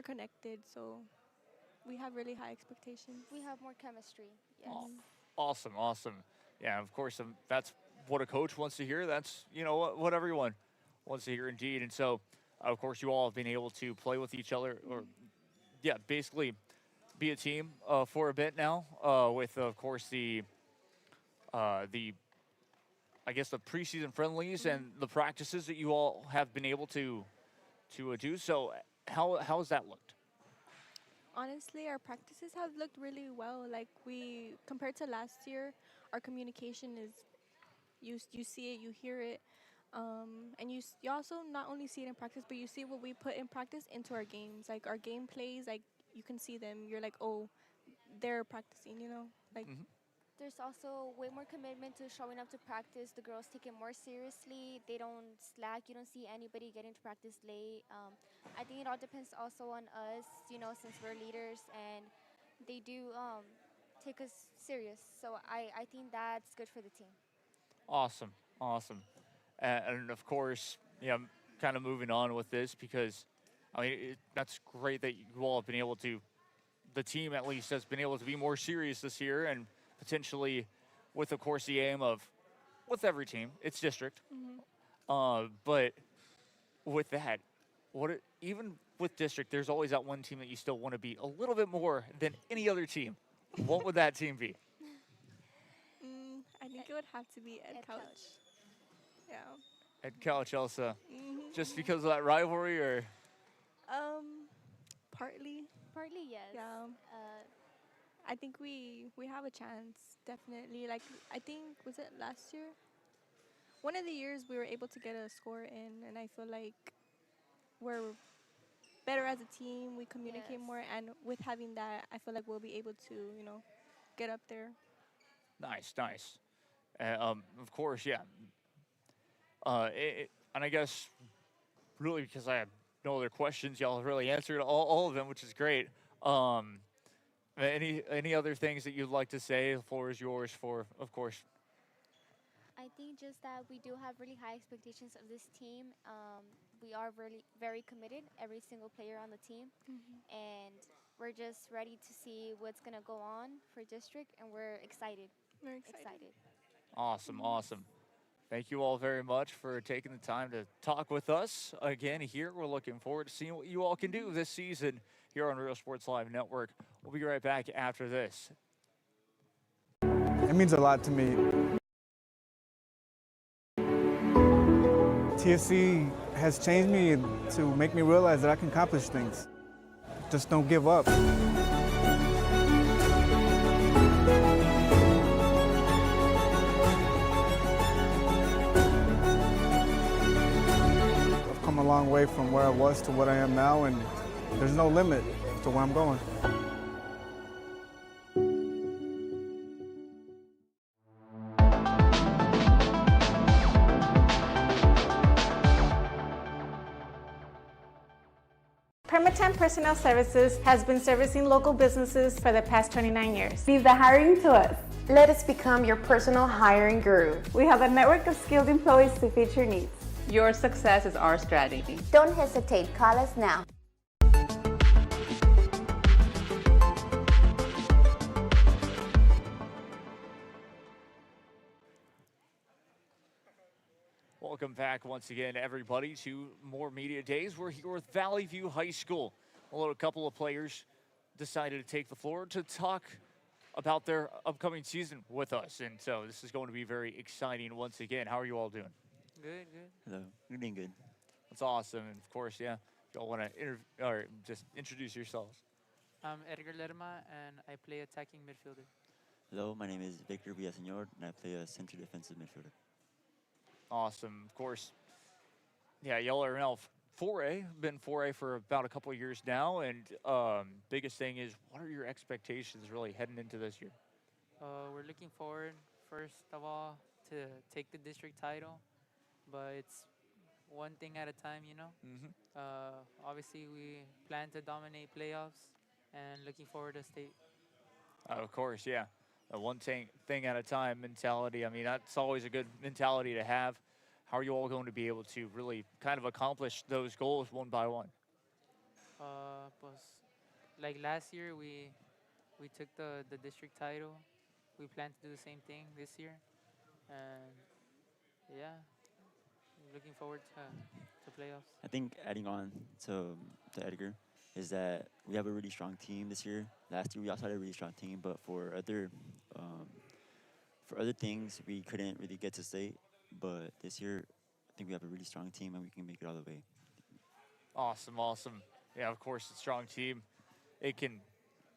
Speaker 15: connected, so we have really high expectations.
Speaker 7: We have more chemistry, yes.
Speaker 3: Awesome. Yeah, of course, that's what a coach wants to hear. That's, what everyone wants to hear indeed. And so, of course, you all have been able to play with each other or, yeah, basically be a team for a bit now with, of course, the preseason friendlies and the practices that you all have been able to do. So how has that looked?
Speaker 15: Honestly, our practices have looked really well. Like compared to last year, our communication is, you see it, you hear it, and you also not only see it in practice, but you see what we put in practice into our games. Like our game plays, like you can see them. You're like, oh, they're practicing, like.
Speaker 3: Mm-hmm.
Speaker 7: There's also way more commitment to showing up to practice. The girls take it more seriously. They don't slack. You don't see anybody getting to practice late. I think it all depends also on us, since we're leaders and they do take us serious. So I think that's good for the team.
Speaker 3: Awesome, awesome. And of course, kind of moving on with this because, I mean, that's great that you all have been able to, the team at least has been able to be more serious this year and potentially with, of course, the aim of, with every team, it's district. But with that, even with district, there's always that one team that you still want to beat a little bit more than any other team. What would that team be?
Speaker 15: I think it would have to be Ed Couch. Yeah.
Speaker 3: Ed Couch, Elsa. Just because of that rivalry, or?
Speaker 15: Partly.
Speaker 7: Partly, yes.
Speaker 15: Yeah. I think we have a chance, definitely. Like, I think, was it last year? One of the years we were able to get a score in, and I feel like we're better as a team. We communicate more, and with having that, I feel like we'll be able to, get up there.
Speaker 3: Nice, nice. Of course, yeah. And I guess, really, because I have no other questions, y'all have really answered all of them, which is great. Any other things that you'd like to say? The floor is yours for, of course.
Speaker 7: I think just that we do have really high expectations of this team. We are really very committed, every single player on the team. And we're just ready to see what's going to go on for district, and we're excited.
Speaker 15: We're excited.
Speaker 3: Awesome, awesome. Thank you all very much for taking the time to talk with us again here. We're looking forward to seeing what you all can do this season here on Real Sports Live Network. We'll be right back after this.
Speaker 8: It means a lot to me. TSC has changed me to make me realize that I can accomplish things. Just don't give up. I've come a long way from where I was to what I am now, and there's no limit to where I'm going.
Speaker 12: Permatemp Personnel Services has been servicing local businesses for the past 29 years. Leave the hiring to us. Let us become your personal hiring guru. We have a network of skilled employees to fit your needs.
Speaker 21: Your success is our strategy.
Speaker 11: Don't hesitate, call us now.
Speaker 3: Welcome back once again, everybody, to more media days. We're here with Valley View High School. Although a couple of players decided to take the floor to talk about their upcoming season with us. And so this is going to be very exciting once again. How are you all doing?
Speaker 22: Good, good.
Speaker 24: Hello, we're doing good.
Speaker 3: That's awesome. And of course, yeah, if y'all want to just introduce yourselves.
Speaker 22: I'm Edgar Lerma, and I play attacking midfielder.
Speaker 24: Hello, my name is Victor Villaseñor, and I play a center defensive midfielder.
Speaker 3: Awesome. Of course, yeah, y'all are now 4A, been 4A for about a couple of years now, and biggest thing is, what are your expectations really heading into this year?
Speaker 22: We're looking forward, first of all, to take the district title, but it's one thing at a time, Obviously, we plan to dominate playoffs, and looking forward to state.
Speaker 3: Of course, yeah. A one thing at a time mentality. I mean, that's always a good mentality to have. How are you all going to be able to really kind of accomplish those goals one by one?
Speaker 22: Like last year, we took the district title. We plan to do the same thing this year. And, yeah, looking forward to playoffs.
Speaker 24: I think adding on to Edgar is that we have a really strong team this year. Last year, we also had a really strong team, but for other things, we couldn't really get to state. But this year, I think we have a really strong team, and we can make it all the way.
Speaker 3: Awesome, awesome. Yeah, of course, a strong team. It can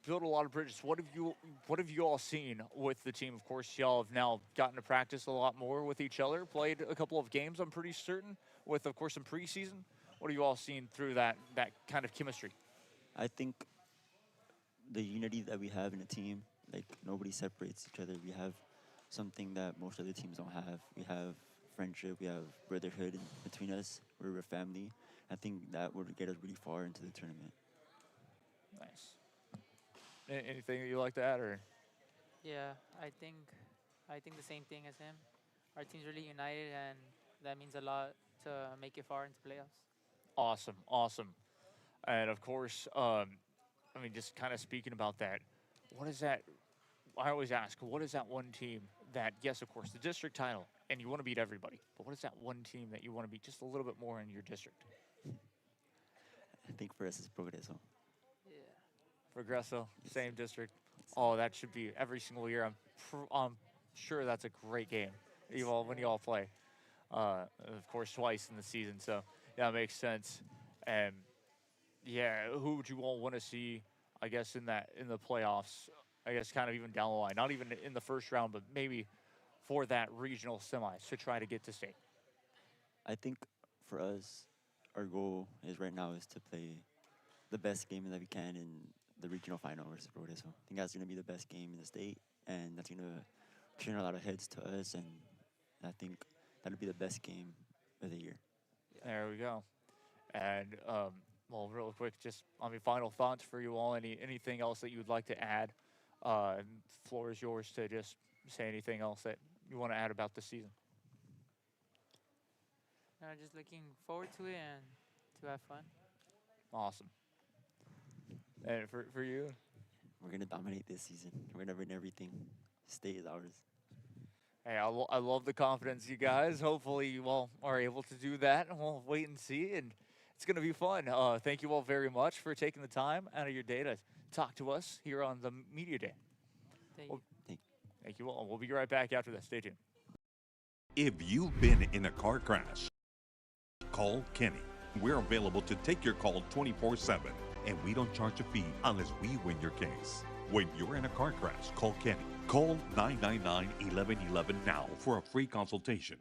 Speaker 3: build a lot of bridges. What have you all seen with the team? Of course, y'all have now gotten to practice a lot more with each other, played a couple of games, I'm pretty certain, with, of course, some preseason. What have you all seen through that kind of chemistry?
Speaker 24: I think the unity that we have in the team like nobody separates each other. We have something that most other teams don't have. We have friendship, we have brotherhood between us. We're a family. I think that would get us really far into the tournament.
Speaker 3: Nice. Anything that you like to add, or?
Speaker 22: Yeah, I think the same thing as him. Our team's really united, and that means a lot to make it far into playoffs.
Speaker 3: Awesome, awesome. And of course, I mean, just kind of speaking about that, what is that? I always ask, what is that one team that, yes, of course, the district title, and you want to beat everybody, but what is that one team that you want to beat just a little bit more in your district?
Speaker 24: I think for us it's Progresso.
Speaker 22: Yeah.
Speaker 3: Progresso, same district. Oh, that should be every single year. I'm sure that's a great game when you all play. Of course, twice in the season, so yeah, it makes sense. And yeah, who would you all want to see, I guess, in the playoffs? I guess kind of even down the line, not even in the first round, but maybe for that regional semis to try to get to state.
Speaker 24: I think for us, our goal is right now is to play the best game that we can in the regional final versus Progresso. I think that's going to be the best game in the state, and that's going to turn a lot of heads to us, and I think that'll be the best game of the year.
Speaker 3: There we go. And well, real quick, just final thoughts for you all. Anything else that you would like to add? Floor is yours to just say anything else that you want to add about the season.
Speaker 22: No, just looking forward to it and to have fun.
Speaker 3: Awesome. And for you?
Speaker 24: We're going to dominate this season. We're going to win everything. State is ours.
Speaker 3: Hey, I love the confidence, you guys. Hopefully you all are able to do that, and we'll wait and see, and it's going to be fun. Thank you all very much for taking the time out of your day to talk to us here on the Media Day. Thank you all. We'll be right back after this. Stay tuned.
Speaker 5: If you've been in a car crash, call Kenny. We're available to take your call 24/7, and we don't charge a fee unless we win your case. When you're in a car crash, call Kenny. Call 999-1111 now for a free consultation.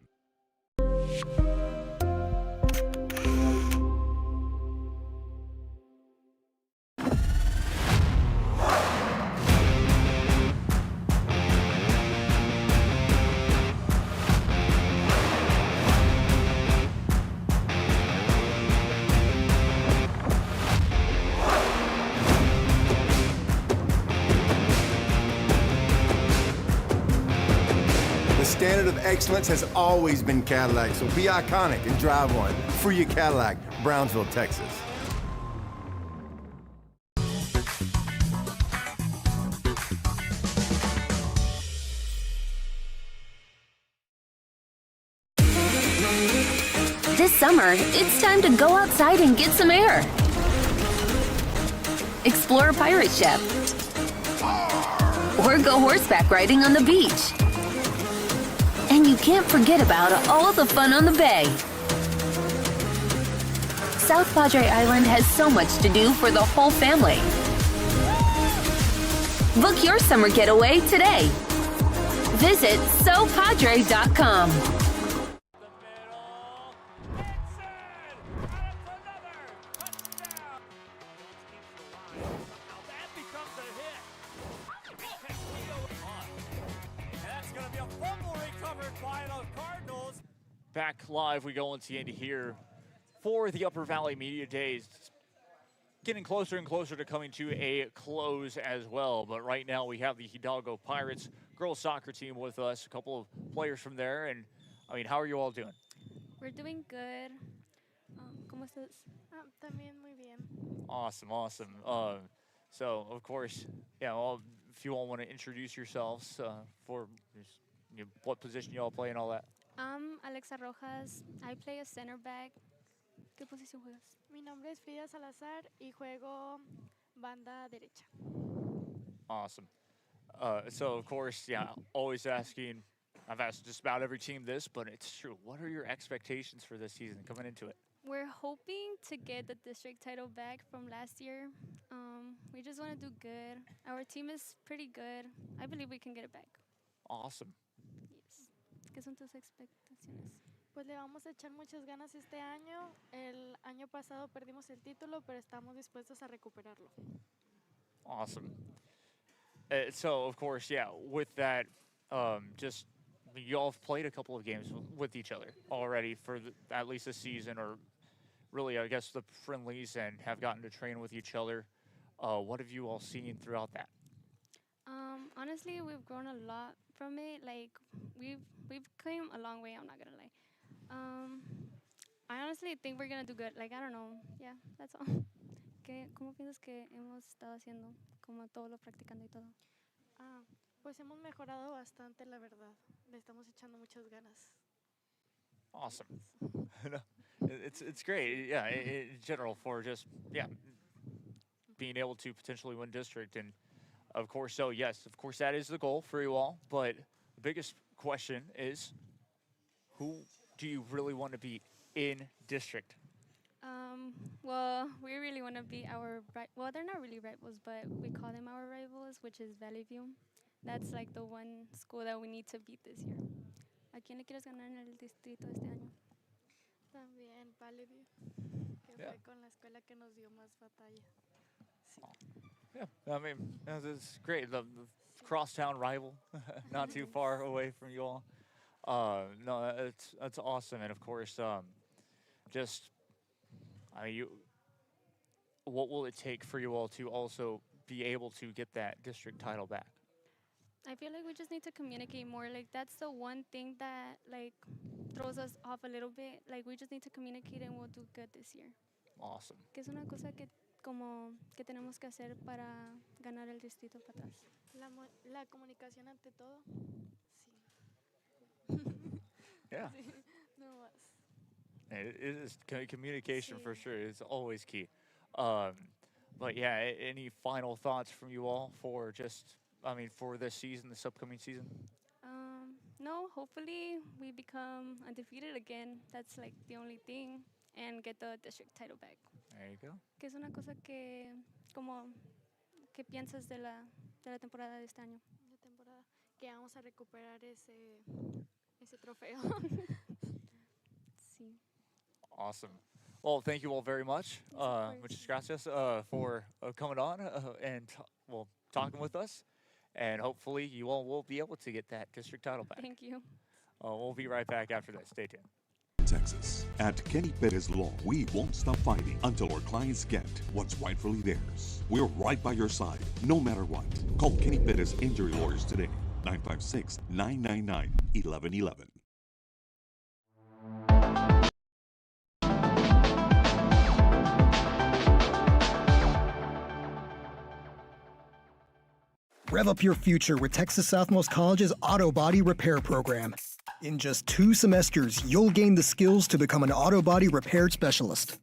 Speaker 4: The standard of excellence has always been Cadillac, so be iconic and drive one. Free your Cadillac, Brownsville, Texas.
Speaker 11: This summer, it's time to go outside and get some air. Explore a pirate ship. Or go horseback riding on the beach. And you can't forget about all the fun on the bay. South Padre Island has so much to do for the whole family. Book your summer getaway today. Visit sopadre.com.
Speaker 3: Back live, we go into here for the Upper Valley Media Days. Getting closer and closer to coming to a close as well. But right now we have the Hidalgo Pirates girls soccer team with us, a couple of players from there. And I mean, how are you all doing?
Speaker 7: We're doing good. ¿Cómo estás?
Speaker 15: También muy bien.
Speaker 3: Awesome, awesome. So, of course, yeah, well, if you all want to introduce yourselves for what position you all play and all that.
Speaker 7: I'm Alexa Rojas. I play a center back. ¿Qué posición juegas?
Speaker 15: Mi nombre es Frida Salazar y juego banda derecha.
Speaker 3: Awesome. So, of course, yeah, always asking, I've asked just about every team this, but it's true. What are your expectations for this season coming into it?
Speaker 7: We're hoping to get the district title back from last year. We just want to do good. Our team is pretty good. I believe we can get it back.
Speaker 3: Awesome.
Speaker 7: Yes. ¿Qué son tus expectaciones?
Speaker 15: Pues le vamos a echar muchas ganas este año. El año pasado perdimos el título, pero estamos dispuestos a recuperarlo.
Speaker 3: Awesome. So of course, yeah. With that, just you all have played a couple of games with each other already for at least a season, or really, I guess, the friendlies, and have gotten to train with each other. What have you all seen throughout that?
Speaker 13: Honestly, we've grown a lot from it. Like we've came a long way. I'm not gonna lie. I honestly think we're gonna do good. Like I don't know. Yeah, that's all. ¿Cómo piensas que hemos estado haciendo? Como todo lo practicando y todo.
Speaker 14: Pues hemos mejorado bastante, la verdad. Le estamos echando muchas ganas.
Speaker 3: Awesome. It's great. Yeah, in general, for just being able to potentially win district, and of course, so yes, of course that is the goal for you all. But the biggest question is, who do you really want to be in district?
Speaker 13: Well, we really want to be well, they're not really rivals, but we call them our rivals, which is Valley View. That's like the one school that we need to beat this year. ¿A quién le quieres ganar en el distrito este año?
Speaker 14: También Valley View, que fue con la escuela que nos dio más batalla. Sí.
Speaker 3: Yeah, I mean, it's great. The crosstown rival, not too far away from you all. No, that's awesome, and of course, what will it take for you all to also be able to get that district title back?
Speaker 13: I feel like we just need to communicate more. Like that's the one thing that like throws us off a little bit. Like we just need to communicate and we'll do good this year.
Speaker 3: Awesome.
Speaker 13: Que es una cosa que tenemos que hacer para ganar el distrito para atrás.
Speaker 14: La comunicación ante todo. Sí.
Speaker 3: Yeah.
Speaker 14: Sí, no más.
Speaker 3: It is communication for sure. It's always key. But yeah, any final thoughts from you all for for this season, this upcoming season?
Speaker 13: No, hopefully we become undefeated again. That's like the only thing, and get the district title back.
Speaker 3: There you go.
Speaker 13: Que es una cosa que piensas de la temporada de este año.
Speaker 14: La temporada que vamos a recuperar ese trofeo.
Speaker 13: Sí.
Speaker 3: Awesome. Well, thank you all very much. Muchas gracias for coming on and talking with us. And hopefully you all will be able to get that district title back.
Speaker 13: Thank you.
Speaker 3: We'll be right back after that. Stay tuned.
Speaker 5: Texas. At Kenny Perez Law, we won't stop fighting until our clients get what's rightfully theirs. We're right by your side, no matter what. Call Kenny Perez Injury Lawyers today, 956-999-1111.
Speaker 16: Rev up your future with Texas Southmost College's Auto Body Repair Program. In just 2 semesters, you'll gain the skills to become an auto body repair specialist.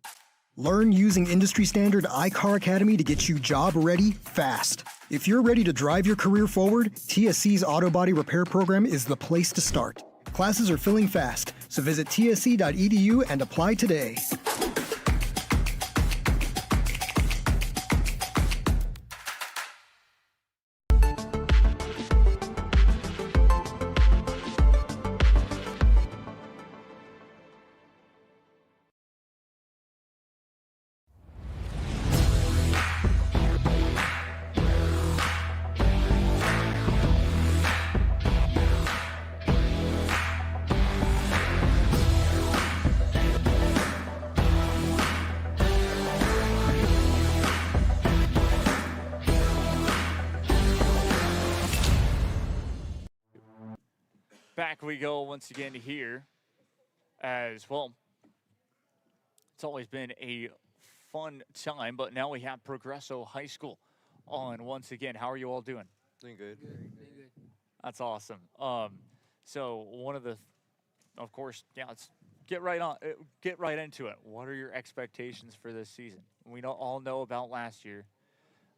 Speaker 16: Learn using industry standard iCar Academy to get you job ready fast. If you're ready to drive your career forward, TSC's Auto Body Repair Program is the place to start. Classes are filling fast, so visit tsc.edu and apply today.
Speaker 3: Back we go once again here as well. It's always been a fun time, but now we have Progresso High School on once again. How are you all doing?
Speaker 9: Doing good.
Speaker 1: Good.
Speaker 3: That's awesome. So one of the, of course, let's get right into it. What are your expectations for this season? We all know about last year.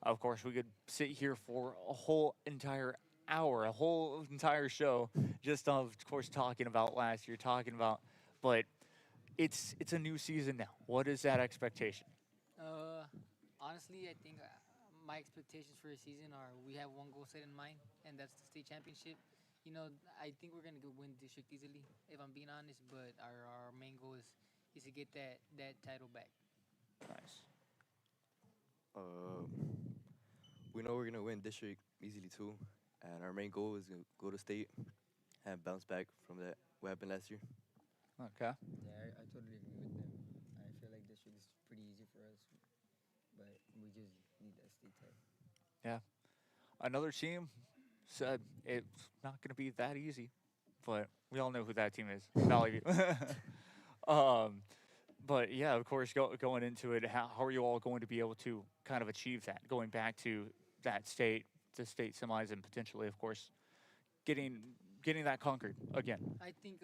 Speaker 3: Of course, we could sit here for a whole entire hour, a whole entire show, just of course talking about last year, but it's a new season now. What is that expectation?
Speaker 22: Honestly, I think my expectations for the season are we have one goal set in mind, and that's the state championship. You know, I think we're gonna go win district easily, if I'm being honest. But our main goal is to get that title back.
Speaker 3: Nice.
Speaker 17: we know we're gonna win district easily too, and our main goal is to go to state and bounce back from that what happened last year.
Speaker 3: Okay.
Speaker 18: Yeah, I totally agree with them. I feel like district is pretty easy for us, but we just need that state title.
Speaker 3: Yeah. Another team said it's not going to be that easy, but we all know who that team is, Valley View. But yeah, of course, going into it, how are you all going to be able to kind of achieve that, going back to that state, the state semis, and potentially, of course, getting that conquered again?
Speaker 22: I think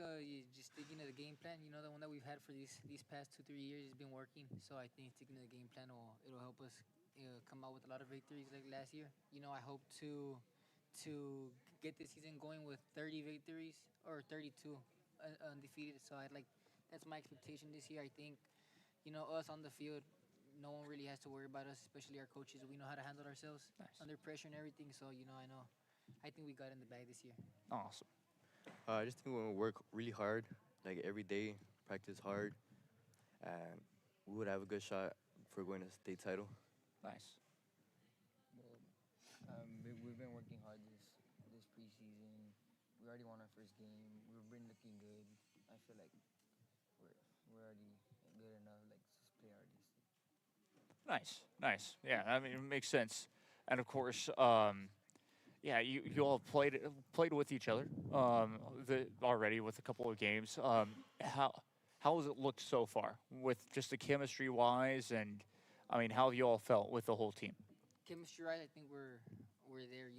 Speaker 22: just sticking to the game plan, the one that we've had for these past 2-3 years has been working. So I think sticking to the game plan it'll help us come out with a lot of victories like last year. I hope to get this season going with 30 victories or 32 undefeated. So that's my expectation this year. I think, us on the field, no one really has to worry about us, especially our coaches. We know how to handle ourselves under pressure and everything. So, I think we got in the bag this year.
Speaker 3: Awesome.
Speaker 17: I just think we're gonna work really hard, like every day, practice hard, and we would have a good shot for winning a state title.
Speaker 3: Nice.
Speaker 18: Well, we've been working hard this preseason. We already won our first game. We've been looking good. I feel like we're already good enough, like just play our DC.
Speaker 3: Nice. Yeah, I mean, it makes sense. And of course, yeah, you all played with each other already with a couple of games. How has it looked so far with just the chemistry wise, and I mean, how have you all felt with the whole team?
Speaker 22: Chemistry, right? I think we're there.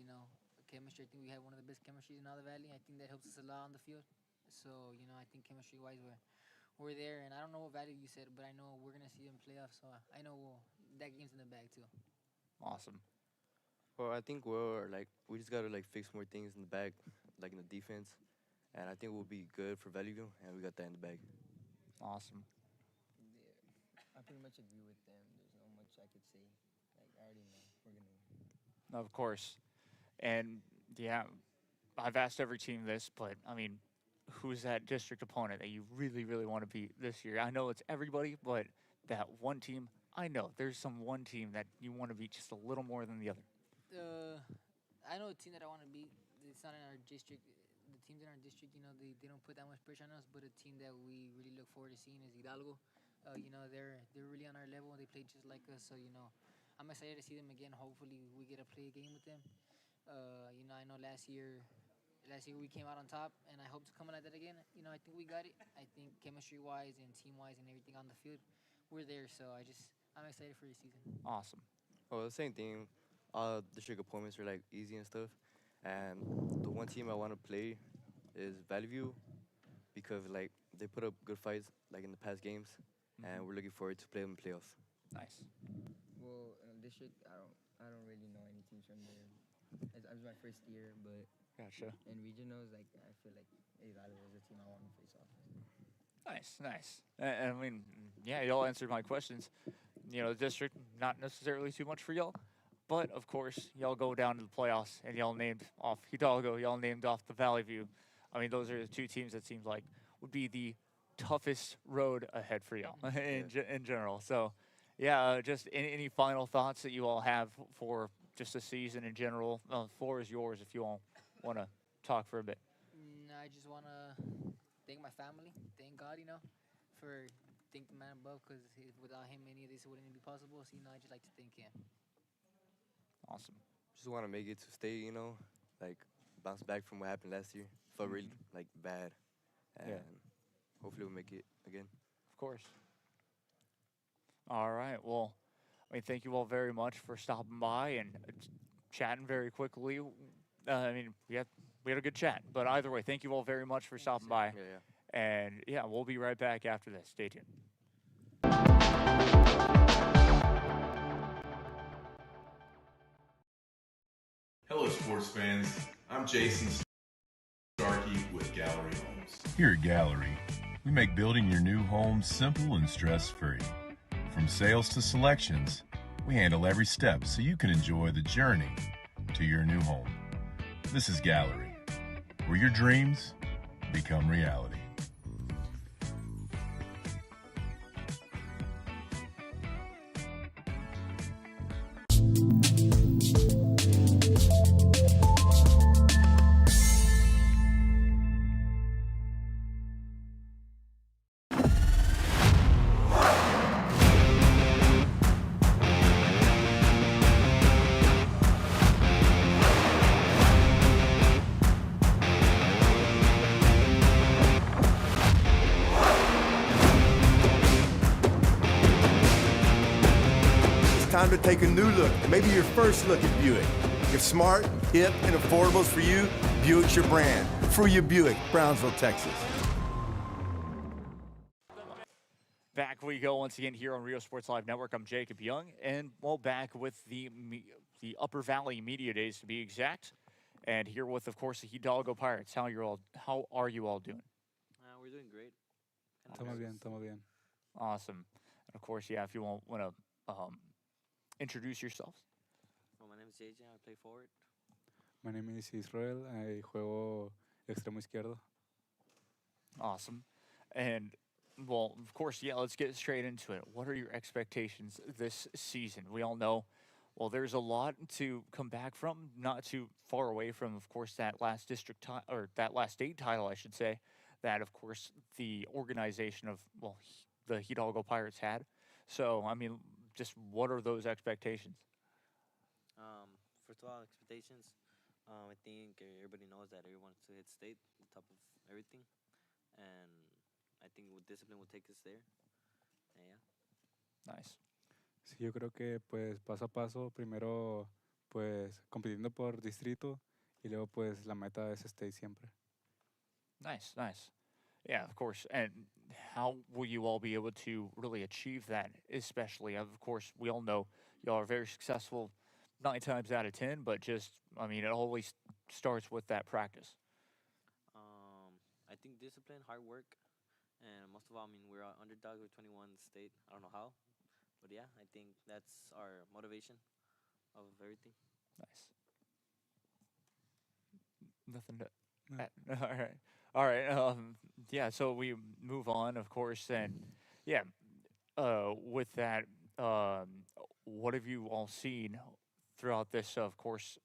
Speaker 22: Chemistry. I think we have one of the best chemistries in all the valley. I think that helps us a lot on the field. So I think chemistry wise we're there. And I don't know what value you said, but I know we're gonna see them playoffs. So I know that game's in the bag too.
Speaker 3: Awesome.
Speaker 17: Well, I think we just gotta fix more things in the bag, like in the defense, and I think we'll be good for Valley View, and we got that in the bag.
Speaker 3: Awesome.
Speaker 18: Yeah, I pretty much agree with them. There's not much I could say. I already know we're gonna win.
Speaker 3: Of course, and yeah, I've asked every team this, but I mean, who's that district opponent that you really, really want to beat this year? I know it's everybody, but that one team, I know there's one team that you want to beat just a little more than the other.
Speaker 22: I know a team that I want to beat. It's not in our district. The teams in our district, they don't put that much pressure on us. But a team that we really look forward to seeing is Hidalgo. They're really on our level. They play just like us. So I'm excited to see them again. Hopefully we get to play a game with them. I know last year we came out on top, and I hope to come out like that again. I think we got it. I think chemistry-wise and team-wise and everything on the field, we're there. So I'm excited for the season.
Speaker 3: Awesome.
Speaker 17: Well, the same thing. All district opponents are easy and stuff, and the one team I want to play is Valley View because they put up good fights in the past games, and we're looking forward to play them in playoffs.
Speaker 3: Nice.
Speaker 18: Well, in district, I don't really know any teams from there. It was my first year, but
Speaker 3: gotcha.
Speaker 18: In regionals, I feel like Hidalgo is a team I want to face off.
Speaker 3: Nice. And I mean, yeah, y'all answered my questions. The district, not necessarily too much for y'all. But, of course, y'all go down to the playoffs, and y'all named off Hidalgo, y'all named off the Valley View. I mean, those are the two teams that seems like would be the toughest road ahead for y'all in general. So, yeah, just any final thoughts that you all have for just the season in general? The floor is yours if you all want to talk for a bit.
Speaker 22: I just want to thank my family, thank God, thank the man above, because without him, any of this wouldn't be possible. So, I just like to thank him.
Speaker 3: Awesome.
Speaker 17: Just want to make it to state, bounce back from what happened last year. Felt really bad, and hopefully we'll make it again.
Speaker 3: Of course. All right. Well, I mean, thank you all very much for stopping by and chatting very quickly. I mean, we had a good chat, but either way, thank you all very much for stopping by.
Speaker 17: Yeah.
Speaker 3: And yeah, we'll be right back after this. Stay tuned.
Speaker 19: Hello, sports fans. I'm Jason Starkey with Gallery Homes.
Speaker 23: Here at Gallery, we make building your new home simple and stress-free. From sales to selections, we handle every step so you can enjoy the journey to your new home. This is Gallery, where your dreams become reality.
Speaker 4: time to take a new look, maybe your first look at Buick. If smart, hip, and affordable is for you, Buick's your brand. For you, Buick, Brownsville, Texas.
Speaker 3: Back we go once again here on Rio Sports Live Network. I'm Jacob Young, and well, back with the Upper Valley Media Days to be exact, and here with, of course, the Hidalgo Pirates. How are you all doing?
Speaker 2: We're doing great.
Speaker 8: Estamos bien.
Speaker 3: Awesome. And of course, yeah, if you want to introduce yourselves.
Speaker 2: Well, my name is JJ. I play forward.
Speaker 8: My name is Israel. I juego extremo izquierdo.
Speaker 3: Awesome. And well, of course, yeah, let's get straight into it. What are your expectations this season? We all know, well, there's a lot to come back from, not too far away from, of course, that last that last state title, I should say, that, of course, the organization of, well, the Hidalgo Pirates had. So, I mean, just what are those expectations?
Speaker 2: First of all, expectations. I think everybody knows that everyone wants to hit state, the top of everything. And I think with discipline will take us there. And yeah.
Speaker 3: Nice.
Speaker 8: Sí, yo creo que pues paso a paso, primero pues compitiendo por distrito y luego pues la meta es state siempre.
Speaker 3: Nice, nice. Yeah, of course. And how will you all be able to really achieve that? Especially, of course, we all know y'all are very successful 9 times out of 10, but just, I mean, it always starts with that practice.
Speaker 2: I think discipline, hard work, and most of all, I mean, we're underdogs with 21 state. I don't know how, but yeah, I think that's our motivation of everything.
Speaker 3: Nice. Nothing to add. All right. Yeah, so we move on, of course, and yeah, with that, what have you all seen throughout this, of course,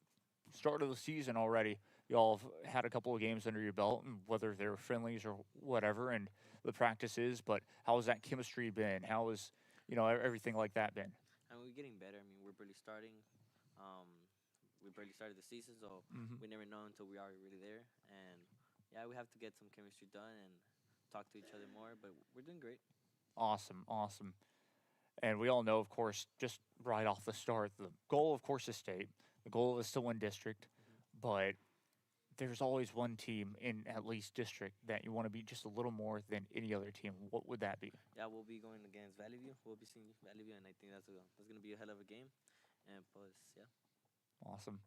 Speaker 3: start of the season already? Y'all have had a couple of games under your belt, and whether they're friendlies or whatever, and the practices, but how has that chemistry been? How has, everything like that been?
Speaker 2: I mean, we're getting better. I mean, we're barely starting. We barely started the season, so we never know until we are really there. And yeah, we have to get some chemistry done and talk to each other more, but we're doing great.
Speaker 3: Awesome, awesome. And we all know, of course, just right off the start, the goal, of course, is state. The goal is to win district, but there's always one team in at least district that you want to be just a little more than any other team. What would that be?
Speaker 2: Yeah, we'll be going against Valley View. We'll be seeing Valley View, and I think that's going to be a hell of a game. And pues, yeah.
Speaker 3: Awesome.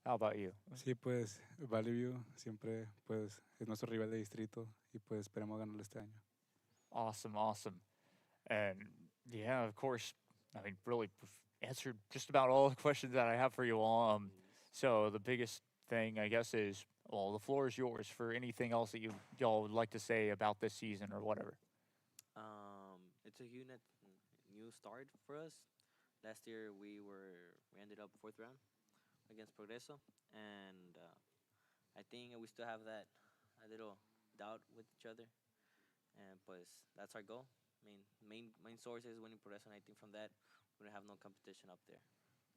Speaker 3: How about you?
Speaker 8: Sí, pues Valley View siempre pues es nuestro rival de distrito y pues esperamos ganarlo este año.
Speaker 3: Awesome, awesome. And yeah, of course, I mean, really answered just about all the questions that I have for you all. So the biggest thing, I guess, is, well, the floor is yours for anything else that y'all would like to say about this season or whatever.
Speaker 2: It's a new start for us. Last year we ended up 4th round against Progresso, and I think we still have a little doubt with each other, and pues that's our goal. I mean, main source is winning Progresso, and I think from that we're gonna have no competition up there.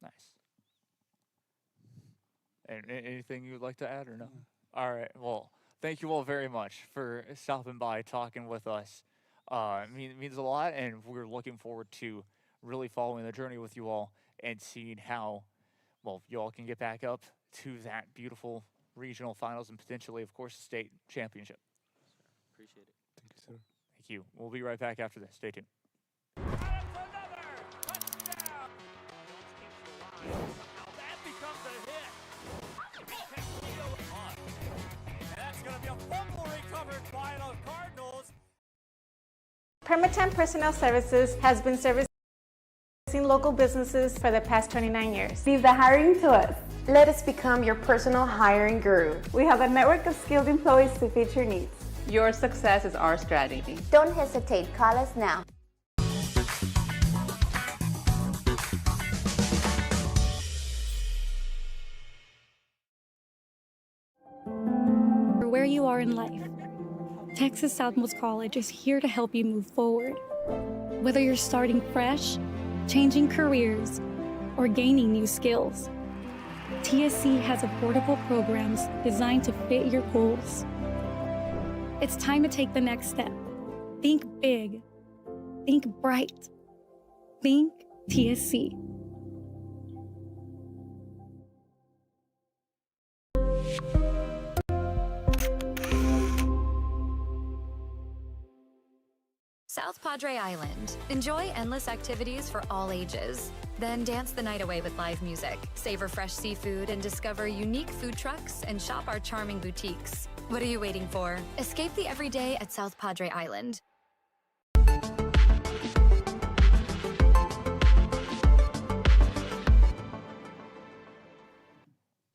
Speaker 3: Nice. And anything you would like to add or no? All right. Well, thank you all very much for stopping by, talking with us. It means a lot, and we're looking forward to really following the journey with you all and seeing how, well, you all can get back up to that beautiful regional finals and potentially, of course, the state championship.
Speaker 2: Appreciate it.
Speaker 8: Thank you, sir.
Speaker 3: Thank you. We'll be right back after this. Stay tuned.
Speaker 12: Permatemp Personnel Services has been servicing local businesses for the past 29 years.
Speaker 21: Leave the hiring to us. Let us become your personal hiring guru.
Speaker 12: We have a network of skilled employees to fit your needs.
Speaker 21: Your success is our strategy.
Speaker 11: Don't hesitate. Call us now.
Speaker 6: Where you are in life, Texas Southmost College is here to help you move forward. Whether you're starting fresh, changing careers, or gaining new skills, TSC has affordable programs designed to fit your goals. It's time to take the next step. Think big. Think bright. Think TSC.
Speaker 7: South Padre Island. Enjoy endless activities for all ages. Then dance the night away with live music. Savor fresh seafood and discover unique food trucks and shop our charming boutiques. What are you waiting for? Escape the everyday at South Padre Island.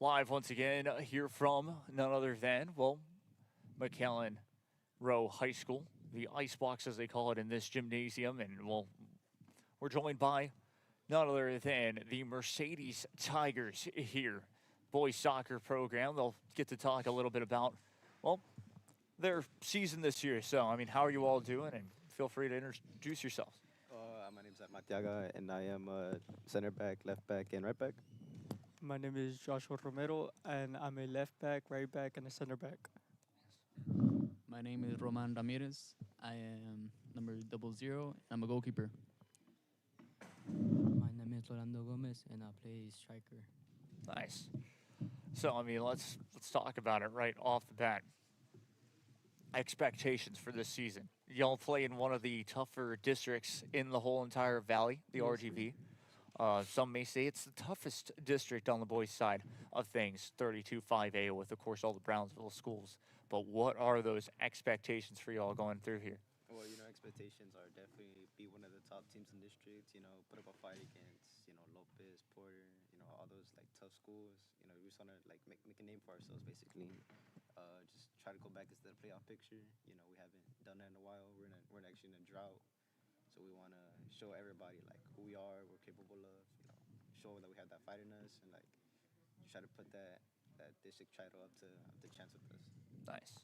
Speaker 3: Live once again here from none other than, well, McAllen Row High School, the Icebox as they call it in this gymnasium. And, well, we're joined by none other than the Mercedes Tigers here, boys soccer program. They'll get to talk a little bit about, well, their season this year. So, I mean, how are you all doing? And feel free to introduce yourselves.
Speaker 10: My name is Matiaga, and I am a center back, left back, and right back.
Speaker 20: My name is Joshua Romero, and I'm a left back, right back, and a center back.
Speaker 24: My name is Roman Ramirez. I am number 00. I'm a goalkeeper.
Speaker 25: My name is Rolando Gomez, and I play striker.
Speaker 3: Nice. So, I mean, let's talk about it right off the bat. Expectations for this season. Y'all play in one of the tougher districts in the whole entire valley, the RGV. Some may say it's the toughest district on the boys' side of things, 32-5A with, of course, all the Brownsville schools. But what are those expectations for y'all going through here?
Speaker 10: Well, expectations are definitely be one of the top teams in district, put up a fight against, Lopez, Porter, all those, tough schools. We just want to, make a name for ourselves, basically. Just try to go back into the playoff picture. We haven't done that in a while. We're actually in a drought. So we want to show everybody, who we are, we're capable of, show that we have that fight in us, and, try to put that district title up to the chance with us.
Speaker 3: Nice.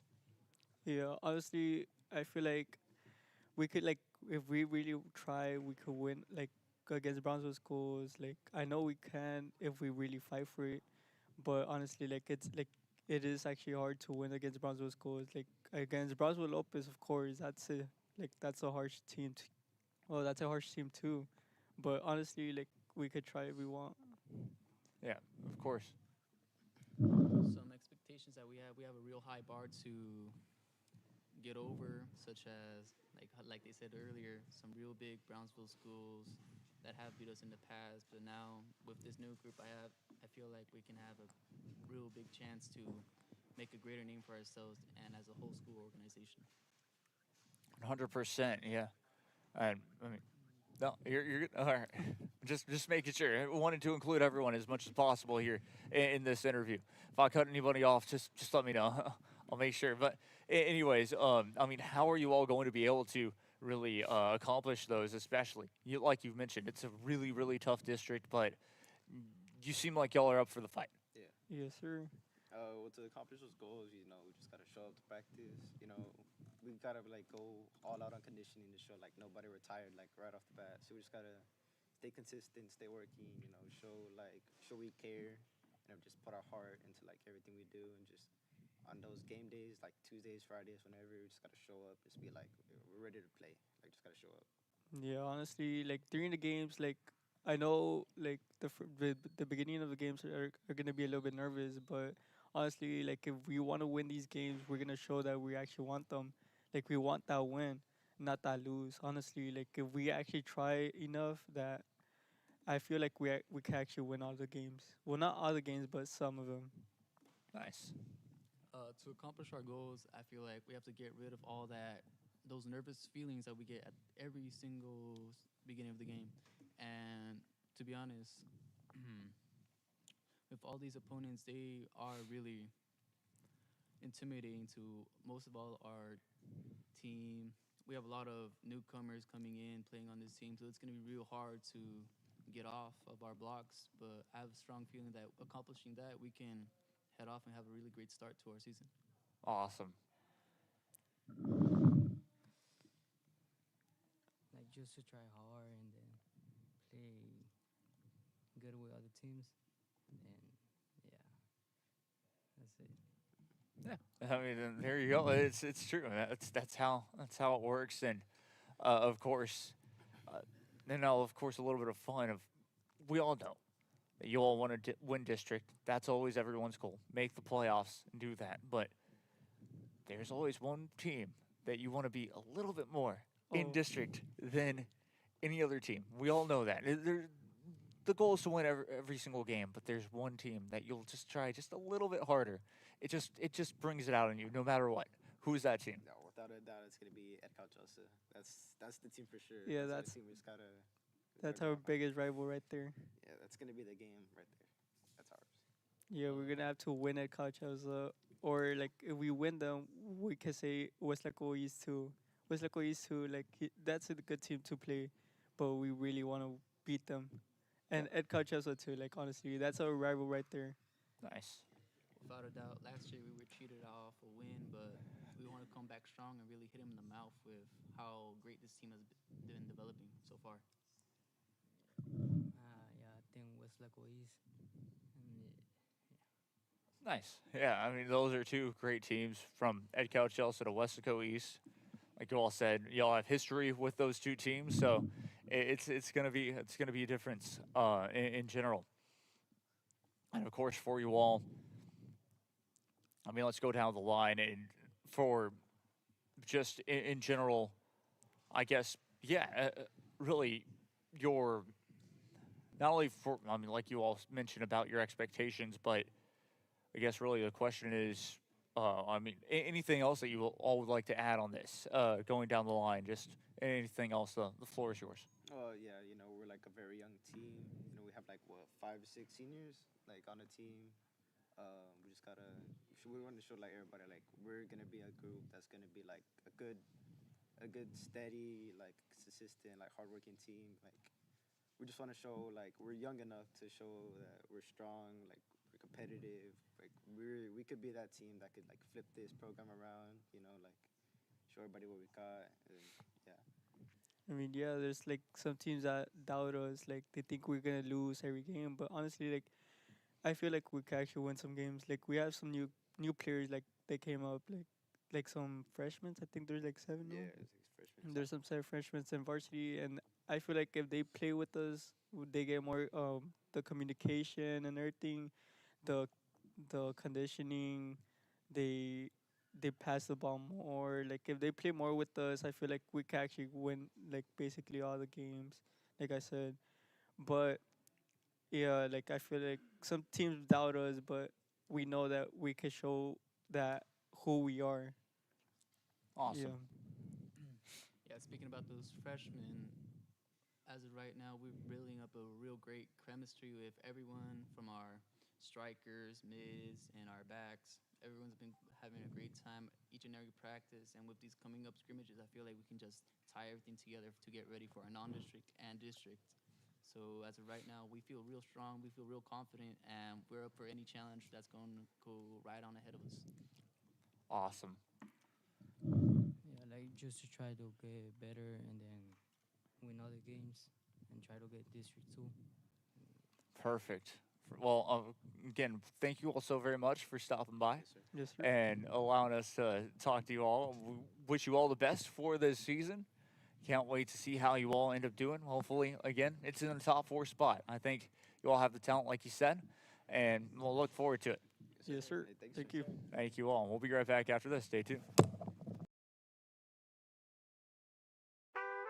Speaker 20: Yeah, honestly, I feel like we could, if we really try, we could win, against Brownsville schools. I know we can if we really fight for it, but honestly, it is actually hard to win against Brownsville schools. Against Brownsville Lopez, of course, that's a harsh team. That's a harsh team too, but honestly, we could try if we want.
Speaker 3: Yeah, of course.
Speaker 24: Some expectations that we have a real high bar to get over, such as, like they said earlier, some real big Brownsville schools that have beat us in the past. But now, with this new group I feel like we can have a real big chance to make a greater name for ourselves and as a whole school organization.
Speaker 3: 100%, yeah. And I mean, no, you're good. All right. Just making sure. I wanted to include everyone as much as possible here in this interview. If I cut anybody off, just let me know. I'll make sure. But anyways, I mean, how are you all going to be able to really accomplish those, especially? Like you've mentioned, it's a really, really tough district, but you seem like y'all are up for the fight.
Speaker 10: Yeah.
Speaker 20: Yes, sir.
Speaker 10: To accomplish those goals, we just got to show up to practice, we gotta go all out on conditioning to show nobody retired right off the bat. So we just gotta stay consistent, stay working, show we care, and just put our heart into everything we do, and just on those game days, Tuesdays, Fridays, whenever, we just gotta show up, just be we're ready to play, just gotta show up.
Speaker 20: Yeah, honestly, during the games, I know the beginning of the games are gonna be a little bit nervous, but honestly, if we want to win these games, we're gonna show that we actually want them. We want that win, not that lose. Honestly, if we actually try enough, that I feel like we can actually win all the games. Well, not all the games, but some of them.
Speaker 3: Nice.
Speaker 24: To accomplish our goals, I feel like we have to get rid of all those nervous feelings that we get at every single beginning of the game. And to be honest, with all these opponents, they are really intimidating to most of all our team. We have a lot of newcomers coming in, playing on this team, so it's going to be real hard to get off of our blocks. But I have a strong feeling that accomplishing that, we can head off and have a really great start to our season.
Speaker 3: Awesome.
Speaker 25: Just to try hard and then play good with other teams, and yeah, that's it.
Speaker 3: Yeah, I mean, there you go. It's true. That's how it works. And of course, And now, of course, a little bit of fun. We all know that you all want to win district. That's always everyone's goal. Make the playoffs and do that. But there's always one team that you want to be a little bit more in district than any other team. We all know that. The goal is to win every single game, but there's one team that you'll just try just a little bit harder. It just brings it out in you, no matter what. Who's that team?
Speaker 10: No, without a doubt, it's gonna be Edinburg High. That's the team for sure.
Speaker 20: Yeah,
Speaker 10: the team we just gotta.
Speaker 20: That's our biggest rival right there.
Speaker 10: Yeah, that's gonna be the game right there. That's ours.
Speaker 20: Yeah, we're gonna have to win at Cauchosa, or like if we win them, we can say Westlaco East too. Westlaco East too, like that's a good team to play, but we really want to beat them. And at Cauchosa too, like honestly, that's our rival right there.
Speaker 3: Nice.
Speaker 24: Without a doubt, last year we were cheated off a win, but we want to come back strong and really hit him in the mouth with how great this team has been developing so far.
Speaker 25: Yeah, I think Westlaco East.
Speaker 3: Nice. Yeah, I mean, those are two great teams from Edcal Chelsea to Westlaco East. Like you all said, y'all have history with those two teams, so it's gonna be a difference in general. And of course, for you all, I mean, let's go down the line and for just in general, I guess, yeah, really your not only for, I mean, like you all mentioned about your expectations, but I guess really the question is, I mean, anything else that you all would like to add on this, going down the line, just anything else, the floor is yours.
Speaker 10: Oh, yeah, we're like a very young team. We have like, 5 or 6 seniors, like, on a team. We just gotta, we want to show, like, everybody, like, we're gonna be a group that's gonna be, like, a good, steady, like, consistent, like, hardworking team. Like, we just want to show, like, we're young enough to show that we're strong, like, we're competitive. Like, we could be that team that could, like, flip this program around, like, show everybody what we got, and, yeah.
Speaker 20: I mean, yeah, there's, like, some teams that doubt us, like, they think we're gonna lose every game, but honestly, like, I feel like we can actually win some games. Like, we have some new players, like, they came up, like some freshmen. I think there's, like, 7 now.
Speaker 10: Yeah, freshmen.
Speaker 20: And there's some 7 freshmen in varsity, and I feel like if they play with us, they get more the communication and everything, the conditioning, they pass the ball more. Like, if they play more with us, I feel like we can actually win, like, basically all the games, like I said. But yeah, like, I feel like some teams doubt us, but we know that we can show that who we are.
Speaker 3: Awesome.
Speaker 24: Yeah, speaking about those freshmen, as of right now, we're building up a real great chemistry with everyone from our strikers, mids, and our backs. Everyone's been having a great time each and every practice, and with these coming up scrimmages, I feel like we can just tie everything together to get ready for our non-district and district. So as of right now, we feel real strong, we feel real confident, and we're up for any challenge that's going to go right on ahead of us.
Speaker 3: Awesome.
Speaker 25: Yeah, like just to try to get better and then win other games and try to get district too.
Speaker 3: Perfect. Well, again, thank you all so very much for stopping by.
Speaker 20: Yes, sir.
Speaker 3: And allowing us to talk to you all. We wish you all the best for this season. Can't wait to see how you all end up doing. Hopefully, again, it's in the top 4 spot. I think you all have the talent, like you said, and we'll look forward to it.
Speaker 20: Yes, sir. Thank you.
Speaker 3: Thank you all. We'll be right back after this. Stay tuned.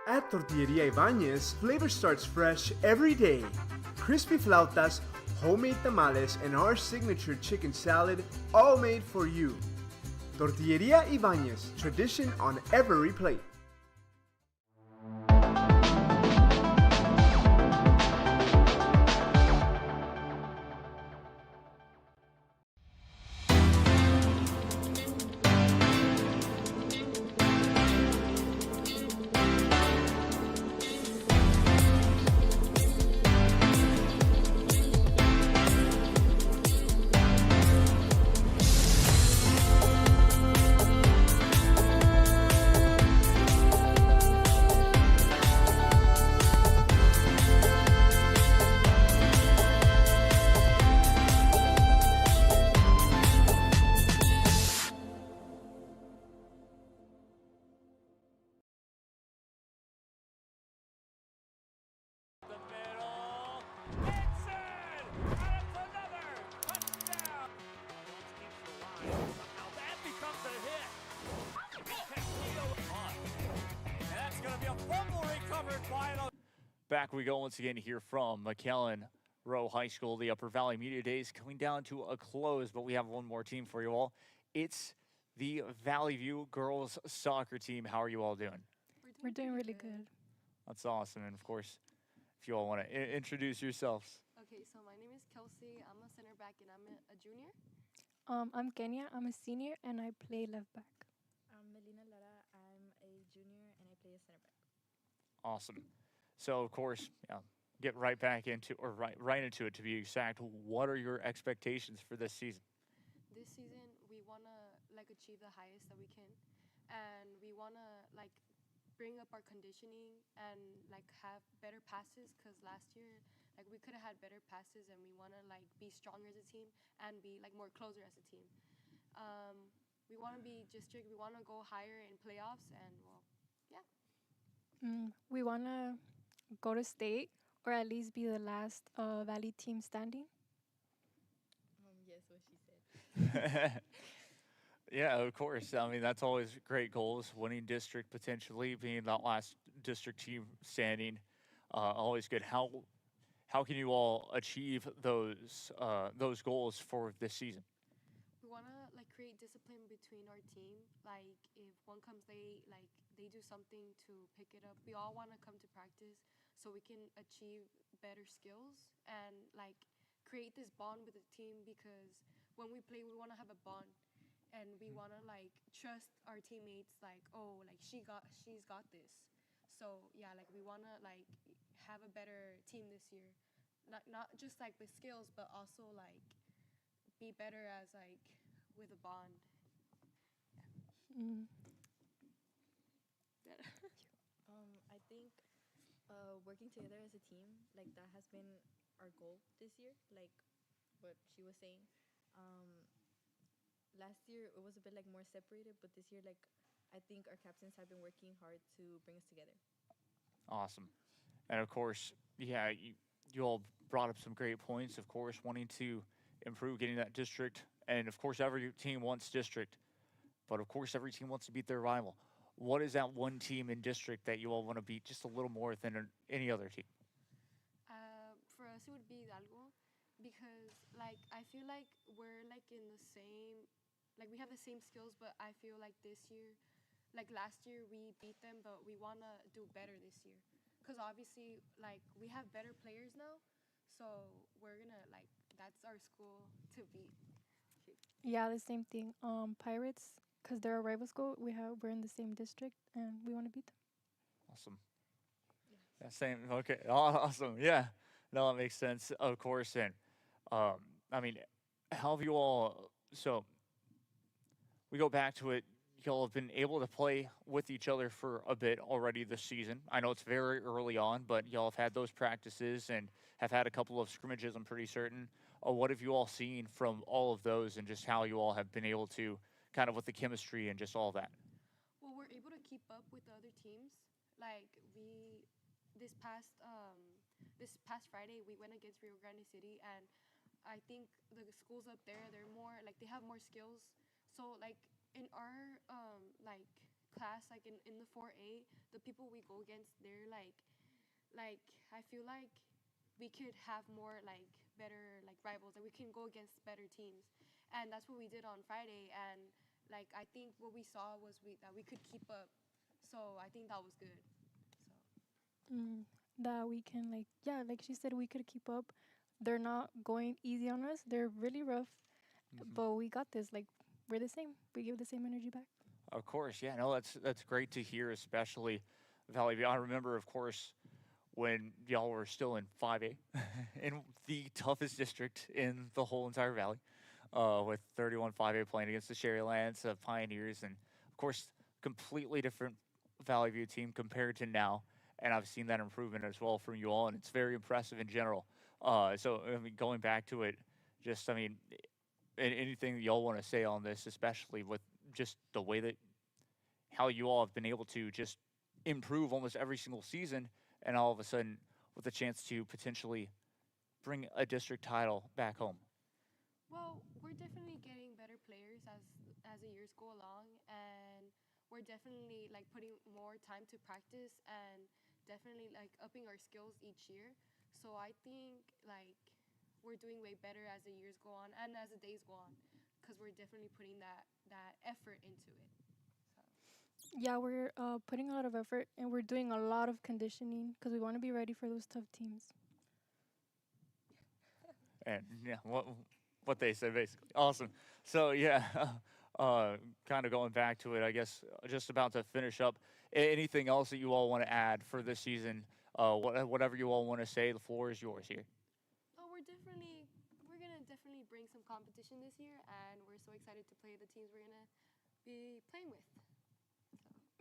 Speaker 5: At Tortilleria Ibañez, flavor starts fresh every day. Crispy flautas, homemade tamales, and our signature chicken salad, all made for you. Tortilleria Ibañez, tradition on every plate.
Speaker 3: Fumble recovered by the... Back we go once again here from McAllen Row High School. The Upper Valley Media Days coming down to a close, but we have one more team for you all. It's the Valley View girls soccer team. How are you all doing?
Speaker 6: We're doing really good.
Speaker 3: That's awesome. And of course, if you all want to introduce yourselves.
Speaker 9: Okay, so my name is Kelsey. I'm a center back and I'm a junior.
Speaker 13: I'm Kenya. I'm a senior and I play left back.
Speaker 14: I'm Melina Lara. I'm a junior and I play a center back.
Speaker 3: Awesome. So of course, get right back into, or right into it to be exact. What are your expectations for this season?
Speaker 9: This season, we want to achieve the highest that we can, and we want to bring up our conditioning and have better passes, because last year we could have had better passes, and we want to be stronger as a team and be more closer as a team. We want to be district. We want to go higher in playoffs, and
Speaker 6: We want to go to state or at least be the last Valley team standing.
Speaker 14: Yes, what she said.
Speaker 3: Yeah, of course. I mean, that's always great goals. Winning district, potentially being that last district team standing, always good. How can you all achieve those goals for this season?
Speaker 9: we want to create discipline between our team. If one comes late, they do something to pick it up. We all want to come to practice so we can achieve better skills and create this bond with the team, because when we play, we want to have a bond. And we want to trust our teammates, she's got this. So yeah, we want to have a better team this year, not just with skills, but also be better as with a bond.
Speaker 14: I think working together as a team, that has been our goal this year, like what she was saying. Last year it was a bit more separated, but this year I think our captains have been working hard to bring us together.
Speaker 3: Awesome. And of course, yeah, you all brought up some great points, of course, wanting to improve, getting that district. And of course, every team wants district, but of course, every team wants to beat their rival. What is that one team in district that you all want to beat just a little more than any other team?
Speaker 9: For us, it would be Hidalgo, because I feel we're in the same, we have the same skills, but I feel this year, last year we beat them, but we want to do better this year, because obviously we have better players now, so we're gonna that's our school to beat.
Speaker 6: Yeah, the same thing. Pirates, because they're a rival school. We're in the same district and we want to beat them.
Speaker 3: Awesome. Yeah, same. Okay. Awesome. Yeah. No, that makes sense. Of course. And I mean, how have you all? So we go back to it. Y'all have been able to play with each other for a bit already this season. I know it's very early on, but y'all have had those practices and have had a couple of scrimmages, I'm pretty certain. What have you all seen from all of those, and just how you all have been able to kind of with the chemistry and just all that?
Speaker 9: Well, we're able to keep up with the other teams. This past Friday, we went against Rio Grande City, and I think the schools up there, they're more they have more skills. So in our class, in the 4A, the people we go against, they're I feel we could have more better rivals, that we can go against better teams, and that's what we did on Friday. And I think what we saw was that we could keep up, so I think that was good.
Speaker 6: That we can like she said, we could keep up. They're not going easy on us. They're really rough, but we got this. We're the same. We give the same energy back.
Speaker 3: Of course, yeah. No, that's great to hear, especially Valley View. I remember, of course, when y'all were still in 5A, in the toughest district in the whole entire valley, with 31 5A playing against the Sherrylands, Pioneers, and of course, completely different Valley View team compared to now. And I've seen that improvement as well from you all, and it's very impressive in general. So, I mean, going back to it, just, I mean, anything that y'all want to say on this, especially with just the way that how you all have been able to just improve almost every single season, and all of a sudden with a chance to potentially bring a district title back home?
Speaker 9: Well, we're definitely getting better players as the years go along, and we're definitely like putting more time to practice and definitely like upping our skills each year. So I think like we're doing way better as the years go on and as the days go on, because we're definitely putting that effort into it.
Speaker 13: Yeah, we're putting a lot of effort and we're doing a lot of conditioning because we want to be ready for those tough teams.
Speaker 3: And yeah, what they said basically. Awesome. So yeah, kind of going back to it, I guess just about to finish up. Anything else that you all want to add for this season? Whatever you all want to say, the floor is yours here.
Speaker 9: Oh, we're gonna definitely bring some competition this year, and we're so excited to play the teams we're gonna be playing with.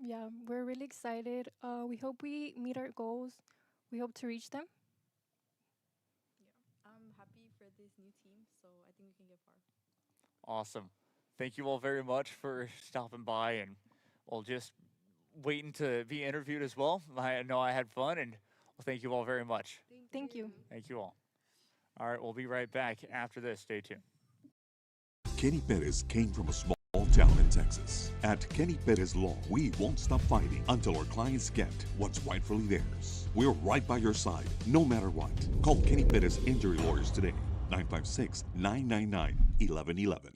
Speaker 13: Yeah, we're really excited. We hope we meet our goals. We hope to reach them.
Speaker 14: I'm happy for this new team, so I think we can get far.
Speaker 3: Awesome. Thank you all very much for stopping by, and we'll just waiting to be interviewed as well. I know I had fun, and well, thank you all very much.
Speaker 13: Thank you.
Speaker 3: Thank you all. All right, we'll be right back after this. Stay tuned.
Speaker 1: Kenny Perez came from a small town in Texas. At Kenny Perez Law, we won't stop fighting until our clients get what's rightfully theirs. We're right by your side, no matter what. Call Kenny Perez Injury Lawyers today, 956-999-1111.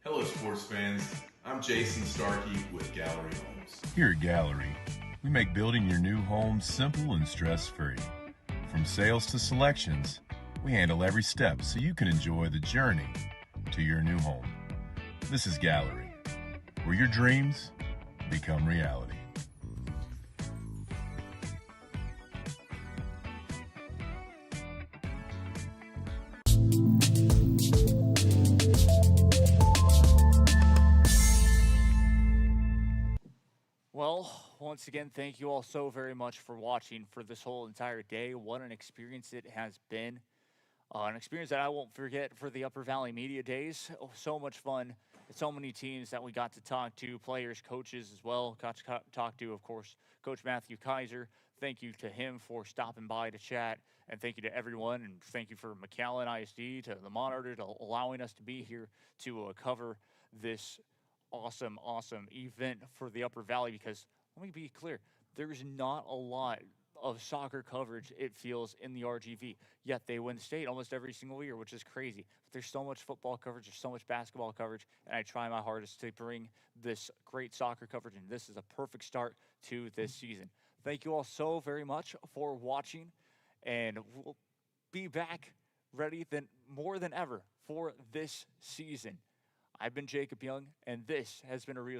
Speaker 19: Hello, sports fans. I'm Jason Starkey with Gallery Homes.
Speaker 23: Here at Gallery, we make building your new home simple and stress-free. From sales to selections, we handle every step so you can enjoy the journey to your new home. This is Gallery, where your dreams become reality.
Speaker 3: Well, once again, thank you all so very much for watching for this whole entire day. What an experience it has been. An experience that I won't forget for the Upper Valley Media Days. Oh, so much fun. So many teams that we got to talk to, players, coaches as well. Got to talk to, of course, Coach Matthew Kaiser. Thank you to him for stopping by to chat. And thank you to everyone. And thank you for McAllen ISD, to the Monitor, to allowing us to be here to cover this awesome event for the Upper Valley, because let me be clear, there's not a lot of soccer coverage, it feels, in the RGV, yet they win state almost every single year, which is crazy. But there's so much football coverage, there's so much basketball coverage, and I try my hardest to bring this great soccer coverage, and this is a perfect start to this season. Thank you all so very much for watching, and we'll be back ready more than ever for this season. I've been Jacob Young, and this has been a real